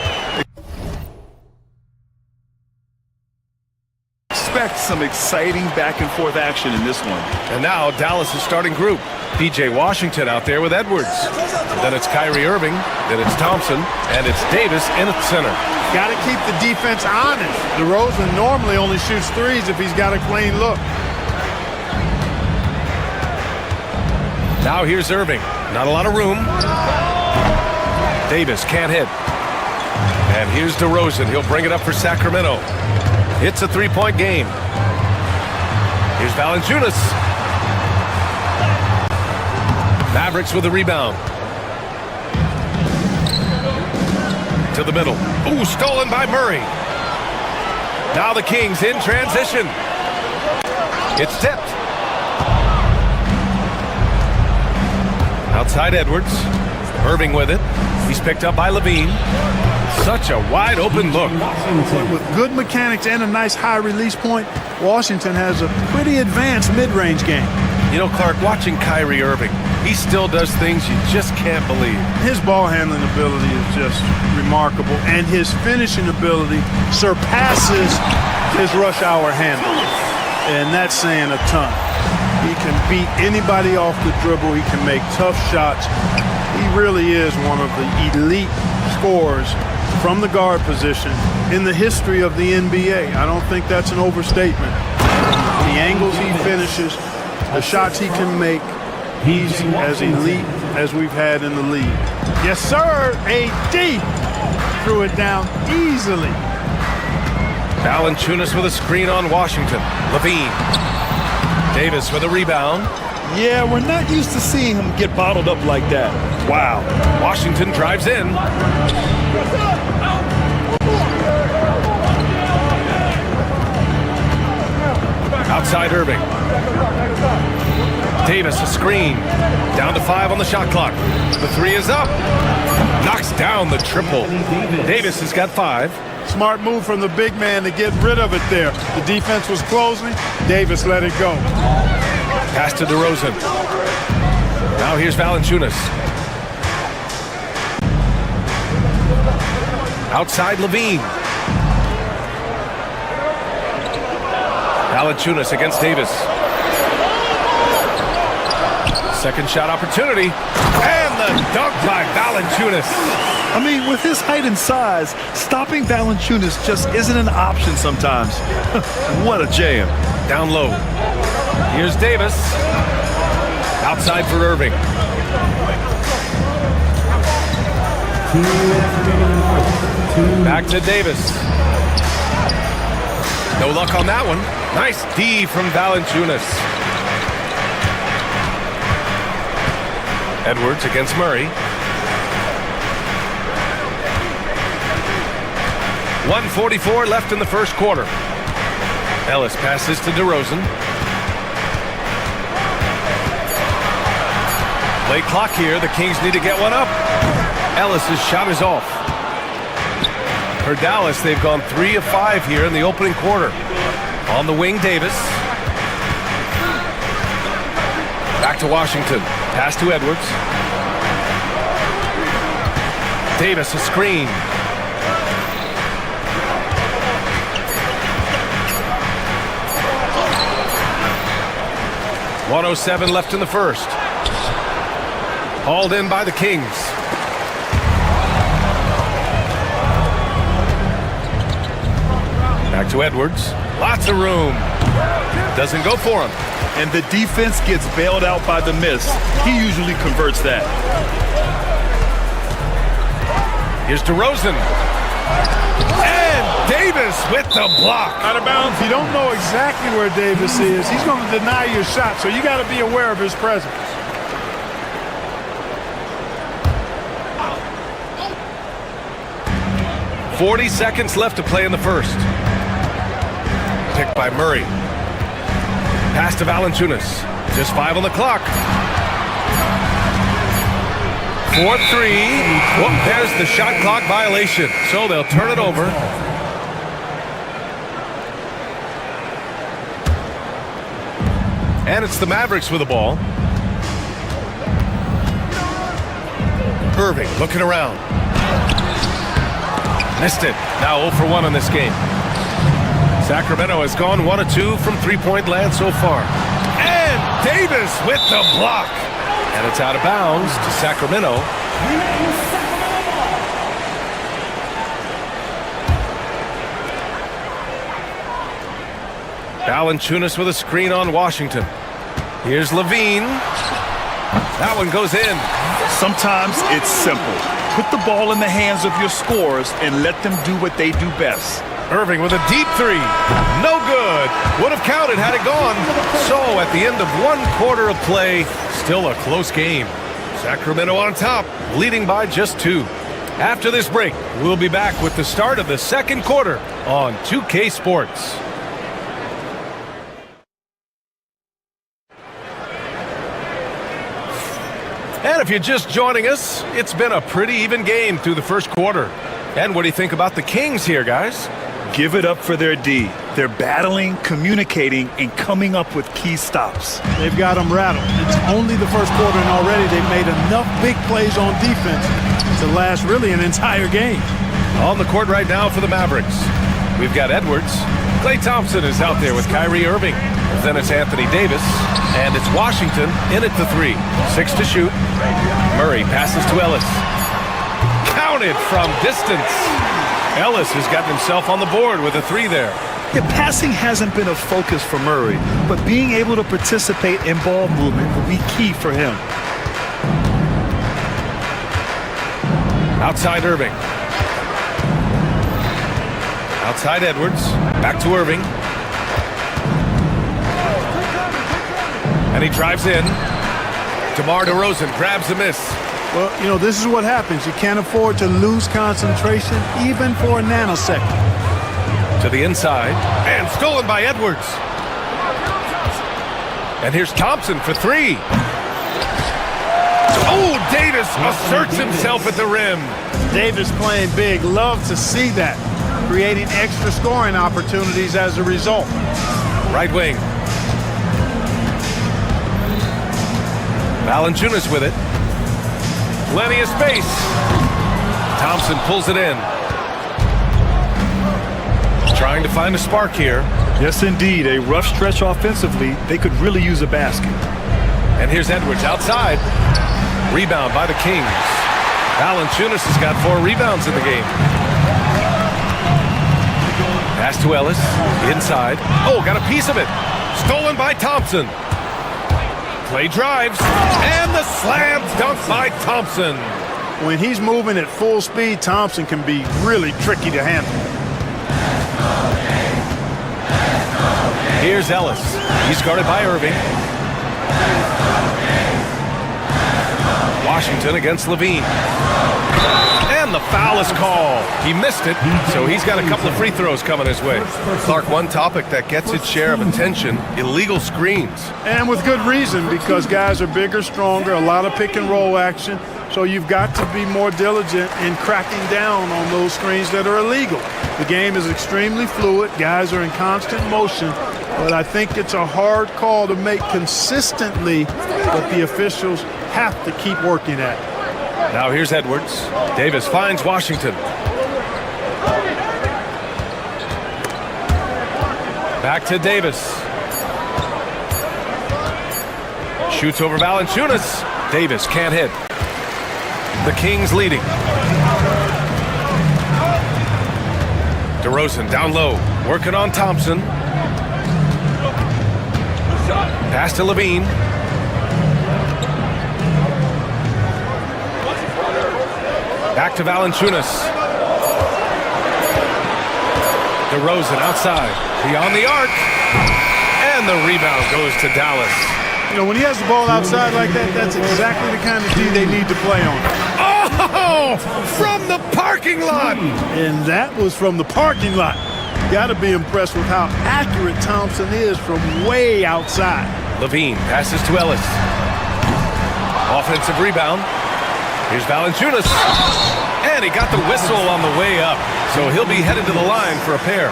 S5: Expect some exciting back and forth action in this one.
S6: And now Dallas' starting group. PJ Washington out there with Edwards. And then it's Kyrie Irving, then it's Thompson, and it's Davis in at center.
S13: Got to keep the defense honest. DeRozan normally only shoots threes if he's got a clean look.
S6: Now here's Irving. Not a lot of room. Davis can't hit. And here's DeRozan. He'll bring it up for Sacramento. It's a three-point game. Here's Valanciunas. Mavericks with the rebound. To the middle. Ooh, stolen by Murray. Now the Kings in transition. It's tipped. Outside Edwards. Irving with it. He's picked up by Levine. Such a wide open look.
S13: With good mechanics and a nice high release point, Washington has a pretty advanced mid-range game.
S6: You know, Clark, watching Kyrie Irving, he still does things you just can't believe.
S13: His ball handling ability is just remarkable, and his finishing ability surpasses his rush hour handle. And that's saying a ton. He can beat anybody off the dribble. He can make tough shots. He really is one of the elite scorers from the guard position in the history of the NBA. I don't think that's an overstatement. The angles he finishes, the shots he can make, he's as elite as we've had in the league. Yes, sir. AD threw it down easily.
S6: Valanciunas with a screen on Washington. Levine. Davis with a rebound.
S2: Yeah, we're not used to seeing him get bottled up like that.
S6: Wow. Washington drives in. Outside Irving. Davis a screen. Down to 5 on the shot clock. The 3 is up. Knocks down the triple. Davis has got 5.
S13: Smart move from the big man to get rid of it there. The defense was closing. Davis let it go.
S6: Pass to DeRozan. Now here's Valanciunas. Outside Levine. Valanciunas against Davis. Second shot opportunity. And the dunk by Valanciunas.
S5: I mean, with his height and size, stopping Valanciunas just isn't an option sometimes. What a jam.
S6: Down low. Here's Davis. Outside for Irving. Back to Davis. No luck on that one. Nice D from Valanciunas. Edwards against Murray. 1:44 left in the first quarter. Ellis passes to DeRozan. Late clock here. The Kings need to get one up. Ellis's shot is off. For Dallas, they've gone 3 of 5 here in the opening quarter. On the wing, Davis. Back to Washington. Pass to Edwards. Davis a screen. .107 left in the first. Hauled in by the Kings. Back to Edwards. Lots of room. Doesn't go for him.
S5: And the defense gets bailed out by the miss. He usually converts that.
S6: Here's DeRozan. And Davis with the block.
S13: Out of bounds. You don't know exactly where Davis is. He's going to deny your shot, so you got to be aware of his presence.
S6: .40 seconds left to play in the first. Picked by Murray. Pass to Valanciunas. Just 5 on the clock. 4-3. Well, there's the shot clock violation. So they'll turn it over. And it's the Mavericks with the ball. Irving looking around. Missed it. Now 0 for 1 in this game. Sacramento has gone 1 of 2 from three-point land so far. And Davis with the block. And it's out of bounds to Sacramento. Valanciunas with a screen on Washington. Here's Levine. That one goes in.
S5: Sometimes it's simple. Put the ball in the hands of your scorers and let them do what they do best.
S6: Irving with a deep 3. No good. Would have counted had it gone. So at the end of 1 quarter of play, still a close game. Sacramento on top, leading by just 2. After this break, we'll be back with the start of the second quarter on 2K Sports. And if you're just joining us, it's been a pretty even game through the first quarter. And what do you think about the Kings here, guys?
S5: Give it up for their D. They're battling, communicating, and coming up with key stops.
S13: They've got them rattled. It's only the first quarter, and already they've made enough big plays on defense to last really an entire game.
S6: On the court right now for the Mavericks, we've got Edwards. Klay Thompson is out there with Kyrie Irving. Then it's Anthony Davis, and it's Washington in at the 3. 6 to shoot. Murray passes to Ellis. Counted from distance. Ellis has gotten himself on the board with a 3 there.
S5: Yeah, passing hasn't been a focus for Murray, but being able to participate in ball movement will be key for him.
S6: Outside Irving. Outside Edwards. Back to Irving. And he drives in. DeMar DeRozan grabs the miss.
S13: Well, you know, this is what happens. You can't afford to lose concentration even for a nanosecond.
S6: To the inside. And stolen by Edwards. And here's Thompson for 3. Oh, Davis asserts himself at the rim.
S13: Davis playing big. Love to see that. Creating extra scoring opportunities as a result.
S6: Right wing. Valanciunas with it. Plenty of space. Thompson pulls it in. Trying to find a spark here.
S5: Yes, indeed. A rough stretch offensively. They could really use a basket.
S6: And here's Edwards outside. Rebound by the Kings. Valanciunas has got 4 rebounds in the game. Pass to Ellis. Inside. Oh, got a piece of it. Stolen by Thompson. Klay drives, and the slam dunk by Thompson.
S13: When he's moving at full speed, Thompson can be really tricky to handle.
S6: Here's Ellis. He's guarded by Irving. Washington against Levine. And the foul is called. He missed it, so he's got a couple of free throws coming his way. Clark, one topic that gets its share of attention, illegal screens.
S13: And with good reason, because guys are bigger, stronger, a lot of pick and roll action. So you've got to be more diligent in cracking down on those screens that are illegal. The game is extremely fluid. Guys are in constant motion. But I think it's a hard call to make consistently, but the officials have to keep working at it.
S6: Now here's Edwards. Davis finds Washington. Back to Davis. Shoots over Valanciunas. Davis can't hit. The Kings leading. DeRozan down low. Working on Thompson. Pass to Levine. Back to Valanciunas. DeRozan outside. Beyond the arc. And the rebound goes to Dallas.
S13: You know, when he has the ball outside like that, that's exactly the kind of D they need to play on.
S6: Oh! From the parking lot!
S13: And that was from the parking lot. Got to be impressed with how accurate Thompson is from way outside.
S6: Levine passes to Ellis. Offensive rebound. Here's Valanciunas. And he got the whistle on the way up. So he'll be headed to the line for a pair.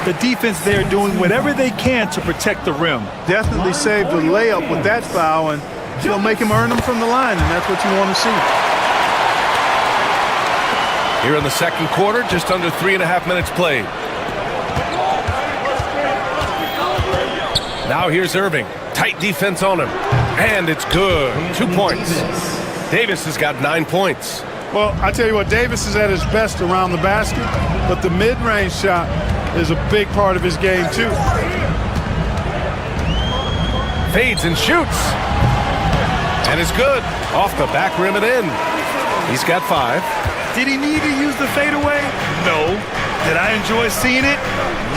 S5: The defense there doing whatever they can to protect the rim.
S13: Definitely saved the layup with that foul, and he'll make him earn them from the line, and that's what you want to see.
S6: Here in the second quarter, just under 3.5 minutes played. Now here's Irving. Tight defense on him. And it's good. 2 points. Davis has got 9 points.
S13: Well, I tell you what, Davis is at his best around the basket, but the mid-range shot is a big part of his game, too.
S6: Fades and shoots. And it's good. Off the back rim and in. He's got 5.
S5: Did he need to use the fadeaway? No. Did I enjoy seeing it?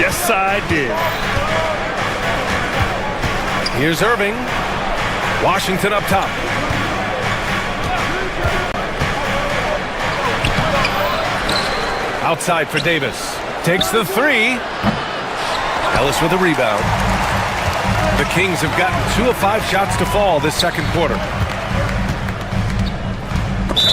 S5: Yes, I did.
S6: Here's Irving. Washington up top. Outside for Davis. Takes the 3. Ellis with a rebound. The Kings have gotten 2 of 5 shots to fall this second quarter.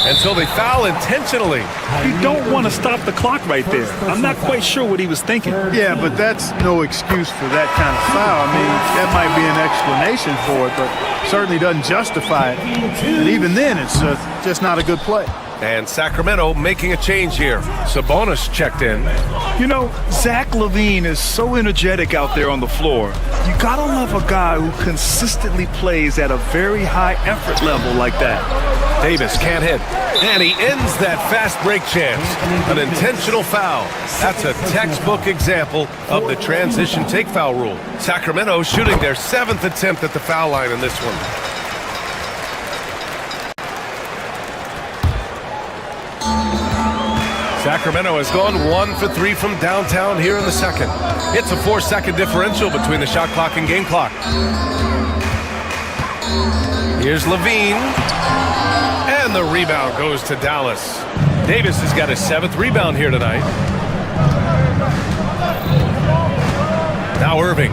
S6: until they foul intentionally.
S5: You don't want to stop the clock right there. I'm not quite sure what he was thinking.
S13: Yeah, but that's no excuse for that kind of foul. I mean, that might be an explanation for it, but certainly doesn't justify it. And even then, it's just not a good play.
S6: And Sacramento making a change here. Sabonis checked in.
S5: You know, Zach LaVine is so energetic out there on the floor. You gotta love a guy who consistently plays at a very high effort level like that.
S6: Davis can't hit. And he ends that fast break chance. An intentional foul. That's a textbook example of the transition take foul rule. Sacramento shooting their 7th attempt at the foul line in this one. Sacramento has gone 1 for 3 from downtown here in the second. It's a 4-second differential between the shot clock and game clock. Here's LaVine. And the rebound goes to Dallas. Davis has got his 7th rebound here tonight. Now Irving.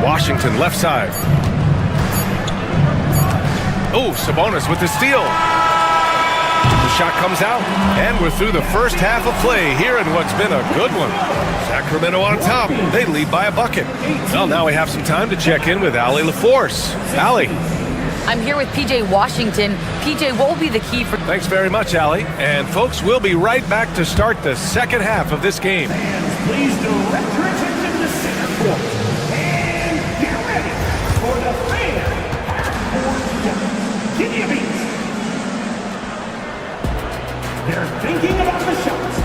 S6: Washington left side. Oh, Sabonis with the steal. The shot comes out, and we're through the first half of play here in what's been a good one. Sacramento on top. They lead by a bucket. Well, now we have some time to check in with Allie LaForce. Allie.
S8: I'm here with PJ Washington. PJ, what will be the key for...
S6: Thanks very much, Allie. And folks, we'll be right back to start the second half of this game.
S4: Please direct your attention to center court. And get ready for the fan half-court jump. Give me a beat. They're thinking about the shots.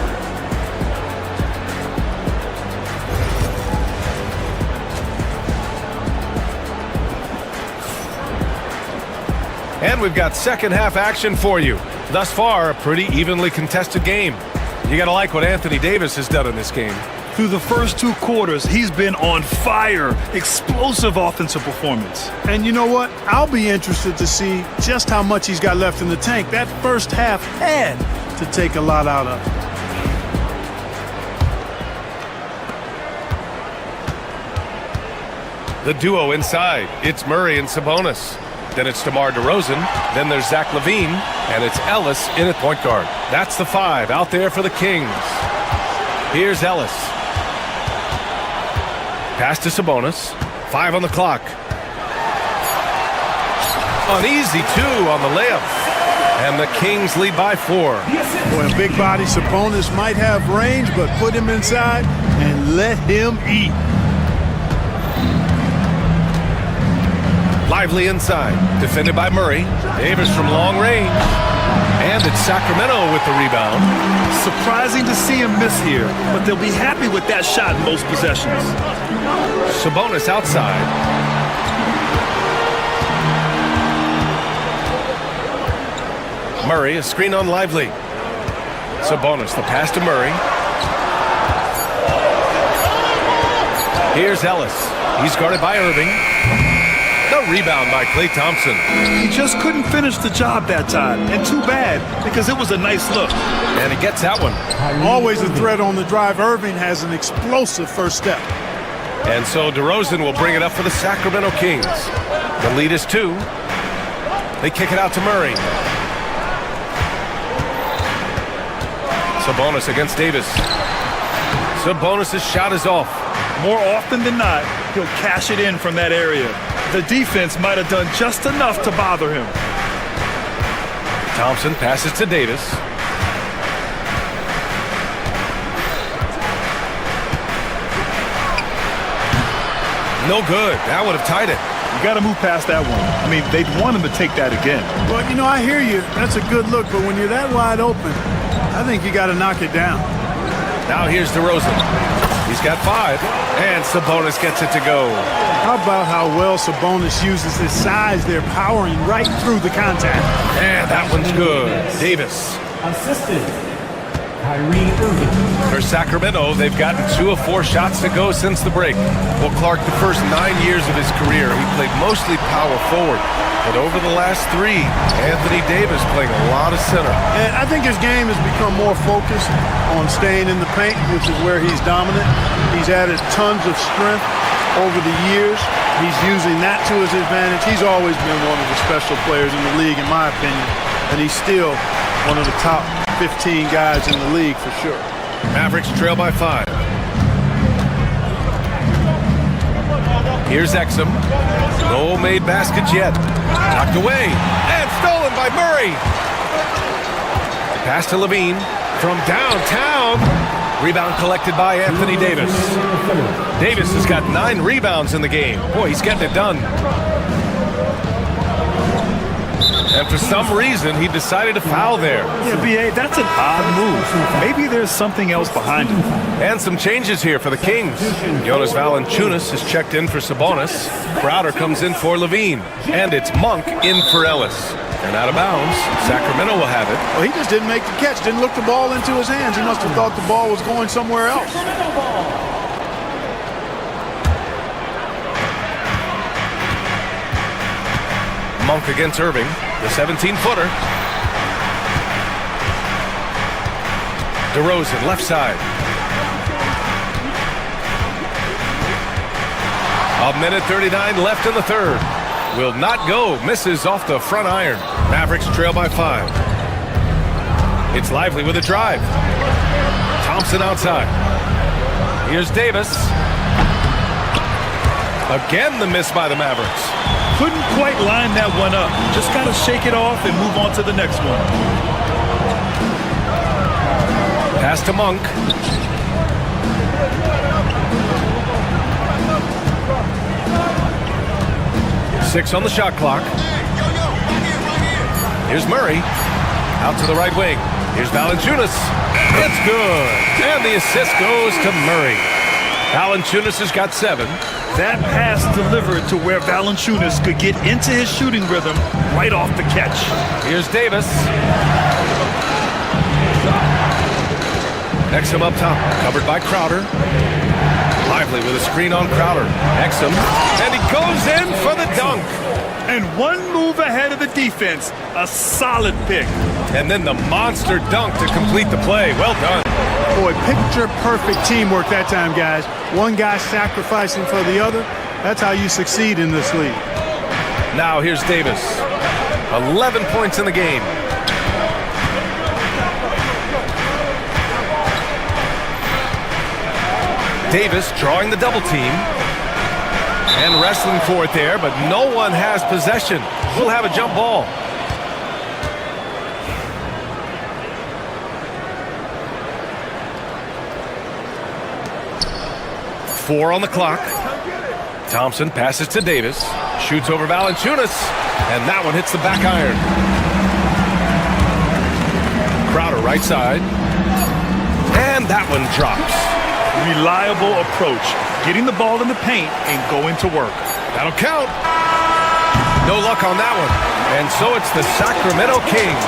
S6: And we've got second half action for you. Thus far, a pretty evenly contested game. You gotta like what Anthony Davis has done in this game.
S5: Through the first 2 quarters, he's been on fire. Explosive offensive performance.
S13: And you know what? I'll be interested to see just how much he's got left in the tank. That first half had to take a lot out of it.
S6: The duo inside. It's Murray and Sabonis. Then it's DeMar DeRozan. Then there's Zach LaVine. And it's Ellis in at point guard. That's the 5 out there for the Kings. Here's Ellis. Pass to Sabonis. 5 on the clock. An easy 2 on the layup. And the Kings lead by 4.
S13: Boy, a big body Sabonis might have range, but put him inside and let him eat.
S6: Lively inside. Defended by Murray. Davis from long range. And it's Sacramento with the rebound.
S5: Surprising to see him miss here, but they'll be happy with that shot in most possessions.
S6: Sabonis outside. Murray, a screen on Lively. Sabonis, the pass to Murray. Here's Ellis. He's guarded by Irving. The rebound by Klay Thompson.
S5: He just couldn't finish the job that time, and too bad, because it was a nice look.
S6: And he gets that one.
S13: Always a threat on the drive. Irving has an explosive first step.
S6: And so DeRozan will bring it up for the Sacramento Kings. The lead is 2. They kick it out to Murray. Sabonis against Davis. Sabonis' shot is off.
S5: More often than not, he'll cash it in from that area. The defense might have done just enough to bother him.
S6: Thompson passes to Davis. No good. That would have tied it.
S5: You got to move past that one. I mean, they'd want him to take that again.
S13: Well, you know, I hear you. That's a good look, but when you're that wide open, I think you got to knock it down.
S6: Now here's DeRozan. He's got 5, and Sabonis gets it to go.
S13: How about how well Sabonis uses his size there, powering right through the contact.
S6: And that one's good. Davis.
S4: Assistant, Kyrie Irving.
S6: For Sacramento, they've gotten 2 of 4 shots to go since the break. Well, Clark, the first 9 years of his career, he played mostly power forward. But over the last 3, Anthony Davis playing a lot of center.
S13: And I think his game has become more focused on staying in the paint, which is where he's dominant. He's added tons of strength over the years. He's using that to his advantage. He's always been one of the special players in the league, in my opinion. and he's still one of the top 15 guys in the league for sure.
S6: Mavericks trail by 5. Here's Exum. No made baskets yet. Knocked away and stolen by Murray. Pass to Levine from downtown. Rebound collected by Anthony Davis. Davis has got 9 rebounds in the game. Boy, he's getting it done. And for some reason, he decided to foul there.
S5: Yeah, B.A., that's an odd move. Maybe there's something else behind it.
S6: And some changes here for the Kings. Jonas Valanciunas has checked in for Sabonis. Crowder comes in for Levine. And it's Monk in for Ellis. And out of bounds, Sacramento will have it.
S13: Well, he just didn't make the catch, didn't look the ball into his hands. He must have thought the ball was going somewhere else.
S6: Monk against Irving, the 17-footer. DeRozan, left side. A minute 39 left in the third. Will not go, misses off the front iron. Mavericks trail by 5. It's Lively with a drive. Thompson outside. Here's Davis. Again the miss by the Mavericks.
S5: Couldn't quite line that one up. Just got to shake it off and move on to the next one.
S6: Pass to Monk. Six on the shot clock. Here's Murray. Out to the right wing. Here's Valanciunas. It's good. And the assist goes to Murray. Valanciunas has got 7.
S5: That pass delivered to where Valanciunas could get into his shooting rhythm right off the catch.
S6: Here's Davis. Exum up top, covered by Crowder. Lively with a screen on Crowder. Exum, and he goes in for the dunk.
S5: And one move ahead of the defense. A solid pick.
S6: And then the monster dunk to complete the play. Well done.
S13: Boy, picture-perfect teamwork that time, guys. One guy sacrificing for the other. That's how you succeed in this league.
S6: Now here's Davis. 11 points in the game. Davis drawing the double team. And wrestling for it there, but no one has possession. We'll have a jump ball. Four on the clock. Thompson passes to Davis. Shoots over Valanciunas. And that one hits the back iron. Crowder right side. And that one drops.
S5: Reliable approach. Getting the ball in the paint and going to work.
S6: That'll count. No luck on that one. And so it's the Sacramento Kings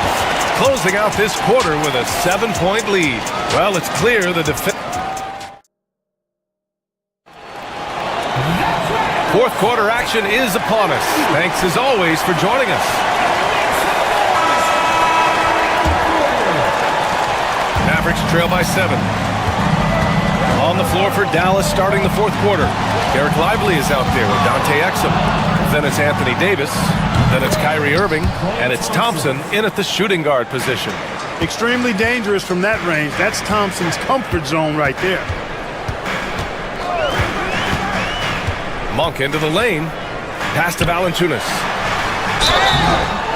S6: closing out this quarter with a 7-point lead. Well, it's clear the fourth quarter action is upon us. Thanks as always for joining us. Mavericks trail by 7. On the floor for Dallas starting the fourth quarter. Derek Lively is out there with Dante Exum. Then it's Anthony Davis. Then it's Kyrie Irving. And it's Thompson in at the shooting guard position.
S13: Extremely dangerous from that range. That's Thompson's comfort zone right there.
S6: Monk into the lane. Pass to Valanciunas.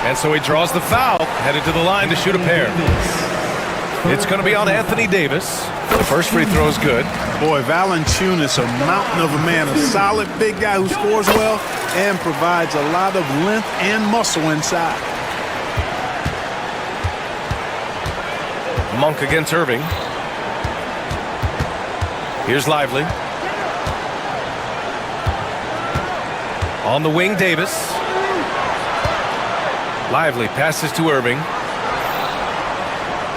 S6: And so he draws the foul. Headed to the line to shoot a pair. It's going to be on Anthony Davis. The first free throw is good.
S13: Boy, Valanciunas, a mountain of a man, a solid big guy who scores well and provides a lot of length and muscle inside.
S6: Monk against Irving. Here's Lively. On the wing, Davis. Lively passes to Irving.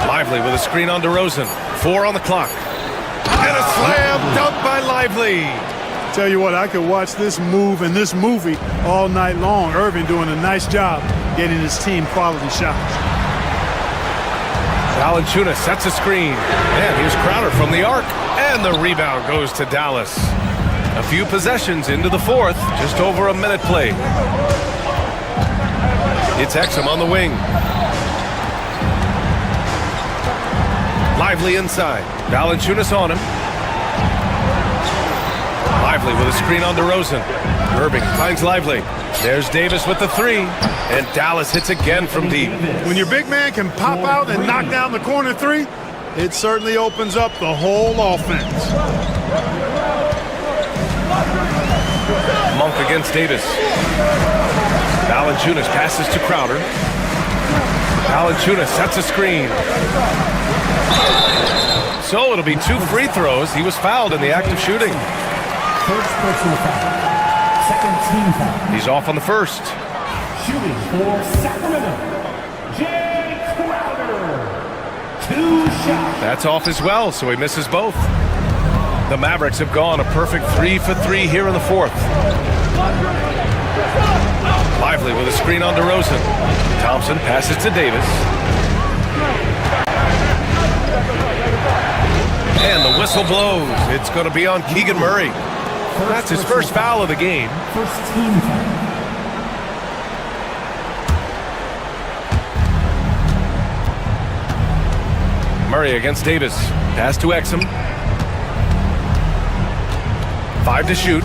S6: Lively with a screen on DeRozan. 4 on the clock. And a slam dunk by Lively.
S13: Tell you what, I could watch this move and this movie all night long. Irving doing a nice job getting his team quality shots.
S6: Valanciunas sets a screen. And here's Crowder from the arc. And the rebound goes to Dallas. A few possessions into the fourth. Just over a minute played. It's Exum on the wing. Lively inside. Valanciunas on him. Lively with a screen on DeRozan. Irving finds Lively. There's Davis with the three. And Dallas hits again from deep.
S13: When your big man can pop out and knock down the corner three, it certainly opens up the whole offense.
S6: Monk against Davis. Valanciunas passes to Crowder. Valanciunas sets a screen. So it'll be 2 free throws. He was fouled in the act of shooting.
S4: First personal foul. Second team foul.
S6: He's off on the first.
S4: Shooting for Sacramento, Jay Crowder. 2 shots.
S6: That's off as well, so he misses both. The Mavericks have gone a perfect 3 for 3 here in the fourth. Lively with a screen on DeRozan. Thompson passes to Davis. And the whistle blows. It's going to be on Keegan Murray. That's his first foul of the game.
S4: First team foul.
S6: Murray against Davis. Pass to Exum. 5 to shoot.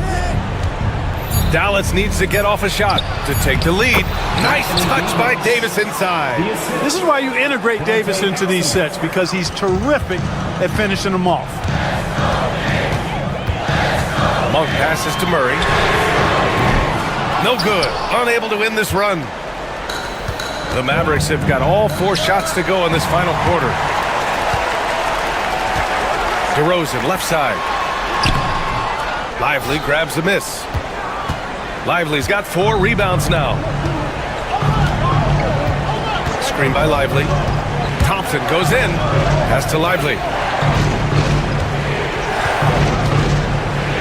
S6: Dallas needs to get off a shot to take the lead. Nice touch by Davis inside.
S13: This is why you integrate Davis into these sets, because he's terrific at finishing them off.
S6: Monk passes to Murray. No good. Unable to win this run. The Mavericks have got all 4 shots to go in this final quarter. DeRozan, left side. Lively grabs the miss. Lively's got 4 rebounds now. Screen by Lively. Thompson goes in. Pass to Lively.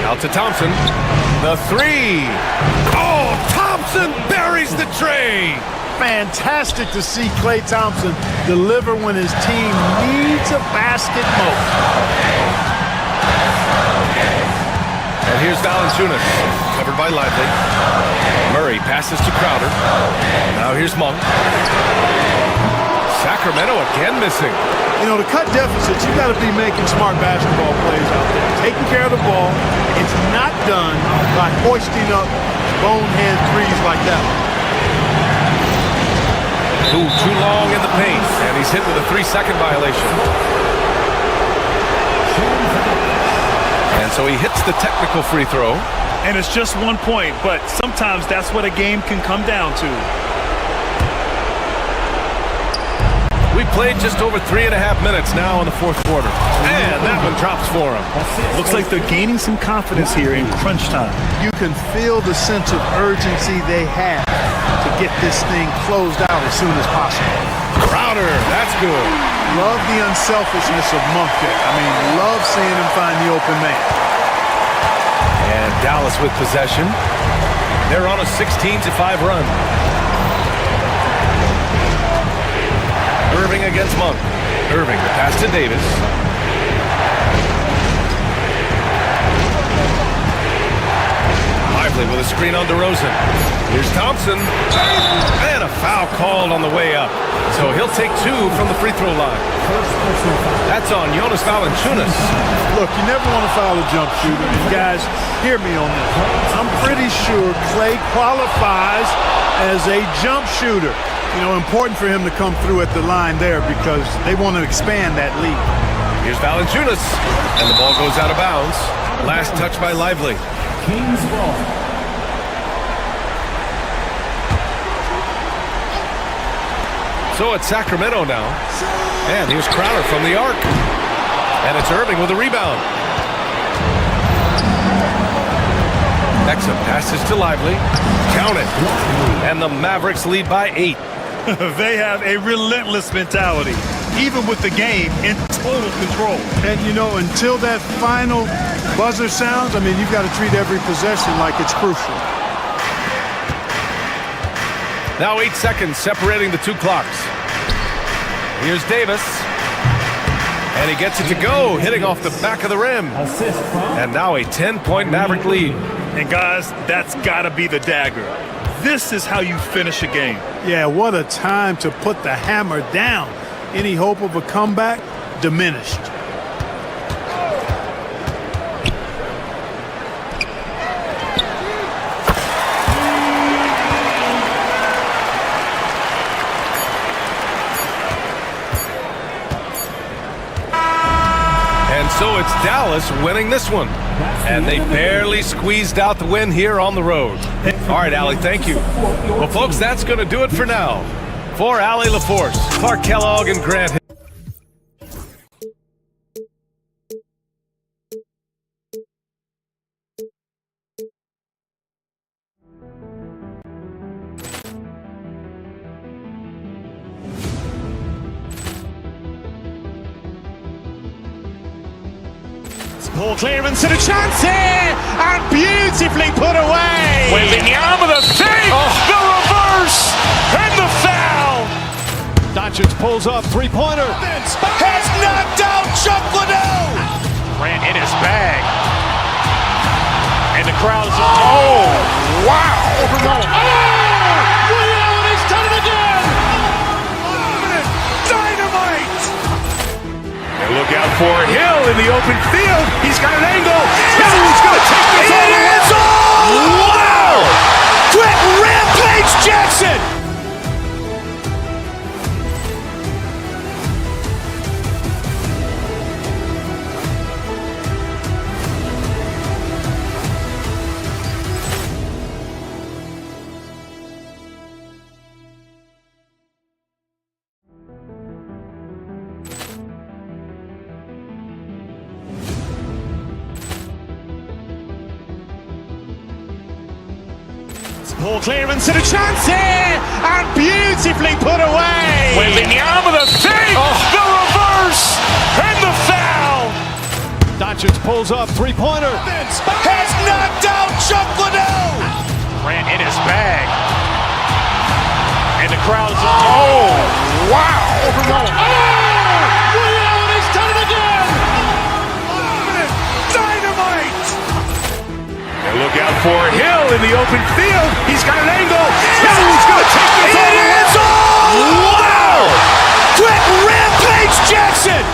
S6: Out to Thompson. The 3. Oh, Thompson buries the tray.
S13: Fantastic to see Klay Thompson deliver when his team needs a basket most.
S6: And here's Valanciunas, covered by Lively. Murray passes to Crowder. Now here's Monk. Sacramento again missing.
S13: You know, to cut deficits, you got to be making smart basketball plays out there. Taking care of the ball. It's not done by hoisting up bonehead threes like that.
S6: Ooh, too long in the paint, and he's hit with a 3-second violation. And so he hits the technical free throw.
S5: And it's just 1 point, but sometimes that's what a game can come down to.
S6: We played just over 3.5 minutes now in the fourth quarter. And that one drops for him.
S5: Looks like they're gaining some confidence here in crunch time.
S13: You can feel the sense of urgency they have to get this thing closed out as soon as possible.
S6: Crowder, that's good.
S13: Love the unselfishness of Monk there. I mean, love seeing him find the open man.
S6: And Dallas with possession. They're on a 16-5 run. Irving against Monk. Irving, the pass to Davis. Lively with a screen on DeRozan. Here's Thompson. And a foul called on the way up. So he'll take 2 from the free throw line. That's on Jonas Valanciunas.
S13: Look, you never want to foul a jump shooter. And guys, hear me on this. I'm pretty sure Klay qualifies as a jump shooter. You know, important for him to come through at the line there because they want to expand that lead.
S6: Here's Valanciunas. And the ball goes out of bounds. Last touch by Lively.
S4: Kings ball.
S6: So it's Sacramento now. And here's Crowder from the arc. And it's Irving with a rebound. Exum passes to Lively. Count it. And the Mavericks lead by 8.
S5: They have a relentless mentality, even with the game in total control.
S13: And, you know, until that final buzzer sounds, I mean, you've got to treat every possession like it's crucial.
S6: Now 8 seconds separating the 2 clocks. Here's Davis. And he gets it to go, hitting off the back of the rim. And now a 10-point Maverick lead.
S5: And guys, that's got to be the dagger. This is how you finish a game.
S13: Yeah, what a time to put the hammer down. Any hope of a comeback? diminished.
S6: And so it's Dallas winning this one. And they barely squeezed out the win here on the road. All right, Allie, thank you. Well, folks, that's going to do it for now. For Allie LaForce, Clark Kellogg, and Grant.
S1: Poor clearance and a chance here, and beautifully put away.
S2: Wembanyama the save, the reverse, and the foul.
S1: Doncic pulls up, three-pointer.
S2: Has knocked out Chuck Liddell. Grant in his bag. And the crowd is, oh, wow.
S1: He's done it again.
S2: Dynamite. And look out for Hill in the open field. He's got an angle. Hill's going to take this all the way. Wow! Quick Rampage Jackson.
S1: Poor clearance and a chance here, and beautifully put away.
S2: Wembanyama the save, the reverse, and the foul.
S1: Doncic pulls up, three-pointer.
S2: Has knocked out Chuck Liddell. Grant in his bag. And the crowd is, oh, wow.
S1: He's done it again.
S2: Dynamite. And look out for Hill in the open field. He's got an angle. Hill's going to take this all the way. Wow! Quick Rampage Jackson.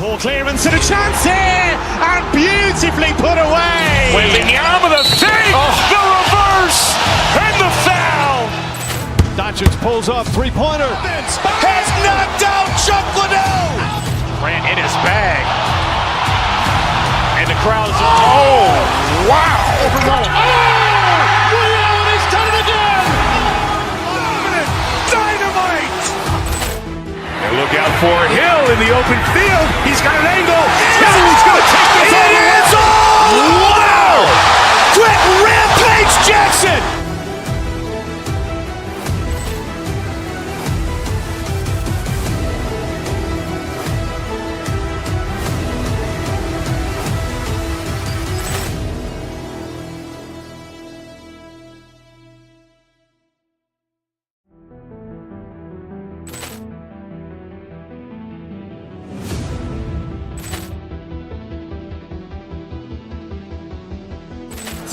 S1: Poor clearance and a chance here, and beautifully put away.
S2: Wembanyama the save, the reverse, and the foul.
S1: Doncic pulls up, three-pointer.
S2: Has knocked out Chuck Liddell. Grant in his bag. And the crowd is, oh, wow.
S1: He's done it again.
S2: Dynamite. And look out for Hill in the open field. He's got an angle. Hill's going to take this all the way. Wow! Quick Rampage Jackson.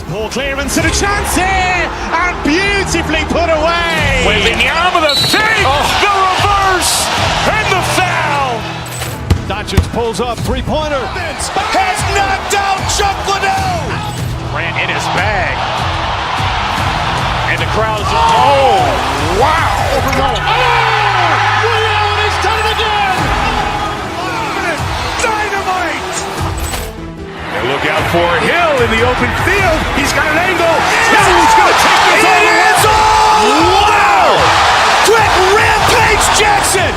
S1: Poor clearance and a chance here, and beautifully put away.
S2: Wembanyama the save, the reverse, and the foul.
S1: Doncic pulls up, three-pointer.
S2: Has knocked out Chuck Liddell. Grant in his bag. And the crowd is, oh, wow.
S1: He's done it again.
S2: Dynamite. And look out for Hill in the open field. He's got an angle. Hill's going to take this all the way. Wow! Quick Rampage Jackson.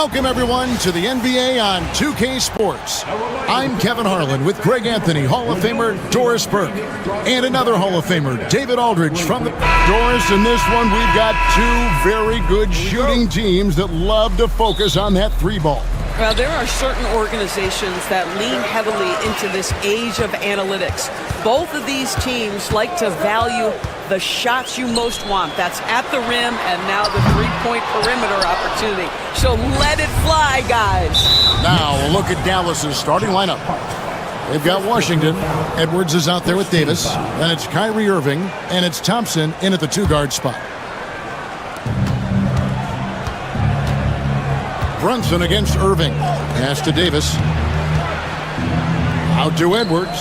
S3: Welcome, everyone, to the NBA on 2K Sports. I'm Kevin Harlan with Greg Anthony, Hall of Famer Doris Burke, and another Hall of Famer, David Aldridge from the... Doris, in this one, we've got two very good shooting teams that love to focus on that three ball.
S7: Well, there are certain organizations that lean heavily into this age of analytics. Both of these teams like to value the shots you most want. That's at the rim and now the three-point perimeter opportunity. So let it fly, guys.
S3: Now, a look at Dallas's starting lineup. They've got Washington. Edwards is out there with Davis. Then it's Kyrie Irving, and it's Thompson in at the two-guard spot. Brunson against Irving. Pass to Davis. Out to Edwards.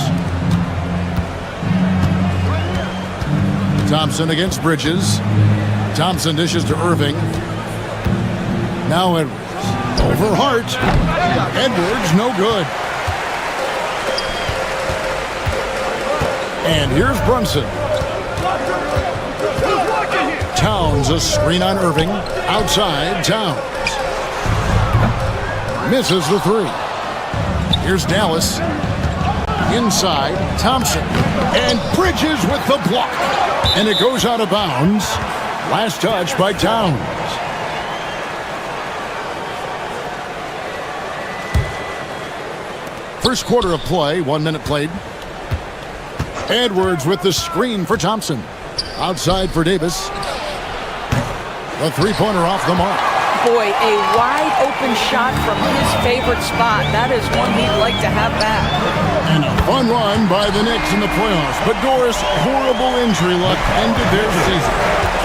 S3: Thompson against Bridges. Thompson dishes to Irving. Now Edwards. Over Hart. Edwards, no good. And here's Brunson. Towns, a screen on Irving. Outside, Towns. Misses the three. Here's Dallas. Inside, Thompson. And Bridges with the block. And it goes out of bounds. Last touch by Towns. First quarter of play, 1 minute played. Edwards with the screen for Thompson. Outside for Davis. The three-pointer off the mark.
S7: Boy, a wide open shot from his favorite spot. That is one he'd like to have back.
S3: And a fun run by the Knicks in the playoffs. But Doris, horrible injury luck ended their season.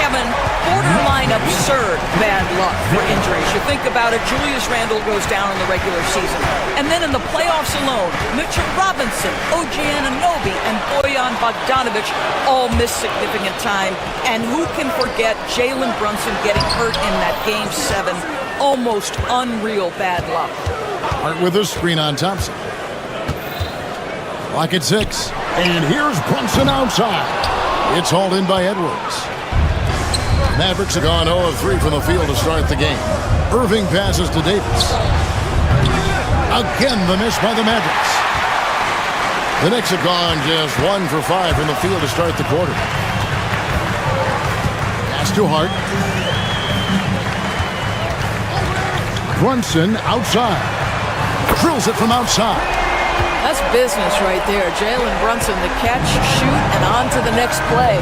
S7: Kevin, borderline absurd bad luck for injuries. You think about it, Julius Randle goes down in the regular season. And then in the playoffs alone, Mitchell Robinson, OG Anunoby, and Bojan Bogdanovic all missed significant time. And who can forget Jalen Brunson getting hurt in that Game 7? Almost unreal bad luck.
S3: Hart with a screen on Thompson. Lock at 6. And here's Brunson outside. It's hauled in by Edwards. Mavericks have gone 0 of 3 from the field to start the game. Irving passes to Davis. Again, the miss by the Mavericks. The Knicks have gone just 1 for 5 from the field to start the quarter. Pass to Hart. Brunson outside. Drills it from outside.
S7: That's business right there. Jalen Brunson, the catch, shoot, and on to the next play.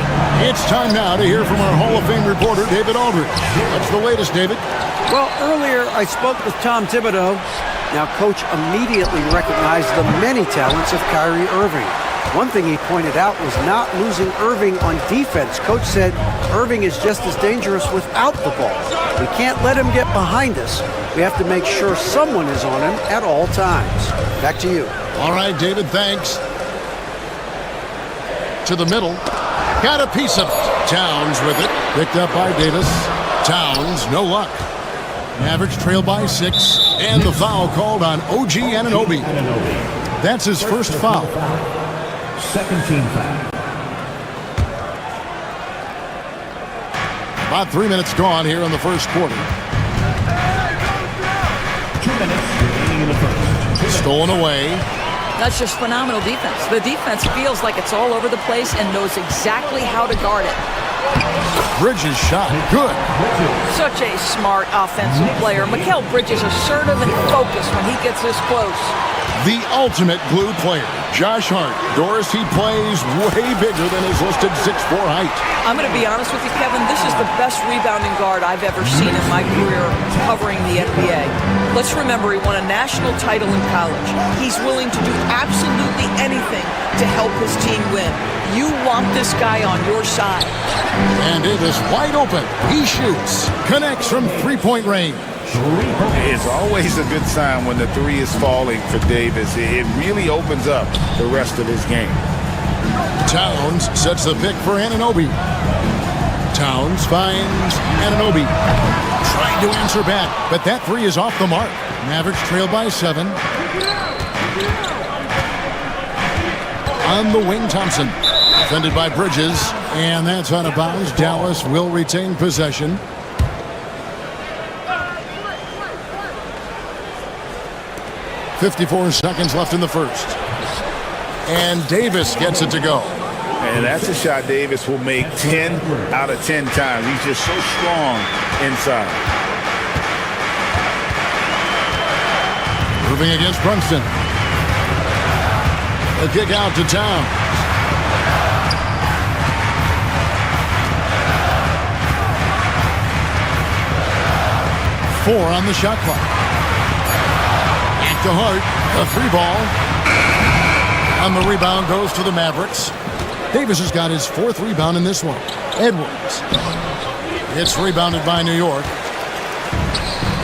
S3: It's time now to hear from our Hall of Fame reporter, David Aldridge. What's the latest, David?
S11: Well, earlier I spoke with Tom Thibodeau. Now, Coach immediately recognized the many talents of Kyrie Irving. One thing he pointed out was not losing Irving on defense. Coach said Irving is just as dangerous without the ball. We can't let him get behind us. We have to make sure someone is on him at all times. Back to you.
S3: All right, David, thanks. To the middle. Got a piece of it. Towns with it. Picked up by Davis. Towns, no luck. Mavericks trail by 6. And the foul called on OG Anunoby. That's his first foul.
S4: Second team foul.
S3: About 3 minutes gone here in the first quarter.
S4: 2 minutes remaining in the first.
S3: Stolen away.
S7: That's just phenomenal defense. The defense feels like it's all over the place and knows exactly how to guard it.
S3: Bridges shot. Good.
S7: Such a smart offensive player. Mikal Bridges assertive and focused when he gets this close.
S3: The ultimate glue player, Josh Hart. Doris, he plays way bigger than his listed 6'4" height.
S7: I'm going to be honest with you, Kevin. This is the best rebounding guard I've ever seen in my career covering the NBA. Let's remember, he won a national title in college. He's willing to do absolutely anything to help his team win. You want this guy on your side.
S3: And Davis wide open. He shoots. Connects from three-point range.
S10: It's always a good sign when the three is falling for Davis. It really opens up the rest of his game.
S3: Towns sets the pick for Anunoby. Towns finds Anunoby. Trying to answer back, but that three is off the mark. Mavericks trail by 7. On the wing, Thompson. Defended by Bridges, and that's out of bounds. Dallas will retain possession. 54 seconds left in the first. And Davis gets it to go.
S10: And that's a shot Davis will make 10 out of 10 times. He's just so strong inside.
S3: Moving against Brunson. A kick out to Towns. Four on the shot clock. Back to Hart. A three ball. And the rebound goes to the Mavericks. Davis has got his fourth rebound in this one. Edwards. It's rebounded by New York.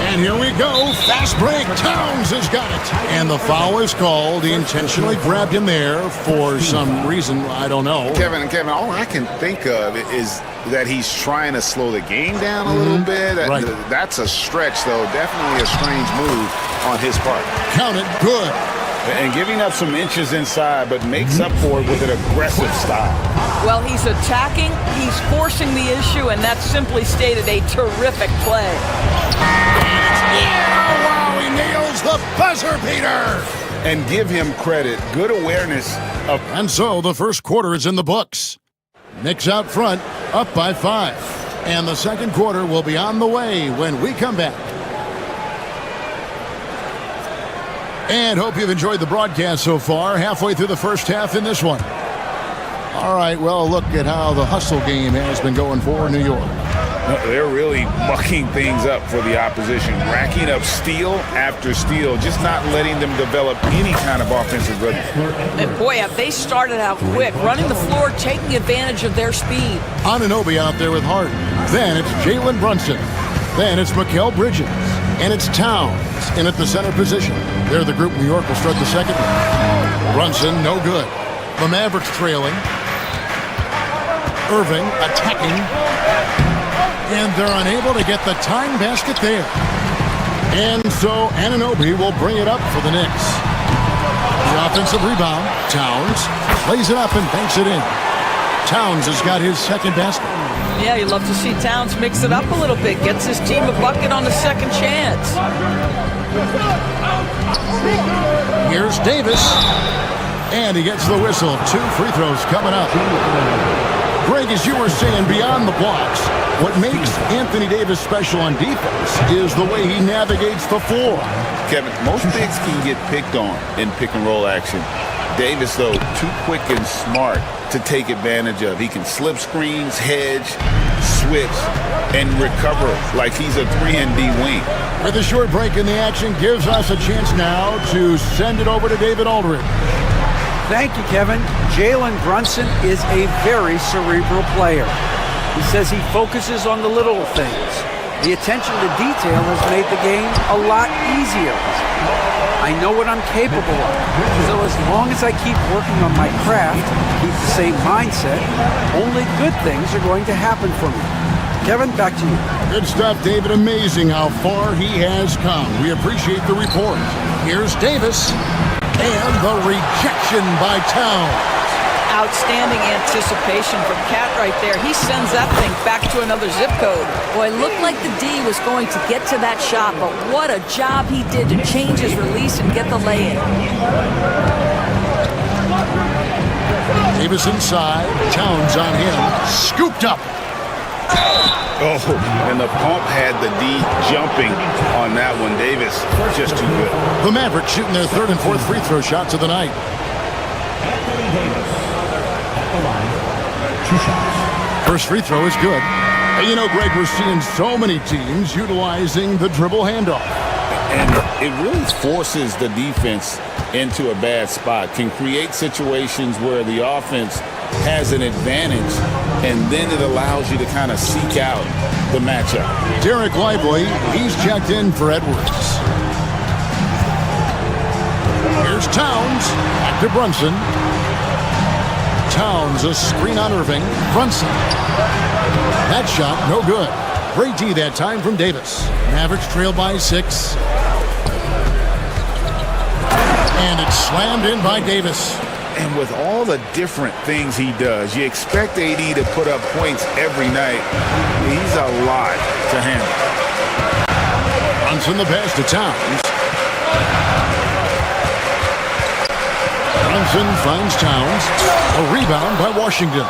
S3: And here we go. Fast break. Towns has got it. And the foul is called. He intentionally grabbed him there for some reason. I don't know.
S10: Kevin, all I can think of is that he's trying to slow the game down a little bit.
S3: Right.
S10: That's a stretch, though. Definitely a strange move on his part.
S3: Count it. Good.
S10: And giving up some inches inside, but makes up for it with an aggressive style.
S7: Well, he's attacking, he's forcing the issue, and that's simply stated a terrific play.
S3: Yeah, wow, he nails the buzzer beater.
S10: And give him credit. Good awareness of.
S3: And so the first quarter is in the books. Knicks out front, up by 5. And the second quarter will be on the way when we come back. And hope you've enjoyed the broadcast so far. Halfway through the first half in this one. All right, well, look at how the hustle game has been going for New York.
S10: They're really mucking things up for the opposition, racking up steal after steal, just not letting them develop any kind of offensive rhythm.
S7: And boy, have they started out quick, running the floor, taking advantage of their speed.
S3: Anunoby out there with Hart. Then it's Jalen Brunson. Then it's Mikal Bridges. And it's Towns in at the center position. They're the group New York will start the second one. Brunson, no good. The Mavericks trailing. Irving attacking. And they're unable to get the tying basket there. And so Anunoby will bring it up for the Knicks. The offensive rebound. Towns lays it up and banks it in. Towns has got his second basket.
S7: Yeah, you love to see Towns mix it up a little bit. Gets his team a bucket on the second chance.
S3: Here's Davis. And he gets the whistle. 2 free throws coming up. Greg, as you were saying, beyond the blocks, what makes Anthony Davis special on defense is the way he navigates the floor.
S10: Kevin, most bigs can get picked on in pick-and-roll action. Davis, though, too quick and smart to take advantage of. He can slip screens, hedge, switch, and recover like he's a 3-and-D wing.
S3: With a short break in the action, gives us a chance now to send it over to David Aldridge.
S11: Thank you, Kevin. Jalen Brunson is a very cerebral player. He says he focuses on the little things. The attention to detail has made the game a lot easier. I know what I'm capable of. So as long as I keep working on my craft, keep the same mindset, only good things are going to happen for me. Kevin, back to you.
S3: Good stuff, David. Amazing how far he has come. We appreciate the report. Here's Davis. And the rejection by Towns.
S7: Outstanding anticipation from Cat right there. He sends that thing back to another zip code. Boy, it looked like the D was going to get to that shot, but what a job he did to change his release and get the lay-in.
S3: Davis inside. Towns on him. Scooped up.
S10: Oh, and the pump had the D jumping on that one. Davis, just too good.
S3: The Mavericks shooting their third and fourth free throw shots of the night. First free throw is good. And you know, Greg, we're seeing so many teams utilizing the dribble handoff.
S10: And it really forces the defense into a bad spot, can create situations where the offense has an advantage, and then it allows you to kind of seek out the matchup.
S3: Derek Lively, he's checked in for Edwards. Here's Towns, back to Brunson. Towns, a screen on Irving. Brunson. That shot, no good. Great D that time from Davis. Mavericks trail by 6. And it's slammed in by Davis.
S10: And with all the different things he does, you expect AD to put up points every night. He's a lot to handle.
S3: Brunson the pass to Towns. Brunson finds Towns. A rebound by Washington.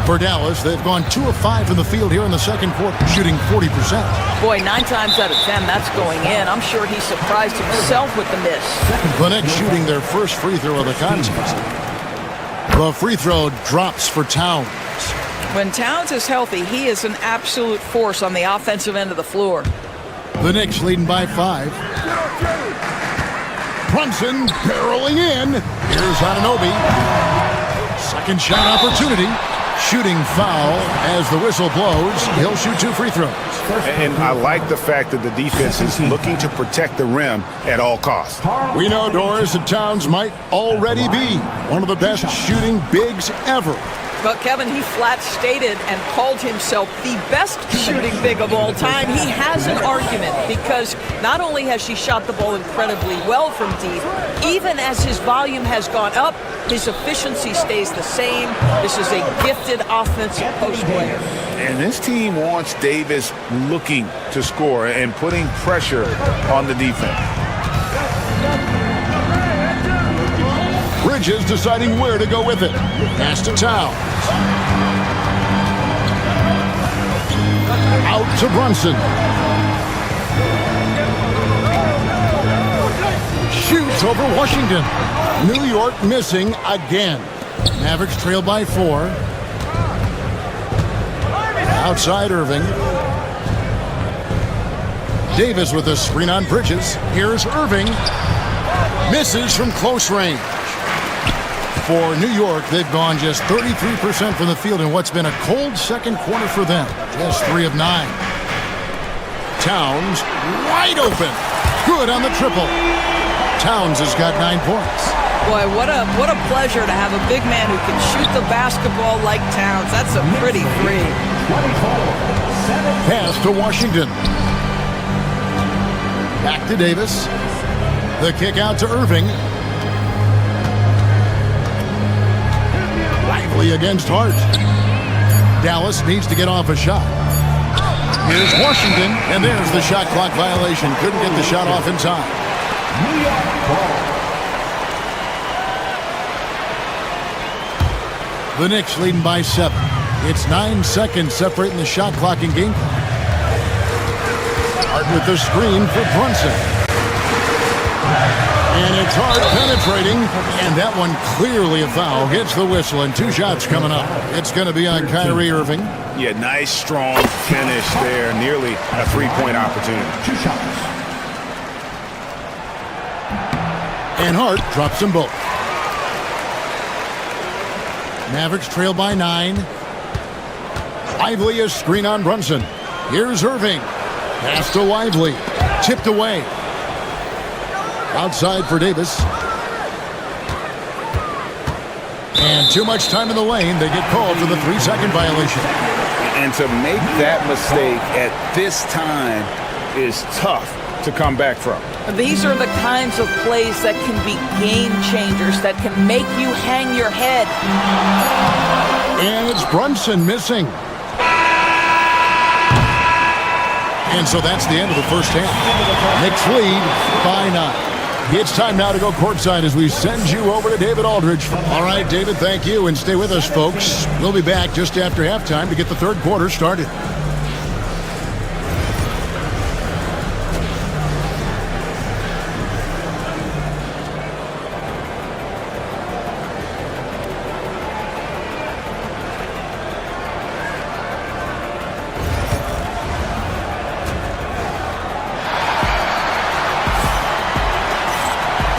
S3: For Dallas, they've gone 2 of 5 from the field here in the second quarter, shooting 40%.
S7: Boy, 9 times out of 10, that's going in. I'm sure he surprised himself with the miss.
S3: The Knicks shooting their first free throw of the contest. The free throw drops for Towns.
S7: When Towns is healthy, he is an absolute force on the offensive end of the floor.
S3: The Knicks leading by 5. Brunson barreling in. Here's Anunoby. Second shot opportunity. Shooting foul as the whistle blows. He'll shoot 2 free throws.
S10: And I like the fact that the defense is looking to protect the rim at all costs.
S3: We know, Doris, that Towns might already be one of the best shooting bigs ever.
S7: But Kevin, he flat stated and called himself the best shooting big of all time. He has an argument because not only has she shot the ball incredibly well from deep, even as his volume has gone up, his efficiency stays the same. This is a gifted offensive post player.
S10: And this team wants Davis looking to score and putting pressure on the defense.
S3: Bridges deciding where to go with it. Pass to Towns. Out to Brunson. Shoots over Washington. New York missing again. Mavericks trail by 4. Outside Irving. Davis with a screen on Bridges. Here's Irving. Misses from close range. For New York, they've gone just 33% from the field in what's been a cold second quarter for them. Just 3 of 9. Towns wide open. Good on the triple. Towns has got 9 points.
S7: Boy, what a pleasure to have a big man who can shoot the basketball like Towns. That's a pretty free.
S3: Pass to Washington. Back to Davis. The kick out to Irving. Lively against Hart. Dallas needs to get off a shot. Here's Washington, and there's the shot clock violation. Couldn't get the shot off in time.
S4: New York ball.
S3: The Knicks leading by 7. It's 9 seconds separating the shot clock and game clock. Hart with the screen for Brunson. And it's Hart penetrating, and that one clearly a foul. Hits the whistle, and 2 shots coming up. It's going to be on Kyrie Irving.
S10: Yeah, nice, strong finish there. Nearly a 3-point opportunity.
S4: 2 shots.
S3: And Hart drops them both. Mavericks trail by 9. Lively a screen on Brunson. Here's Irving. Pass to Lively. Tipped away. Outside for Davis. And too much time in the lane. They get called for the 3-second violation.
S10: And to make that mistake at this time is tough to come back from.
S7: These are the kinds of plays that can be game changers, that can make you hang your head.
S3: And it's Brunson missing. And so that's the end of the first half. Knicks lead by 9. It's time now to go courtside as we send you over to David Aldridge. All right, David, thank you, and stay with us, folks. We'll be back just after halftime to get the third quarter started.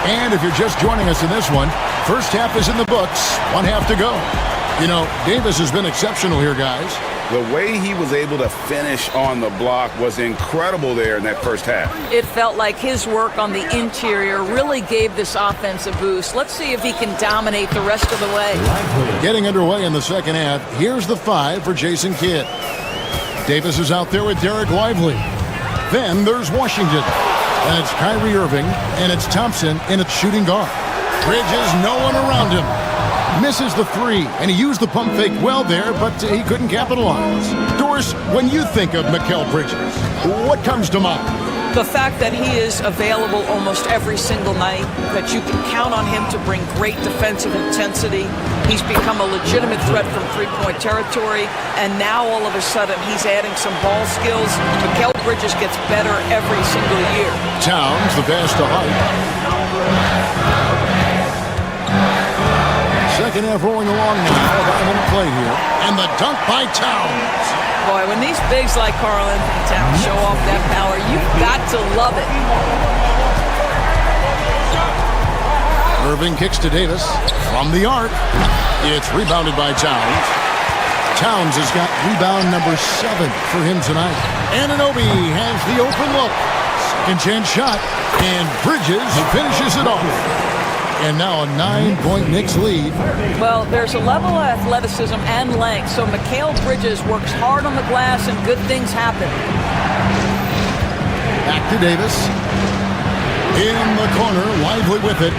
S3: And if you're just joining us in this one, first half is in the books. 1 half to go. You know, Davis has been exceptional here, guys.
S10: The way he was able to finish on the block was incredible there in that first half.
S7: It felt like his work on the interior really gave this offense a boost. Let's see if he can dominate the rest of the way.
S3: Getting underway in the second half. Here's the 5 for Jason Kidd. Davis is out there with Derek Lively. Then there's Washington. And it's Kyrie Irving, and it's Thompson, and it's shooting guard. Bridges, no one around him. Misses the 3, and he used the pump fake well there, but he couldn't capitalize. Doris, when you think of Mikal Bridges, what comes to mind?
S7: The fact that he is available almost every single night, that you can count on him to bring great defensive intensity. He's become a legitimate threat from three-point territory, and now all of a sudden he's adding some ball skills. Mikal Bridges gets better every single year.
S3: Towns, the pass to Height. Second half rolling along now. About a minute play here. And the dunk by Towns.
S7: Boy, when these bigs like Karl Anthony Towns show off that power, you've got to love it.
S3: Irving kicks to Davis from the arc. It's rebounded by Towns. Towns has got rebound number 7 for him tonight. Anunoby has the open look. Second chance shot. And Bridges finishes it off. And now a 9-point Knicks lead.
S7: Well, there's a level of athleticism and length, so Mikal Bridges works hard on the glass and good things happen.
S3: Back to Davis. In the corner, Lively with it.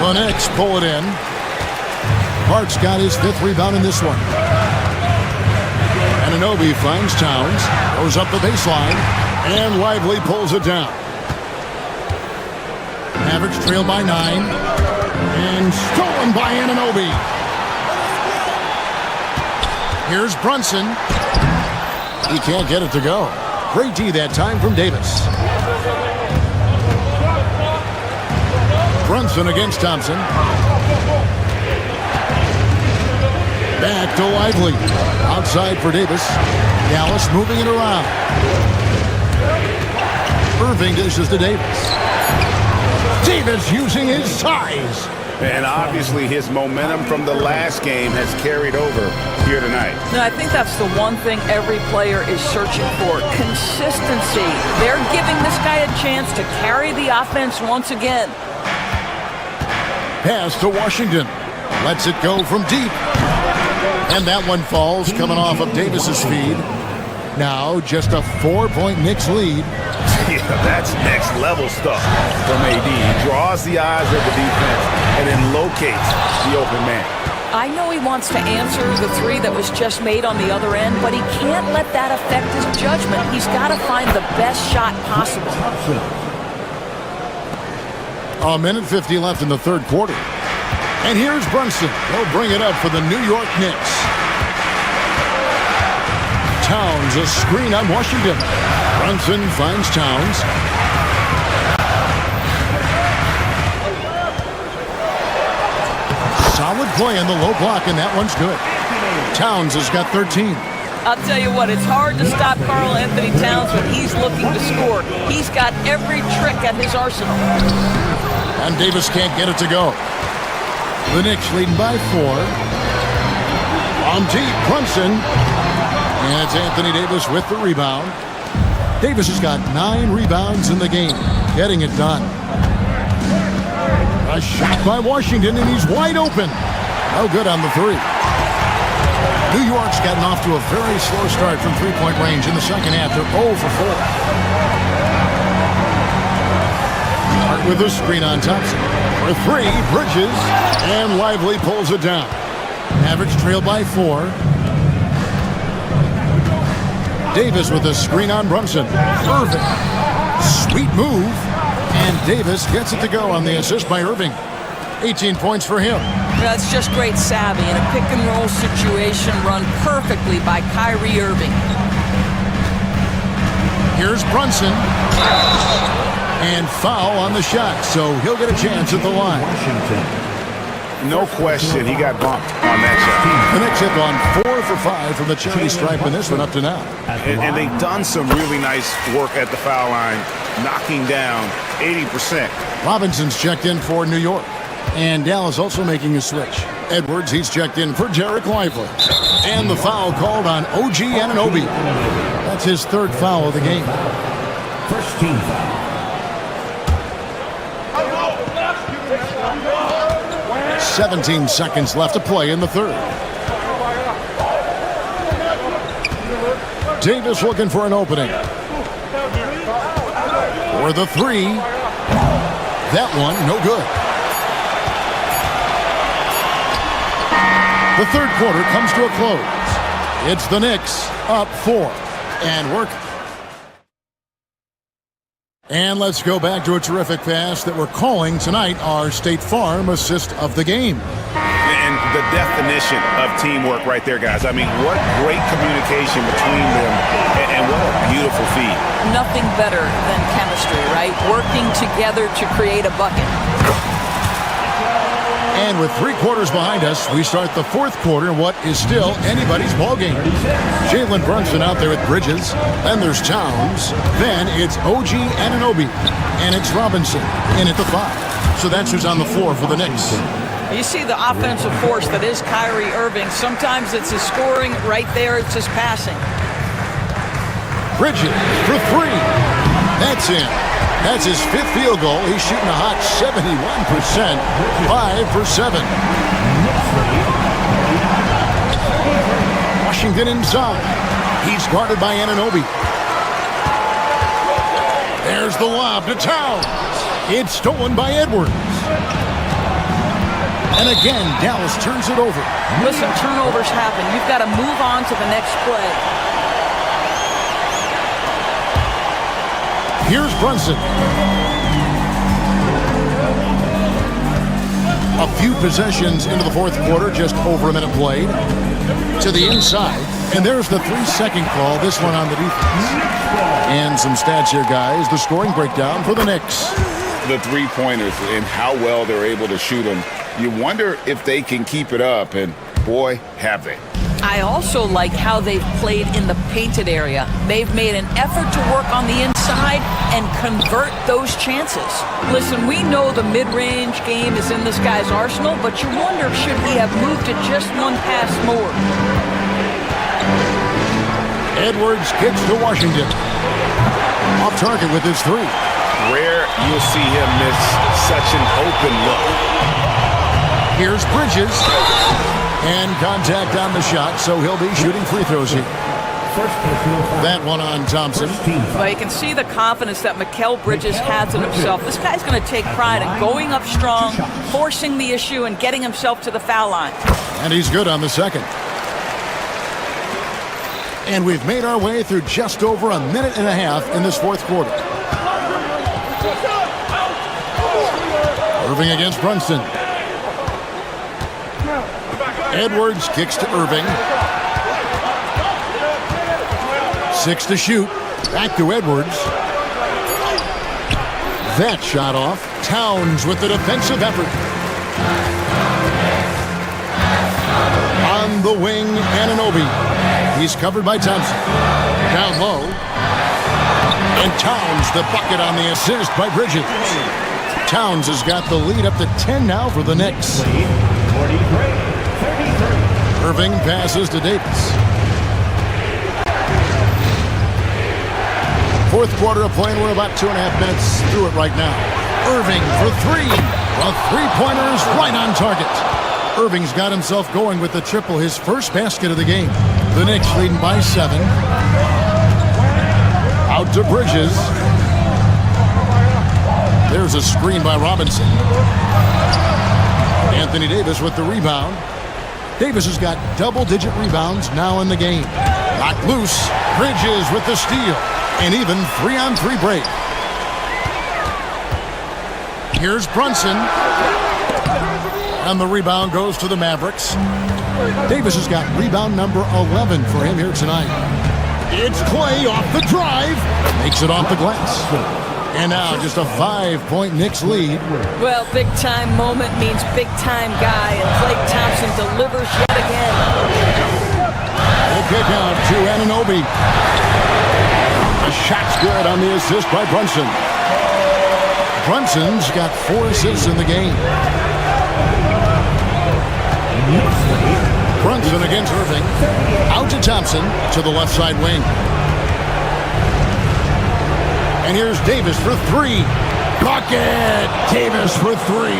S3: The Knicks pull it in. Hart's got his 5th rebound in this one. Anunoby finds Towns, goes up the baseline, and Lively pulls it down. Mavericks trail by 9, and stolen by Anunoby. Here's Brunson. He can't get it to go. Great D that time from Davis. Brunson against Thompson. Back to Lively. Outside for Davis. Dallas moving it around. Irving dishes to Davis. Davis using his size.
S10: And obviously his momentum from the last game has carried over here tonight.
S7: No, I think that's the one thing every player is searching for. Consistency. They're giving this guy a chance to carry the offense once again.
S3: Pass to Washington. Lets it go from deep. And that one falls, coming off of Davis's feed. Now just a 4-point Knicks lead.
S10: Yeah, that's next level stuff from AD. He draws the eyes of the defense and then locates the open man.
S7: I know he wants to answer the three that was just made on the other end, but he can't let that affect his judgment. He's got to find the best shot possible.
S3: A minute 50 left in the third quarter. And here's Brunson. He'll bring it up for the New York Knicks. Towns, a screen on Washington. Brunson finds Towns. Solid play in the low block, and that one's good. Towns has got 13.
S7: I'll tell you what, it's hard to stop Karl Anthony Towns when he's looking to score. He's got every trick at his arsenal.
S3: And Davis can't get it to go. The Knicks leading by 4. On deep, Brunson. And it's Anthony Davis with the rebound. Davis has got 9 rebounds in the game, getting it done. A shot by Washington, and he's wide open. No good on the 3. New York's gotten off to a very slow start from three-point range in the second half. They're 0 for 4. Hart with a screen on Thompson. For 3, Bridges, and Lively pulls it down. Mavericks trail by 4. Davis with a screen on Brunson. Irving. Sweet move. And Davis gets it to go on the assist by Irving. 18 points for him.
S7: That's just great savvy in a pick-and-roll situation run perfectly by Kyrie Irving.
S3: Here's Brunson. And foul on the shot, so he'll get a chance at the line.
S10: No question, he got bumped on that shot.
S3: The Knicks have gone 4 for 5 from the charity stripe in this one up to now.
S10: And they've done some really nice work at the foul line, knocking down 80%.
S3: Robinson's checked in for New York. And Dallas also making a switch. Edwards, he's checked in for Derek Lively. And the foul called on OG Anunoby. That's his 3rd foul of the game.
S4: First team foul.
S3: 17 seconds left to play in the 3rd. Davis looking for an opening. For the 3. That one, no good. The third quarter comes to a close. It's the Knicks up 4 and work. And let's go back to a terrific pass that we're calling tonight our State Farm assist of the game.
S10: And the definition of teamwork right there, guys. I mean, what great communication between them, and what a beautiful feed.
S7: Nothing better than chemistry, right? Working together to create a bucket.
S3: And with 3 quarters behind us, we start the 4th quarter in what is still anybody's ballgame. Jalen Brunson out there at Bridges. Then there's Towns. Then it's OG Anunoby. And it's Robinson in at the 5. So that's who's on the floor for the Knicks.
S7: You see the offensive force that is Kyrie Irving. Sometimes it's his scoring. Right there, it's his passing.
S3: Bridges for 3. That's in. That's his 5th field goal. He's shooting a hot 71%. 5 for 7. Washington inside. He's guarded by Anunoby. There's the lob to Towns. It's stolen by Edwards. And again, Dallas turns it over.
S7: Listen, turnovers happen. You've got to move on to the next play.
S3: Here's Brunson. A few possessions into the 4th quarter, just over a minute played. To the inside, and there's the 3-second call, this one on the defense. And some stats here, guys. The scoring breakdown for the Knicks.
S10: The 3-pointers and how well they're able to shoot them. You wonder if they can keep it up, and boy, have they.
S7: I also like how they've played in the painted area. They've made an effort to work on the inside and convert those chances. Listen, we know the mid-range game is in this guy's arsenal, but you wonder, should he have moved to just one pass more?
S3: Edwards kicks to Washington. Off target with his 3.
S10: Rare you'll see him miss such an open look.
S3: Here's Bridges. And contact on the shot, so he'll be shooting free throws here. That one on Thompson.
S7: Well, you can see the confidence that Mikal Bridges has in himself. This guy's going to take pride in going up strong, forcing the issue, and getting himself to the foul line.
S3: And he's good on the 2nd. And we've made our way through just over a minute and a half in this 4th quarter. Irving against Brunson. Edwards kicks to Irving. 6 to shoot. Back to Edwards. That shot off. Towns with the defensive effort. On the wing, Anunoby. He's covered by Thompson. Down low. And Towns the bucket on the assist by Bridges. Towns has got the lead up to 10 now for the Knicks. Irving passes to Davis. 4th quarter of play, and we're about 2.5 minutes through it right now. Irving for 3. A 3-pointer is right on target. Irving's got himself going with the triple, his first basket of the game. The Knicks leading by 7. Out to Bridges. There's a screen by Robinson. Anthony Davis with the rebound. Davis has got double-digit rebounds now in the game. Locked loose. Bridges with the steal. And even 3-on-3 break. Here's Brunson. And the rebound goes to the Mavericks. Davis has got rebound number 11 for him here tonight. It's Clay off the drive. Makes it off the glass. And now just a 5-point Knicks lead.
S7: Well, big-time moment means big-time guy, and Klay Thompson delivers yet again.
S3: The kick out to Anunoby. The shot's good on the assist by Brunson. Brunson's got 4 assists in the game. Brunson against Irving. Out to Thompson to the left side wing. And here's Davis for 3. Bucket! Davis for 3.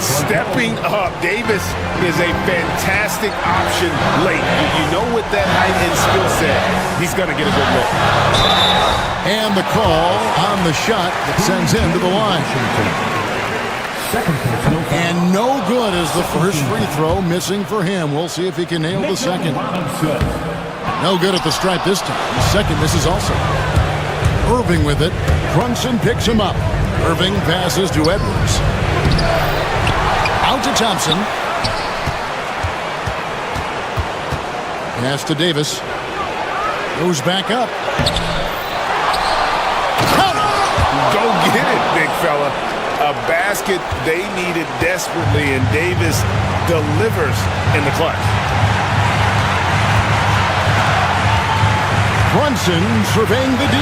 S10: Stepping up. Davis is a fantastic option late. You know, with that height and skill set, he's going to get a good look.
S3: And the call on the shot that sends him to the line.
S4: Second personal foul.
S3: And no good as the first free throw missing for him. We'll see if he can nail the second. No good at the stripe this time. The second misses also. Irving with it. Brunson picks him up. Irving passes to Edwards. Out to Thompson. Pass to Davis. Goes back up.
S10: Go get it, big fella. A basket they needed desperately, and Davis delivers in the clutch.
S3: Brunson surveying the D.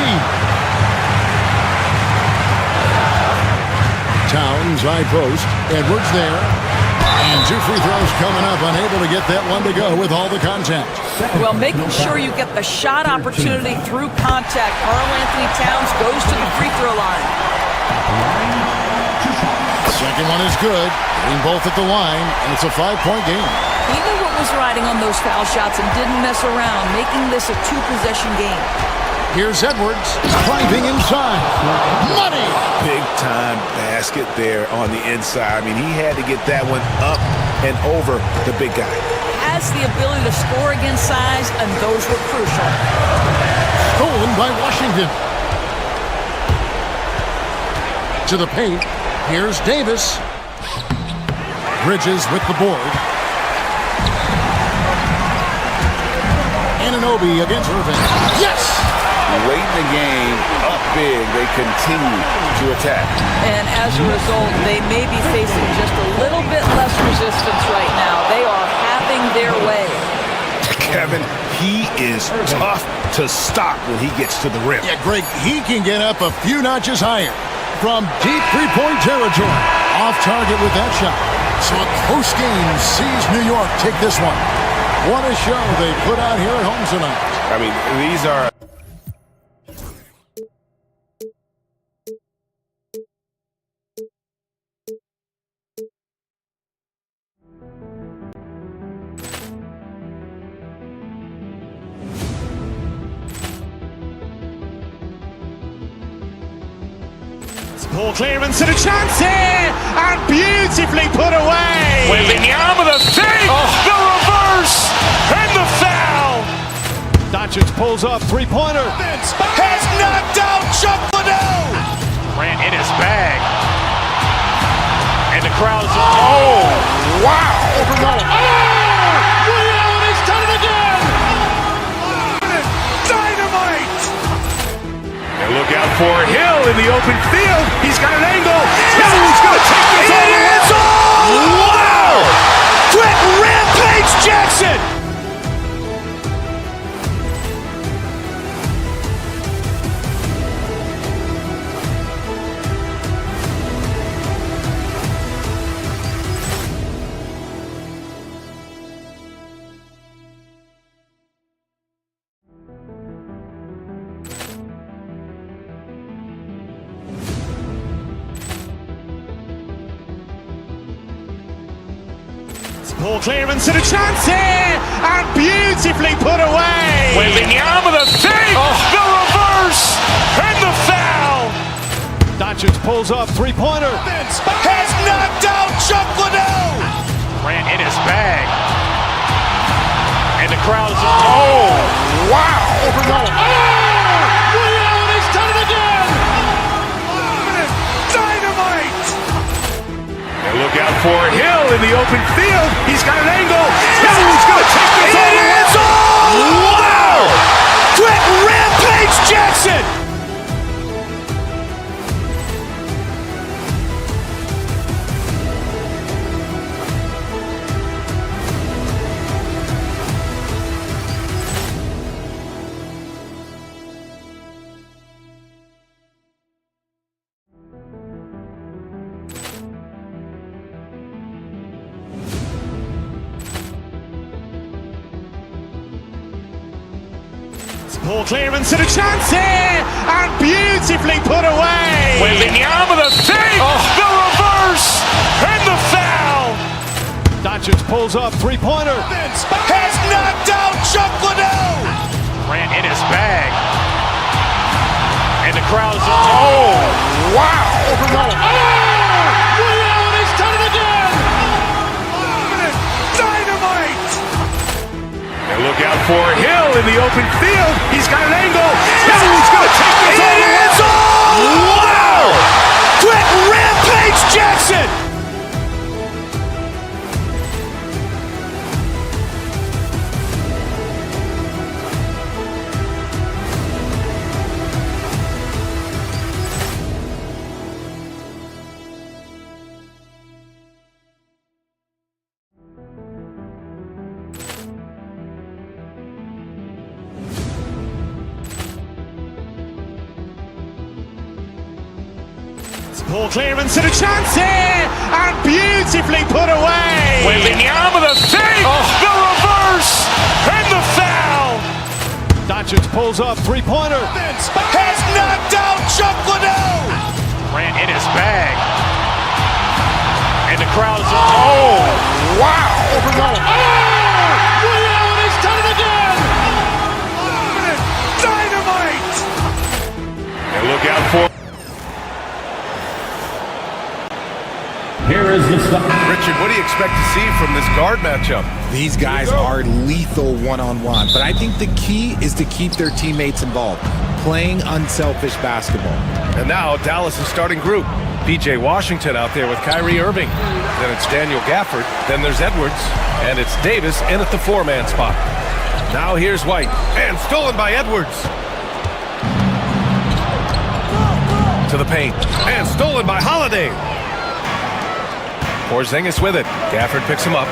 S3: Towns high post. Edwards there. And two free throws coming up. Unable to get that one to go with all the contact.
S7: Well, making sure you get the shot opportunity through contact. Karl-Anthony Towns goes to the free throw line.
S3: Second one is good. Getting both at the line, and it's a 5-point game.
S7: He knew what was riding on those foul shots and didn't mess around, making this a two-possession game.
S3: Here's Edwards driving inside. Money!
S2: Big time basket there on the inside. I mean, he had to get that one up and over the big guy.
S7: Has the ability to score against size, and those were crucial.
S3: Stolen by Washington. To the paint. Here's Davis. Bridges with the board. Anunoby against Irving. Yes!
S10: Late in the game, up big, they continue to attack.
S7: And as a result, they may be facing just a little bit less resistance right now. They are having their way.
S2: Kevin, he is tough to stop when he gets to the rim.
S3: Yeah, Greg, he can get up a few notches higher from deep three-point territory. Off target with that shot. So a close game sees New York take this one. What a show they put out here at home tonight.
S2: I mean, these are...
S1: Poor clearance and a chance here, and beautifully put away.
S2: Wembanyama the fake, the reverse, and the foul.
S13: Doncic pulls up, three-pointer.
S2: Has knocked out Chuck Liddell.
S1: Grant in his bag. And the crowd's...
S2: Oh, wow.
S1: Reality's done it again.
S2: Dynamite. And look out for Hill in the open field. He's got an angle. Hill's going to take this all the way. Wow. Quick rampage Jackson.
S1: Poor clearance and a chance here, and beautifully put away.
S2: Wembanyama the fake, the reverse, and the foul.
S13: Doncic pulls up, three-pointer.
S2: Has knocked out Chuck Liddell.
S1: Grant in his bag. And the crowd's...
S2: Oh, wow.
S1: Reality's done it again.
S2: Dynamite. And look out for Hill in the open field. He's got an angle. Hill's going to take this all the way. Wow. Quick rampage Jackson.
S1: Poor clearance and a chance here, and beautifully put away.
S2: Wembanyama the fake, the reverse, and the foul.
S13: Doncic pulls up, three-pointer.
S2: Has knocked out Chuck Liddell.
S1: Grant in his bag. And the crowd's...
S2: Oh, wow.
S1: Reality's
S2: open field. He's got an angle. He's going to take this all the way. Wow! Quick rampage Jackson!
S1: Poor clearance and a chance here, and beautifully put away.
S2: Wembanyama the save, the reverse, and the foul.
S1: Doncic pulls up, three-pointer.
S2: Has knocked out Chuck Liddell. Ran in his bag. And the crowd is, oh, wow.
S1: Allen has done it again.
S2: Dynamite. And look out for
S6: Here is the stop. Richard, what do you expect to see from this guard matchup?
S14: These guys are lethal one-on-one, but I think the key is to keep their teammates involved, playing unselfish basketball.
S6: And now Dallas' starting group. P.J. Washington out there with Kyrie Irving. Then it's Daniel Gafford. Then there's Edwards. And it's Davis in at the four-man spot. Now here's White. And stolen by Edwards. To the paint. And stolen by Holiday. Porzingis with it. Gafford picks him up.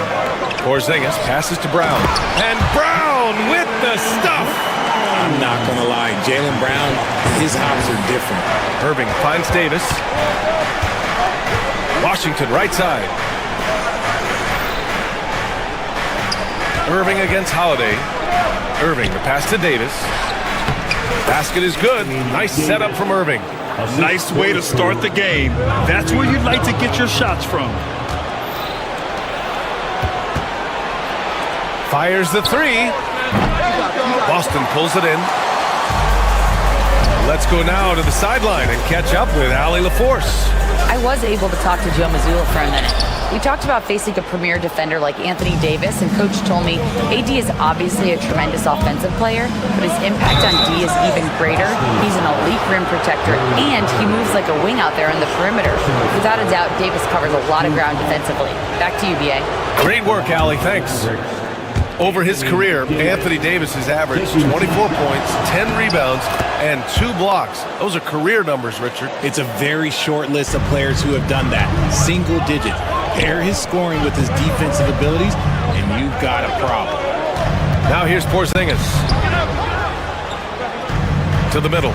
S6: Porzingis passes to Brown. And Brown with the stuff.
S14: I'm not going to lie. Jaylen Brown, his hops are different.
S6: Irving finds Davis. Washington right side. Irving against Holiday. Irving, the pass to Davis. Basket is good. Nice setup from Irving.
S5: Nice way to start the game. That's where you'd like to get your shots from.
S6: Fires the three. Boston pulls it in. Let's go now to the sideline and catch up with Allie LaForce.
S8: I was able to talk to Joe Mazzulla for a minute. We talked about facing a premier defender like Anthony Davis, and Coach told me AD is obviously a tremendous offensive player, but his impact on D is even greater. He's an elite rim protector, and he moves like a wing out there on the perimeter. Without a doubt, Davis covers a lot of ground defensively. Back to you, BA.
S6: Great work, Allie. Thanks. Over his career, Anthony Davis has averaged 24 points, 10 rebounds, and 2 blocks. Those are career numbers, Richard.
S14: It's a very short list of players who have done that. Single digit. Pair his scoring with his defensive abilities, and you've got a problem.
S6: Now here's Porzingis. To the middle.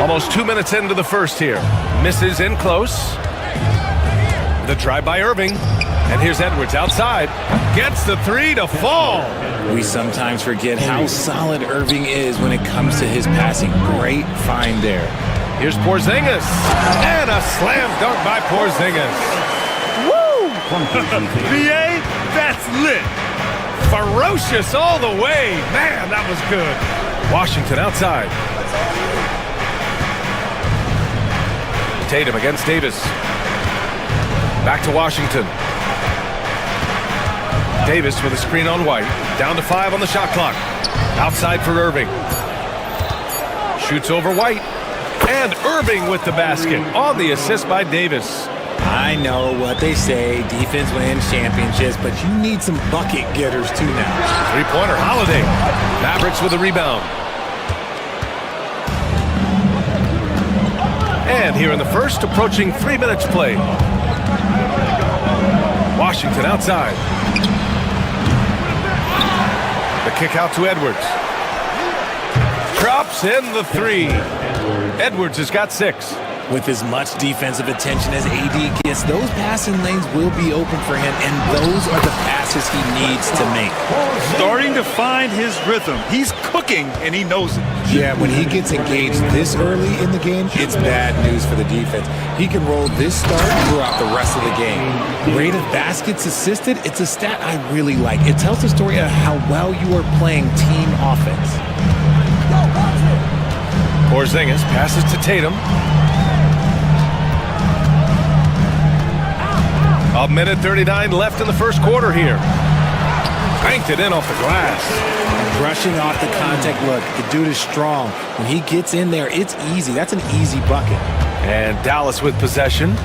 S6: Almost 2 minutes into the first here. Misses in close. The drive by Irving. And here's Edwards outside. Gets the three to fall.
S14: We sometimes forget how solid Irving is when it comes to his passing. Great find there.
S6: Here's Porzingis. And a slam dunk by Porzingis.
S2: Woo! BA, that's lit.
S6: Ferocious all the way. Man, that was good. Washington outside. Tatum against Davis. Back to Washington. Davis with a screen on White. Down to 5 on the shot clock. Outside for Irving. Shoots over White. And Irving with the basket on the assist by Davis.
S14: I know what they say, defense wins championships, but you need some bucket getters too now.
S6: Three-pointer, Holiday. Mavericks with a rebound. And here in the first, approaching 3 minutes played. Washington outside. The kick out to Edwards. Drops in the three. Edwards has got 6.
S14: With as much defensive attention as AD gets, those passing lanes will be open for him, and those are the passes he needs to make.
S5: Starting to find his rhythm. He's cooking, and he knows it.
S14: Yeah, when he gets engaged this early in the game, it's bad news for the defense. He can roll this start throughout the rest of the game. Rate of baskets assisted, it's a stat I really like. It tells the story of how well you are playing team offense.
S6: Porzingis passes to Tatum. A minute 39 left in the first quarter here. banked it in off the glass.
S14: Brushing off the contact. Look, the dude is strong. When he gets in there, it's easy. That's an easy bucket.
S6: And Dallas with possession.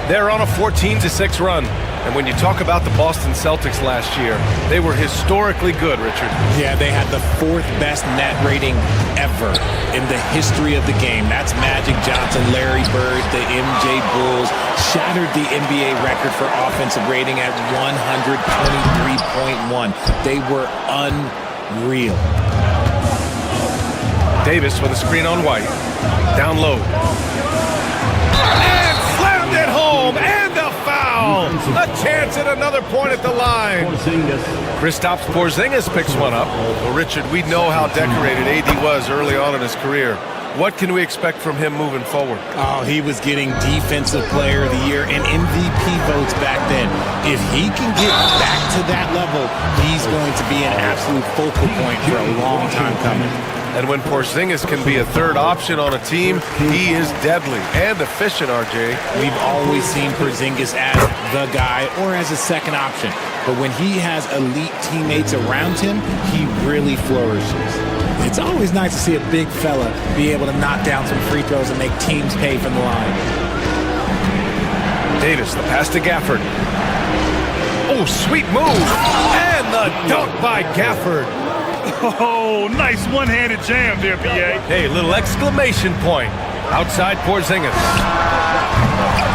S6: They're on a 14-6 run. And when you talk about the Boston Celtics last year, they were historically good, Richard.
S14: Yeah, they had the 4th best net rating ever in the history of the game. That's Magic Johnson, Larry Bird, the MJ Bulls. Shattered the NBA record for offensive rating at 123.1. They were unreal.
S6: Davis with a screen on White. Down low. And slammed it home. And a foul. A chance at another point at the line. Kristaps Porzingis picks one up. Well, Richard, we know how decorated AD was early on in his career. What can we expect from him moving forward?
S14: Oh, he was getting Defensive Player of the Year and MVP votes back then. If he can get back to that level, he's going to be an absolute focal point for a long time coming.
S6: And when Porzingis can be a third option on a team, he is deadly and efficient, RJ.
S14: We've always seen Porzingis as the guy or as a second option. But when he has elite teammates around him, he really flourishes. It's always nice to see a big fella be able to knock down some free throws and make teams pay from the line.
S6: Davis, the pass to Gafford. Oh, sweet move. And the dunk by Gafford.
S5: Oh, nice one-handed jam there, PA.
S6: Hey, little exclamation point. Outside Porzingis.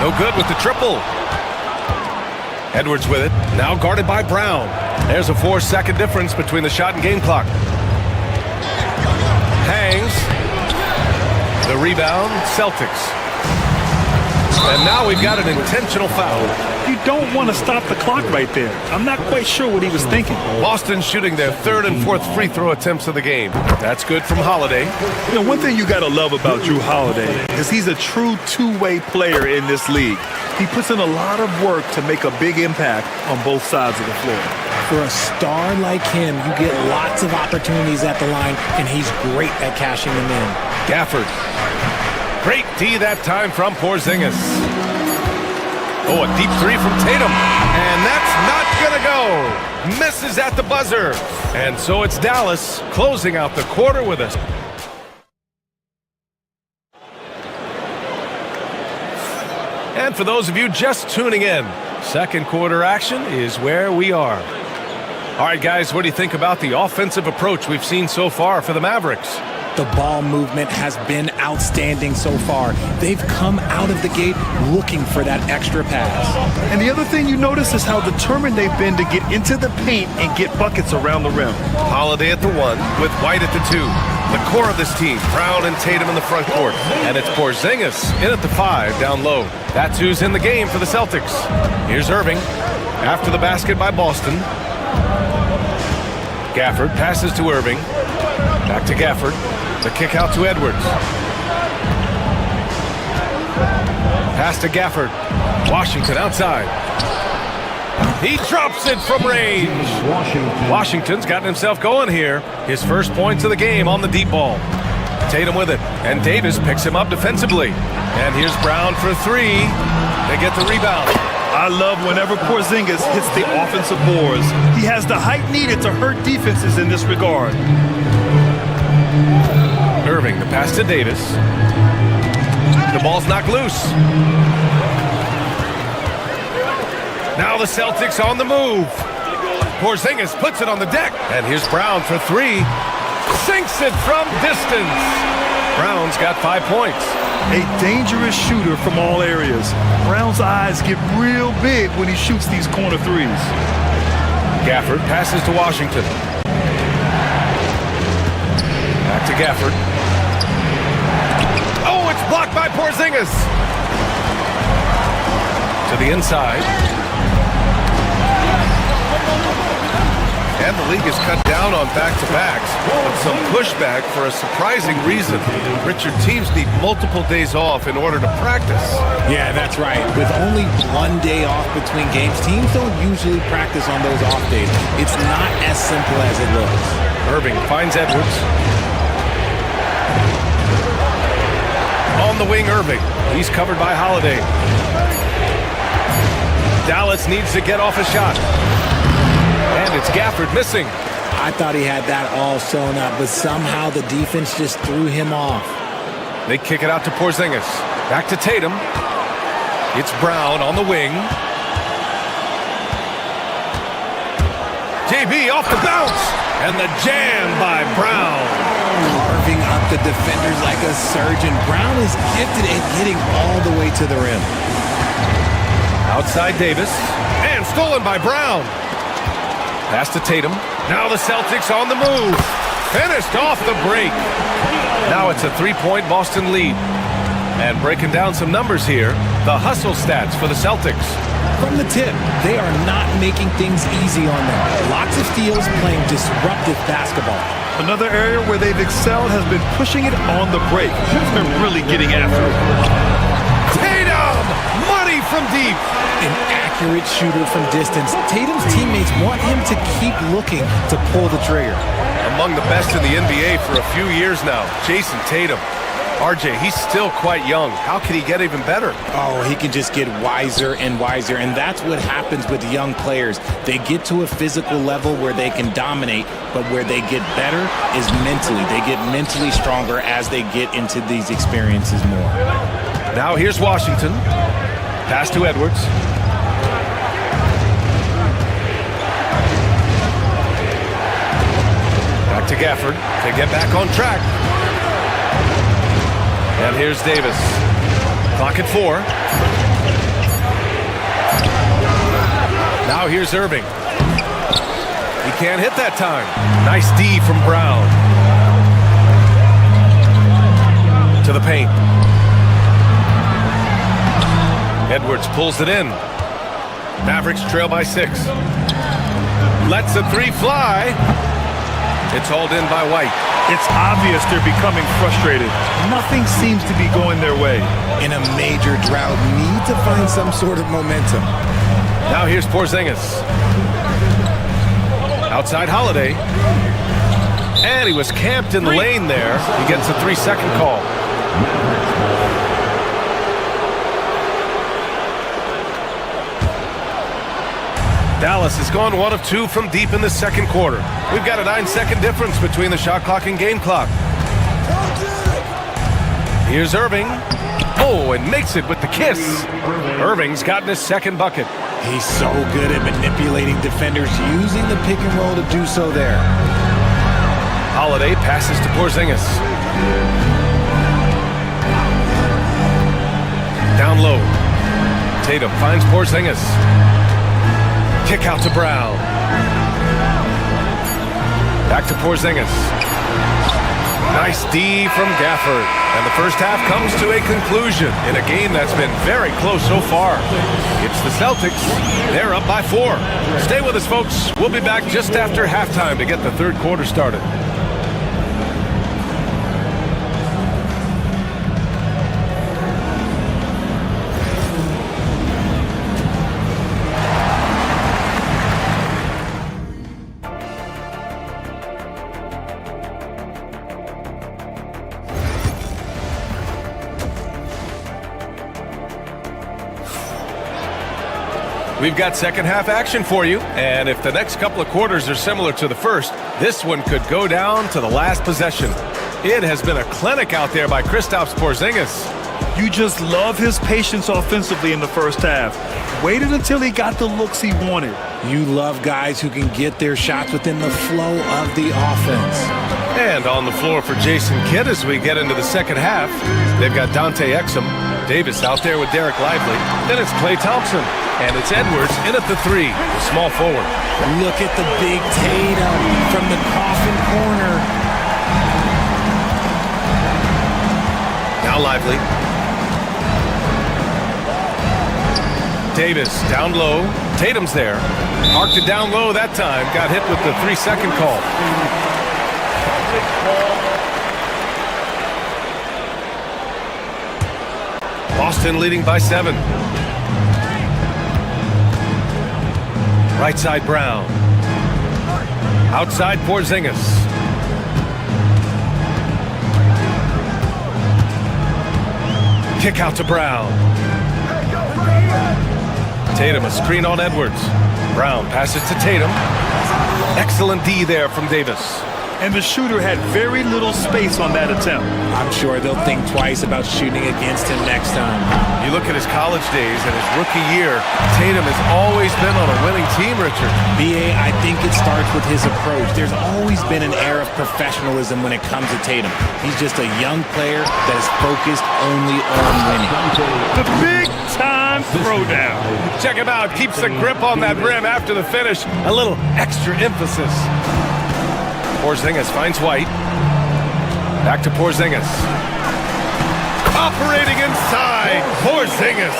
S6: No good with the triple. Edwards with it. Now guarded by Brown. There's a 4-second difference between the shot and game clock. Hangs. The rebound, Celtics. And now we've got an intentional foul.
S5: You don't want to stop the clock right there. I'm not quite sure what he was thinking.
S6: Boston shooting their 3rd and 4th free throw attempts of the game. That's good from Holiday.
S5: You know, one thing you got to love about Drew Holiday is he's a true two-way player in this league. He puts in a lot of work to make a big impact on both sides of the floor.
S14: For a star like him, you get lots of opportunities at the line, and he's great at cashing them in.
S6: Gafford. Great D that time from Porzingis. Oh, a deep three from Tatum. And that's not going to go. Misses at the buzzer. And so it's Dallas closing out the quarter with us. And for those of you just tuning in, second quarter action is where we are. All right, guys, what do you think about the offensive approach we've seen so far for the Mavericks?
S14: The ball movement has been outstanding so far. They've come out of the gate looking for that extra pass.
S5: And the other thing you notice is how determined they've been to get into the paint and get buckets around the rim.
S6: Holiday at the 1 with White at the 2. The core of this team, Brown and Tatum in the front court. And it's Porzingis in at the 5 down low. That's who's in the game for the Celtics. Here's Irving after the basket by Boston. Gafford passes to Irving. Back to Gafford. The kick out to Edwards. Pass to Gafford. Washington outside. He drops it from range. Washington's gotten himself going here. His first points of the game on the deep ball. Tatum with it. And Davis picks him up defensively. And here's Brown for 3. They get the rebound.
S5: I love whenever Porzingis hits the offensive boards. He has the height needed to hurt defenses in this regard.
S6: Irving, the pass to Davis. The ball's knocked loose. Now the Celtics on the move. Porzingis puts it on the deck. And here's Brown for 3. Sinks it from distance. Brown's got 5 points.
S5: A dangerous shooter from all areas. Brown's eyes get real big when he shoots these corner threes.
S6: Gafford passes to Washington. Back to Gafford. Oh, it's blocked by Porzingis. To the inside. And the league has cut down on back-to-backs, but some pushback for a surprising reason. Richard, teams need multiple days off in order to practice.
S14: Yeah, that's right. With only 1 day off between games, teams don't usually practice on those off days. It's not as simple as it looks.
S6: Irving finds Edwards. On the wing, Irving. He's covered by Holiday. Dallas needs to get off a shot. And It's Gafford missing.
S14: I thought he had that all sewn up, but somehow the defense just threw him off.
S6: They kick it out to Porzingis. Back to Tatum. It's Brown on the wing. JB off the bounce. And the jam by Brown.
S14: Carving up the defenders like a surgeon. Brown is gifted at getting all the way to the rim.
S6: Outside Davis. And stolen by Brown. Pass to Tatum. Now the Celtics on the move. Finished off the break. Now it's a three-point Boston lead. And breaking down some numbers here, the hustle stats for the Celtics.
S14: From the tip, they are not making things easy on them. Lots of steals, playing disruptive basketball.
S5: Another area where they've excelled has been pushing it on the break. They're really getting after it.
S6: Tatum! Money from deep.
S14: An accurate shooter from distance. Tatum's teammates want him to keep looking to pull the trigger.
S6: Among the best in the NBA for a few years now, Jason Tatum. RJ, he's still quite young. How can he get even better?
S14: Oh, he can just get wiser and wiser, and that's what happens with young players. They get to a physical level where they can dominate, but where they get better is mentally. They get mentally stronger as they get into these experiences more.
S6: Now here's Washington. Pass to Edwards. Back to Gafford to get back on track. And here's Davis. Clock at 4. Now here's Irving. He can't hit that time. Nice D from Brown. To the paint. Edwards pulls it in. Mavericks trail by 6. Lets a three fly. It's hauled in by White.
S5: It's obvious they're becoming frustrated. Nothing seems to be going their way.
S14: In a major drought, need to find some sort of momentum.
S6: Now here's Porzingis. Outside Holiday. And he was camped in the lane there. He gets a 3-second call. Dallas has gone 1 of 2 from deep in the second quarter. We've got a 9-second difference between the shot clock and game clock. Here's Irving. Oh, and makes it with the kiss. Irving's gotten his second bucket.
S14: He's so good at manipulating defenders, using the pick and roll to do so there.
S6: Holiday passes to Porzingis. Down low. Tatum finds Porzingis. Kick out to Brown. Back to Porzingis. Nice D from Gafford. And the first half comes to a conclusion in a game that's been very close so far. It's the Celtics. They're up by 4. Stay with us, folks. We'll be back just after halftime to get the third quarter started. We've got second half action for you, and if the next couple of quarters are similar to the first, this one could go down to the last possession. It has been a clinic out there by Kristaps Porzingis.
S5: You just love his patience offensively in the first half. Waited until he got the looks he wanted.
S14: You love guys who can get their shots within the flow of the offense.
S6: And on the floor for Jason Kidd as we get into the second half, they've got Dante Exum, Davis out there with Derek Lively. Then it's Klay Thompson. And it's Edwards in at the 3, the small forward.
S14: Look at the big Tatum from the coffin corner.
S6: Now Lively. Davis down low. Tatum's there. Arced it down low that time. Got hit with the 3-second call. Boston leading by 7. Right side Brown. Outside Porzingis. Kick out to Brown. Tatum a screen on Edwards. Brown passes to Tatum. Excellent D there from Davis.
S5: And the shooter had very little space on that attempt.
S14: I'm sure they'll think twice about shooting against him next time.
S6: You look at his college days and his rookie year, Tatum has always been on a winning team, Richard.
S14: B.A., I think it starts with his approach. There's always been an air of professionalism when it comes to Tatum. He's just a young player that is focused only on winning.
S5: The big-time throwdown.
S6: Check him out. Keeps the grip on that rim after the finish. A little extra emphasis. Porzingis finds White. Back to Porzingis. Operating inside. Porzingis.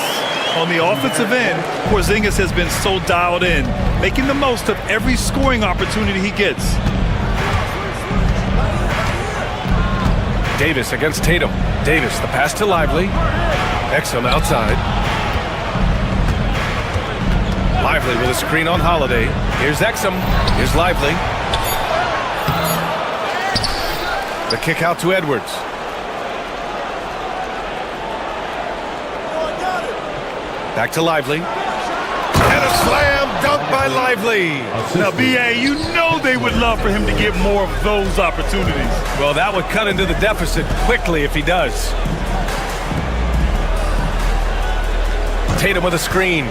S5: On the offensive end, Porzingis has been so dialed in, making the most of every scoring opportunity he gets.
S6: Davis against Tatum. Davis, the pass to Lively. Exum outside. Lively with a screen on Holiday. Here's Exum. Here's Lively. The kick out to Edwards. Back to Lively. And a slam dunk by Lively.
S5: Now, B.A., you know they would love for him to get more of those opportunities.
S6: Well, that would cut into the deficit quickly if he does. Tatum with a screen.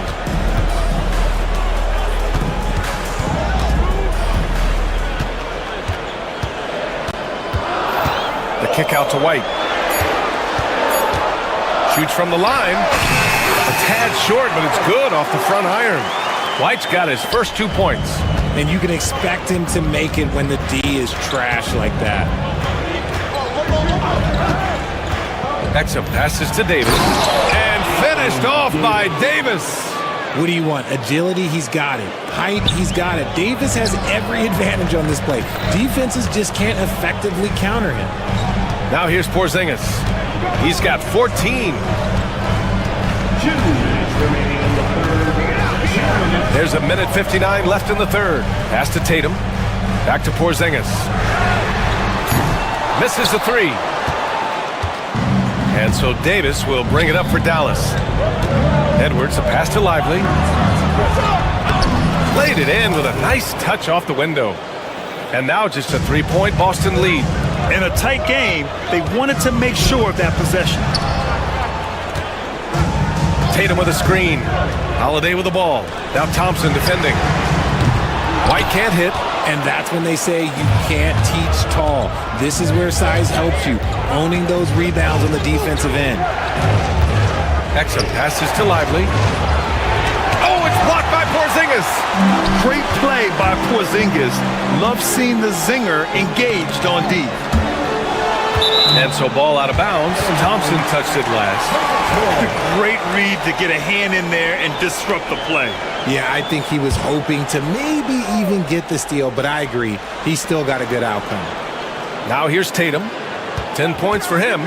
S6: Kick out to White. Shoots from the line. A tad short, but it's good off the front iron. White's got his first 2 points.
S14: And you can expect him to make it when the D is trash like that.
S6: Exum passes to Davis. And finished off by Davis.
S14: What do you want? Agility? He's got it. Height? He's got it. Davis has every advantage on this play. Defenses just can't effectively counter him.
S6: Now here's Porzingis. He's got 14.
S4: 2 minutes remaining in the third.
S6: There's 1:59 left in the third. Pass to Tatum. Back to Porzingis. Misses the three. And so Davis will bring it up for Dallas. Edwards, a pass to Lively. Laid it in with a nice touch off the window. And now just a 3-point Boston lead.
S5: In a tight game, they wanted to make sure of that possession.
S6: Tatum with a screen. Holiday with the ball. Now Thompson defending. White can't hit.
S14: And that's when they say you can't teach tall. This is where size helps you. Owning those rebounds on the defensive end.
S6: Exum passes to Lively. Oh, it's blocked by Porzingis.
S5: Great play by Porzingis. Love seeing the zinger engaged on D.
S6: And so ball out of bounds. Thompson touched it last.
S5: Great read to get a hand in there and disrupt the play.
S14: Yeah, I think he was hoping to maybe even get the steal, but I agree. He still got a good outcome.
S6: Now here's Tatum. 10 points for him.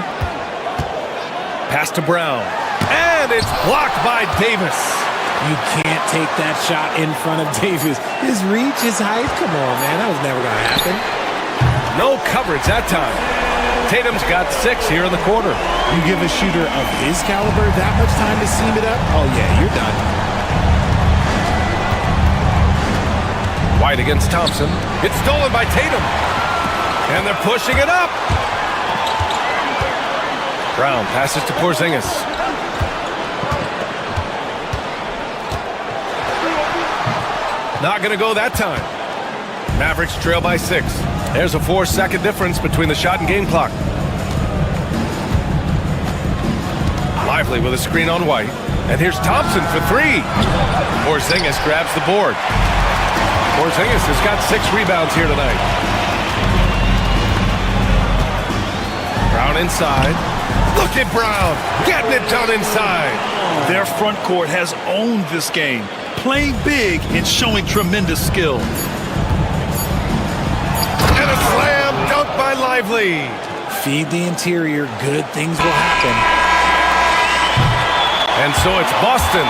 S6: Pass to Brown. And it's blocked by Davis.
S14: You can't take that shot in front of Davis. His reach, his height, come on, man. That was never going to happen.
S6: No coverage that time. Tatum's got 6 here in the quarter.
S14: You give a shooter of his caliber that much time to seam it up? Oh, yeah, you're done.
S6: White against Thompson. It's stolen by Tatum. And they're pushing it up. Brown passes to Porzingis. Not going to go that time. Mavericks trail by 6. There's a 4-second difference between the shot and game clock. Lively with a screen on White. And here's Thompson for 3. Porzingis grabs the board. Porzingis has got 6 rebounds here tonight. Brown inside. Look at Brown getting it done inside.
S5: Their front court has owned this game, playing big and showing tremendous skill.
S6: And a slam dunk by Lively.
S14: Feed the interior, good things will happen.
S6: And so it's Boston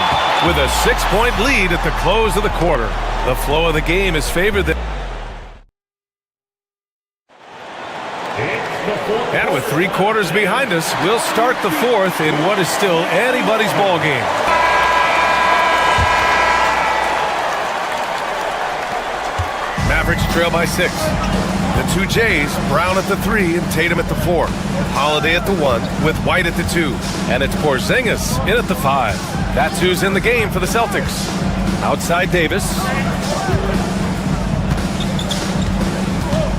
S6: with a 6-point lead at the close of the quarter. The flow of the game is favored. And with 3 quarters behind us, we'll start the 4th in what is still anybody's ball game. Mavericks trail by 6. The two Jays, Brown at the 3 and Tatum at the 4. Holiday at the 1 with White at the 2. And it's Porzingis in at the 5. That's who's in the game for the Celtics. Outside Davis.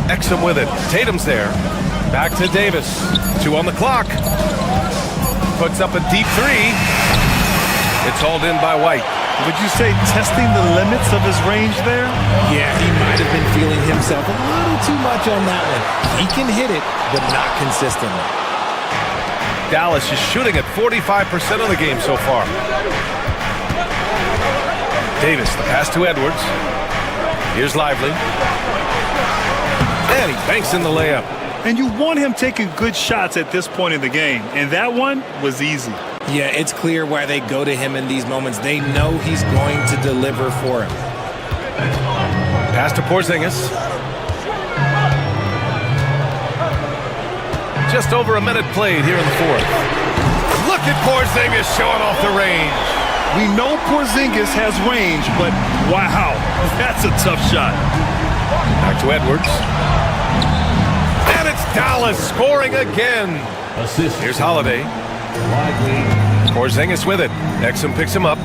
S6: Exum with it. Tatum's there. Back to Davis. 2 on the clock. Puts up a deep 3. It's hauled in by White.
S5: Would you say testing the limits of his range there?
S14: Yeah, he might have been feeling himself a little too much on that one. He can hit it, but not consistently.
S6: Dallas is shooting at 45% of the game so far. Davis, the pass to Edwards. Here's Lively. And he banks in the layup.
S5: And you want him taking good shots at this point in the game, and that one was easy.
S14: Yeah, it's clear why they go to him in these moments. They know he's going to deliver for him.
S6: Pass to Porzingis. Just over a minute played here in the 4th. Look at Porzingis showing off the range.
S5: We know Porzingis has range, but wow, that's a tough shot.
S6: Back to Edwards. And it's Dallas scoring again. Here's Holiday. Porzingis with it. Exum picks him up.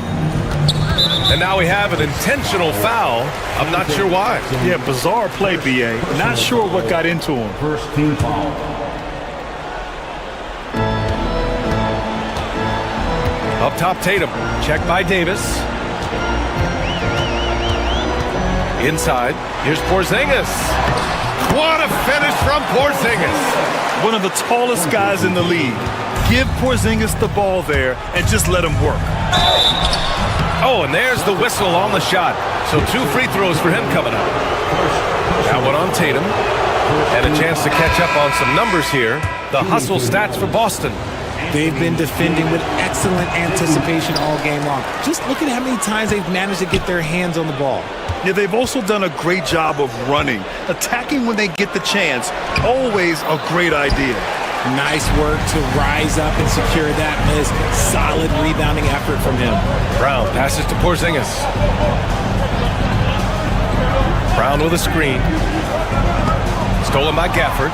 S6: And now we have an intentional foul. I'm not sure why.
S5: Yeah, bizarre play, B.A. Not sure what got into him.
S4: First team foul.
S6: Up top, Tatum. Checked by Davis. Inside. Here's Porzingis. What a finish from Porzingis.
S5: One of the tallest guys in the league. Give Porzingis the ball there and just let him work.
S6: Oh, and there's the whistle on the shot. So 2 free throws for him coming up. That one on Tatum. And a chance to catch up on some numbers here. The hustle stats for Boston.
S14: They've been defending with excellent anticipation all game long. Just look at how many times they've managed to get their hands on the ball.
S5: Yeah, they've also done a great job of running. Attacking when they get the chance, always a great idea.
S14: Nice work to rise up and secure that miss. Solid rebounding effort from him.
S6: Brown passes to Porzingis. Brown with a screen. Stolen by Gafford.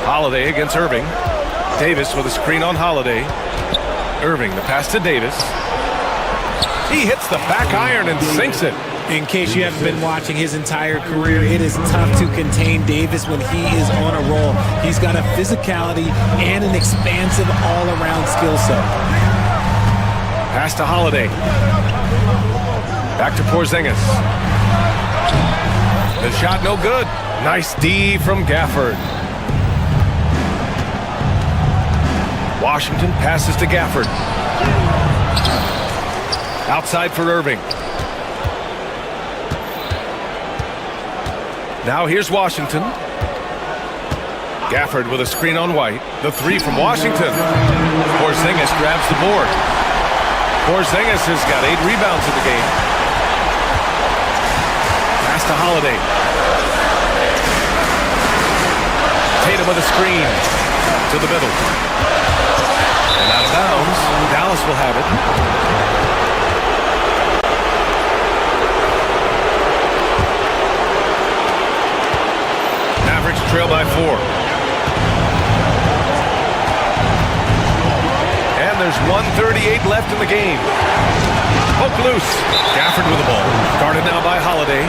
S6: Holiday against Irving. Davis with a screen on Holiday. Irving, the pass to Davis. He hits the back iron and sinks it.
S14: In case you haven't been watching his entire career, it is tough to contain Davis when he is on a roll. He's got a physicality and an expansive all-around skill set.
S6: Pass to Holiday. Back to Porzingis. The shot no good. Nice D from Gafford. Washington passes to Gafford. Outside for Irving. Now here's Washington. Gafford with a screen on White. The 3 from Washington. Porzingis grabs the board. Porzingis has got 8 rebounds in the game. Pass to Holiday. Tatum with a screen to the middle. And out of bounds. Dallas will have it. Mavericks trail by 4. And there's 1:38 left in the game. Poke loose. Gafford with the ball. Guarded now by Holiday.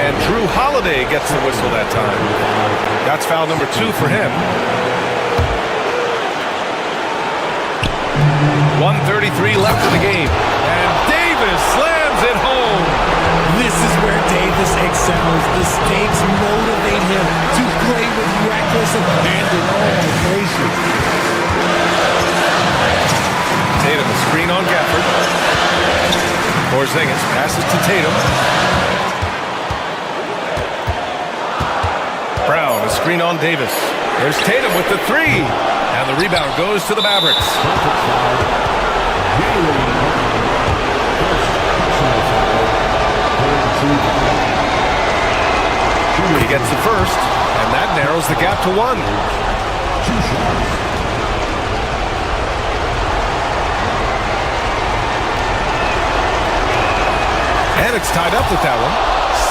S6: And Drew Holiday gets the whistle that time. That's foul number 2 for him. 1:33 left in the game. And Davis slams it home.
S14: This is where Davis excels. The stakes motivate him to play with reckless abandon. Oh, my gracious.
S6: Tatum, a screen on Gafford. Porzingis passes to Tatum. Brown, a screen on Davis. There's Tatum with the 3. And the rebound goes to the Mavericks. He gets the first, and that narrows the gap to 1. Atlantic's tied up with that one.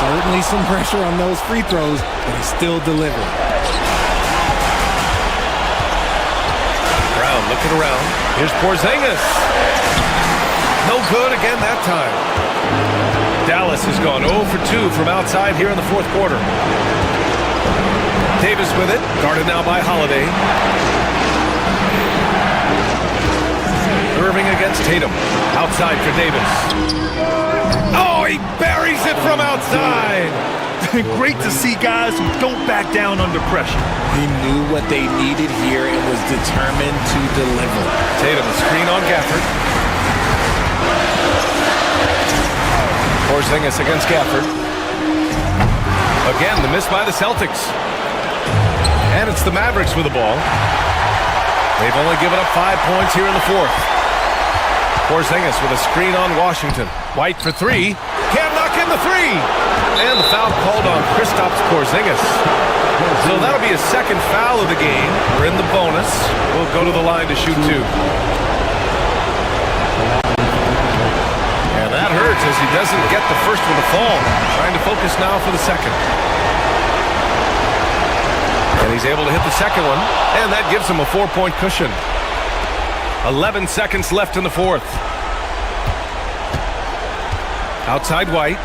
S14: Certainly some pressure on those free throws, but he still delivered.
S6: Brown looking around. Here's Porzingis. No good again that time. Dallas has gone 0 for 2 from outside here in the fourth quarter. Davis with it, guarded now by Holiday. Irving against Tatum. Outside for Davis. Oh, he buries it from outside.
S5: Great to see guys who don't back down under pressure.
S14: He knew what they needed here and was determined to deliver.
S6: Tatum, a screen on Gafford. Porzingis against Gafford. Again, the miss by the Celtics. And it's the Mavericks with the ball. They've only given up 5 points here in the fourth. Porzingis with a screen on Washington. White for three. Can't knock in the three. And the foul called on Kristaps Porzingis. So that'll be a second foul of the game. We're in the bonus. We'll go to the line to shoot two. And that hurts as he doesn't get the first one to fall. Trying to focus now for the second. And he's able to hit the second one. And that gives him a 4-point cushion. 11 seconds left in the fourth. Outside White.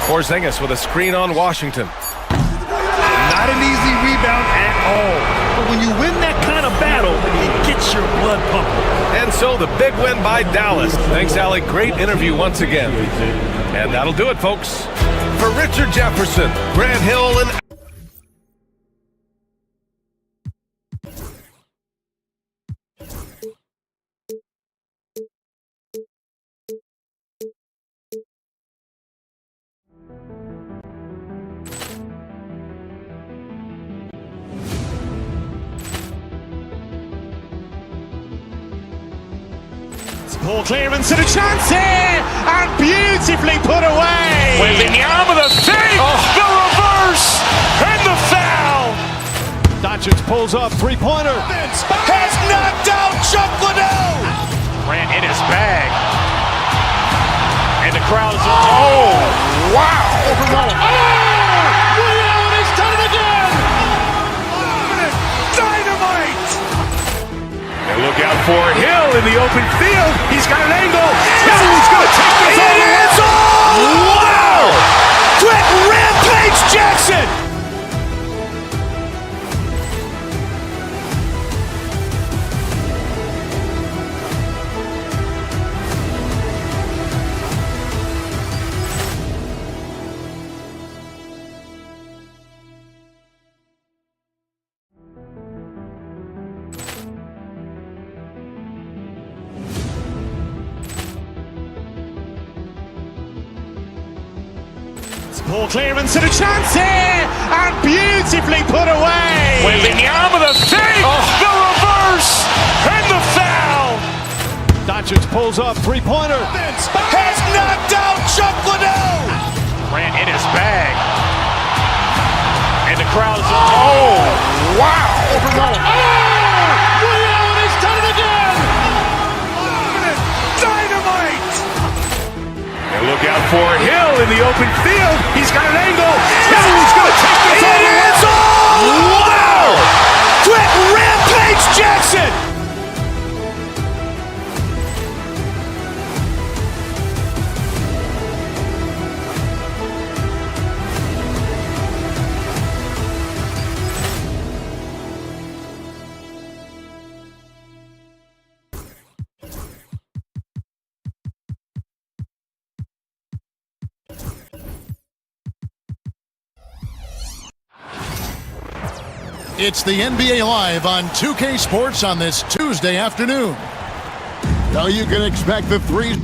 S6: Porzingis with a screen on Washington.
S5: Not an easy rebound at all. But when you win that kind of battle, it gets your blood pumping.
S6: And so the big win by Dallas. Thanks, Alec. Great interview once again. And that'll do it, folks. For Richard Jefferson, Grant Hill, and
S1: Ball clearance and a chance here, and beautifully put away.
S2: Wembanyama the fake, the reverse, and the foul.
S1: Doncic pulls up, three-pointer.
S2: Has knocked out Chuck Liddell. Ran in his bag. And the crowd is, oh, wow. Ray Allen has done it again. Dynamite. And look out for Hill in the open field. He's got an angle. He's going to take this all the way. Wow. Quick rampage Jackson.
S1: Ball clearance and a chance here, and beautifully put away.
S2: Wembanyama the fake, the reverse, and the foul.
S1: Doncic pulls up, three-pointer.
S2: Has knocked out Chuck Liddell. Ran in his bag. And the crowd is, oh, wow. Ray Allen has done it again. Dynamite. And look out for Hill in the open field. He's got an angle. He's going to take this all the way. Wow. Quick rampage Jackson.
S3: It's the NBA Live on 2K Sports on this Tuesday afternoon. Now you can expect the three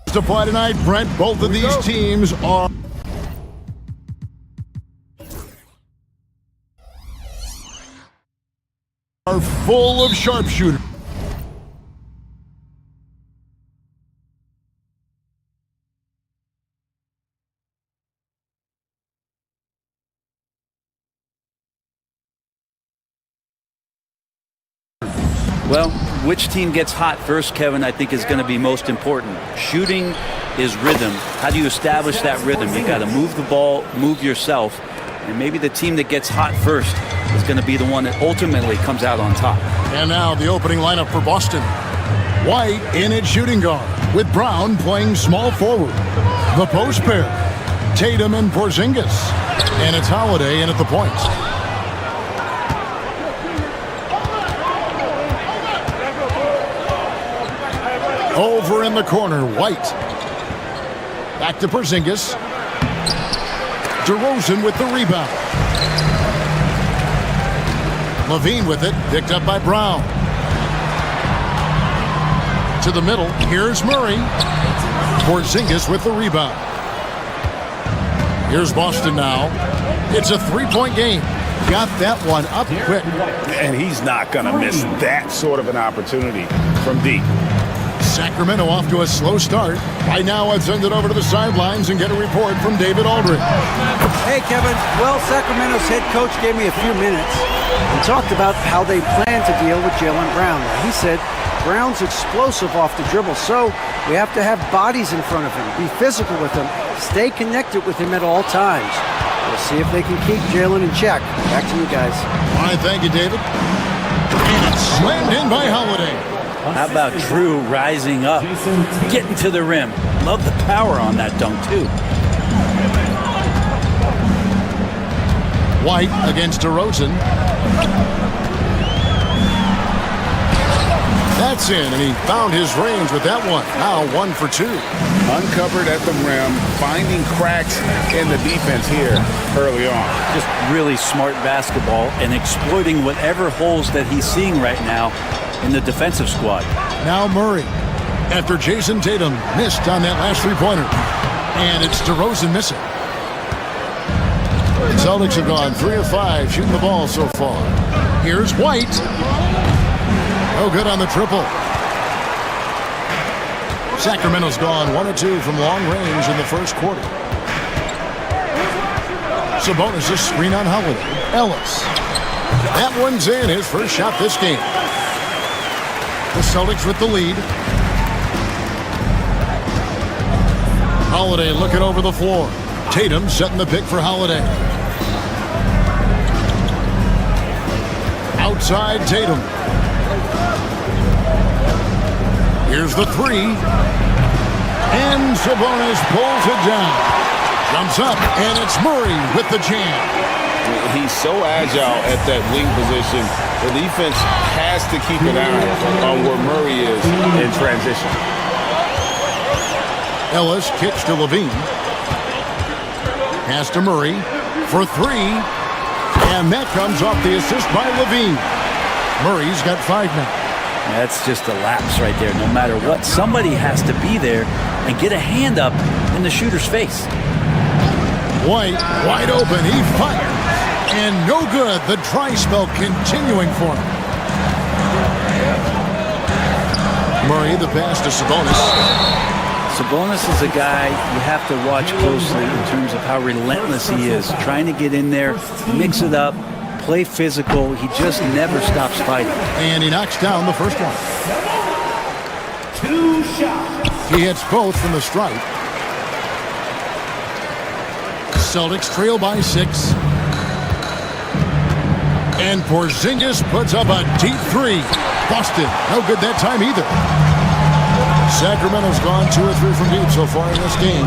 S3: to play tonight, Brent. Both of these teams are full of sharpshooters.
S9: Well, which team gets hot first, Kevin, I think is going to be most important. Shooting is rhythm. How do you establish that rhythm? You got to move the ball, move yourself, and maybe the team that gets hot first is going to be the one that ultimately comes out on top.
S3: And now the opening lineup for Boston. White in at shooting guard, with Brown playing small forward. The post pair, Tatum and Porzingis. And it's Holiday in at the point. Over in the corner, White. Back to Porzingis. DeRozan with the rebound. Levine with it, picked up by Brown. To the middle, here's Murray. Porzingis with the rebound. Here's Boston now. It's a three-point game. Got that one up quick.
S10: And he's not going to miss that sort of an opportunity from deep.
S3: Sacramento off to a slow start. Right now, I'd send it over to the sidelines and get a report from David Aldridge.
S11: Hey, Kevin. Well, Sacramento's head coach gave me a few minutes and talked about how they plan to deal with Jaylen Brown. He said Brown's explosive off the dribble, so we have to have bodies in front of him, be physical with him, stay connected with him at all times. We'll see if they can keep Jaylen in check. Back to you guys.
S3: All right, thank you, David. And it's slammed in by Holiday.
S9: How about Drew rising up, getting to the rim? Love the power on that dunk, too.
S3: White against DeRozan. That's in, and he found his range with that one. Now 1 for 2.
S10: Uncovered at the rim, finding cracks in the defense here early on.
S9: Just really smart basketball and exploiting whatever holes that he's seeing right now in the defensive squad.
S3: Now Murray, after Jason Tatum missed on that last three-pointer. And it's DeRozan missing. The Celtics have gone 3 of 5 shooting the ball so far. Here's White. No good on the triple. Sacramento's gone 1 of 2 from long range in the first quarter. Sabonis' screen on Holiday. Ellis. That one's in, his first shot this game. The Celtics with the lead. Holiday looking over the floor. Tatum setting the pick for Holiday. Outside Tatum. Here's the three. And Sabonis pulls it down. Jumps up, and it's Murray with the jam.
S10: He's so agile at that wing position. The defense has to keep an eye on where Murray is in transition.
S3: Ellis kicks to Levine. Pass to Murray for 3. And that comes off the assist by Levine. Murray's got 5 now.
S9: That's just a lapse right there. No matter what, somebody has to be there and get a hand up in the shooter's face.
S3: White, wide open, he fires. And no good, the dry spell continuing for him. Murray, the pass to Sabonis.
S9: Sabonis is a guy you have to watch closely in terms of how relentless he is. Trying to get in there, mix it up, play physical. He just never stops fighting.
S3: And he knocks down the first one.
S4: 2 shots.
S3: He hits both from the stripe. Celtics trail by 6. And Porzingis puts up a deep 3. Boston, no good that time either. Sacramento's gone 2 or 3 from deep so far in this game.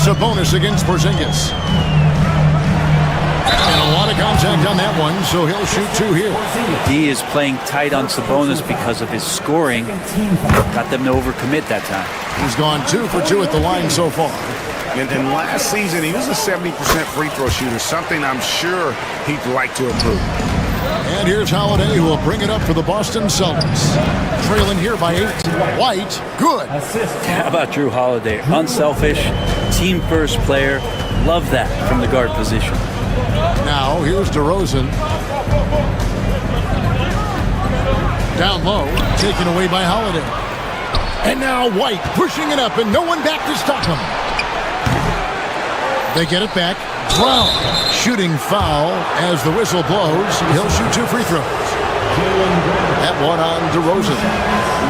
S3: Sabonis against Porzingis. And a lot of contact on that one, so he'll shoot 2 here.
S9: D is playing tight on Sabonis because of his scoring. Got them to overcommit that time.
S3: He's gone 2 for 2 at the line so far.
S10: And last season, he was a 70% free throw shooter, something I'm sure he'd like to improve.
S3: And here's Holiday, who will bring it up for the Boston Celtics. Trailing here by 8. White, good.
S9: How about Drew Holiday? Unselfish, team-first player. Love that from the guard position.
S3: Now, here's DeRozan. Down low, taken away by Holiday. And now White pushing it up, and no one back to stop him. They get it back. Brown shooting foul as the whistle blows. He'll shoot 2 free throws. That one on DeRozan.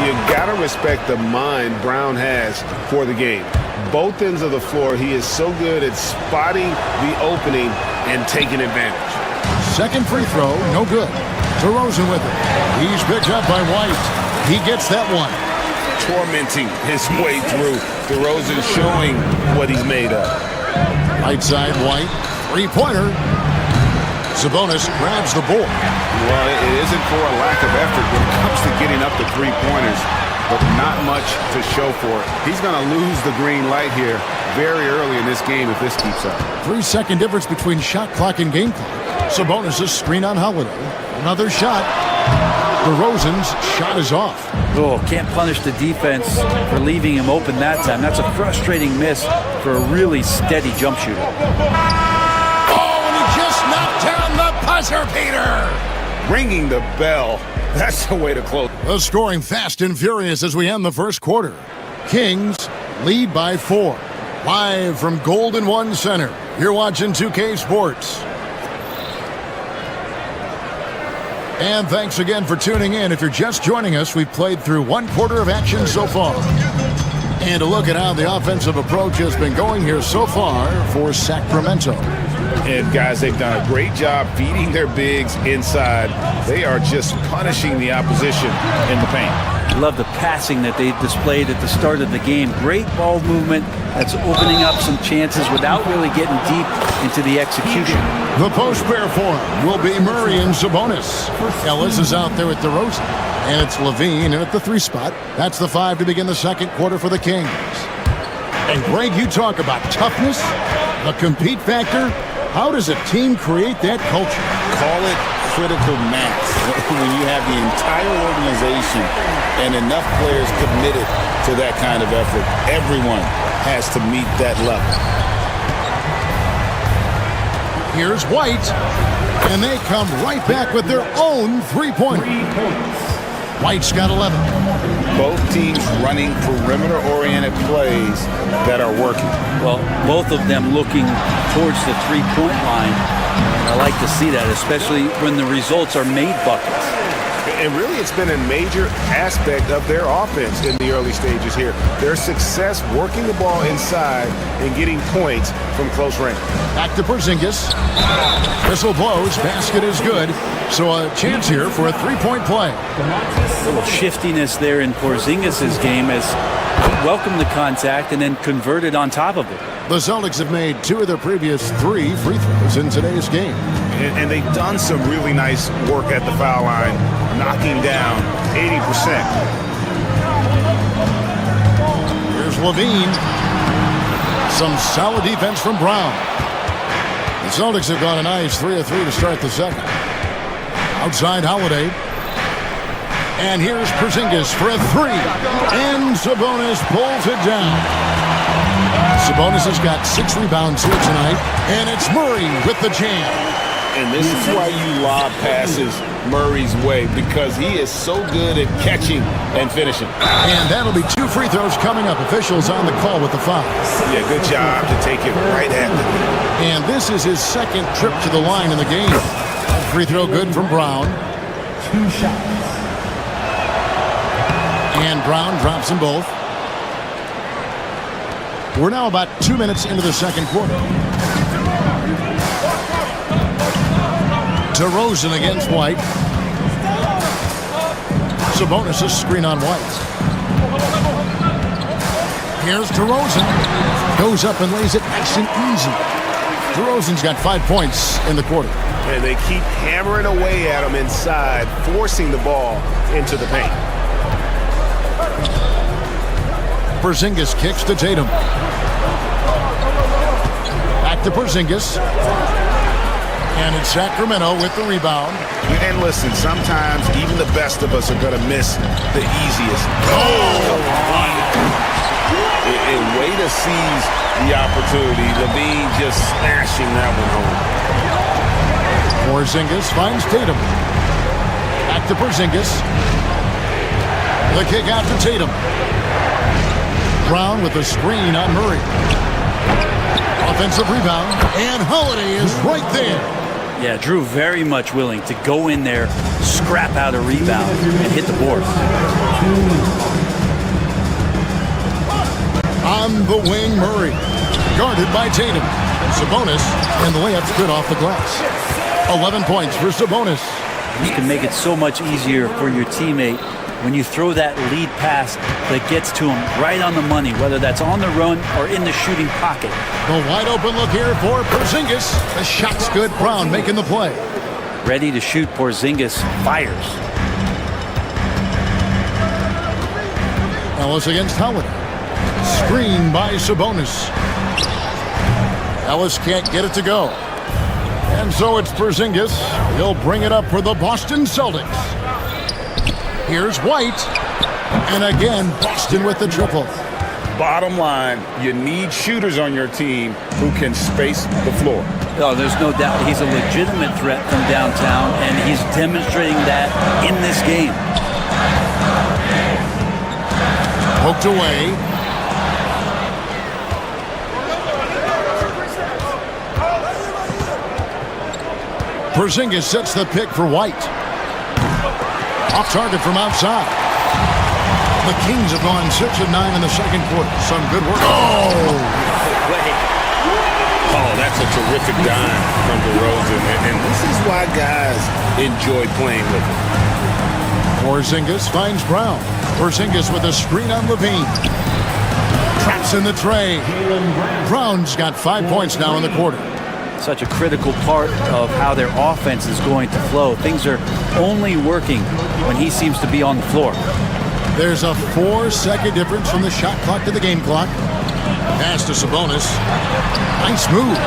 S2: You gotta respect the mind Brown has for the game. Both ends of the floor, he is so good at spotting the opening and taking advantage.
S3: Second free throw, no good. DeRozan with it. He's picked up by White. He gets that one.
S10: Tormenting his way through. DeRozan showing what he's made of.
S3: Right side, White. Three-pointer. Sabonis grabs the board.
S2: Well, it isn't for a lack of effort when it comes to getting up to three-pointers, but not much to show for it. He's going to lose the green light here very early in this game if this keeps up.
S3: 3-second difference between shot clock and game clock. Sabonis' screen on Holiday. Another shot. DeRozan's shot is off.
S9: Oh, can't punish the defense for leaving him open that time. That's a frustrating miss for a really steady jump shooter.
S3: Oh, and he just knocked down the buzzer beater.
S2: Ringing the bell. That's the way to close.
S3: The scoring fast and furious as we end the first quarter. Kings lead by 4. Live from Golden One Center. You're watching 2K Sports. And thanks again for tuning in. If you're just joining us, we've played through 1 quarter of action so far. And a look at how the offensive approach has been going here so far for Sacramento.
S2: And guys, they've done a great job feeding their bigs inside. They are just punishing the opposition in the paint.
S9: Love the passing that they displayed at the start of the game. Great ball movement that's opening up some chances without really getting deep into the execution.
S3: The post pair for him will be Murray and Sabonis. Ellis is out there with DeRozan. And it's Levine in at the 3 spot. That's the 5 to begin the second quarter for the Kings. And Greg, you talk about toughness, the compete factor. How does a team create that culture?
S10: Call it critical mass. When you have the entire organization and enough players committed to that kind of effort, everyone has to meet that level.
S3: Here's White, and they come right back with their own 3-pointer. White's got 11.
S10: Both teams running perimeter-oriented plays that are working.
S9: Well, both of them looking towards the three-point line. I like to see that, especially when the results are made buckets.
S2: And really, it's been a major aspect of their offense in the early stages here. Their success working the ball inside and getting points from close range.
S3: Back to Porzingis. Whistle blows. Basket is good. So a chance here for a 3-point play.
S9: A little shiftiness there in Porzingis' game as he welcomed the contact and then converted on top of it.
S3: The Celtics have made 2 of their previous 3 free throws in today's game.
S2: And they've done some really nice work at the foul line, knocking down 80%.
S3: Here's Levine. Some solid defense from Brown. The Celtics have gone a nice 3 of 3 to start the second. Outside Holiday. And here's Porzingis for a 3. And Sabonis pulls it down. Sabonis has got 6 rebounds here tonight. And it's Murray with the jam.
S10: And this is why you lob passes Murray's way, because he is so good at catching and finishing.
S3: And that'll be 2 free throws coming up. Officials on the call with the foul.
S2: Yeah, good job to take it right at them.
S3: And this is his second trip to the line in the game. Free throw good from Brown.
S4: 2 shots.
S3: And Brown drops them both. We're now about 2 minutes into the second quarter. DeRozan against White. Sabonis' screen on White. Here's DeRozan. Goes up and lays it nice and easy. DeRozan's got 5 points in the quarter.
S2: And they keep hammering away at him inside, forcing the ball into the paint.
S3: Porzingis kicks to Tatum. Back to Porzingis. And it's Sacramento with the rebound.
S2: And listen, sometimes even the best of us are going to miss the easiest.
S10: A way to seize the opportunity. Levine just smashing that one home.
S3: Porzingis finds Tatum. Back to Porzingis. The kick out to Tatum. Brown with the screen on Murray. Off offensive rebound, and Holiday is right there.
S9: Yeah, Drew very much willing to go in there, scrap out a rebound, and hit the board.
S3: On the wing, Murray. Guarded by Tatum. Sabonis, and the layup's good off the glass. 11 points for Sabonis.
S9: You can make it so much easier for your teammate when you throw that lead pass that gets to him right on the money, whether that's on the run or in the shooting pocket.
S3: The wide open look here for Porzingis. The shot's good. Brown making the play.
S9: Ready to shoot. Porzingis fires.
S3: Ellis against Holiday. Screen by Sabonis. Ellis can't get it to go. And so it's Porzingis. He'll bring it up for the Boston Celtics. Here's White. And again, Boston with the triple.
S10: Bottom line, you need shooters on your team who can space the floor.
S9: Oh, there's no doubt he's a legitimate threat from downtown, and he's demonstrating that in this game.
S3: Poked away. Porzingis sets the pick for White. Off target from outside. The Kings have gone 6 of 9 in the second quarter. Some good work. Oh,
S10: that's a terrific dime from DeRozan. And this is why guys enjoy playing with him.
S3: Porzingis finds Brown. Porzingis with a screen on Levine. Traps in the tray. Brown's got 5 points now in the quarter.
S9: Such a critical part of how their offense is going to flow. Things are only working when he seems to be on the floor.
S3: There's a 4-second difference from the shot clock to the game clock. Pass to Sabonis. Nice move.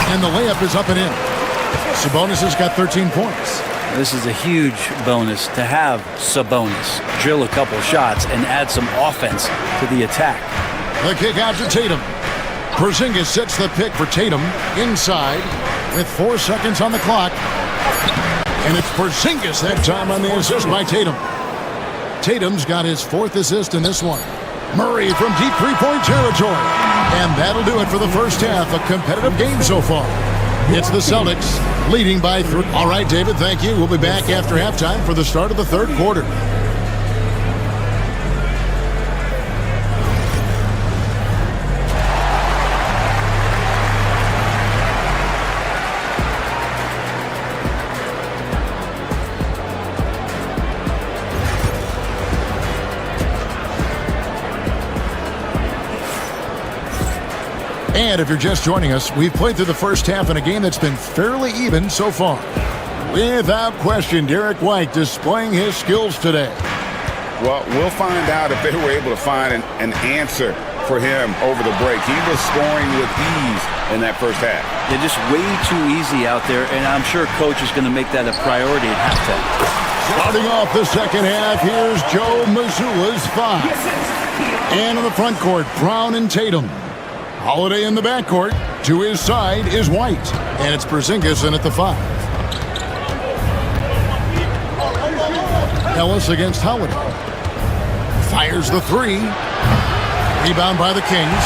S3: And the layup is up and in. Sabonis has got 13 points.
S9: This is a huge bonus to have Sabonis drill a couple shots and add some offense to the attack.
S3: The kick out to Tatum. Porzingis sets the pick for Tatum inside with 4 seconds on the clock. And it's Porzingis that time on the assist by Tatum. Tatum's got his 4th assist in this one. Murray from deep three-point territory. And that'll do it for the first half. A competitive game so far. It's the Celtics leading by 3. All right, David, thank you. We'll be back after halftime for the start of the third quarter. And if you're just joining us, we've played through the first half in a game that's been fairly even so far. Without question, Derek White displaying his skills today.
S10: Well, we'll find out if they were able to find an answer for him over the break. He was scoring with ease in that first half.
S9: They're just way too easy out there, and I'm sure coach is going to make that a priority at halftime.
S3: Starting off the second half, here's Joe Mazzulla's 5. And in the front court, Brown and Tatum. Holiday in the backcourt. To his side is White. And it's Porzingis in at the 5. Ellis against Holiday. Fires the 3. Rebound by the Kings.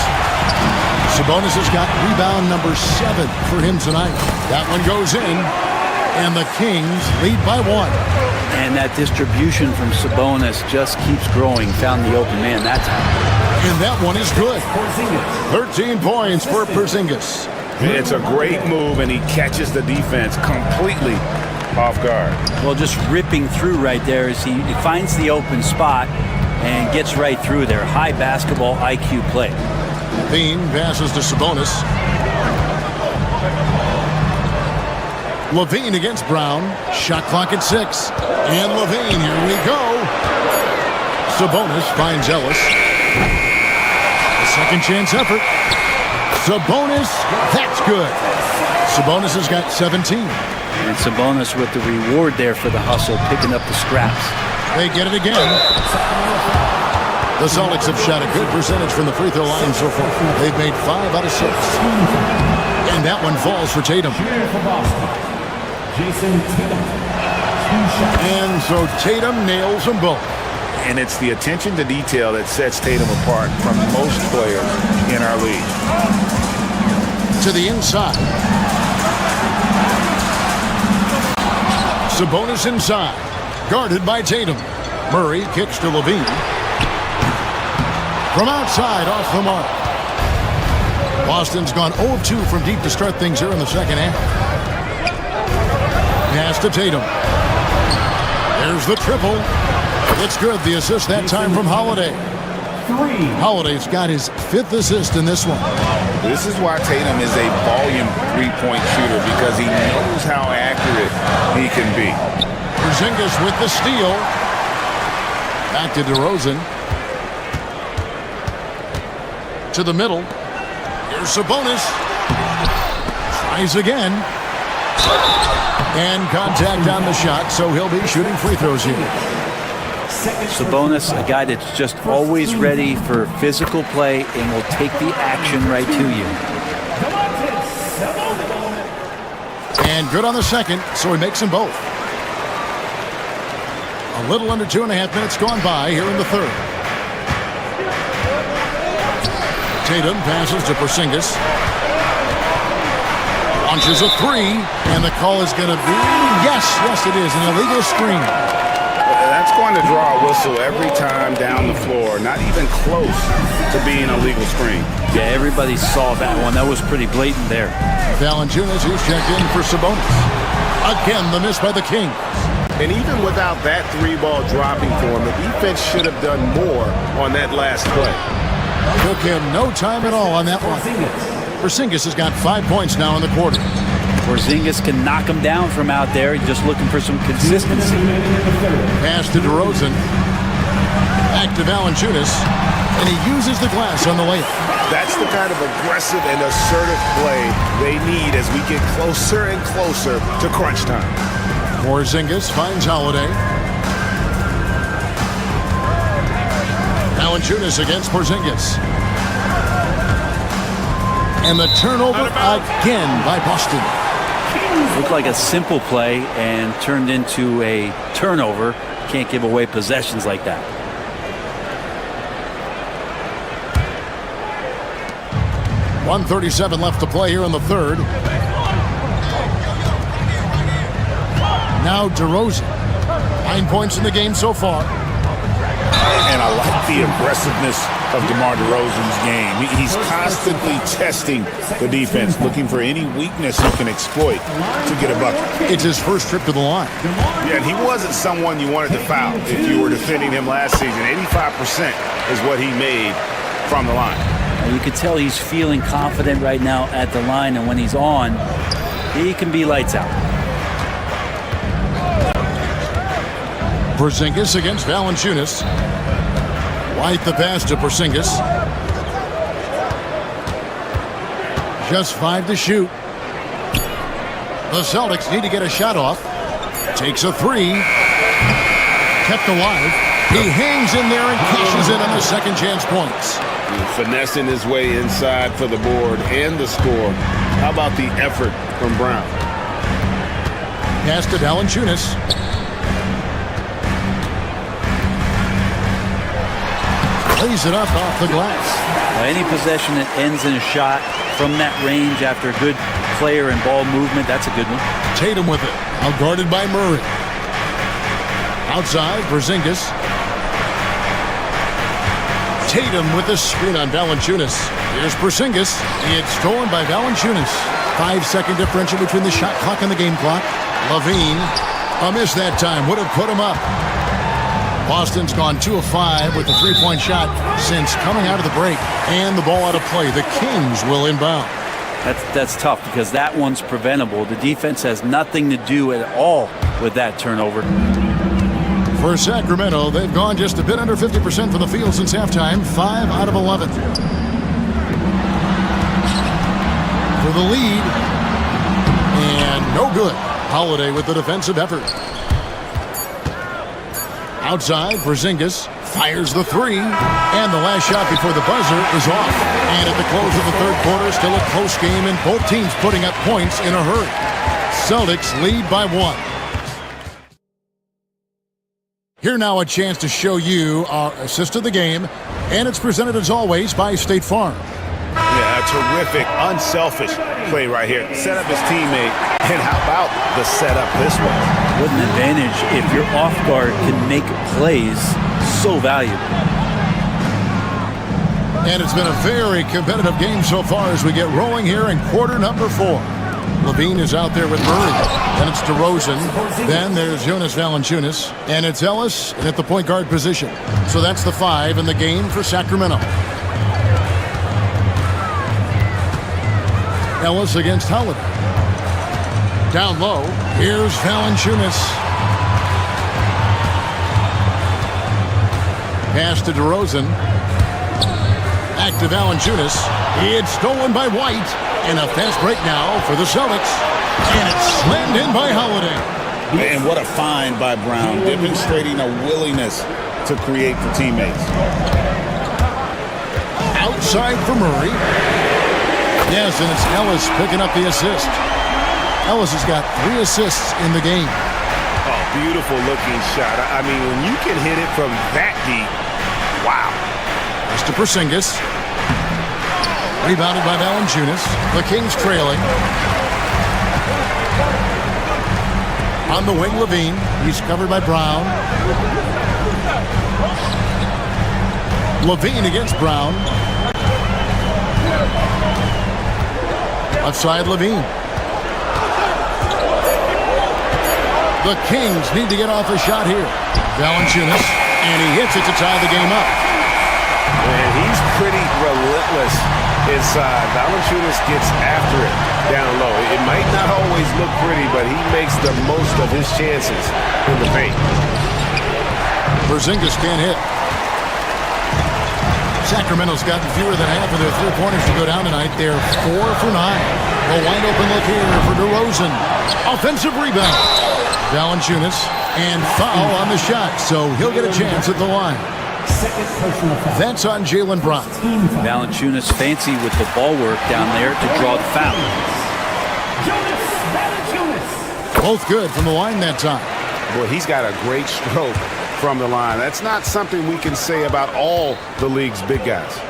S3: Sabonis has got rebound number 7 for him tonight. That one goes in. And the Kings lead by 1.
S9: And that distribution from Sabonis just keeps growing. Found the open man that time.
S3: And that one is good. 13 points for Porzingis.
S10: It's a great move, and he catches the defense completely off guard.
S9: Well, just ripping through right there as he finds the open spot and gets right through there. High basketball IQ play.
S3: Levine passes to Sabonis. Levine against Brown. Shot clock at 6. And Levine, here we go. Sabonis finds Ellis. Second chance effort. Sabonis, that's good. Sabonis has got 17.
S9: And Sabonis with the reward there for the hustle, picking up the scraps.
S3: They get it again. The Celtics have shot a good percentage from the free throw line so far. They've made 5 out of 6. And that one falls for Tatum. And so Tatum nails them both.
S10: And it's the attention to detail that sets Tatum apart from most players in our league.
S3: to the inside. Sabonis inside. Guarded by Tatum. Murray kicks to Levine. From outside, off the mark. Boston's gone 0 of 2 from deep to start things here in the second half. Pass to Tatum. There's the triple. It's good. The assist that time from Holiday. Holiday's got his 5th assist in this one.
S10: This is why Tatum is a volume three-point shooter, because he knows how accurate he can be.
S3: Porzingis with the steal. Back to DeRozan. To the middle. Here's Sabonis. Tries again. And contact on the shot, so he'll be shooting free throws here.
S9: Sabonis, a guy that's just always ready for physical play and will take the action right to you.
S3: And good on the second, so he makes them both. A little under 2.5 minutes gone by here in the third. Tatum passes to Porzingis. Launches a three, and the call is going to be, yes, it is, an illegal screen.
S10: That's going to draw a whistle every time down the floor, not even close to being a legal screen.
S9: Yeah, everybody saw that one. That was pretty blatant there.
S3: Valanciunas, who's checked in for Sabonis. Again, the miss by the Kings.
S10: And even without that three ball dropping for him, the defense should have done more on that last play.
S3: Took him no time at all on that one. Porzingis has got 5 points now in the quarter.
S9: Porzingis can knock him down from out there, just looking for some consistency.
S3: Pass to DeRozan. Back to Valanciunas. And he uses the glass on the layup.
S10: That's the kind of aggressive and assertive play they need as we get closer and closer to crunch time.
S3: Porzingis finds Holiday. Valanciunas against Porzingis. And the turnover again by Boston.
S9: Looked like a simple play and turned into a turnover. Can't give away possessions like that.
S3: .137 left to play here in the third. Now DeRozan. 9 points in the game so far.
S10: And I like the aggressiveness of DeMar DeRozan's game. He's constantly testing the defense, looking for any weakness he can exploit to get a bucket.
S3: It's his first trip to the line.
S10: Yeah, and he wasn't someone you wanted to foul if you were defending him last season. 85% is what he made from the line.
S9: You can tell he's feeling confident right now at the line, and when he's on, he can be lights out.
S3: Porzingis against Valanciunas. White the pass to Porzingis. Just 5 to shoot. The Celtics need to get a shot off. Takes a three. Kept alive. He hangs in there and cashes in on the second chance points.
S10: Finessing his way inside for the board and the score. How about the effort from Brown?
S3: Pass to Valanciunas. Lays it up off the glass.
S9: Any possession that ends in a shot from that range after a good player and ball movement, that's a good one.
S3: Tatum with it. Now guarded by Murray. Outside, Porzingis. Tatum with the screen on Valanciunas. Here's Porzingis. It's stolen by Valanciunas. 5-second differential between the shot clock and the game clock. Levine, a miss that time, would have put him up. Boston's gone 2 of 5 with the three-point shot since coming out of the break. And the ball out of play. The Kings will inbound.
S9: That's tough because that one's preventable. The defense has nothing to do at all with that turnover.
S3: For Sacramento, they've gone just a bit under 50% from the field since halftime. 5 out of 11. For the lead. And no good. Holiday with the defensive effort. Outside, Porzingis fires the three. And the last shot before the buzzer is off. And at the close of the third quarter, still a close game, and both teams putting up points in a hurry. Celtics lead by 1. Here now a chance to show you our assist of the game. And it's presented as always by State Farm.
S2: Yeah, a terrific, unselfish play right here. Set up his teammate, and how about the setup this way?
S9: What an advantage if your off guard can make plays so valuable.
S3: And it's been a very competitive game so far as we get rolling here in quarter number 4. Levine is out there with Murray. Then it's DeRozan. Then there's Jonas Valanciunas. And it's Ellis at the point guard position. So that's the 5 in the game for Sacramento. Ellis against Holiday. Down low, here's Valanciunas. Pass to DeRozan. Back to Valanciunas. It's stolen by White. And a fast break now for the Celtics. And it's slammed in by Holiday.
S10: And what a find by Brown, demonstrating a willingness to create for teammates.
S3: Outside for Murray. Yes, and it's Ellis picking up the assist. Ellis has got 3 assists in the game.
S2: Oh, beautiful looking shot. I mean, when you can hit it from that deep, wow.
S3: Mr. Porzingis. Rebounded by Valanciunas. The Kings trailing. On the wing, Levine. He's covered by Brown. Levine against Brown. Left side, Levine. The Kings need to get off a shot here. Valanciunas, and he hits it to tie the game up.
S2: And he's pretty relentless inside. Valanciunas gets after it down low. It might not always look pretty, but he makes the most of his chances in the paint.
S3: Porzingis can't hit. Sacramento's gotten fewer than half of their 3-pointers to go down tonight. They're 4 for 9. A wide open look here for DeRozan. Offensive rebound. Valanciunas, and foul on the shot, so he'll get a chance at the line. That's on Jaylen Brown.
S9: Valanciunas fancy with the ball work down there to draw the foul.
S3: Both good from the line that time.
S2: Well, he's got a great stroke from the line. That's not something we can say about all the league's big guys.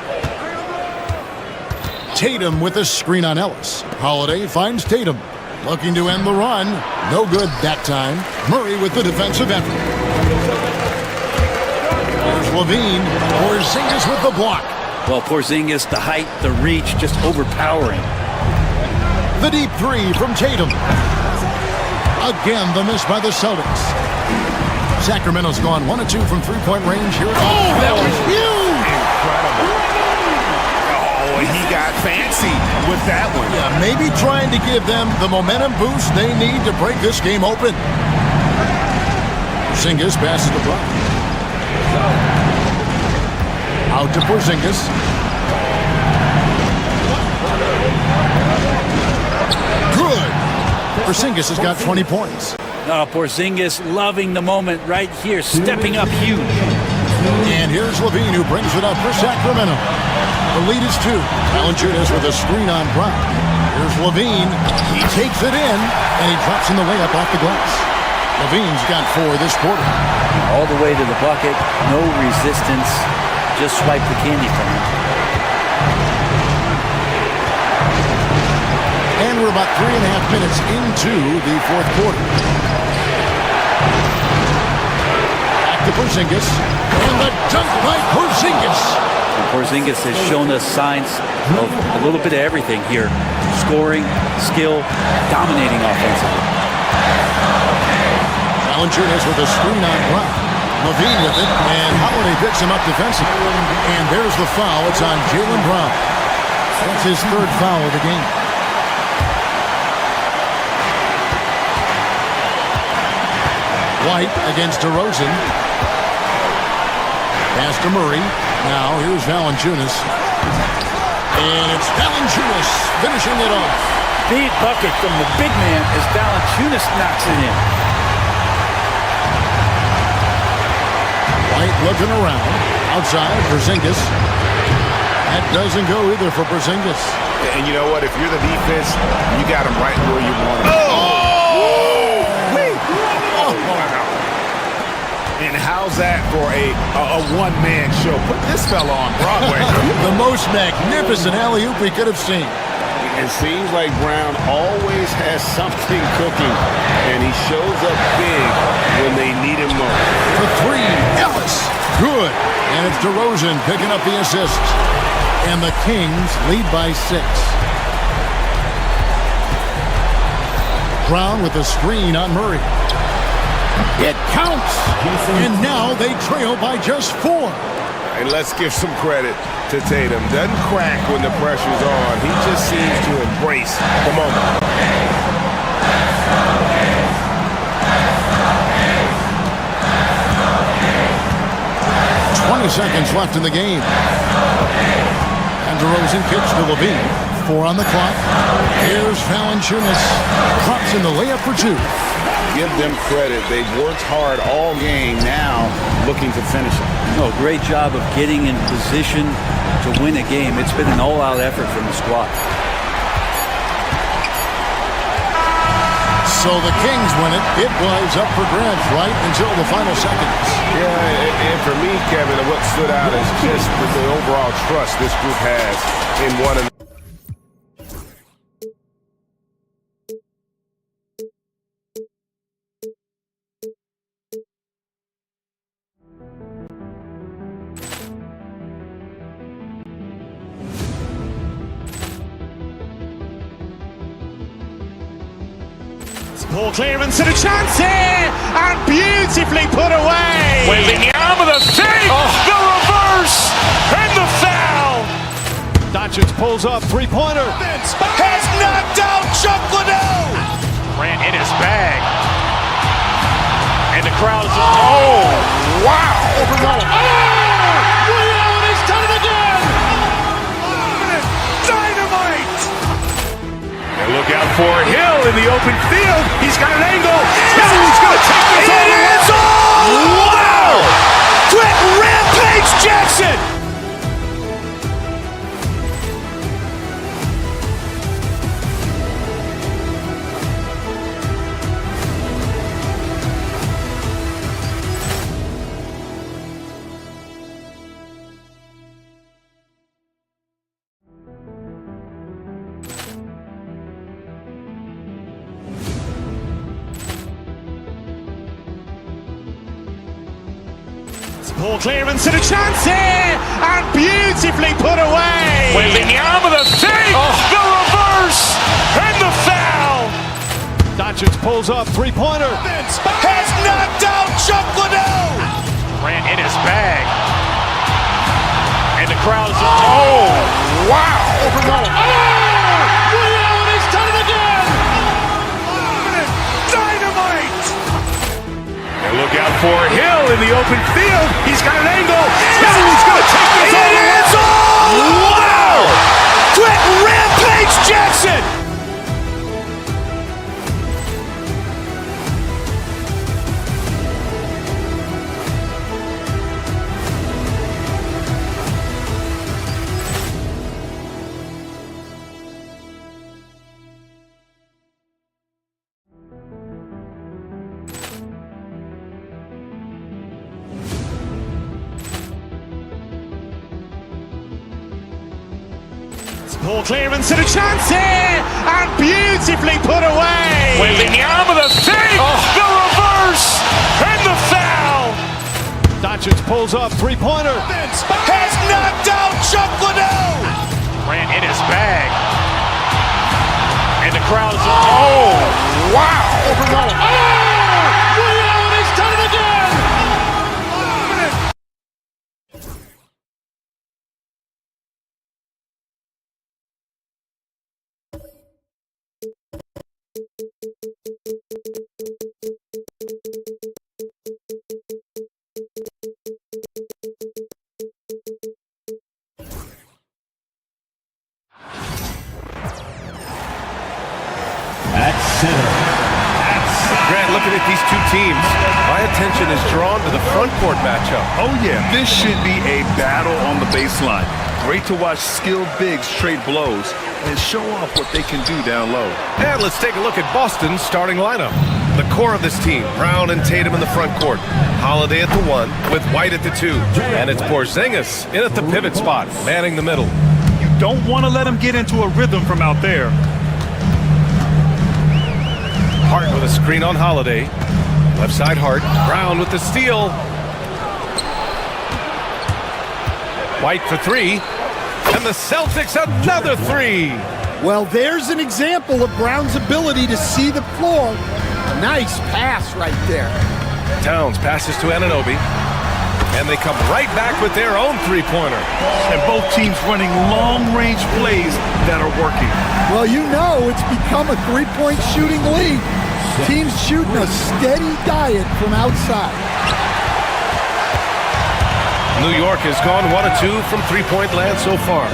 S3: Tatum with a screen on Ellis. Holiday finds Tatum. Looking to end the run. No good that time. Murray with the defensive effort. There's Levine. Porzingis with the block.
S9: Well, Porzingis, the height, the reach, just overpowering.
S3: The deep 3 from Tatum. Again, the miss by the Celtics. Sacramento's gone 1 of 2 from 3-point range here. Oh, that was huge!
S2: Incredible. Oh, he got fancy with that one.
S3: Yeah, maybe trying to give them the momentum boost they need to break this game open. Porzingis passes the block. Out to Porzingis. Good. Porzingis has got 20 points.
S9: Oh, Porzingis loving the moment right here, stepping up huge.
S3: And here's Levine who brings it up for Sacramento. The lead is 2. Valanciunas with a screen on Brown. Here's Levine. He takes it in, and he drops in the layup off the glass. Levine's got 4 this quarter.
S9: All the way to the bucket, no resistance, just swipe the candy from him.
S3: And we're about 3.5 minutes into the 4th quarter. Back to Porzingis. And the dunk by Porzingis.
S9: And Porzingis has shown us signs of a little bit of everything here. Scoring, skill, dominating offensively.
S3: Valanciunas with a screen on Brown. Levine with it, and Holiday picks him up defensively. And there's the foul. It's on Jaylen Brown. That's his 3rd foul of the game. White against DeRozan. Pass to Murray. Now here's Valanciunas. And it's Valanciunas finishing it off.
S9: Big bucket from the big man as Valanciunas knocks it in.
S3: White looking around. Outside, Porzingis. That doesn't go either for Porzingis.
S2: And you know what? If you're the defense, you got him right where you want him.
S3: Oh!
S2: And
S10: And how's that for a one-man show? Put this fella on Broadway.
S3: The most magnificent alley-oop we could have seen.
S10: It seems like Brown always has something cooking, and he shows up big when they need him most.
S3: For three, Ellis. Good. And it's DeRozan picking up the assist. And the Kings lead by 6. Brown with a screen on Murray. It counts. And now they trail by just 4.
S10: And let's give some credit to Tatum. Doesn't crack when the pressure's on. He just seems to embrace the moment.
S3: 20 seconds left in the game. And DeRozan kicks to Levine. 4 on the clock. Here's Valanciunas. Drops in the layup for 2.
S10: Give them credit. They've worked hard all game, now looking to finish it.
S9: No, great job of getting in position to win a game. It's been an all-out effort from the squad.
S3: So the Kings win it. It was up for grabs right until the final seconds.
S10: Yeah, and for me, Kevin, what stood out is just the overall trust this group has in one another.
S1: Poor clearance and a chance here, and beautifully put away.
S2: Wembanyama, the fake, the reverse, and the foul.
S13: Doncic pulls up, three-pointer.
S2: Has knocked out Chuck Liddell. Ran in his bag. And the crowd is, oh, wow.
S1: Leo, and he's done it again.
S2: Dynamite. And look out for Hill in the open field. He's got an angle. Hill's going to take this all the way. Wow! Quick Rampage Jackson.
S1: Poor clearance and a chance here, and beautifully put away.
S2: Wembanyama, the fake, the reverse, and the foul.
S13: Doncic pulls up, three-pointer.
S2: Has knocked out Chuck Liddell. Ran in his bag. And the crowd is, oh, wow.
S1: Leo, and he's done it again.
S2: Dynamite. And look out for Hill in the open field. He's got an angle. Hill's going to take this all the way. Wow! Quick Rampage Jackson.
S1: Poor clearance and a chance here, and beautifully put away.
S2: Wembanyama, the fake, the reverse, and the foul.
S13: Doncic pulls up, three-pointer.
S2: Has knocked out Chuck Liddell. Ran in his bag. And the crowd is, oh, wow.
S1: Leo, and he's done it again.
S6: Grant, looking at these two teams, my attention is drawn to the front court matchup.
S5: Oh, yeah. This should be a battle on the baseline. Great to watch skilled bigs trade blows and show off what they can do down low.
S6: And let's take a look at Boston's starting lineup. The core of this team, Brown and Tatum in the front court. Holiday at the 1 with White at the 2. And it's Porzingis in at the pivot spot, manning the middle.
S5: You don't want to let him get into a rhythm from out there.
S6: Hart with a screen on Holiday. Left side Hart. Brown with the steal. White for 3. And the Celtics another 3.
S12: Well, there's an example of Brown's ability to see the floor. Nice pass right there.
S6: Towns passes to Anunoby. And they come right back with their own three-pointer.
S5: And both teams running long-range plays that are working.
S12: Well, you know it's become a three-point shooting league. Teams shooting a steady diet from outside.
S6: New York has gone 1 of 2 from three-point land so far.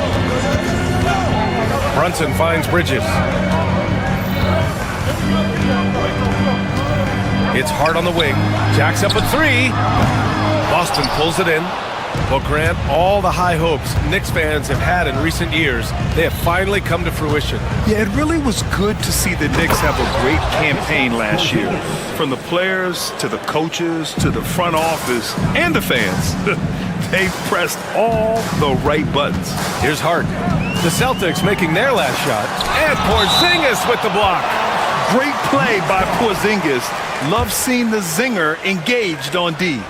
S6: Brunson finds Bridges. It's Hart on the wing. Jacks up a 3. Boston pulls it in. Will grant all the high hopes Knicks fans have had in recent years. They have finally come to fruition.
S5: Yeah, it really was good to see the Knicks have a great campaign last year. From the players to the coaches to the front office and the fans. They've pressed all the right buttons.
S6: Here's Hart. The Celtics making their last shot. And Porzingis with the block.
S5: Great play by Porzingis. Love seeing the zinger engaged on D.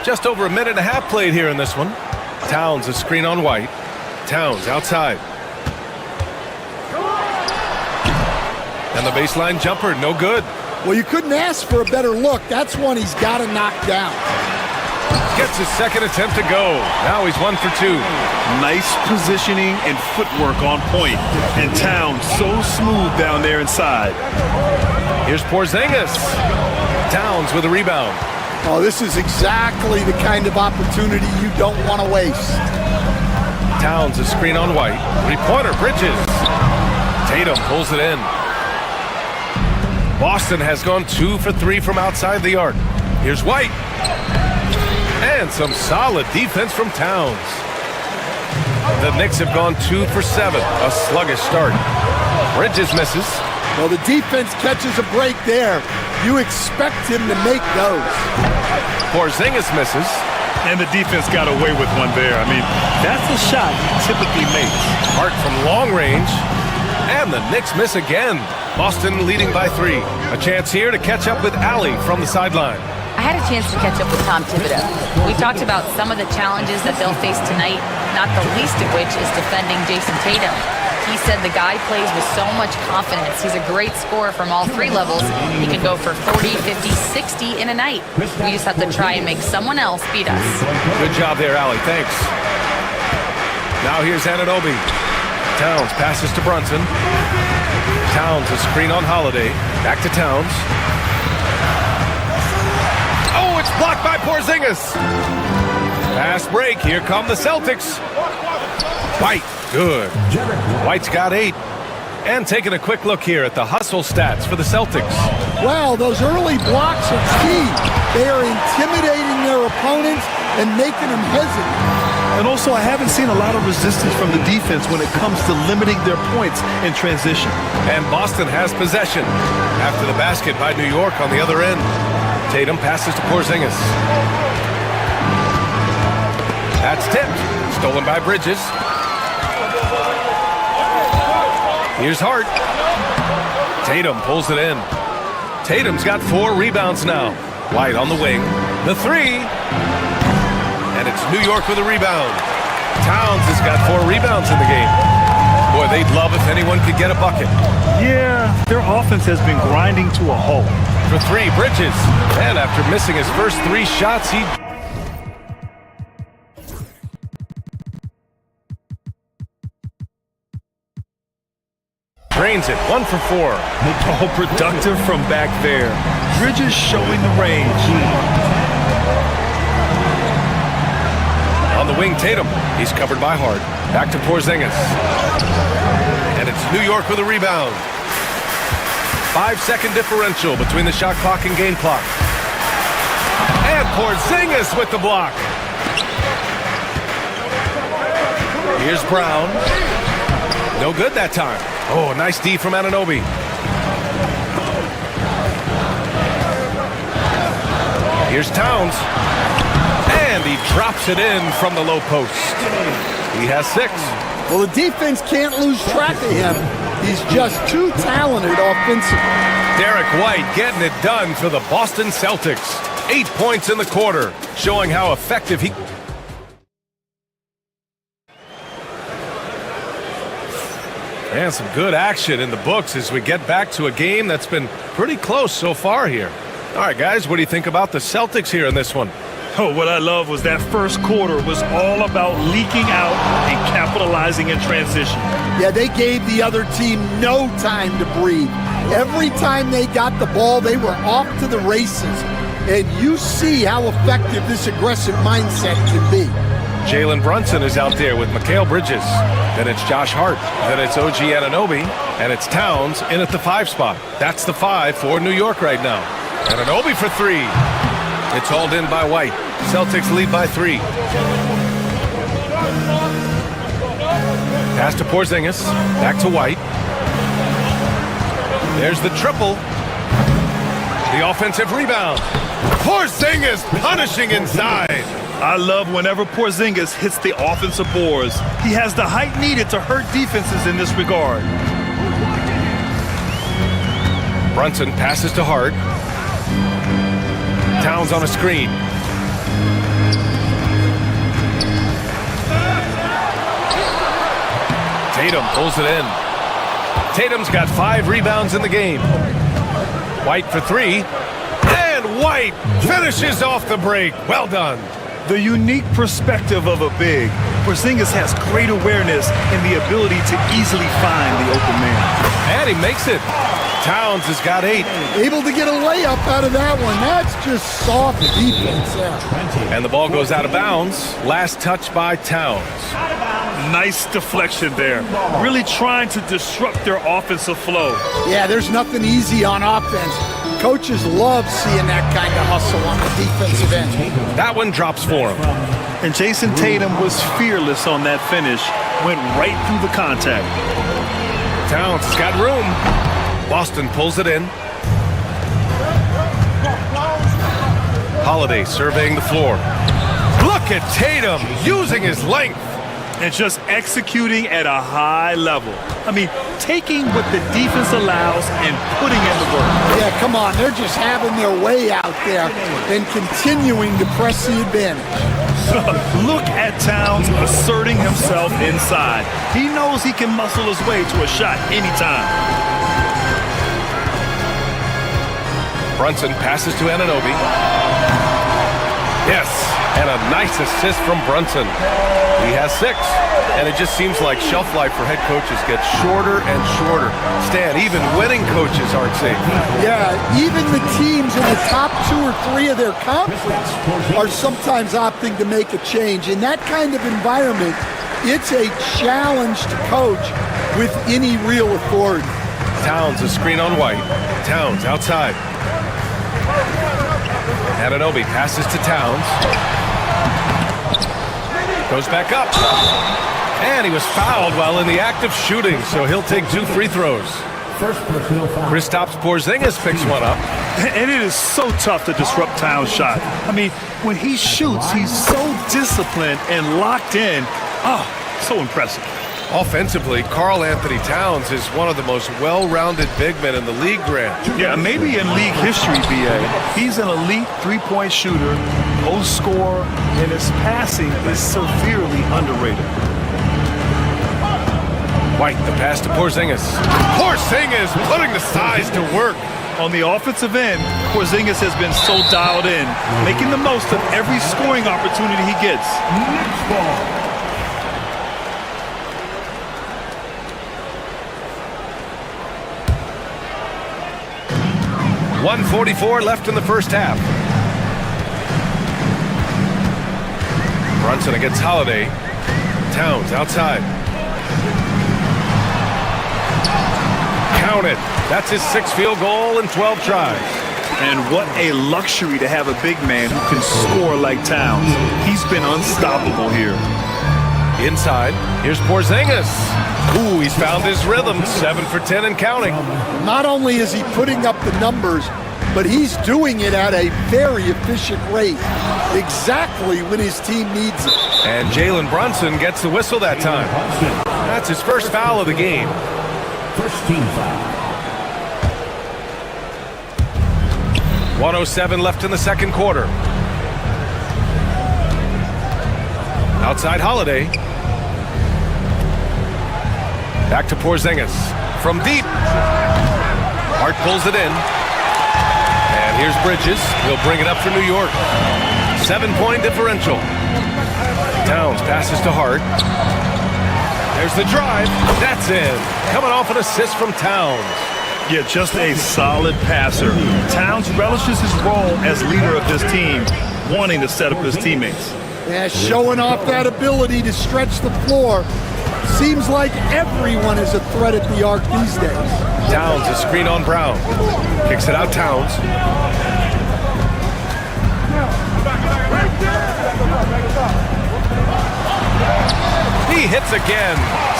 S6: Just over a minute and a half played here in this one. Towns a screen on White. Towns outside. And the baseline jumper, no good.
S12: Well, you couldn't ask for a better look. That's one he's got to knock down.
S6: Gets his second attempt to go. Now he's 1 for 2.
S5: Nice positioning and footwork on point. And Towns so smooth down there inside.
S6: Here's Porzingis. Towns with a rebound.
S12: Oh, this is exactly the kind of opportunity you don't want to waste.
S6: Towns a screen on White. Three-pointer, Bridges. Tatum pulls it in. Boston has gone 2 for 3 from outside the arc. Here's White. And some solid defense from Towns. The Knicks have gone 2 for 7. A sluggish start. Bridges misses.
S12: Well, the defense catches a break there. You expect him to make those.
S6: Porzingis misses.
S5: And the defense got away with one there. I mean, that's a shot he typically makes.
S6: Hart from long range. And the Knicks miss again. Boston leading by 3. A chance here to catch up with Allie from the sideline.
S8: I had a chance to catch up with Tom Thibodeau. We talked about some of the challenges that they'll face tonight, not the least of which is defending Jason Tatum. He said the guy plays with so much confidence. He's a great scorer from all 3 levels. He can go for 40, 50, 60 in a night. We just have to try and make someone else beat us.
S6: Good job there, Allie. Thanks. Now here's Anunoby. Towns passes to Brunson. Towns a screen on Holiday. Back to Towns. Oh, it's blocked by Porzingis. Fast break. Here come the Celtics. White. Good. White's got 8. And taking a quick look here at the hustle stats for the Celtics.
S12: Well, those early blocks are key. They are intimidating their opponents and making them hesitate.
S5: And also, I haven't seen a lot of resistance from the defense when it comes to limiting their points in transition.
S6: And Boston has possession after the basket by New York on the other end. Tatum passes to Porzingis. That's tipped. Stolen by Bridges. Here's Hart. Tatum pulls it in. Tatum's got 4 rebounds now. White on the wing. The 3. And it's New York with a rebound. Towns has got 4 rebounds in the game. Boy, they'd love if anyone could get a bucket.
S5: Yeah, their offense has been grinding to a halt.
S6: For 3, Bridges. And after missing his first 3 shots, he drains it. 1 for 4.
S5: Oh, productive from back there. Bridges showing the range.
S6: On the wing, Tatum. He's covered by Hart. Back to Porzingis. And it's New York with a rebound. 5-second differential between the shot clock and game clock. And Porzingis with the block. Here's Brown. No good that time. Oh, nice D from Anunoby. Here's Towns. And he drops it in from the low post. He has 6.
S12: Well, the defense can't lose track of him. He's just too talented offensively.
S6: Derek White getting it done for the Boston Celtics. 8 points in the quarter, showing how effective he... And some good action in the books as we get back to a game that's been pretty close so far here. All right, guys, what do you think about the Celtics here in this one?
S5: Oh, what I love was that first quarter was all about leaking out and capitalizing in transition.
S12: Yeah, they gave the other team no time to breathe. Every time they got the ball, they were off to the races. And you see how effective this aggressive mindset can be.
S6: Jalen Brunson is out there with Mikal Bridges. Then it's Josh Hart. Then it's OG Anunoby. And it's Towns in at the 5 spot. That's the 5 for New York right now. Anunoby for 3. It's hauled in by White. Celtics lead by 3. Pass to Porzingis. Back to White. There's the triple. The offensive rebound. Porzingis punishing inside.
S5: I love whenever Porzingis hits the offensive boards. He has the height needed to hurt defenses in this regard.
S6: Brunson passes to Hart. Towns on a screen. Tatum pulls it in. Tatum's got 5 rebounds in the game. White for 3. And White finishes off the break. Well done.
S5: The unique perspective of a big. Porzingis has great awareness and the ability to easily find the open man.
S6: And he makes it. Towns has got 8.
S12: Able to get a layup out of that one. That's just soft defense.
S6: And the ball goes out of bounds. Last touch by Towns.
S5: Nice deflection there. Really trying to disrupt their offensive flow.
S12: Yeah, there's nothing easy on offense. Coaches love seeing that kind of hustle on the defensive end.
S6: That one drops for him.
S5: And Jason Tatum was fearless on that finish. Went right through the contact.
S6: Towns has got room. Boston pulls it in. Holiday surveying the floor. Look at Tatum using his length.
S5: And just executing at a high level. I mean, taking what the defense allows and putting in the work.
S12: Yeah, come on. They're just having their way out there and continuing to press the advantage.
S5: Look at Towns asserting himself inside. He knows he can muscle his way to a shot anytime.
S6: Brunson passes to Anunoby. Yes, and a nice assist from Brunson. He has 6, and it just seems like shelf life for head coaches gets shorter and shorter. Stan, even winning coaches aren't safe.
S12: Yeah, even the teams in the top 2 or 3 of their conference are sometimes opting to make a change. In that kind of environment, it's a challenge to coach with any real authority.
S6: Towns a screen on White. Towns outside. Anunoby passes to Towns. Goes back up. And he was fouled while in the act of shooting, so he'll take 2 free throws. Kristaps Porzingis picks one up.
S5: And it is so tough to disrupt Towns' shot. I mean, when he shoots, he's so disciplined and locked in. Oh, so impressive.
S6: Offensively, Karl Anthony Towns is one of the most well-rounded big men in the league, Grant.
S5: Yeah, maybe in league history, B.A. He's an elite three-point shooter, post scorer, and his passing is severely underrated.
S6: White, the pass to Porzingis. Porzingis putting the size to work.
S5: On the offensive end, Porzingis has been so dialed in, making the most of every scoring opportunity he gets.
S4: Next ball.
S6: 1:44 left in the first half. Brunson against Holiday. Towns outside. Count it. That's his 6th field goal in 12 tries.
S5: And what a luxury to have a big man who can score like Towns. He's been unstoppable here.
S6: Inside, here's Porzingis. Ooh, he's found his rhythm. 7 for 10 and counting.
S12: Not only is he putting up the numbers, but he's doing it at a very efficient rate, exactly when his team needs it.
S6: And Jalen Brunson gets the whistle that time. That's his first foul of the game.
S4: First team foul.
S6: 1:07 left in the second quarter. Outside Holiday. Back to Porzingis. From deep. Hart pulls it in. And here's Bridges. He'll bring it up for New York. 7-point differential. Towns passes to Hart. There's the drive. That's in. Coming off an assist from Towns.
S5: Yeah, just a solid passer. Towns relishes his role as leader of this team, wanting to set up his teammates.
S12: Yeah, showing off that ability to stretch the floor. Seems like everyone is a threat at the arc these days.
S6: Towns, a screen on Brown. Kicks it out, Towns. He hits again.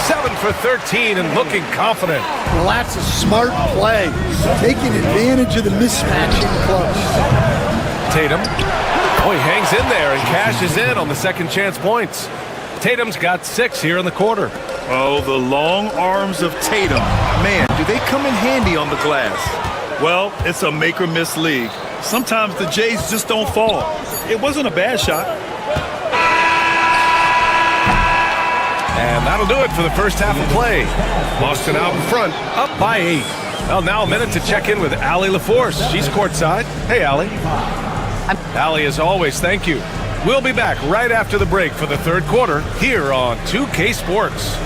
S6: 7 for 13 and looking confident.
S12: Well, that's a smart play. Taking advantage of the mismatch in close.
S6: Tatum. Oh, he hangs in there and cashes in on the second chance points. Tatum's got 6 here in the quarter.
S5: Oh, the long arms of Tatum. Man, do they come in handy on the glass. Well, it's a make-or-miss league. Sometimes the Jays just don't fall. It wasn't a bad shot.
S6: And that'll do it for the first half of play. Boston out in front, up by 8. Well, now a minute to check in with Allie LaForce. She's courtside. Hey, Allie. Allie, as always, thank you. We'll be back right after the break for the third quarter here on 2K Sports.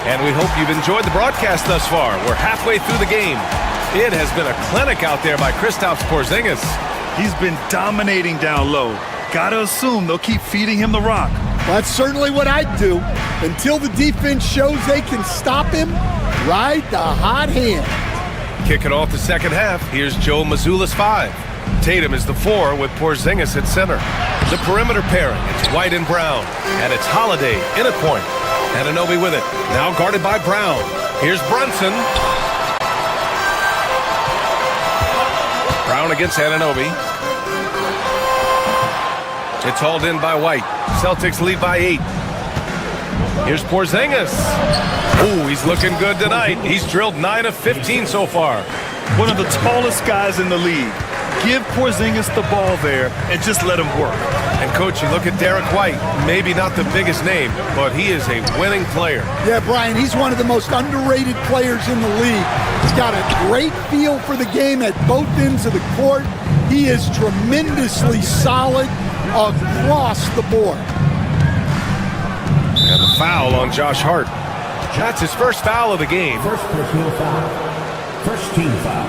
S6: And we hope you've enjoyed the broadcast thus far. We're halfway through the game. It has been a clinic out there by Kristaps Porzingis.
S5: He's been dominating down low. Gotta assume they'll keep feeding him the rock.
S12: That's certainly what I'd do. Until the defense shows they can stop him, ride the hot hand.
S6: Kicking off the second half, here's Joe Mazzulla's 5. Tatum is the 4 with Porzingis at center. The perimeter pairing, it's White and Brown. And it's Holiday in at point. Anunoby with it. Now guarded by Brown. Here's Brunson. Brown against Anunoby. It's hauled in by White. Celtics lead by 8. Here's Porzingis. Ooh, he's looking good tonight. He's drilled 9 of 15 so far.
S5: One of the tallest guys in the league. Give Porzingis the ball there and just let him work.
S6: And, Coach, you look at Derek White. Maybe not the biggest name, but he is a winning player.
S12: Yeah, Brian, he's one of the most underrated players in the league. He's got a great feel for the game at both ends of the court. He is tremendously solid across the board.
S6: And the foul on Josh Hart. That's his first foul of the game.
S4: First personal foul. First team foul.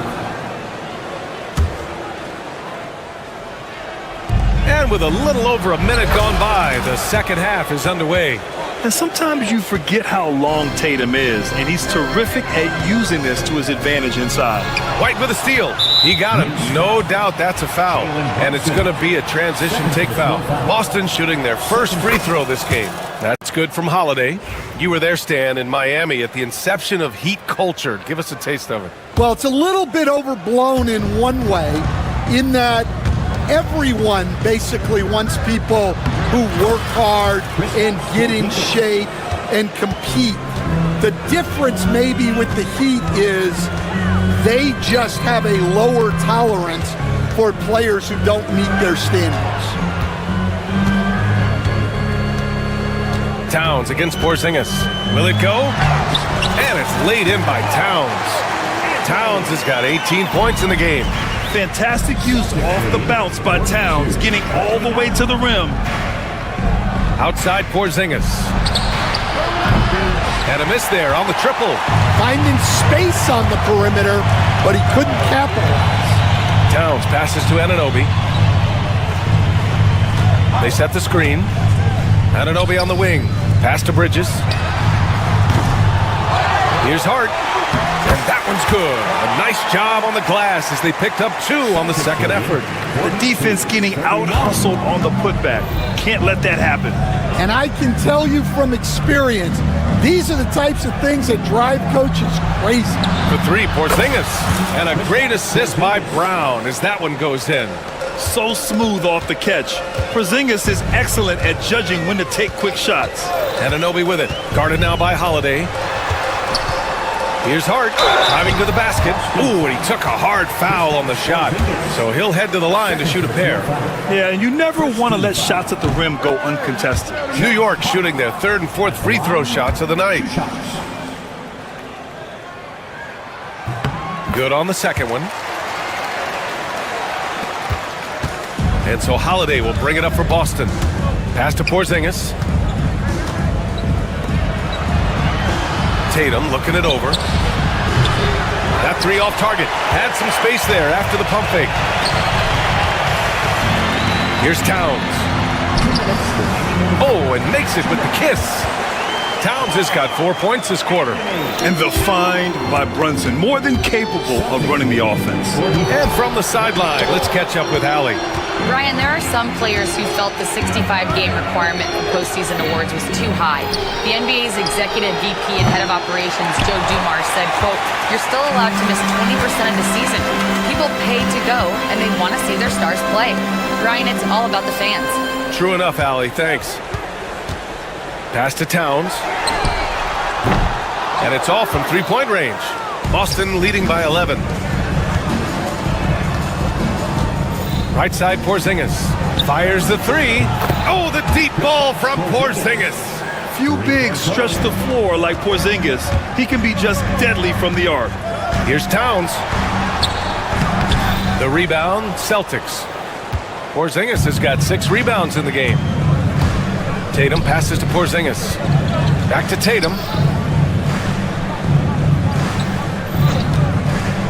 S6: And with a little over a minute gone by, the second half is underway.
S5: And sometimes you forget how long Tatum is, and he's terrific at using this to his advantage inside.
S6: White with a steal. He got him. No doubt that's a foul. And it's going to be a transition take foul. Boston shooting their first free throw this game. That's good from Holiday. You were there, Stan, in Miami at the inception of Heat culture. Give us a taste of it.
S12: Well, it's a little bit overblown in one way, in that everyone basically wants people who work hard and get in shape and compete. The difference maybe with the Heat is they just have a lower tolerance for players who don't meet their standards.
S6: Towns against Porzingis. Will it go? And it's laid in by Towns. Towns has got 18 points in the game.
S5: Fantastic use off the bounce by Towns, getting all the way to the rim.
S6: Outside Porzingis. And a miss there on the triple.
S12: Finding space on the perimeter, but he couldn't capitalize.
S6: Towns passes to Anunoby. They set the screen. Anunoby on the wing. Pass to Bridges. Here's Hart. And that one's good. A nice job on the glass as they picked up 2 on the second effort.
S5: The defense getting out-hustled on the putback. Can't let that happen.
S12: And I can tell you from experience, these are the types of things that drive coaches crazy.
S6: For 3, Porzingis. And a great assist by Brown as that one goes in.
S5: So smooth off the catch. Porzingis is excellent at judging when to take quick shots.
S6: Anunoby with it. Guarded now by Holiday. Here's Hart, driving to the basket. Ooh, and he took a hard foul on the shot. So he'll head to the line to shoot a pair.
S5: Yeah, and you never want to let shots at the rim go uncontested.
S6: New York shooting their 3rd and 4th free throw shots of the night. Good on the second one. And so Holiday will bring it up for Boston. Pass to Porzingis. Tatum looking it over. That 3 off target. Had some space there after the pump fake. Here's Towns. Oh, and makes it with the kiss. Towns has got 4 points this quarter.
S5: And the find by Brunson, more than capable of running the offense.
S6: And from the sideline, let's catch up with Allie.
S8: Ryan, there are some players who felt the 65-game requirement for postseason awards was too high. The NBA's executive VP and head of operations, Joe Dumars, said, quote, "You're still allowed to miss 20% of the season. People pay to go, and they want to see their stars play." Ryan, it's all about the fans.
S6: True enough, Allie. Thanks. Pass to Towns. And it's off from 3-point range. Boston leading by 11. Right side, Porzingis. Fires the 3. Oh, the deep ball from Porzingis.
S5: Few bigs stretch the floor like Porzingis. He can be just deadly from the arc.
S6: Here's Towns. The rebound, Celtics. Porzingis has got 6 rebounds in the game. Tatum passes to Porzingis. Back to Tatum.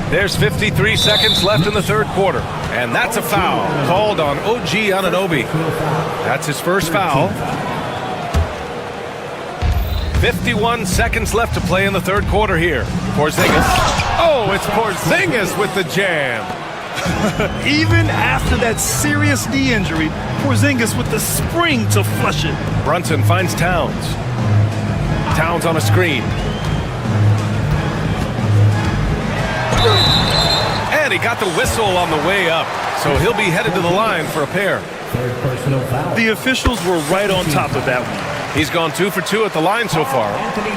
S6: There's 53 seconds left in the 3rd quarter. And that's a foul called on OG Anunoby. That's his first foul. 51 seconds left to play in the 3rd quarter here. Porzingis. Oh, it's Porzingis with the jam.
S5: Even after that serious knee injury, Porzingis with the spring to flush it.
S6: Brunson finds Towns. Towns on a screen. And he got the whistle on the way up, so he'll be headed to the line for a pair.
S5: The officials were right on top of that one.
S6: He's gone 2 for 2 at the line so far.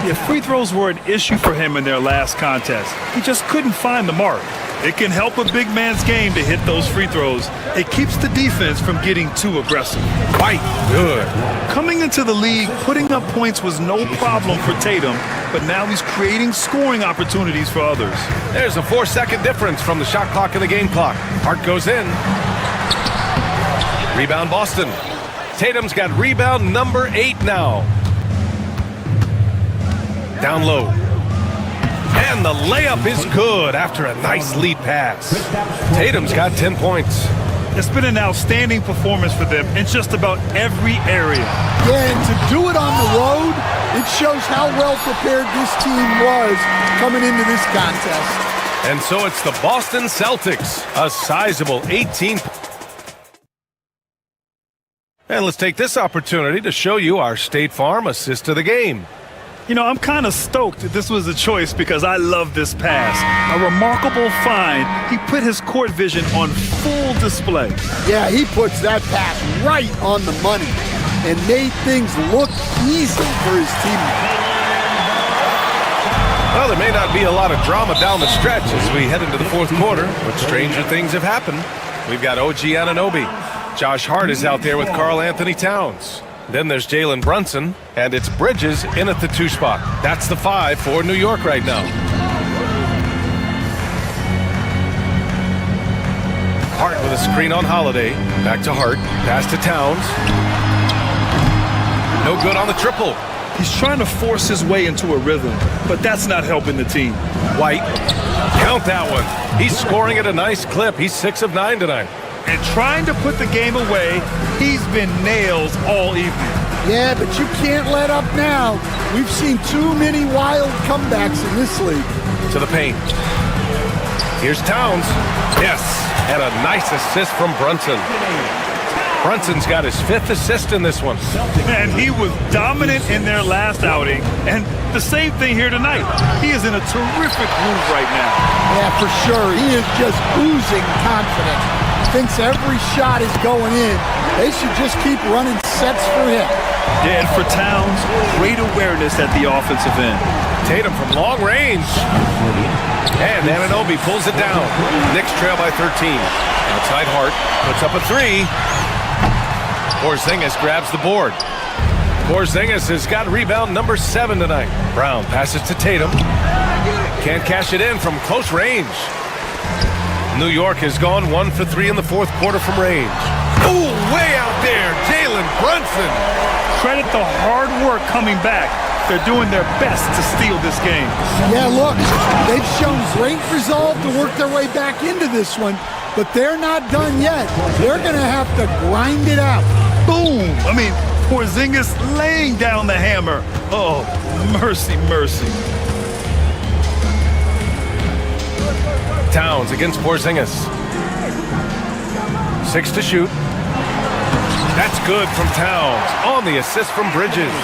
S5: The free throws were an issue for him in their last contest. He just couldn't find the mark. It can help a big man's game to hit those free throws. It keeps the defense from getting too aggressive.
S6: White, good.
S5: Coming into the league, putting up points was no problem for Tatum, but now he's creating scoring opportunities for others.
S6: There's a 4-second difference from the shot clock and the game clock. Hart goes in. Rebound Boston. Tatum's got rebound number 8 now. Down low. And the layup is good after a nice lead pass. Tatum's got 10 points.
S5: It's been an outstanding performance for them in just about every area.
S12: Yeah, and to do it on the road, it shows how well prepared this team was coming into this contest.
S6: And so it's the Boston Celtics, a sizable 18. And let's take this opportunity to show you our State Farm assist of the game.
S5: You know, I'm kind of stoked that this was a choice because I love this pass. A remarkable find. He put his court vision on full display.
S12: Yeah, he puts that pass right on the money and made things look easy for his teammates.
S6: Well, there may not be a lot of drama down the stretch as we head into the 4th quarter, but stranger things have happened. We've got OG Anunoby. Josh Hart is out there with Karl Anthony Towns. Then there's Jalen Brunson, and it's Bridges in at the 2 spot. That's the 5 for New York right now. Hart with a screen on Holiday. Back to Hart. Pass to Towns. No good on the triple.
S5: He's trying to force his way into a rhythm, but that's not helping the team.
S6: White. Count that one. He's scoring at a nice clip. He's 6 of 9 tonight.
S5: And trying to put the game away, he's been nails all evening.
S12: Yeah, but you can't let up now. We've seen too many wild comebacks in this league.
S6: To the paint. Here's Towns. Yes, and a nice assist from Brunson. Brunson's got his 5th assist in this one.
S5: Man, he was dominant in their last outing, and the same thing here tonight. He is in a terrific groove right now.
S12: Yeah, for sure. He is just oozing confidence. Thinks every shot is going in. They should just keep running sets for him.
S5: Yeah, and for Towns, great awareness at the offensive end.
S6: Tatum from long range. And Anunoby pulls it down. Knicks trail by 13. Outside Hart puts up a 3. Porzingis grabs the board. Porzingis has got rebound number 7 tonight. Brown passes to Tatum. Can't cash it in from close range. New York has gone 1 for 3 in the 4th quarter from range. Ooh, way out there, Jalen Brunson.
S5: Credit the hard work coming back. They're doing their best to steal this game.
S12: Yeah, look, they've shown great resolve to work their way back into this one, but they're not done yet. They're going to have to grind it out.
S5: Boom! I mean, Porzingis laying down the hammer. Oh, mercy, mercy.
S6: Towns against Porzingis. 6 to shoot. That's good from Towns. On the assist from Bridges.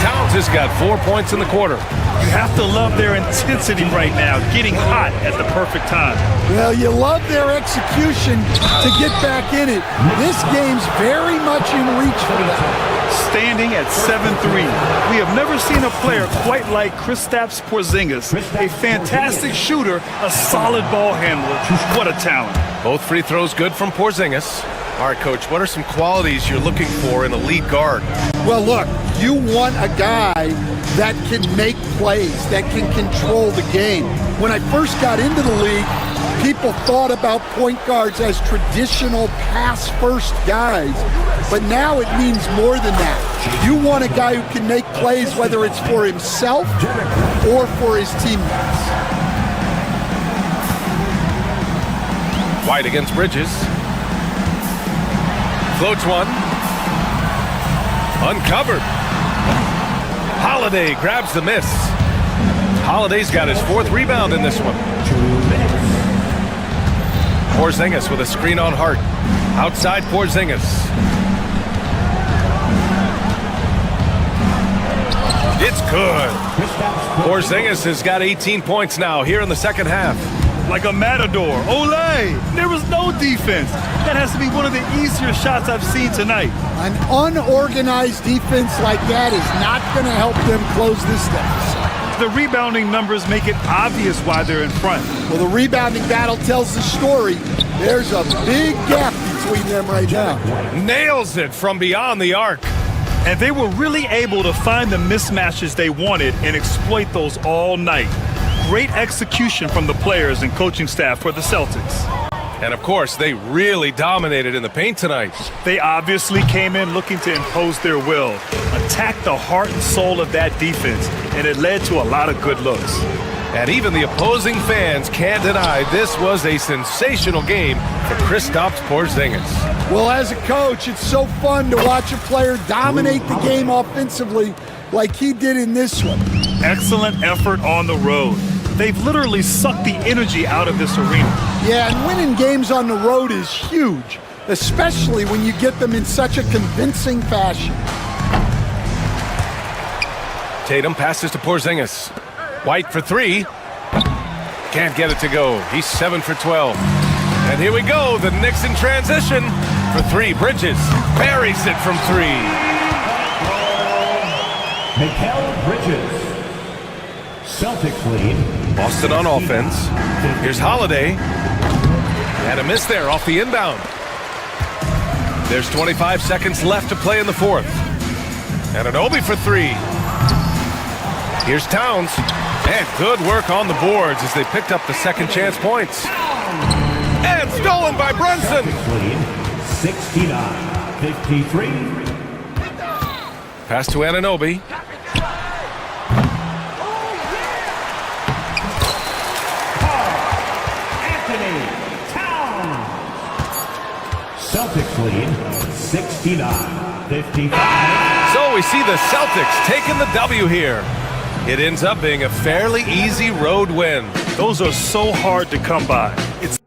S6: Towns has got 4 points in the quarter.
S5: You have to love their intensity right now, getting hot at the perfect time.
S12: Well, you love their execution to get back in it. This game's very much in reach for them.
S5: Standing at 7-3, we have never seen a player quite like Kristaps Porzingis. A fantastic shooter, a solid ball handler. What a talent.
S6: Both free throws good from Porzingis. All right, Coach, what are some qualities you're looking for in a lead guard?
S12: Well, look, you want a guy that can make plays, that can control the game. When I first got into the league, people thought about point guards as traditional pass-first guys, but now it means more than that. You want a guy who can make plays, whether it's for himself or for his teammates.
S6: White against Bridges. Floats one. Uncovered. Holiday grabs the miss. Holiday's got his 4th rebound in this one. Porzingis with a screen on Hart. Outside Porzingis. It's good. Porzingis has got 18 points now here in the second half.
S5: Like a matador. Olay! There was no defense. That has to be one of the easier shots I've seen tonight.
S12: An unorganized defense like that is not going to help them close this deficit.
S5: The rebounding numbers make it obvious why they're in front.
S12: Well, the rebounding battle tells the story. There's a big gap between them right now.
S6: Nails it from beyond the arc.
S5: And they were really able to find the mismatches they wanted and exploit those all night. Great execution from the players and coaching staff for the Celtics.
S6: And of course, they really dominated in the paint tonight.
S5: They obviously came in looking to impose their will, attack the heart and soul of that defense, and it led to a lot of good looks.
S6: And even the opposing fans can't deny this was a sensational game for Kristaps Porzingis.
S12: Well, as a coach, it's so fun to watch a player dominate the game offensively like he did in this one.
S5: Excellent effort on the road. They've literally sucked the energy out of this arena.
S12: Yeah, and winning games on the road is huge, especially when you get them in such a convincing fashion.
S6: Tatum passes to Porzingis. White for 3. Can't get it to go. He's 7 for 12. And here we go. The Knicks in transition for 3. Bridges buries it from 3.
S4: Mikal Bridges. Celtics lead.
S6: Boston on offense. Here's Holiday. And a miss there off the inbound. There's 25 seconds left to play in the 4th. And Anunoby for 3. Here's Towns. And good work on the boards as they picked up the second chance points. And stolen by Brunson.
S4: 69-53.
S6: Pass to Anunoby.
S4: Celtics lead 69-55.
S6: So we see the Celtics taking the W here. It ends up being a fairly easy road win.
S5: Those are so hard to come by. It's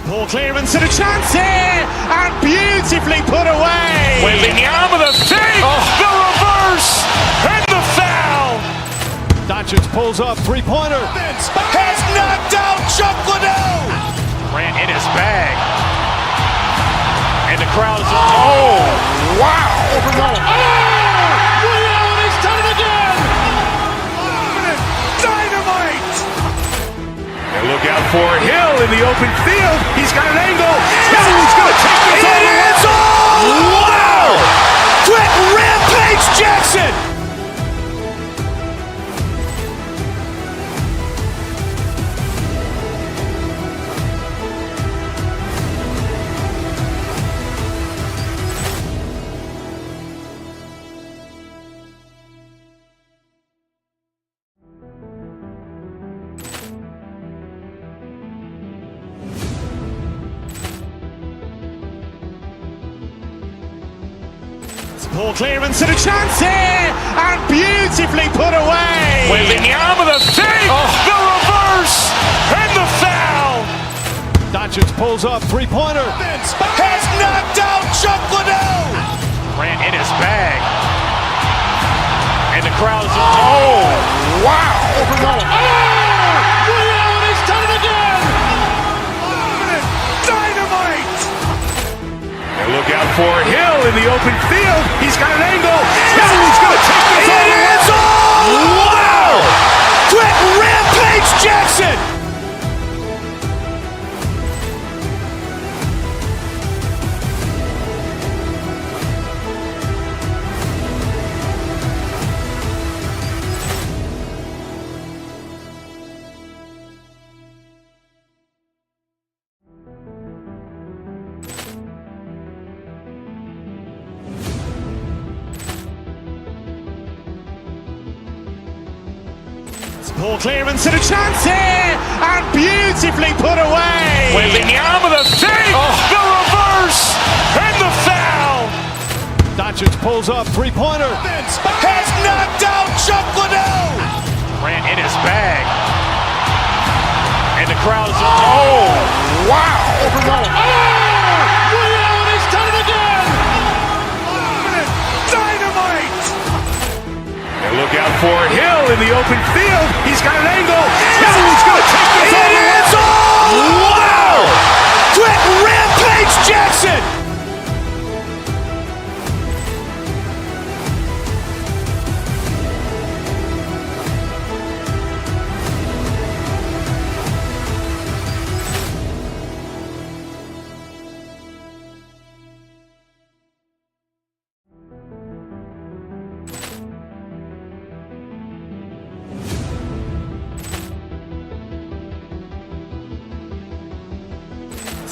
S1: Poor clearance and a chance here, and beautifully put away.
S2: Wembanyama the save, the reverse, and the foul.
S1: Doncic pulls up, three-pointer.
S2: Has knocked out Chuck Liddell. Ran in his bag. And the crowd is, oh, wow. Liddell, and he's done it again. Dynamite. And look out for Hill in the open field. He's got an angle. Hill's going to take this all the way. Wow! Quick rampage Jackson.
S1: Poor clearance and a chance here, and beautifully put away.
S2: Wembanyama the save, the reverse, and the foul.
S1: Doncic pulls up, three-pointer.
S2: Has knocked out Chuck Liddell. Ran in his bag. And the crowd is, oh, wow. Liddell, and he's done it again. Dynamite. And look out for Hill in the open field. He's got an angle. Hill's going to take this all the way. Wow! Quick rampage Jackson.
S1: Poor clearance and a chance here, and beautifully put away.
S2: Wembanyama the save, the reverse, and the foul.
S1: Doncic pulls up, three-pointer.
S2: Has knocked out Chuck Liddell. Ran in his bag. And the crowd is, oh, wow. Liddell, and he's done it again. Dynamite. And look out for Hill in the open field. He's got an angle. Hill's going to take this all the way. Wow! Quick rampage Jackson.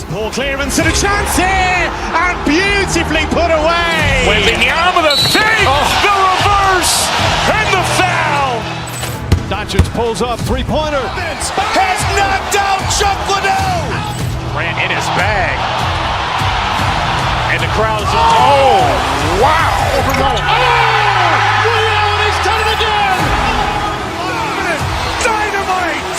S1: Poor clearance and a chance here, and beautifully put away.
S2: Wembanyama the save, the reverse, and the foul.
S1: Doncic pulls up, three-pointer.
S2: Has knocked out Chuck Liddell. Ran in his bag. And the crowd is, oh, wow. Liddell, and he's done it again. Dynamite.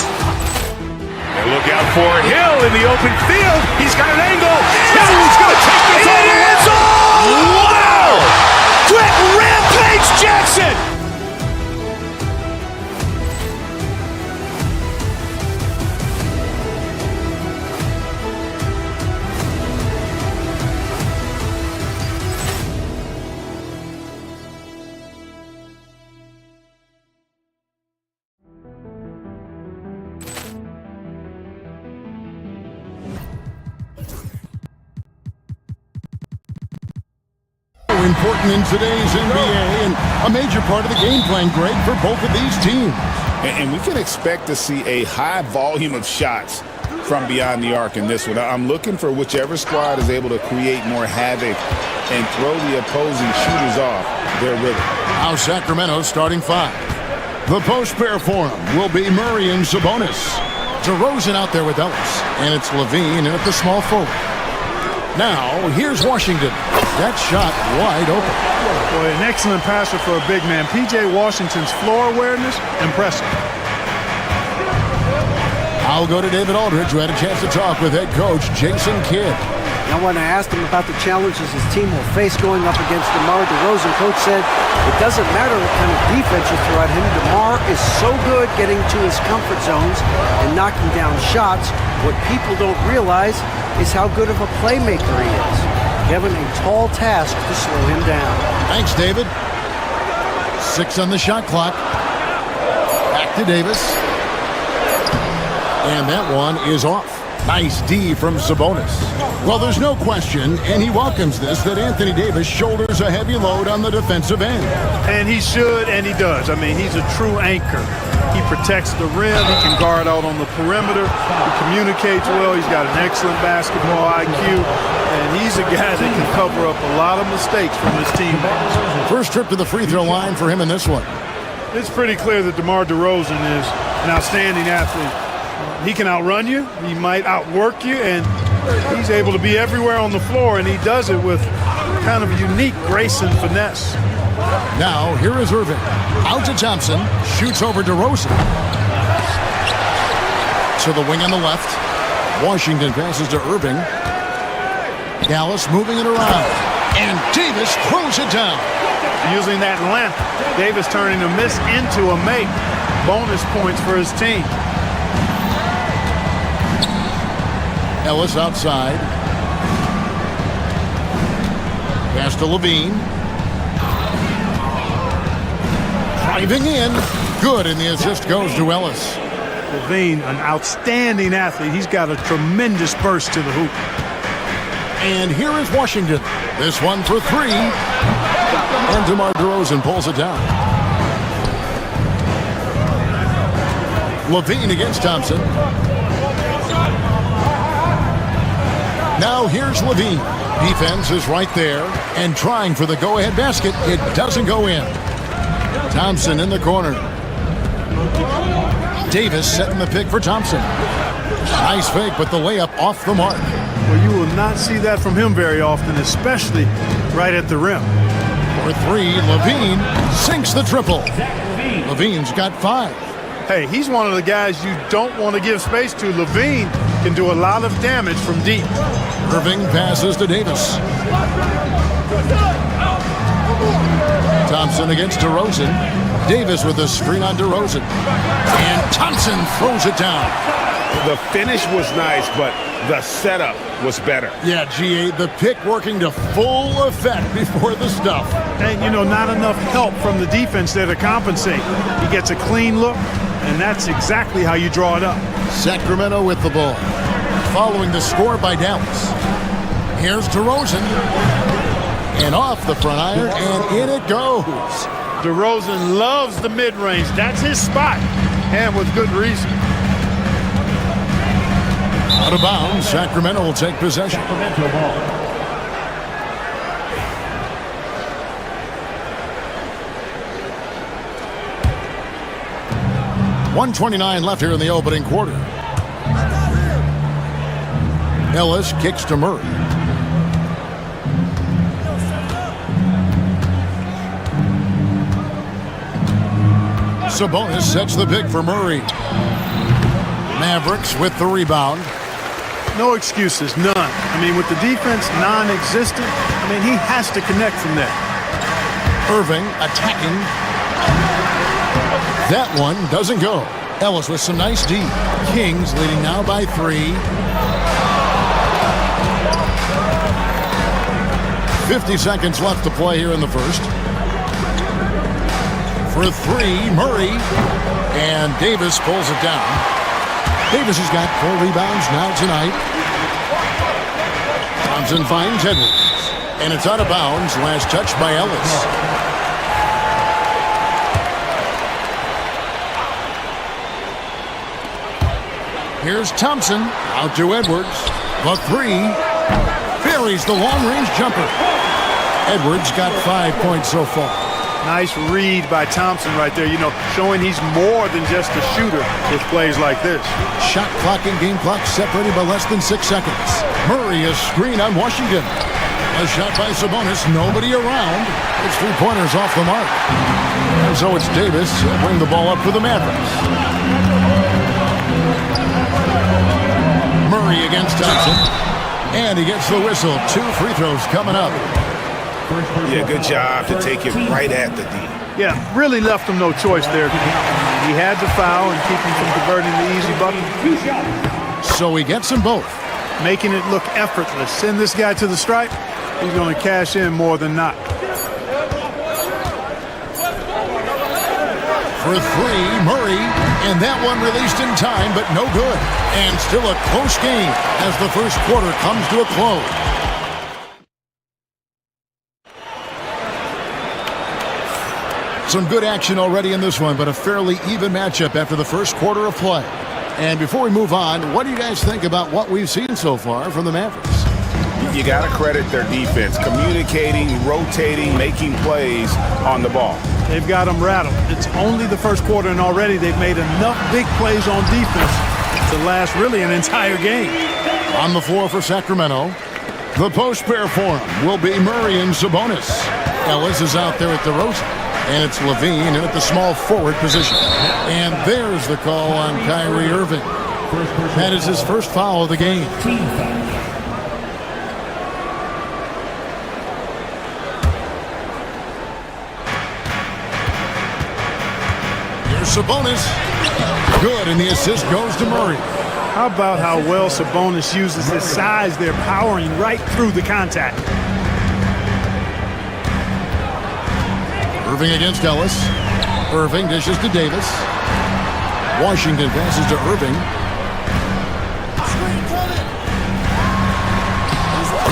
S2: And look out for Hill in the open field. He's got an angle. Hill's going to take this all the way. Wow! Quick rampage Jackson.
S3: Important in today's NBA and a major part of the game plan, Greg, for both of these teams.
S10: And we can expect to see a high volume of shots from beyond the arc in this one. I'm looking for whichever squad is able to create more havoc and throw the opposing shooters off their rhythm.
S3: Now Sacramento starting 5. The post pair for him will be Murray and Sabonis. DeRozan out there with Ellis, and it's Levine in at the small forward. Now, here's Washington. That shot wide open.
S13: Boy, an excellent passer for a big man. P.J. Washington's floor awareness, impressive.
S3: I'll go to David Aldridge, who had a chance to talk with head coach Jason Kidd.
S11: Now, when I asked him about the challenges his team will face going up against DeMar DeRozan, coach said it doesn't matter what kind of defense you throw at him. DeMar is so good getting to his comfort zones and knocking down shots. What people don't realize is how good of a playmaker he is. Given a tall task to slow him down.
S3: Thanks, David. 6 on the shot clock. Back to Davis. And that one is off. Nice D from Sabonis. Well, there's no question, and he welcomes this, that Anthony Davis shoulders a heavy load on the defensive end.
S13: And he should, and he does. I mean, he's a true anchor. He protects the rim. He can guard out on the perimeter. He communicates well. He's got an excellent basketball IQ. And he's a guy that can cover up a lot of mistakes from his teammates.
S3: First trip to the free throw line for him in this one.
S13: It's pretty clear that DeMar DeRozan is an outstanding athlete. He can outrun you. He might outwork you. And he's able to be everywhere on the floor. And he does it with kind of unique grace and finesse.
S3: Now, here is Irving. Out to Thompson. Shoots over DeRozan. To the wing on the left. Washington passes to Irving. Dallas moving it around. And Davis throws it down.
S13: Using that length, Davis turning a miss into a make. Bonus points for his team.
S3: Ellis outside. Pass to Levine. Driving in. Good, and the assist goes to Ellis.
S13: Levine, an outstanding athlete. He's got a tremendous burst to the hoop.
S3: And here is Washington. This one for 3. And DeMar DeRozan pulls it down. Levine against Thompson. Now here's Levine. Defense is right there and trying for the go-ahead basket. It doesn't go in. Thompson in the corner. Davis setting the pick for Thompson. Nice fake, but the layup off the mark.
S13: Well, you will not see that from him very often, especially right at the rim.
S3: For 3, Levine sinks the triple. Levine's got 5.
S13: Hey, he's one of the guys you don't want to give space to. Levine can do a lot of damage from deep.
S3: Irving passes to Davis. Thompson against DeRozan. Davis with a screen on DeRozan. And Thompson throws it down.
S10: The finish was nice, but the setup was better.
S3: Yeah, GA, the pick working to full effect before the stuff.
S13: And, you know, not enough help from the defense there to compensate. He gets a clean look, and that's exactly how you draw it up.
S3: Sacramento with the ball. Following the score by Dallas. Here's DeRozan. And off the front iron, and in it goes.
S13: DeRozan loves the mid-range. That's his spot, and with good reason.
S3: Out of bounds, Sacramento will take possession.
S4: Sacramento ball.
S3: .129 left here in the opening quarter. Ellis kicks to Murray. Sabonis sets the pick for Murray. Mavericks with the rebound.
S13: No excuses, none. I mean, with the defense non-existent, I mean, he has to connect from there.
S3: Irving attacking. That one doesn't go. Ellis with some nice D. Kings leading now by 3. 50 seconds left to play here in the first. For 3, Murray. And Davis pulls it down. Davis has got 4 rebounds now tonight. Thompson finds Edwards. And it's out of bounds. Last touch by Ellis. Here's Thompson Out to Edwards. The three. Buries the long-range jumper. Edwards got 5 points so far.
S13: Nice read by Thompson right there, showing he's more than just a shooter with plays like this.
S3: Shot clock and game clock separated by less than 6 seconds. Murray a screen on Washington. A shot by Sabonis, nobody around. It's 3-pointers off the mark. And so it's Davis. He'll bring the ball up for the Mavericks. Murray against Thompson. And he gets the whistle. 2 free throws coming up.
S10: Yeah, good job to take it right at the D.
S13: Yeah, really left him no choice there. He had to foul and keep him from converting the easy bucket.
S3: So he gets them both.
S13: Making it look effortless. Send this guy to the stripe. He's going to cash in more than not.
S3: For 3, Murray. And that one released in time, but no good. And still a close game as the first quarter comes to a close. Some good action already in this one, but a fairly even matchup after the first quarter of play. And before we move on, what do you guys think about what we've seen so far from the Mavericks?
S10: You got to credit their defense, communicating, rotating, making plays on the ball.
S13: They've got them rattled. It's only the first quarter, and already they've made enough big plays on defense to last really an entire game.
S3: On the floor for Sacramento, the post pair for him will be Murray and Sabonis. Ellis is out there at the roast. And it's Levine in at the small forward position. And there's the call on Kyrie Irving. That is his first foul of the game. Here's Sabonis. Good, and the assist goes to Murray.
S13: How about how well Sabonis uses his size there, powering right through the contact.
S3: Irving against Ellis. Irving dishes to Davis. Washington passes to Irving.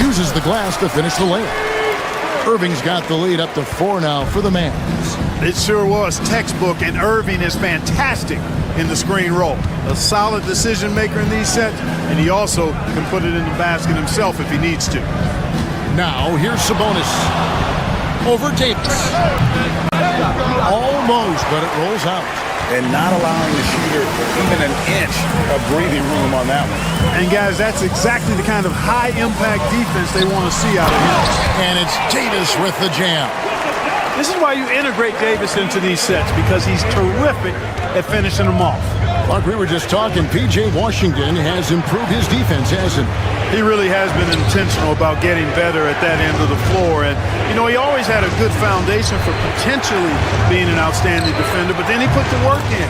S3: Uses the glass to finish the layup. Irving's got the lead up to 4 now for the Mavs.
S13: It sure was textbook, and Irving is fantastic in the screen roll. A solid decision maker in these sets, and he also can put it in the basket himself if he needs to.
S3: Now here's Sabonis. Over Davis. Almost, but it rolls out.
S10: And not allowing the shooter even an inch of breathing room on that one.
S13: And guys, that's exactly the kind of high-impact defense they want to see out of him.
S3: And it's Davis with the jam.
S13: This is why you integrate Davis into these sets, because he's terrific at finishing them off.
S3: Like we were just talking, P.J. Washington has improved his defense, hasn't he?
S13: He really has been intentional about getting better at that end of the floor. And, he always had a good foundation for potentially being an outstanding defender, but then he put the work in.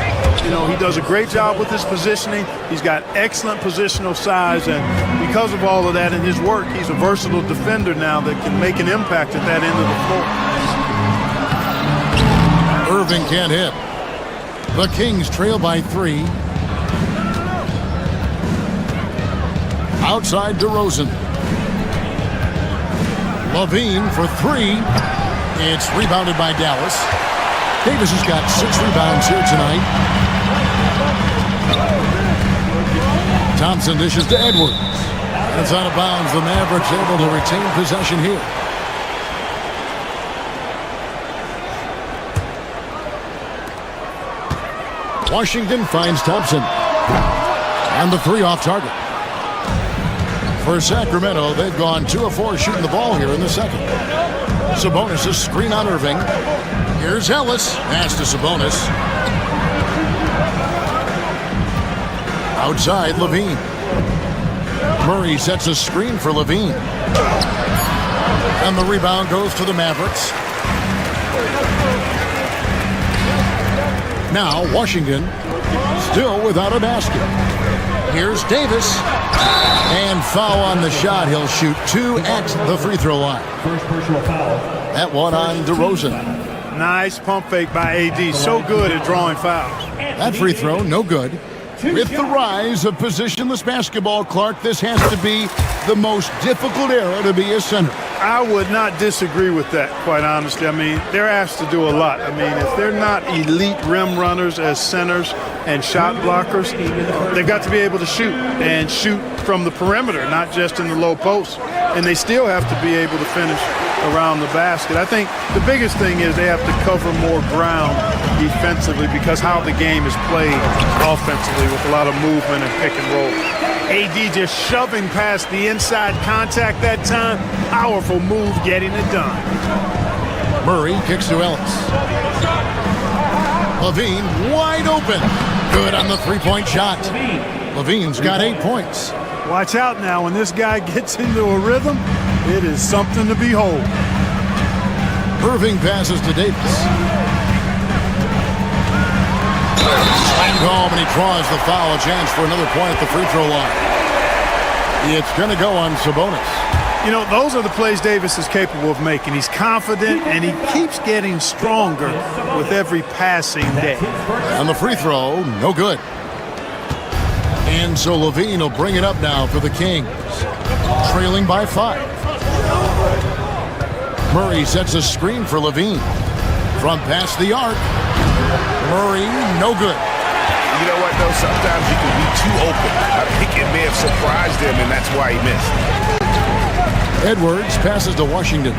S13: He does a great job with his positioning. He's got excellent positional size, and because of all of that in his work, he's a versatile defender now that can make an impact at that end of the floor.
S3: Irving can't hit. The Kings trail by 3. Outside DeRozan. Levine for 3. It's rebounded by Dallas. Davis has got 6 rebounds here tonight. Thompson dishes to Edwards. It's out of bounds. The Mavericks able to retain possession here. Washington finds Thompson. And the 3 off target. For Sacramento, they've gone 2 of 4 shooting the ball here in the second. Sabonis' screen on Irving. Here's Ellis. Pass to Sabonis. Outside, Levine. Murray sets a screen for Levine. And the rebound goes to the Mavericks. Now, Washington still without a basket. Here's Davis. And foul on the shot. He'll shoot 2 at the free throw line.
S4: First personal foul.
S3: That one on DeRozan.
S13: Nice pump fake by AD. So good at drawing fouls.
S3: That free throw, no good. With the rise of positionless basketball, Clark, this has to be the most difficult era to be a center.
S13: I would not disagree with that, quite honestly. I mean, they're asked to do a lot. I mean, if they're not elite rim runners as centers and shot blockers, they've got to be able to shoot and shoot from the perimeter, not just in the low post. And they still have to be able to finish around the basket. I think the biggest thing is they have to cover more ground defensively because how the game is played offensively with a lot of movement and pick and roll. AD just shoving past the inside contact that time. Powerful move getting it done.
S3: Murray kicks to Ellis. Levine wide open. Good on the three-point shot. Levine's got 8 points.
S13: Watch out now. When this guy gets into a rhythm, it is something to behold.
S3: Irving passes to Davis. Slam home, and he draws the foul. A chance for another point at the free throw line. It's going to go on Sabonis.
S13: You know, those are the plays Davis is capable of making. He's confident, and he keeps getting stronger with every passing day.
S3: On the free throw, no good. And so Levine will bring it up now for the Kings. Trailing by 5. Murray sets a screen for Levine. From past the arc. Murray, no good.
S2: You know what, though? Sometimes you can be too open. I think it may have surprised him, and that's why he missed.
S3: Edwards passes to Washington.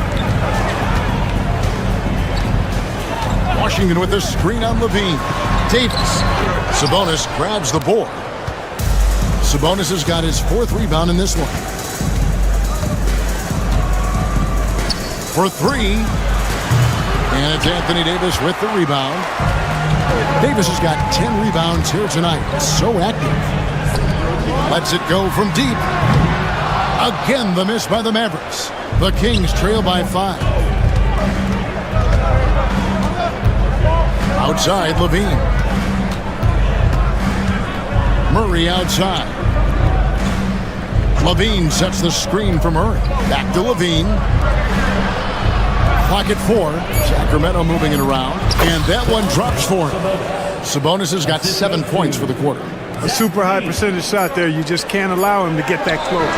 S3: Washington with the screen on Levine. Davis. Sabonis grabs the board. Sabonis has got his 4th rebound in this one. For 3. And it's Anthony Davis with the rebound. Davis has got 10 rebounds here tonight. So active. Lets it go from deep. Again, the miss by the Mavericks. The Kings trail by 5. Outside, Levine. Murray outside. Levine sets the screen for Murray. Back to Levine. Clock at 4. Sacramento moving it around. And that one drops for him. Sabonis has got 7 points for the quarter.
S13: A super high percentage shot there. You just can't allow him to get that close.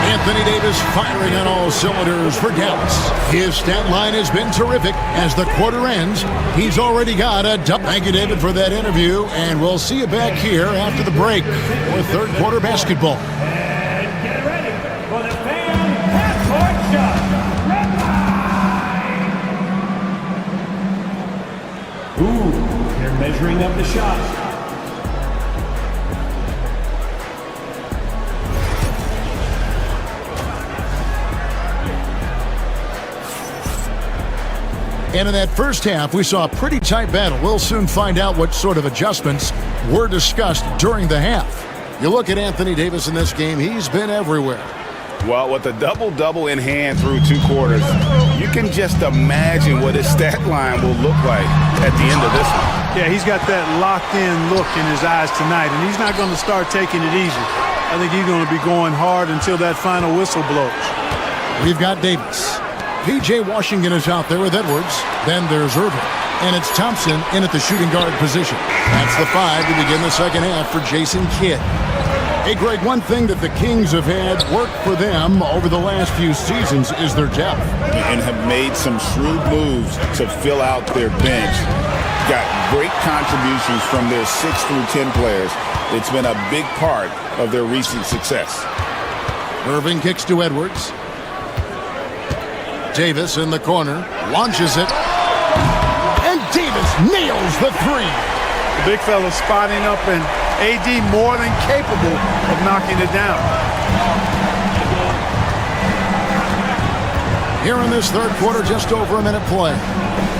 S3: Anthony Davis firing on all cylinders for Dallas. His stat line has been terrific. As the quarter ends, he's already got a double. Thank you, David, for that interview. And we'll see you back here after the break for third quarter basketball.
S4: And get ready for the fan half-court shot. Ooh, they're measuring up the shot.
S3: And in that first half, we saw a pretty tight battle. We'll soon find out what sort of adjustments were discussed during the half. You look at Anthony Davis in this game, he's been everywhere.
S10: Well, with a double-double in hand through 2 quarters, you can just imagine what his stat line will look like at the end of this one.
S13: Yeah, he's got that locked-in look in his eyes tonight, and he's not going to start taking it easy. I think he's going to be going hard until that final whistle blows.
S3: We've got Davis. P.J. Washington is out there with Edwards. Then there's Irving. And it's Thompson in at the shooting guard position. That's the 5 to begin the second half for Jason Kidd. Hey, Greg, one thing that the Kings have had work for them over the last few seasons is their depth.
S10: And have made some shrewd moves to fill out their bench. Got great contributions from their 6 through 10 players. It's been a big part of their recent success.
S3: Irving kicks to Edwards. Davis in the corner, launches it, and Davis nails the 3.
S13: The big fella spotting up, and AD more than capable of knocking it down.
S3: Here in this third quarter, just over a minute play.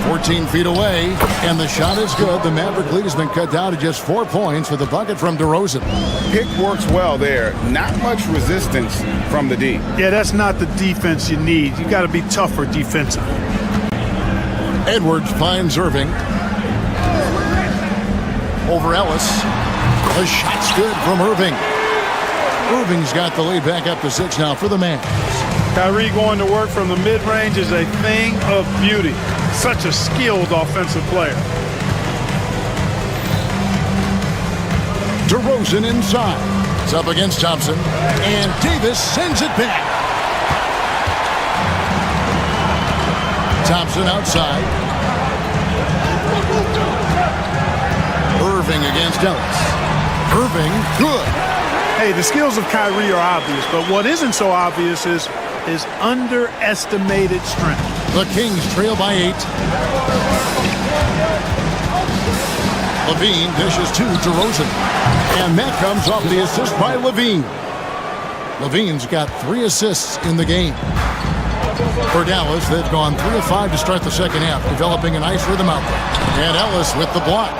S3: 14 feet away, and the shot is good. The Maverick lead has been cut down to just 4 points with a bucket from DeRozan.
S10: Pick works well there. Not much resistance from the D.
S13: Yeah, that's not the defense you need. You got to be tougher defensively.
S3: Edwards finds Irving. Over Ellis. The shot's good from Irving. Irving's got the lead back up to 6 now for the Mavs.
S13: Kyrie going to work from the mid-range is a thing of beauty. Such a skilled offensive player.
S3: DeRozan inside. It's up against Thompson. And Davis sends it back. Thompson outside. Irving against Ellis. Irving, good.
S13: Hey, the skills of Kyrie are obvious, but what isn't so obvious is his underestimated strength.
S3: The Kings trail by 8. Levine dishes to DeRozan. And that comes off the assist by Levine. Levine's got 3 assists in the game. For Dallas, they've gone 3 of 5 to start the second half, developing a nice rhythm out there. And Ellis with the block.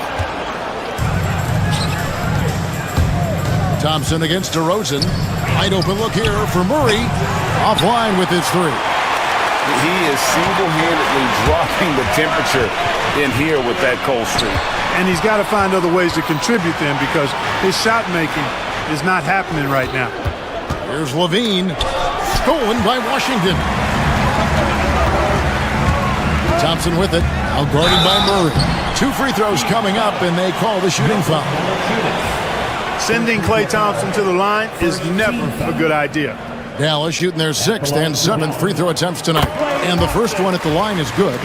S3: Thompson against DeRozan. Wide open look here for Murray. Offline with his 3.
S10: He is single-handedly dropping the temperature in here with that cold streak.
S13: And he's got to find other ways to contribute then, because his shot making is not happening right now.
S3: Here's Levine. Stolen by Washington. Thompson with it. Now guarded by Murray. 2 free throws coming up, and they call the shooting foul.
S13: Sending Klay Thompson to the line is never a good idea.
S3: Dallas shooting their 6th and 7th free throw attempts tonight. And the first one at the line is good.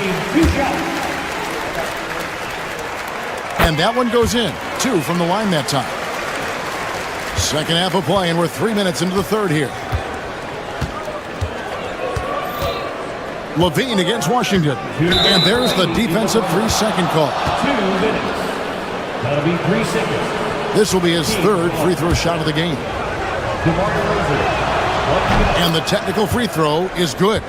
S3: And that one goes in. 2 from the line that time. Second half of play, and we're 3 minutes into the third here. Levine against Washington. And there's the defensive 3-second call.
S4: 2 minutes. That'll be 3 seconds.
S3: This will be his 3rd free throw shot of the game. And the technical free throw is good.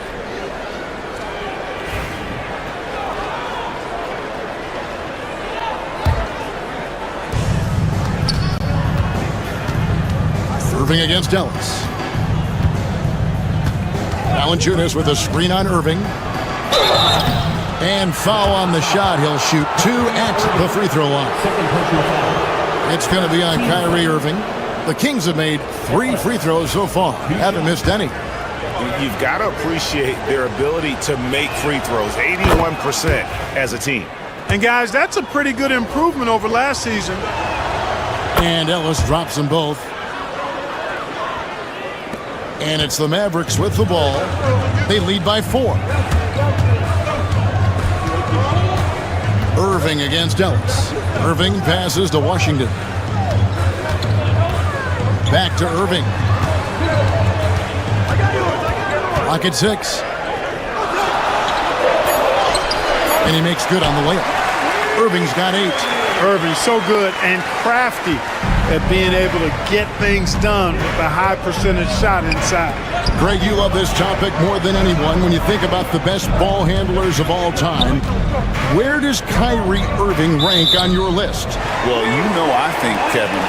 S3: Irving against Ellis. Valanciunas with a screen on Irving. And foul on the shot. He'll shoot 2 at the free throw line. It's going to be on Kyrie Irving. The Kings have made 3 free throws so far. Haven't missed any.
S2: You've got to appreciate their ability to make free throws. 81% as a team.
S13: And guys, that's a pretty good improvement over last season.
S3: And Ellis drops them both. And it's the Mavericks with the ball. They lead by 4. Irving against Ellis. Irving passes to Washington. Back to Irving. Clock at 6. And he makes good on the layup. Irving's got 8.
S13: Irving's so good and crafty at being able to get things done with a high percentage shot inside.
S3: Greg, you love this topic more than anyone. When you think about the best ball handlers of all time, where does Kyrie Irving rank on your list?
S10: Well, you know, I think, Kevin,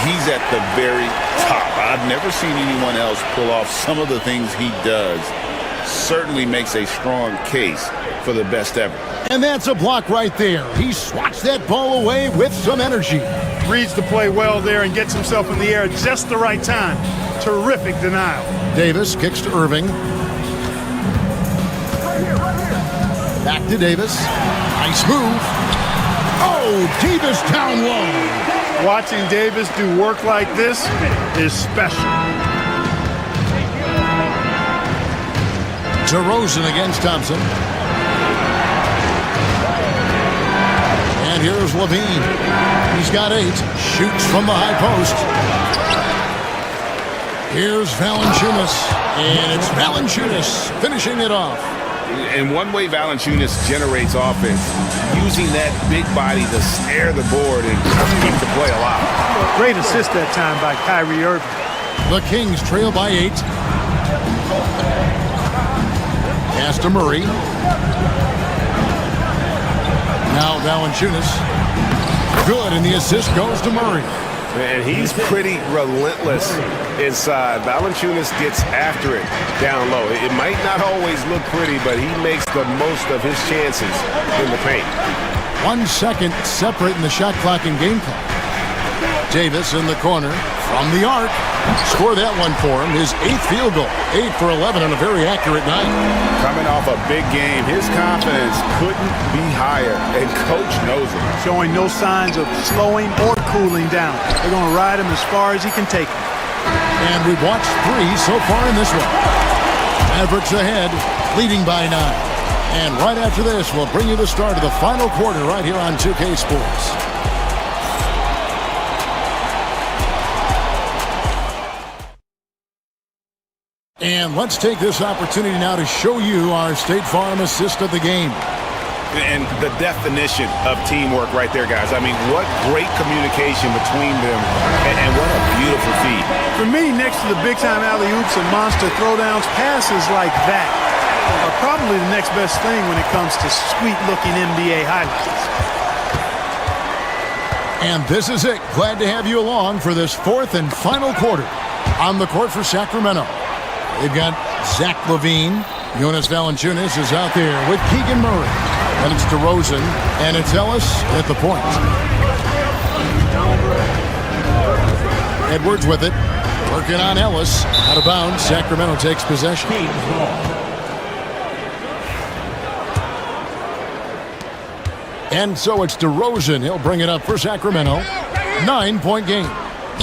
S10: he's at the very top. I've never seen anyone else pull off some of the things he does. Certainly makes a strong case for the best ever.
S3: And that's a block right there. He swats that ball away with some energy.
S13: Reads the play well there and gets himself in the air at just the right time. Terrific denial.
S3: Davis kicks to Irving. Back to Davis. Nice move. Oh, Davis down low.
S13: Watching Davis do work like this is special.
S3: DeRozan against Thompson. And here's Levine. He's got 8. Shoots from the high post. Here's Valanciunas. And it's Valanciunas finishing it off.
S10: And one way Valanciunas generates offense, using that big body to snare the board and keep the play alive.
S13: Great assist that time by Kyrie Irving.
S3: The Kings trail by 8. Pass to Murray. Now Valanciunas. Good, and the assist goes to Murray.
S2: And he's pretty relentless inside. Valanciunas gets after it down low. It might not always look pretty, but he makes the most of his chances in the paint.
S3: 1 second separating the shot clock and game clock. Davis in the corner from the arc. Score that one for him. His 8th field goal. 8 for 11 on a very accurate night.
S2: Coming off a big game, his confidence couldn't be higher, and coach knows it.
S13: Showing no signs of slowing or cooling down. They're going to ride him as far as he can take it.
S3: And we've watched 3 so far in this one. Mavericks ahead, leading by 9. And right after this, we'll bring you the start of the final quarter right here on 2K Sports. And let's take this opportunity now to show you our State Farm assist of the game.
S2: And the definition of teamwork right there, guys. I mean, what great communication between them, and what a beautiful feed.
S13: For me, next to the big-time alley-oops and monster throwdowns, passes like that are probably the next best thing when it comes to sweet-looking NBA highlights.
S3: And this is it. Glad to have you along for this fourth and final quarter. On the court for Sacramento, they've got Zach LaVine. Jonas Valanciunas is out there with Keegan Murray. And it's DeRozan, and it's Ellis at the point. Edwards with it. Working on Ellis. Out of bounds. Sacramento takes possession. And so it's DeRozan. He'll bring it up for Sacramento. 9-point game.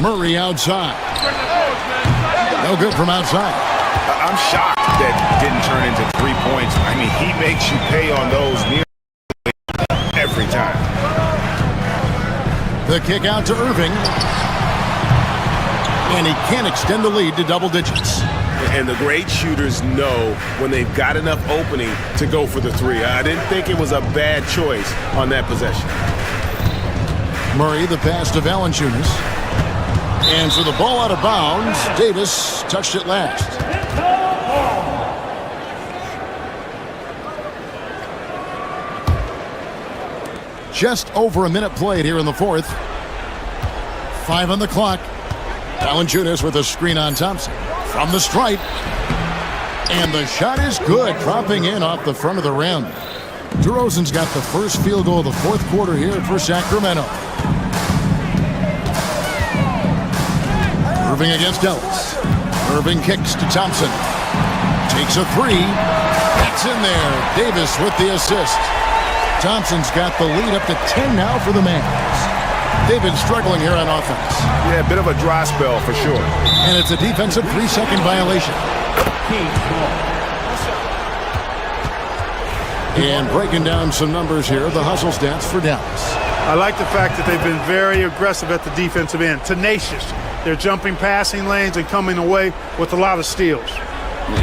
S3: Murray outside. No good from outside.
S2: I'm shocked that didn't turn into 3 points. I mean, he makes you pay on those nearly every time.
S3: The kick out to Irving. And he can't extend the lead to double digits.
S2: And the great shooters know when they've got enough opening to go for the three. I didn't think it was a bad choice on that possession.
S3: Murray, the pass to Valanciunas. And for the ball out of bounds, Davis touched it last. Just over a minute played here in the fourth. 5 on the clock. Valanciunas with a screen on Thompson. From the stripe. And the shot is good, dropping in off the front of the rim. DeRozan's got the first field goal of the fourth quarter here for Sacramento. Irving against Ellis. Irving kicks to Thompson. Takes a three. That's in there. Davis with the assist. Thompson's got the lead up to 10 now for the Mavs. They've been struggling here on offense.
S2: Yeah, a bit of a dry spell for sure.
S3: And it's a defensive 3-second violation. And breaking down some numbers here, the hustle stats for Dallas.
S13: I like the fact that they've been very aggressive at the defensive end, tenacious. They're jumping passing lanes and coming away with a lot of steals.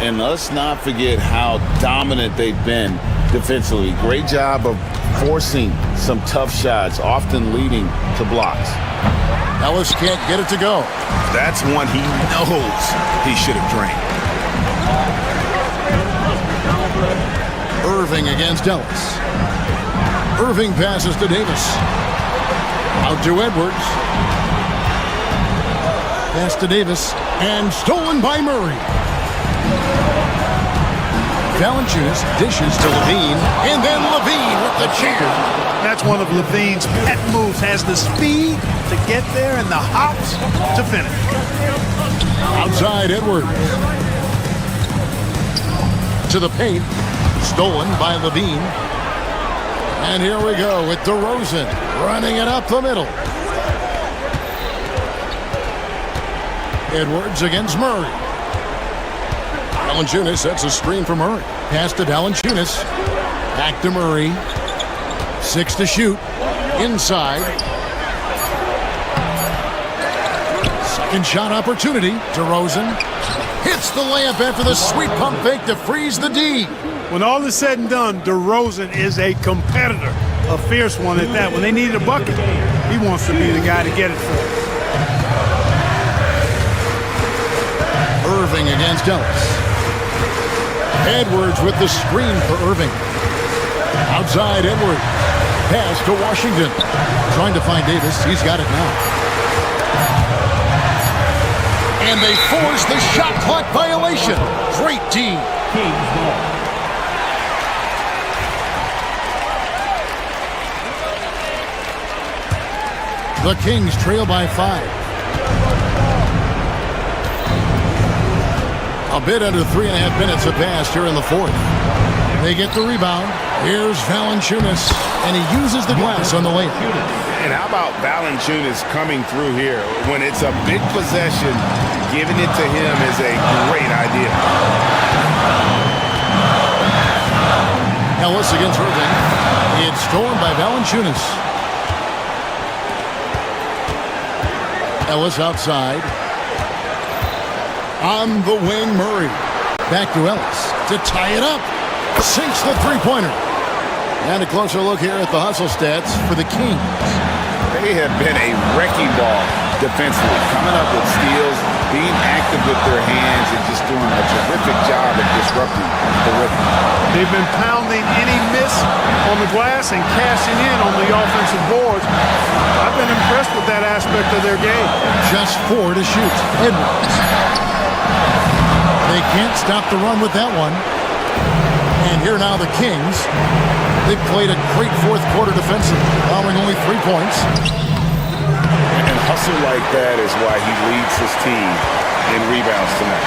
S10: And let's not forget how dominant they've been defensively. Great job of forcing some tough shots, often leading to blocks.
S3: Ellis can't get it to go.
S2: That's one he knows he should have drained.
S3: Irving against Ellis. Irving passes to Davis. Out to Edwards. Pass to Davis. And stolen by Murray. Valanciunas dishes to LaVine. And then LaVine with the cheer.
S13: That's one of LaVine's pet moves. Has the speed to get there and the hops to finish.
S3: Outside Edwards. To the paint. Stolen by LaVine. And here we go with DeRozan running it up the middle. Edwards against Murray. Valanciunas sets a screen for Murray. Pass to Valanciunas. Back to Murray. 6 to shoot. Inside. Second shot opportunity. DeRozan hits the layup after the sweet pump fake to freeze the D.
S13: When all is said and done, DeRozan is a competitor. A fierce one at that. When they needed a bucket, he wants to be the guy to get it for them.
S3: Irving against Ellis. Edwards with the screen for Irving. Outside Edwards. Pass to Washington. Trying to find Davis. He's got it now. And they force the shot clock violation. Great team. The Kings trail by 5. A bit under 3.5 minutes have passed here in the fourth. They get the rebound. Here's Valanciunas, and he uses the glass on the layup.
S2: And how about Valanciunas coming through here? When it's a big possession, giving it to him is a great idea.
S3: Ellis against Irving. It's stolen by Valanciunas. Ellis outside. On the wing, Murray. Back to Ellis to tie it up. Sinks the three-pointer. And a closer look here at the hustle stats for the Kings.
S10: They have been a wrecking ball defensively, coming up with steals, being active with their hands, and just doing a terrific job of disrupting the rhythm.
S13: They've been pounding any miss on the glass and cashing in on the offensive boards. I've been impressed with that aspect of their game.
S3: Just 4 to shoot. Edwards. They can't stop the run with that one. And here now the Kings. They've played a great fourth quarter defensively, allowing only 3 points.
S10: And hustle like that is why he leads his team in rebounds tonight.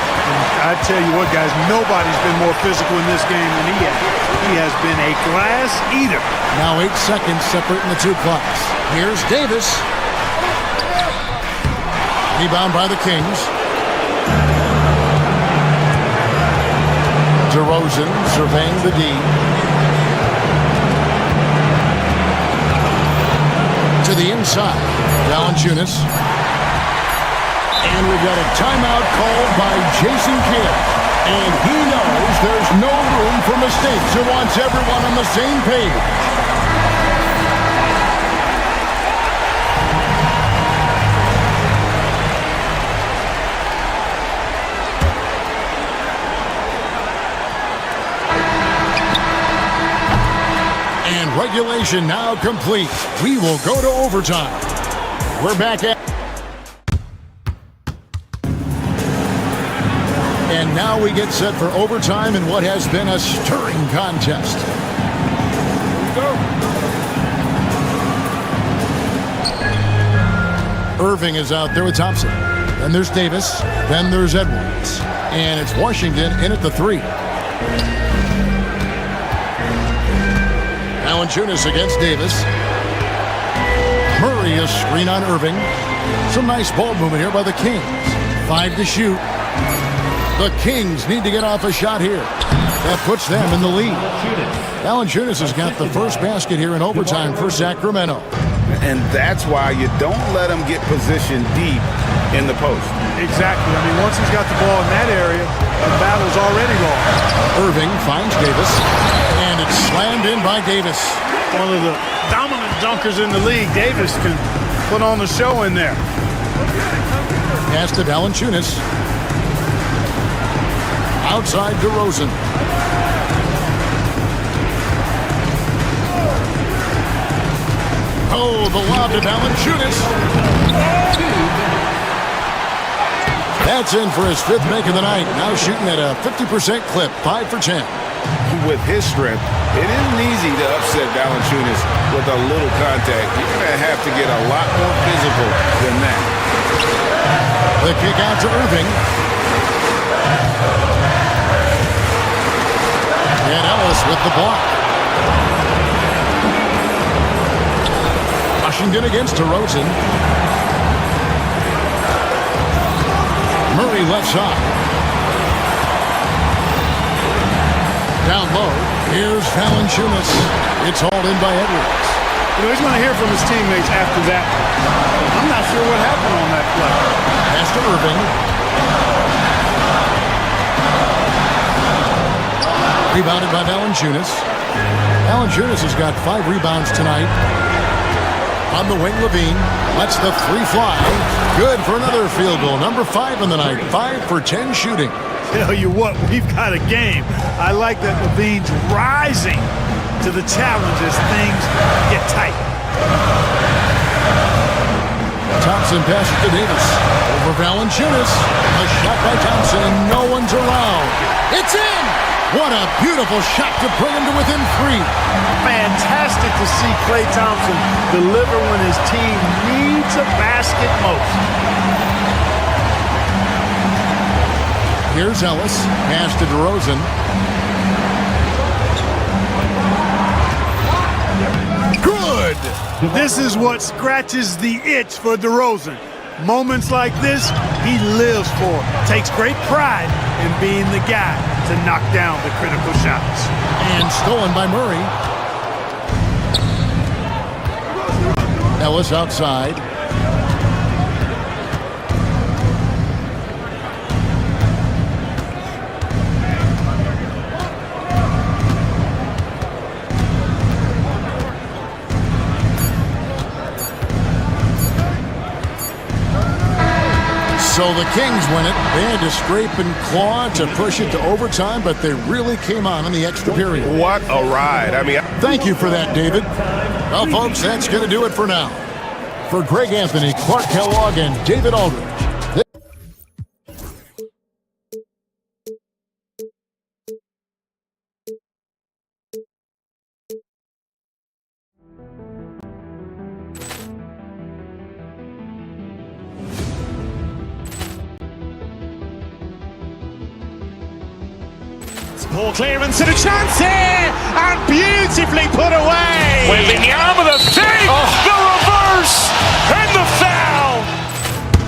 S13: I tell you what, guys, nobody's been more physical in this game than he has. He has been a glass eater.
S3: Now 8 seconds separating the two clocks. Here's Davis. Rebound by the Kings. DeRozan surveying the D. To the inside, Valanciunas. And we've got a timeout called by Jason Kidd. And he knows there's no room for mistakes. He wants everyone on the same page. And regulation now complete. We will go to overtime. We're back at... And now we get set for overtime in what has been a stirring contest. Irving is out there with Thompson. Then there's Davis. Then there's Edwards. And it's Washington in at the 3. Valanciunas against Davis. Murray a screen on Irving. Some nice ball movement here by the Kings. 5 to shoot. The Kings need to get off a shot here. That puts them in the lead. Valanciunas has got the first basket here in overtime for Sacramento.
S10: And that's why you don't let him get positioned deep in the post.
S13: Exactly. I mean, once he's got the ball in that area, the battle's already lost.
S3: Irving finds Davis, and it's slammed in by Davis.
S13: One of the dominant dunkers in the league. Davis can put on the show in there.
S3: Pass to Valanciunas. Outside DeRozan. Oh, the lob to Valanciunas. That's in for his 5th make of the night. Now shooting at a 50% clip, 5 for 10.
S10: With his strength, it isn't easy to upset Valanciunas with a little contact. You're going to have to get a lot more physical than that.
S3: The kick out to Irving. And Ellis with the block. Washington against DeRozan. Murray left side. Down low. Here's Valanciunas. It's hauled in by Edwards.
S13: You know, he's going to hear from his teammates after that. I'm not sure what happened on that play.
S3: Pass to Irving. Rebounded by Valanciunas. Valanciunas has got 5 rebounds tonight. On the wing, Levine lets the 3 fly. Good for another field goal. Number 5 in the night. 5 for 10 shooting.
S13: Tell you what, we've got a game. I like that Levine's rising to the challenge as things get tight.
S3: Thompson passes to Davis. Over Valanciunas. A shot by Thompson, and no one's around. It's in! What a beautiful shot to bring him to within 3.
S13: Fantastic to see Klay Thompson deliver when his team needs a basket most.
S3: Here's Ellis. Pass to DeRozan. Good!
S13: This is what scratches the itch for DeRozan. Moments like this, he lives for. Takes great pride in being the guy. to knock down the critical shots.
S3: And stolen by Murray. Ellis outside. So the Kings win it. They had to scrape and claw to push it to overtime, but they really came on in the extra period.
S2: What a ride. I mean,
S3: thank you for that, David. Well, folks, that's going to do it for now. For Greg Anthony, Clark Kellogg, and David Aldridge.
S1: Ball clearance and a chance here, and beautifully put away.
S2: Wembanyama the fake, the reverse, and the foul.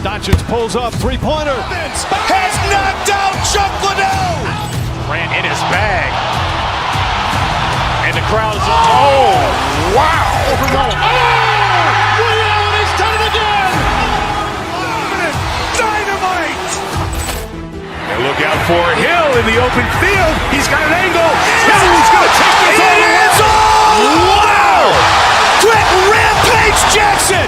S6: Doncic pulls up, three-pointer.
S2: Has knocked out Chuck Liddell. Ran in his bag. And the crowd is, oh, wow. Ray Allen has done it again. Dynamite. And look out for Hill in the open field. He's got an angle. He's going to take this all the way. Wow. Quick Rampage Jackson.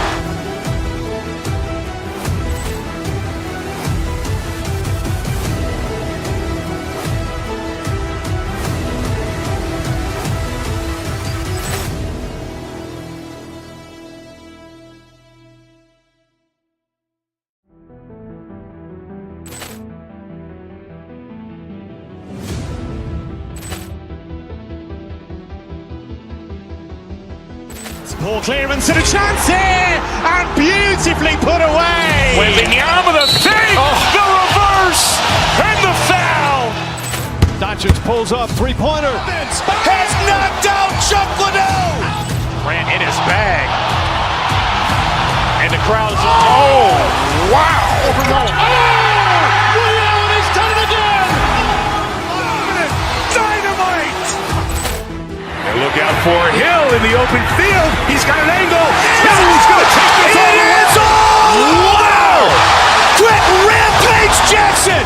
S1: Ball clearance and a chance here, and beautifully put away.
S2: Wembanyama the fake, the reverse, and the foul.
S6: Doncic pulls up, three-pointer.
S2: Has knocked out Chuck Liddell. Ran in his bag. And the crowd is, oh, wow. Ray Allen has done it again. Dynamite. And look out for Hill in the open field. He's got an angle. He's going to take this all the way. Wow. Quick Rampage Jackson.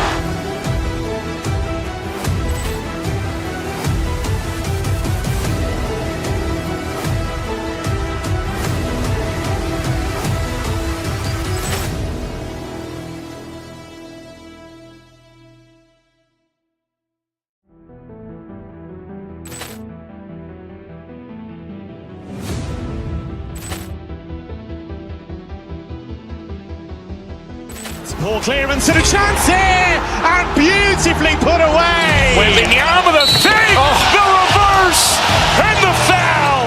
S1: Ball clearance and a chance here, and beautifully put away.
S2: Wembanyama the fake, the reverse, and the foul.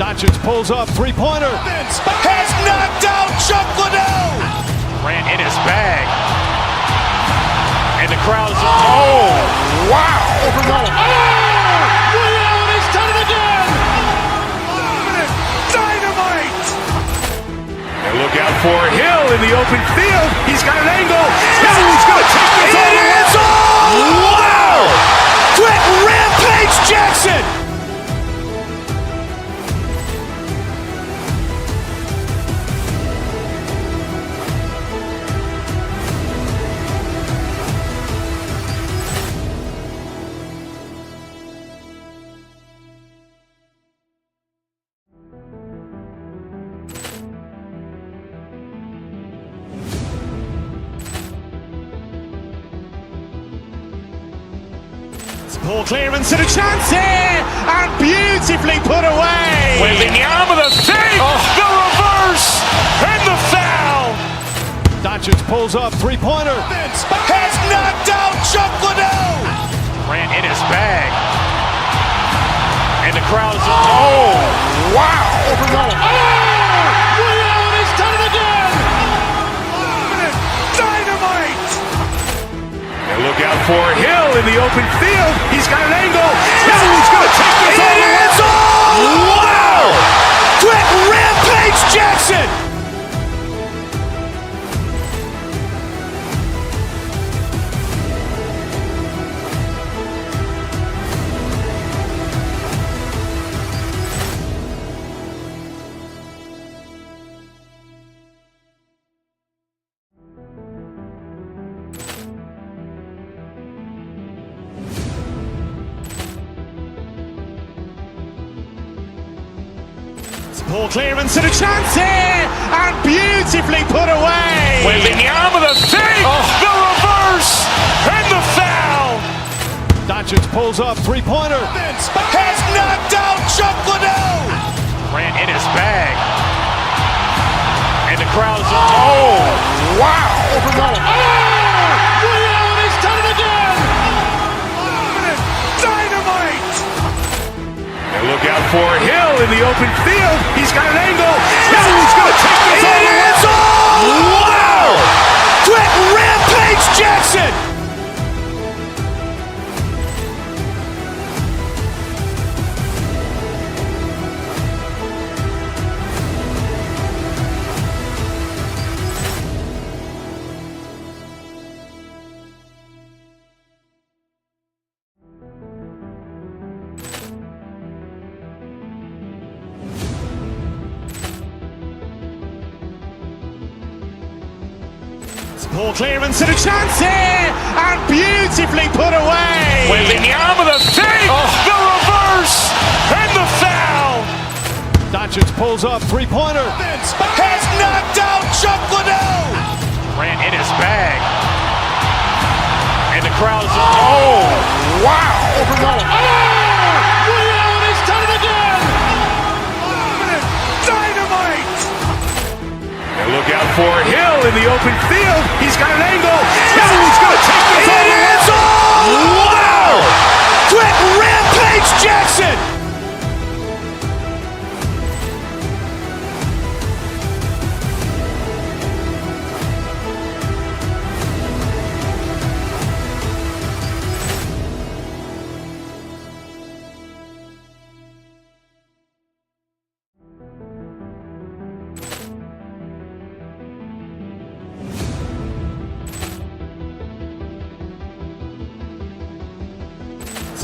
S6: Doncic pulls up, three-pointer.
S2: Has knocked out Chuck Liddell. Ran in his bag. And the crowd is, oh, wow. Ray Allen has done it again. Dynamite. And look out for Hill in the open field. He's got an angle. He's going to take this all the way. Wow. Quick Rampage Jackson.
S1: Ball clearance and a chance here, and beautifully put away.
S2: Wembanyama the fake, the reverse, and the foul.
S6: Doncic pulls up, three-pointer.
S2: Has knocked out Chuck Liddell. Ran in his bag. And the crowd is, oh, wow. Ray Allen has done it again. Dynamite. And look out for Hill in the open field. He's got an angle. He's going to take this all the way. Wow. Quick Rampage Jackson.
S1: Ball clearance and a chance here, and beautifully put away.
S2: Wembanyama the fake, the reverse, and the foul.
S6: Doncic pulls up, three-pointer.
S2: Has knocked out Chuck Liddell. Ran in his bag. And the crowd is, oh, wow.
S1: He's done it again.
S2: Dynamite. And look out for Hill in the open field. He's got an angle. He's going to take this all the way. Wow. Quick Rampage Jackson.
S1: Ball clearance and a chance here, and beautifully put away.
S2: Wembanyama the fake, the reverse, and the foul.
S6: Doncic pulls up, three-pointer.
S2: Has knocked out Chuck Liddell. Ran in his bag. And the crowd is, oh, wow.
S1: He's done it again.
S2: Dynamite. And look out for Hill in the open field. He's got an angle. He's going to take this all the way. Wow. Quick Rampage Jackson.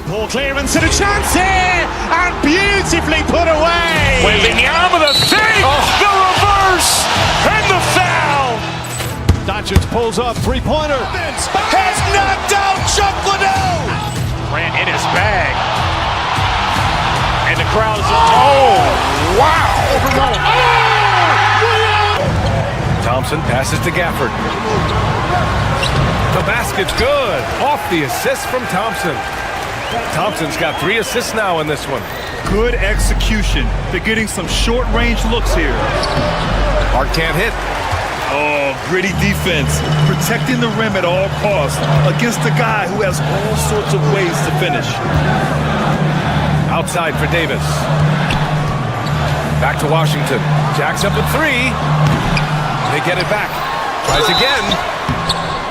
S1: Ball clearance and a chance here, and beautifully put away.
S2: Wembanyama the fake, the reverse, and the foul.
S6: Doncic pulls up, three-pointer.
S2: Has knocked out Chuck Liddell. Ran in his bag. And the crowd is, oh, wow.
S6: Thompson passes to Gafford. The basket's good. Off the assist from Thompson. Thompson's got 3 assists now in this one.
S5: Good execution. They're getting some short-range looks here.
S6: Hart can't hit.
S5: Oh, gritty defense. Protecting the rim at all costs against a guy who has all sorts of ways to finish.
S6: Outside for Davis. Back to Washington. Jacks up a 3. They get it back. Tries again.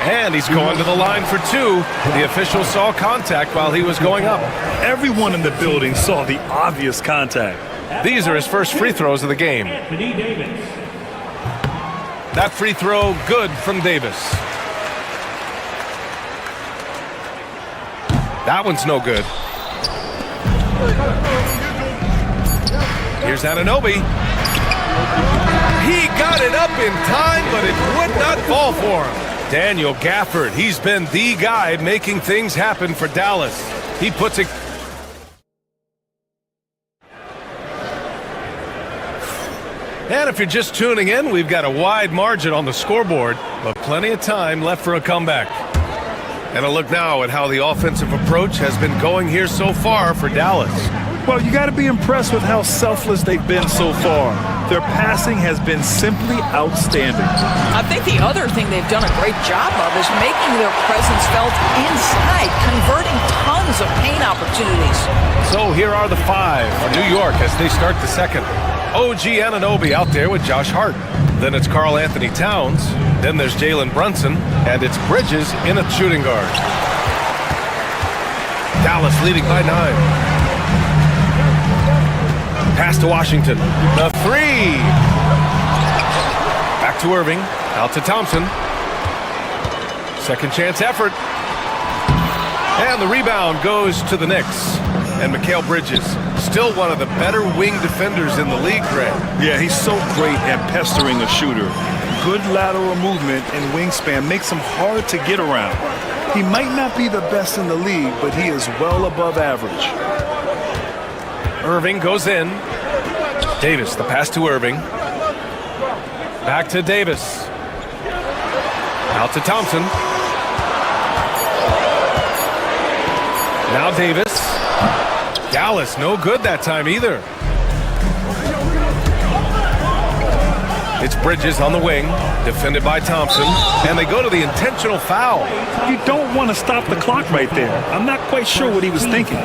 S6: And he's going to the line for 2. The official saw contact while he was going up.
S5: Everyone in the building saw the obvious contact.
S6: These are his first free throws of the game. That free throw good from Davis. That one's no good. Here's Anunoby. He got it up in time, but it would not fall for him. Daniel Gafford, he's been the guy making things happen for Dallas. He puts it. And if you're just tuning in, we've got a wide margin on the scoreboard, but plenty of time left for a comeback. And a look now at how the offensive approach has been going here so far for Dallas.
S5: Well, you got to be impressed with how selfless they've been so far. Their passing has been simply outstanding.
S7: I think the other thing they've done a great job of is making their presence felt inside, converting tons of paint opportunities.
S6: So here are the 5 for New York as they start the second. OG Anunoby out there with Josh Hart. Then it's Karl Anthony Towns. Then there's Jalen Brunson. And it's Bridges in a shooting guard. Dallas leading by 9. Pass to Washington. The 3. Back to Irving. Out to Thompson. Second chance effort. And the rebound goes to the Knicks. And Mikal Bridges, still one of the better wing defenders in the league, Greg.
S5: Yeah, he's so great at pestering a shooter. Good lateral movement and wingspan makes him hard to get around. He might not be the best in the league, but he is well above average.
S6: Irving goes in. Davis, the pass to Irving. Back to Davis. Out to Thompson. Now Davis. Dallas, no good that time either. It's Bridges on the wing, defended by Thompson, and they go to the intentional foul.
S5: You don't want to stop the clock right there. I'm not quite sure what he was thinking.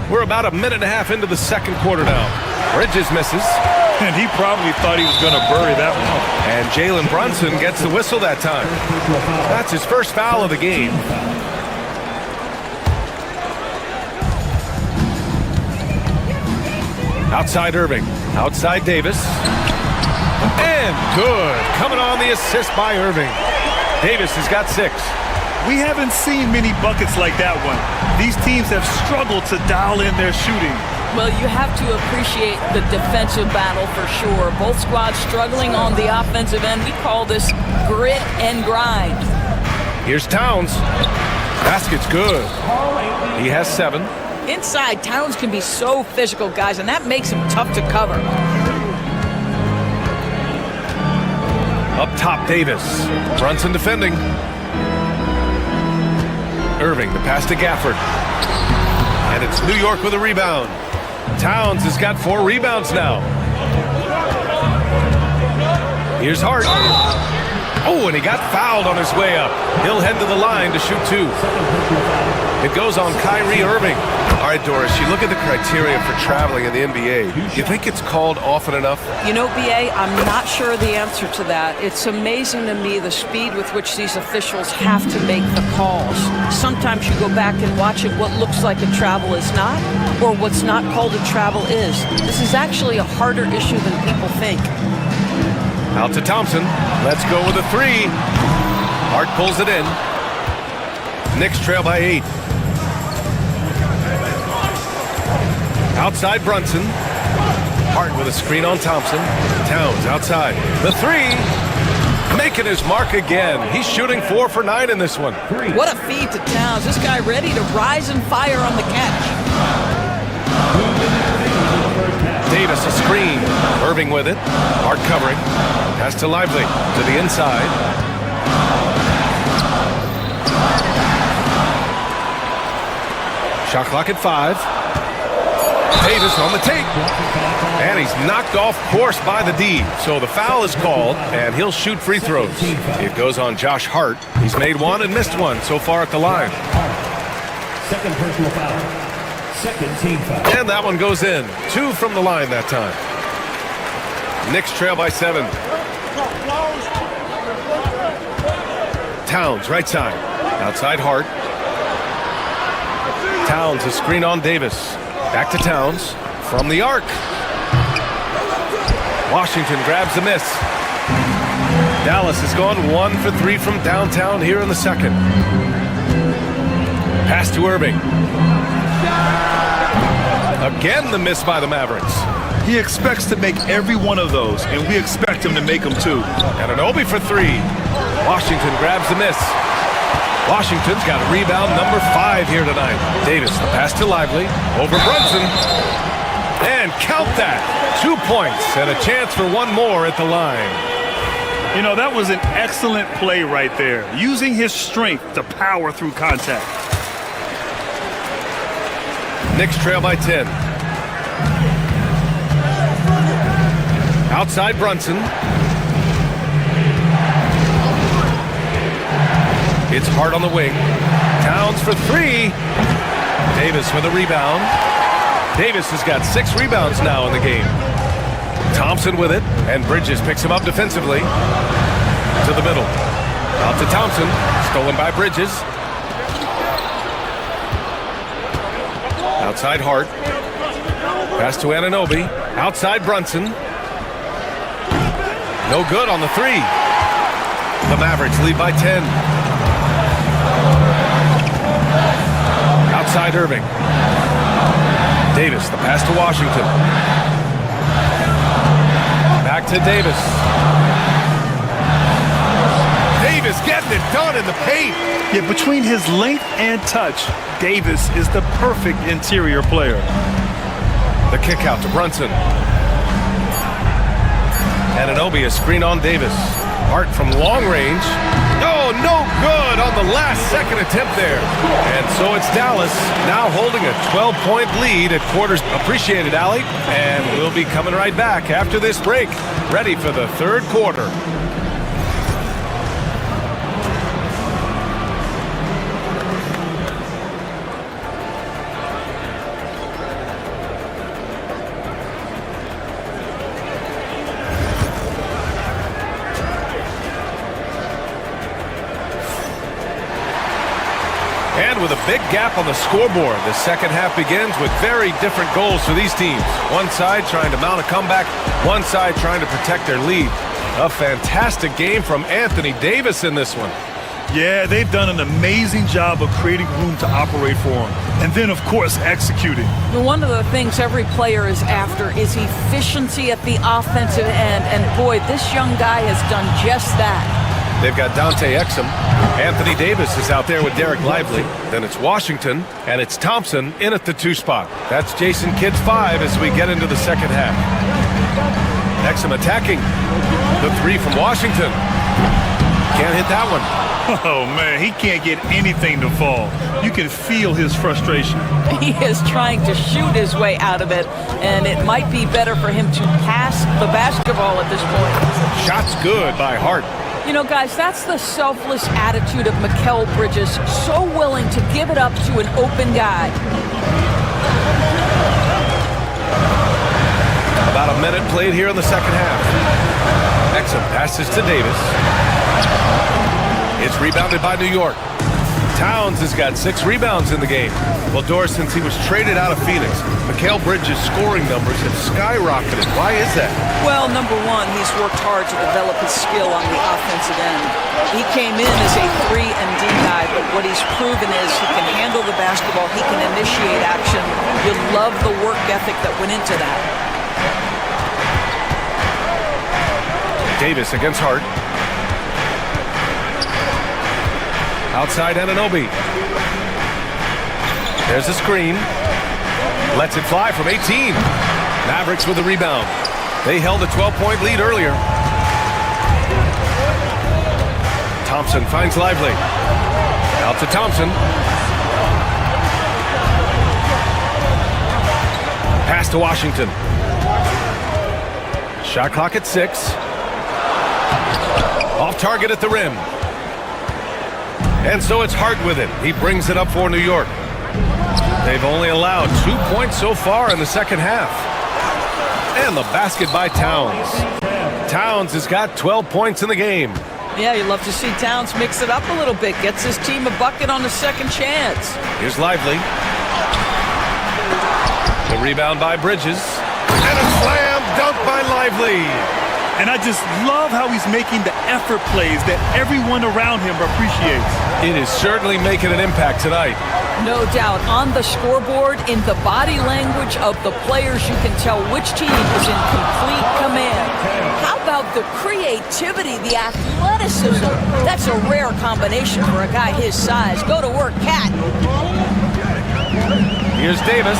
S6: We're about a minute and a half into the second quarter now. Bridges misses.
S5: And he probably thought he was going to bury that one.
S6: And Jalen Brunson gets the whistle that time. That's his first foul of the game. Outside Irving. Outside Davis. And good. Coming on the assist by Irving. Davis has got 6.
S5: We haven't seen many buckets like that one. These teams have struggled to dial in their shooting.
S7: Well, you have to appreciate the defensive battle for sure. Both squads struggling on the offensive end. We call this grit and grind.
S6: Here's Towns. Basket's good. He has 7.
S7: Inside, Towns can be so physical, guys, and that makes him tough to cover.
S6: Up top, Davis. Brunson defending. Irving, the pass to Gafford. And it's New York with a rebound. Towns has got 4 rebounds now. Here's Hart. Oh, and he got fouled on his way up. He'll head to the line to shoot 2. It goes on Kyrie Irving.
S2: All right, Doris, you look at the criteria for traveling in the NBA. You think it's called often enough?
S7: You know, BA, I'm not sure the answer to that. It's amazing to me the speed with which these officials have to make the calls. Sometimes you go back and watch it, what looks like a travel is not, or what's not called a travel is. This is actually a harder issue than people think.
S6: Out to Thompson. Let's go with a 3. Hart pulls it in. Knicks trail by 8. Outside Brunson. Hart with a screen on Thompson. Towns outside. The 3. Making his mark again. He's shooting 4 for 9 in this one.
S7: What a feed to Towns. This guy ready to rise and fire on the catch.
S6: Davis a screen. Irving with it. Hart covering. Pass to Lively. To the inside. Shot clock at 5. Davis on the take. And he's knocked off course by the D. So the foul is called, and he'll shoot free throws. It goes on Josh Hart. He's made 1 and missed 1 so far at the line.
S4: Second personal foul. Second team foul.
S6: And that one goes in. 2 from the line that time. Knicks trail by 7. Towns, right side. Outside Hart. Towns, a screen on Davis. Back to Towns. From the arc. Washington grabs the miss. Dallas has gone 1 for 3 from downtown here in the second. Pass to Irving. Again, the miss by the Mavericks.
S5: He expects to make every one of those, and we expect him to make them too.
S6: And an Obi for 3. Washington grabs the miss. Washington's got rebound number 5 here tonight. Davis, the pass to Lively. Over Brunson. And count that. 2 points and a chance for 1 more at the line.
S5: You know, that was an excellent play right there. Using his strength to power through contact.
S6: Knicks trail by 10. Outside Brunson. It's Hart on the wing. Towns for 3. Davis with a rebound. Davis has got 6 rebounds now in the game. Thompson with it, and Bridges picks him up defensively. To the middle. Out to Thompson. Stolen by Bridges. Outside Hart. Pass to Anunoby. Outside Brunson. No good on the 3. The Mavericks lead by 10. Outside Irving. Davis, the pass to Washington. Back to Davis. Davis getting it done in the paint.
S5: Yeah, between his length and touch, Davis is the perfect interior player.
S6: The kick out to Brunson. Anunoby, a screen on Davis. Hart from long range. Oh, no good on the last second attempt there. And so it's Dallas now holding a 12-point lead at quarters. Appreciate it, Allie. And we'll be coming right back after this break, ready for the third quarter. And with a big gap on the scoreboard, the second half begins with very different goals for these teams. One side trying to mount a comeback, one side trying to protect their lead. A fantastic game from Anthony Davis in this one.
S5: Yeah, they've done an amazing job of creating room to operate for him. And then, of course, executing.
S7: One of the things every player is after is efficiency at the offensive end. And boy, this young guy has done just that.
S6: They've got Dante Exum. Anthony Davis is out there with Derek Lively. Then it's Washington, and it's Thompson in at the 2 spot. That's Jason Kidd's 5 as we get into the second half. Exum attacking. The 3 from Washington. Can't hit that one.
S5: Oh, man, he can't get anything to fall. You can feel his frustration.
S7: He is trying to shoot his way out of it, and it might be better for him to pass the basketball at this point.
S6: Shot's good by Hart.
S7: You know, guys, that's the selfless attitude of Mikal Bridges, so willing to give it up to an open guy.
S6: About a minute played here in the second half. Exum passes to Davis. It's rebounded by New York. Towns has got 6 rebounds in the game. Well, Doris, since he was traded out of Phoenix, Mikal Bridges' scoring numbers have skyrocketed. Why is that?
S7: Well, number one, he's worked hard to develop his skill on the offensive end. He came in as a 3-and-D guy, but what he's proven is he can handle the basketball, he can initiate action. You love the work ethic that went into that.
S6: Davis against Hart. Outside Anunoby. There's a screen. Lets it fly from 18. Mavericks with the rebound. They held a 12-point lead earlier. Thompson finds Lively. Out to Thompson. Pass to Washington. Shot clock at 6. Off target at the rim. And so it's Hart with it. He brings it up for New York. They've only allowed 2 points so far in the second half. And the basket by Towns. Towns has got 12 points in the game.
S7: Yeah, you love to see Towns mix it up a little bit. Gets his team a bucket on the second chance.
S6: Here's Lively. The rebound by Bridges. And a slam dunk by Lively.
S5: And I just love how he's making the effort plays that everyone around him appreciates.
S6: It is certainly making an impact tonight.
S7: No doubt. On the scoreboard, in the body language of the players, you can tell which team is in complete command. How about the creativity, the athleticism? That's a rare combination for a guy his size. Go to work, Cat.
S6: Here's Davis.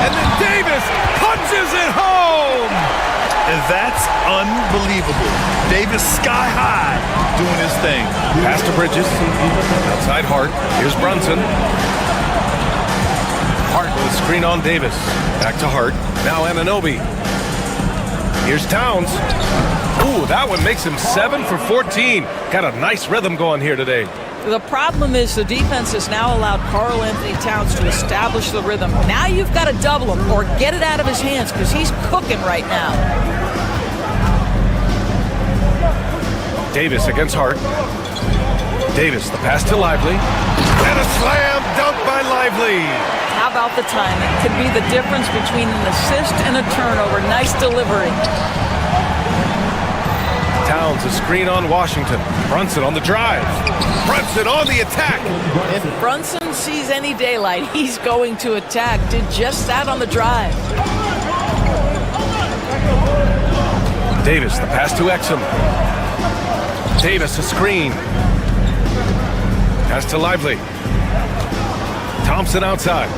S6: And then Davis punches it home!
S5: And that's unbelievable. Davis sky high doing his thing.
S6: Pass to Bridges. Outside Hart. Here's Brunson. Hart with a screen on Davis. Back to Hart. Now Anunoby. Here's Towns. Ooh, that one makes him 7 for 14. Got a nice rhythm going here today.
S7: The problem is the defense has now allowed Karl Anthony Towns to establish the rhythm. Now you've got to double him or get it out of his hands because he's cooking right now.
S6: Davis against Hart. Davis, the pass to Lively. And a slam dunk by Lively.
S7: How about the timing? Could be the difference between an assist and a turnover. Nice delivery.
S6: Towns, a screen on Washington. Brunson on the drive. Brunson on the attack.
S7: If Brunson sees any daylight, he's going to attack. Did just that on the drive.
S6: Davis, the pass to Exum. Davis, a screen. Pass to Lively. Thompson outside.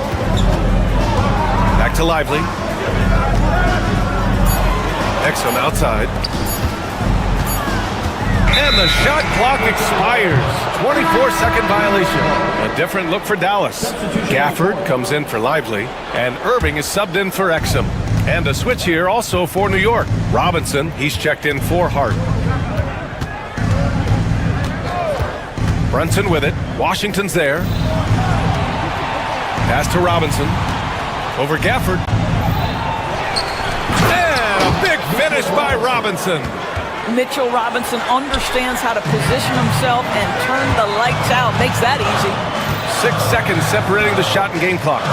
S6: Back to Lively. Exum outside. And the shot clock expires. 24-second violation. A different look for Dallas. Gafford comes in for Lively, and Irving is subbed in for Exum. And a switch here also for New York. Robinson, he's checked in for Hart. Brunson with it. Washington's there. Pass to Robinson. Over Gafford. And a big finish by Robinson.
S7: Mitchell Robinson understands how to position himself and turn the lights out. Makes that easy.
S6: 6 seconds separating the shot and game clocks.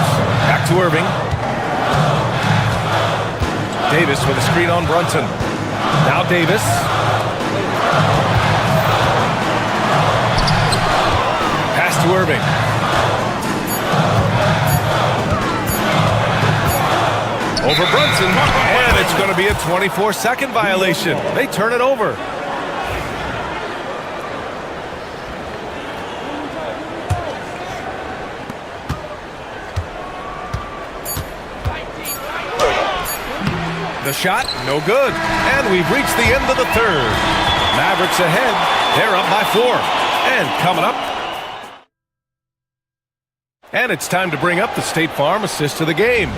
S6: Back to Irving. Davis with a screen on Brunson. Now Davis. Pass to Irving. Over Brunson, and it's going to be a 24-second violation. They turn it over. The shot, no good. And we've reached the end of the third. Mavericks ahead. They're up by 4. And coming up. And it's time to bring up the State Farm assist of the game.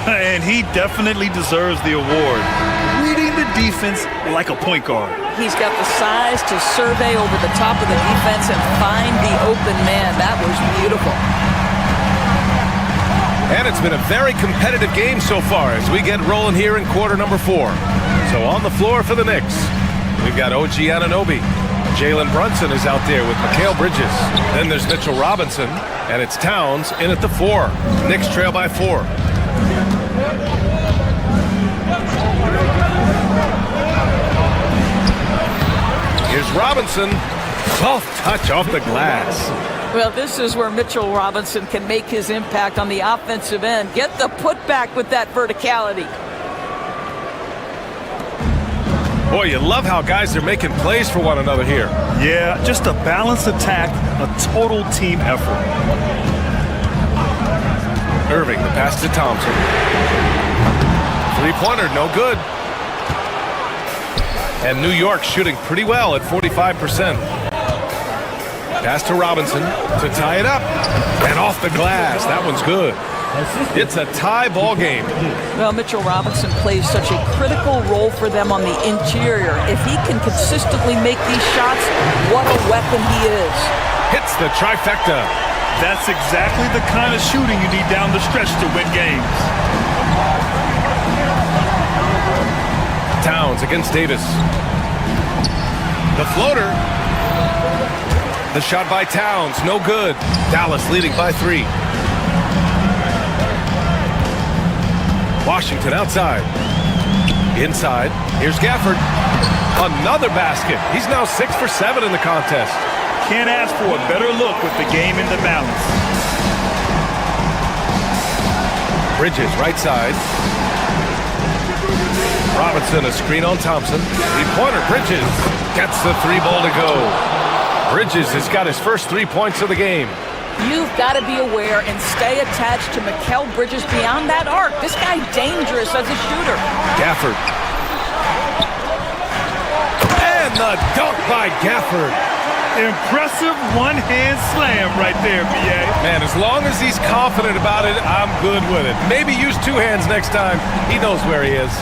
S5: And he definitely deserves the award. Reading the defense like a point guard.
S7: He's got the size to survey over the top of the defense and find the open man. That was beautiful.
S6: And it's been a very competitive game so far as we get rolling here in quarter number 4. So on the floor for the Knicks, we've got OG Anunoby. Jalen Brunson is out there with Mikal Bridges. Then there's Mitchell Robinson, and it's Towns in at the 4. Knicks trail by 4. Here's Robinson. Soft touch off the glass.
S7: Well, this is where Mitchell Robinson can make his impact on the offensive end. Get the putback with that verticality.
S6: Boy, you love how guys are making plays for one another here.
S5: Yeah, just a balanced attack, a total team effort.
S6: Irving, the pass to Thompson. Three-pointer, no good. And New York shooting pretty well at 45%. Pass to Robinson to tie it up. And off the glass. That one's good. It's a tie ball game.
S7: Well, Mitchell Robinson plays such a critical role for them on the interior. If he can consistently make these shots, what a weapon he is.
S6: Hits the trifecta.
S5: That's exactly the kind of shooting you need down the stretch to win games.
S6: Towns against Davis. The floater. The shot by Towns, no good. Dallas leading by 3. Washington outside. Inside. Here's Gafford. Another basket. He's now 6 for 7 in the contest.
S5: Can't ask for a better look with the game in the balance.
S6: Bridges, right side. Robinson, a screen on Thompson. Three-pointer, Bridges gets the 3-ball to go. Bridges has got his first 3 points of the game.
S7: You've got to be aware and stay attached to Mikal Bridges beyond that arc. This guy's dangerous as a shooter.
S6: Gafford. And the dunk by Gafford.
S5: Impressive one-hand slam right there, B.A.
S6: Man, as long as he's confident about it, I'm good with it. Maybe use 2 hands next time. He knows where he is.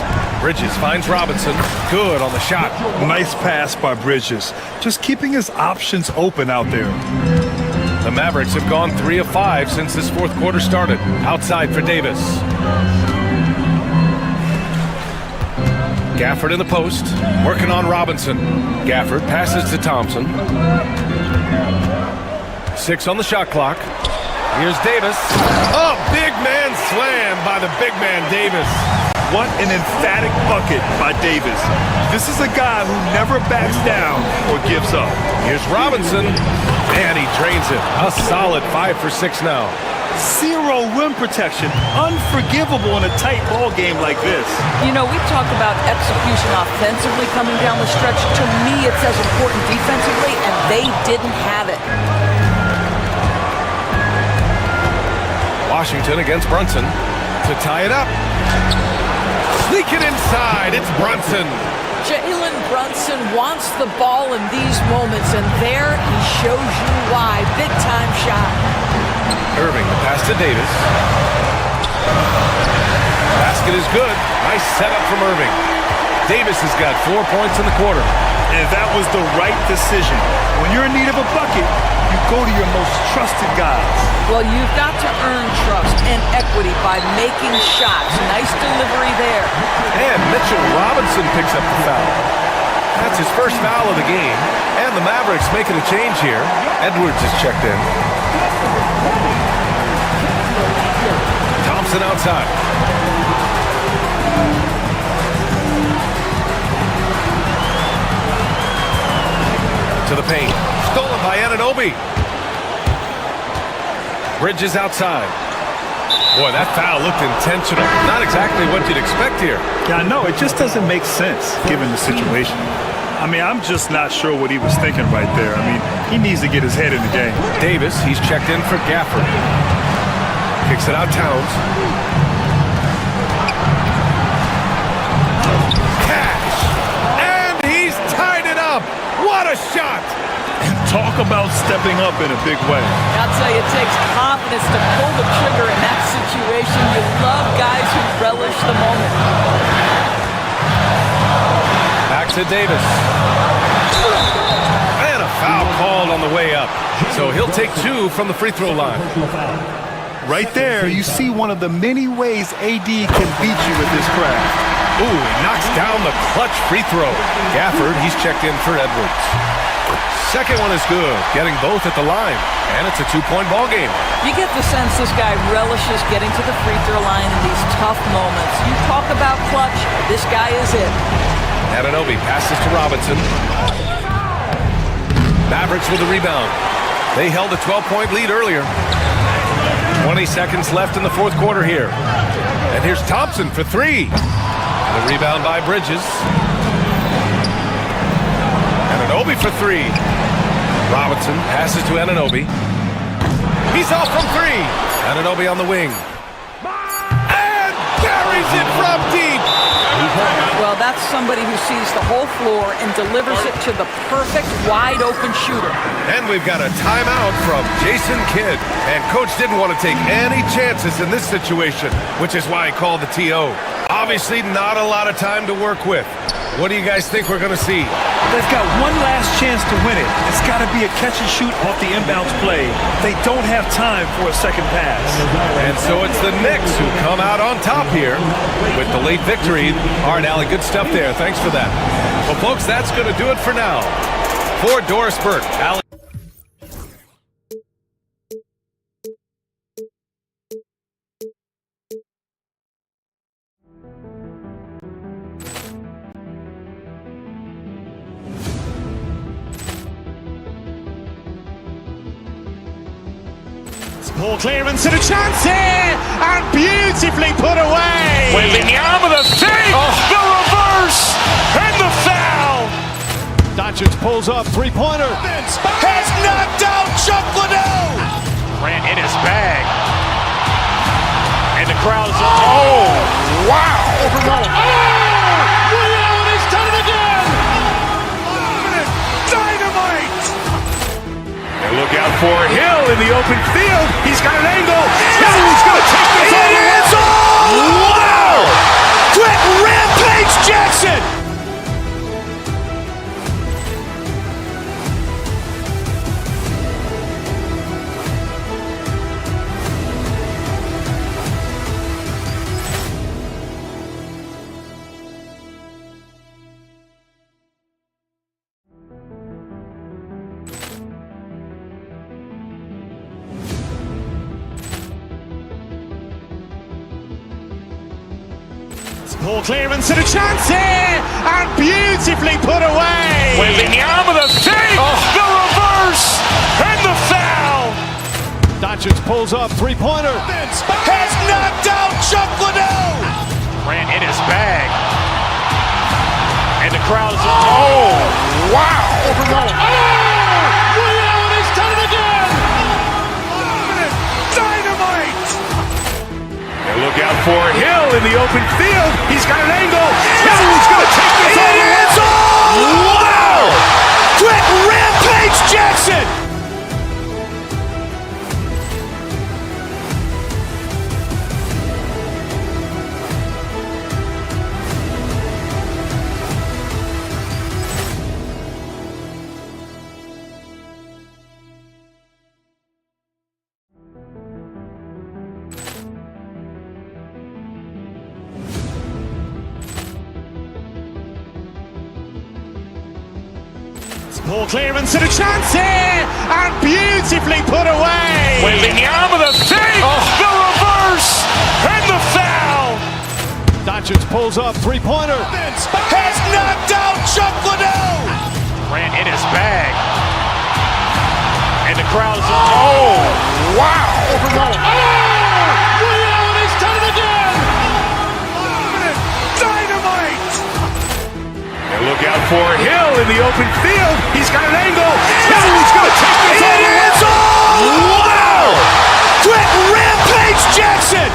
S6: Bridges finds Robinson. Good on the shot.
S5: Nice pass by Bridges. Just keeping his options open out there.
S6: The Mavericks have gone 3 of 5 since this fourth quarter started. Outside for Davis. Gafford in the post, working on Robinson. Gafford passes to Thompson. 6 on the shot clock. Here's Davis. Oh, big man slam by the big man Davis.
S5: What an emphatic bucket by Davis. This is a guy who never backs down or gives up.
S6: Here's Robinson, and he drains it. A solid 5 for 6 now.
S5: 0 rim protection. Unforgivable in a tight ball game like this.
S7: You know, we talk about execution offensively coming down the stretch. To me, it's as important defensively, and they didn't have it.
S6: Washington against Brunson to tie it up. Sneaking inside, it's Brunson.
S7: Jalen Brunson wants the ball in these moments, and there he shows you why. Big-time shot.
S6: Irving, the pass to Davis. Basket is good. Nice setup from Irving. Davis has got 4 points in the quarter.
S5: And that was the right decision. When you're in need of a bucket, you go to your most trusted guys.
S7: Well, you've got to earn trust and equity by making shots. Nice delivery there.
S6: And Mitchell Robinson picks up the foul. That's his first foul of the game. And the Mavericks making a change here. Edwards is checked in. Thompson outside. To the paint. Stolen by Anunoby. Bridges outside. Boy, that foul looked intentional. Not exactly what you'd expect here.
S5: Yeah, I know. It just doesn't make sense given the situation. I mean, I'm just not sure what he was thinking right there. I mean, he needs to get his head in the game.
S6: Davis, he's checked in for Gafford. Kicks it out Towns. Cash! And he's tied it up! What a shot!
S5: And talk about stepping up in a big way.
S7: I'll tell you, it takes confidence to pull the trigger in that situation. You love guys who relish the moment.
S6: Back to Davis. And a foul called on the way up. So he'll take 2 from the free throw line.
S5: Right there, you see one of the many ways AD can beat you with his craft.
S6: Ooh, he knocks down the clutch free throw. Gafford, he's checked in for Edwards. Second one is good, getting both at the line. And it's a 2-point ball game.
S7: You get the sense this guy relishes getting to the free throw line in these tough moments. You talk about clutch, this guy is it.
S6: Anunoby passes to Robinson. Mavericks with the rebound. They held a 12-point lead earlier. 20 seconds left in the fourth quarter here. And here's Thompson for 3. And a rebound by Bridges. Anunoby for 3. Robinson passes to Anunoby. He's off from 3. Anunoby on the wing. And buries it from deep.
S7: Well, that's somebody who sees the whole floor and delivers it to the perfect wide-open shooter.
S6: And we've got a timeout from Jason Kidd. And Coach didn't want to take any chances in this situation, which is why he called the TO. Obviously, not a lot of time to work with. What do you guys think we're going to see?
S5: They've got one last chance to win it. It's got to be a catch and shoot off the inbounds play. They don't have time for a second pass.
S6: And so it's the Knicks who come out on top here with the late victory. All right, Allie, good stuff there. Thanks for that. Well, folks, that's going to do it for now. For Doris Burke, Allie.
S1: Ball clearance and a chance here, and beautifully put away.
S2: Wembanyama the fake, the reverse, and the foul.
S1: Doncic pulls up, three-pointer.
S2: Has knocked out Chuck Liddell. Ran in his bag. And the crowd is, oh, wow.
S1: Overrun.
S2: Ray Allen has done it again. Dynamite. And look out for Hill in the open field. He's got an angle. Hill's going to take this all the way. Wow. Quick rampage Jackson.
S1: Ball clearance and a chance here, and beautifully put away.
S2: Wembanyama the fake, the reverse, and the foul.
S1: Doncic pulls up, three-pointer.
S2: Has knocked out Chuck Liddell. Ran in his bag. And the crowd is, oh, wow.
S1: Overrun.
S2: Ray Allen has done it again. Dynamite. And look out for Hill in the open field. He's got an angle. Hill's going to take this all the way. Wow! Quick Rampage Jackson!
S1: Ball clearance and a chance here, and beautifully put away.
S2: Wembanyama with a save, the reverse, and the foul.
S13: Doncic pulls up, three-pointer.
S2: Has knocked out Chuck Liddell. Grant in his bag. And the crowd is, oh, wow. He's done it again. Dynamite. And look out for Hill in the open field. He's got an angle. Hill's going to take this all the way. Wow. Quick Rampage Jackson.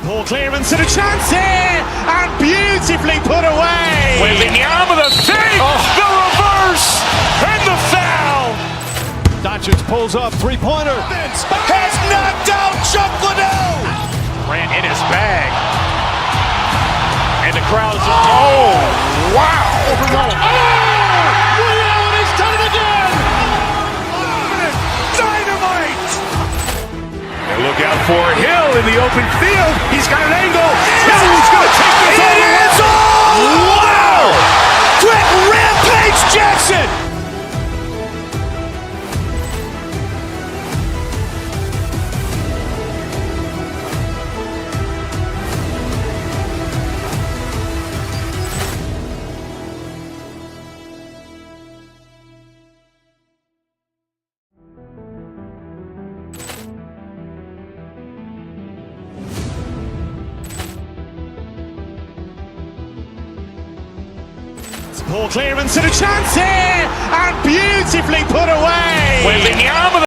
S1: Ball clearance and a chance here, and beautifully put away.
S2: Wembanyama with a save, the reverse, and the foul.
S13: Doncic pulls up, three-pointer.
S2: Has knocked out Chuck Liddell. Grant in his bag. And the crowd is, oh, wow. He's done it again. Dynamite. And look out for Hill in the open field. He's got an angle. Hill's going to take this all the way. Wow. Quick Rampage Jackson.
S1: Ball clearance and a chance here, and beautifully put away.
S2: Wembanyama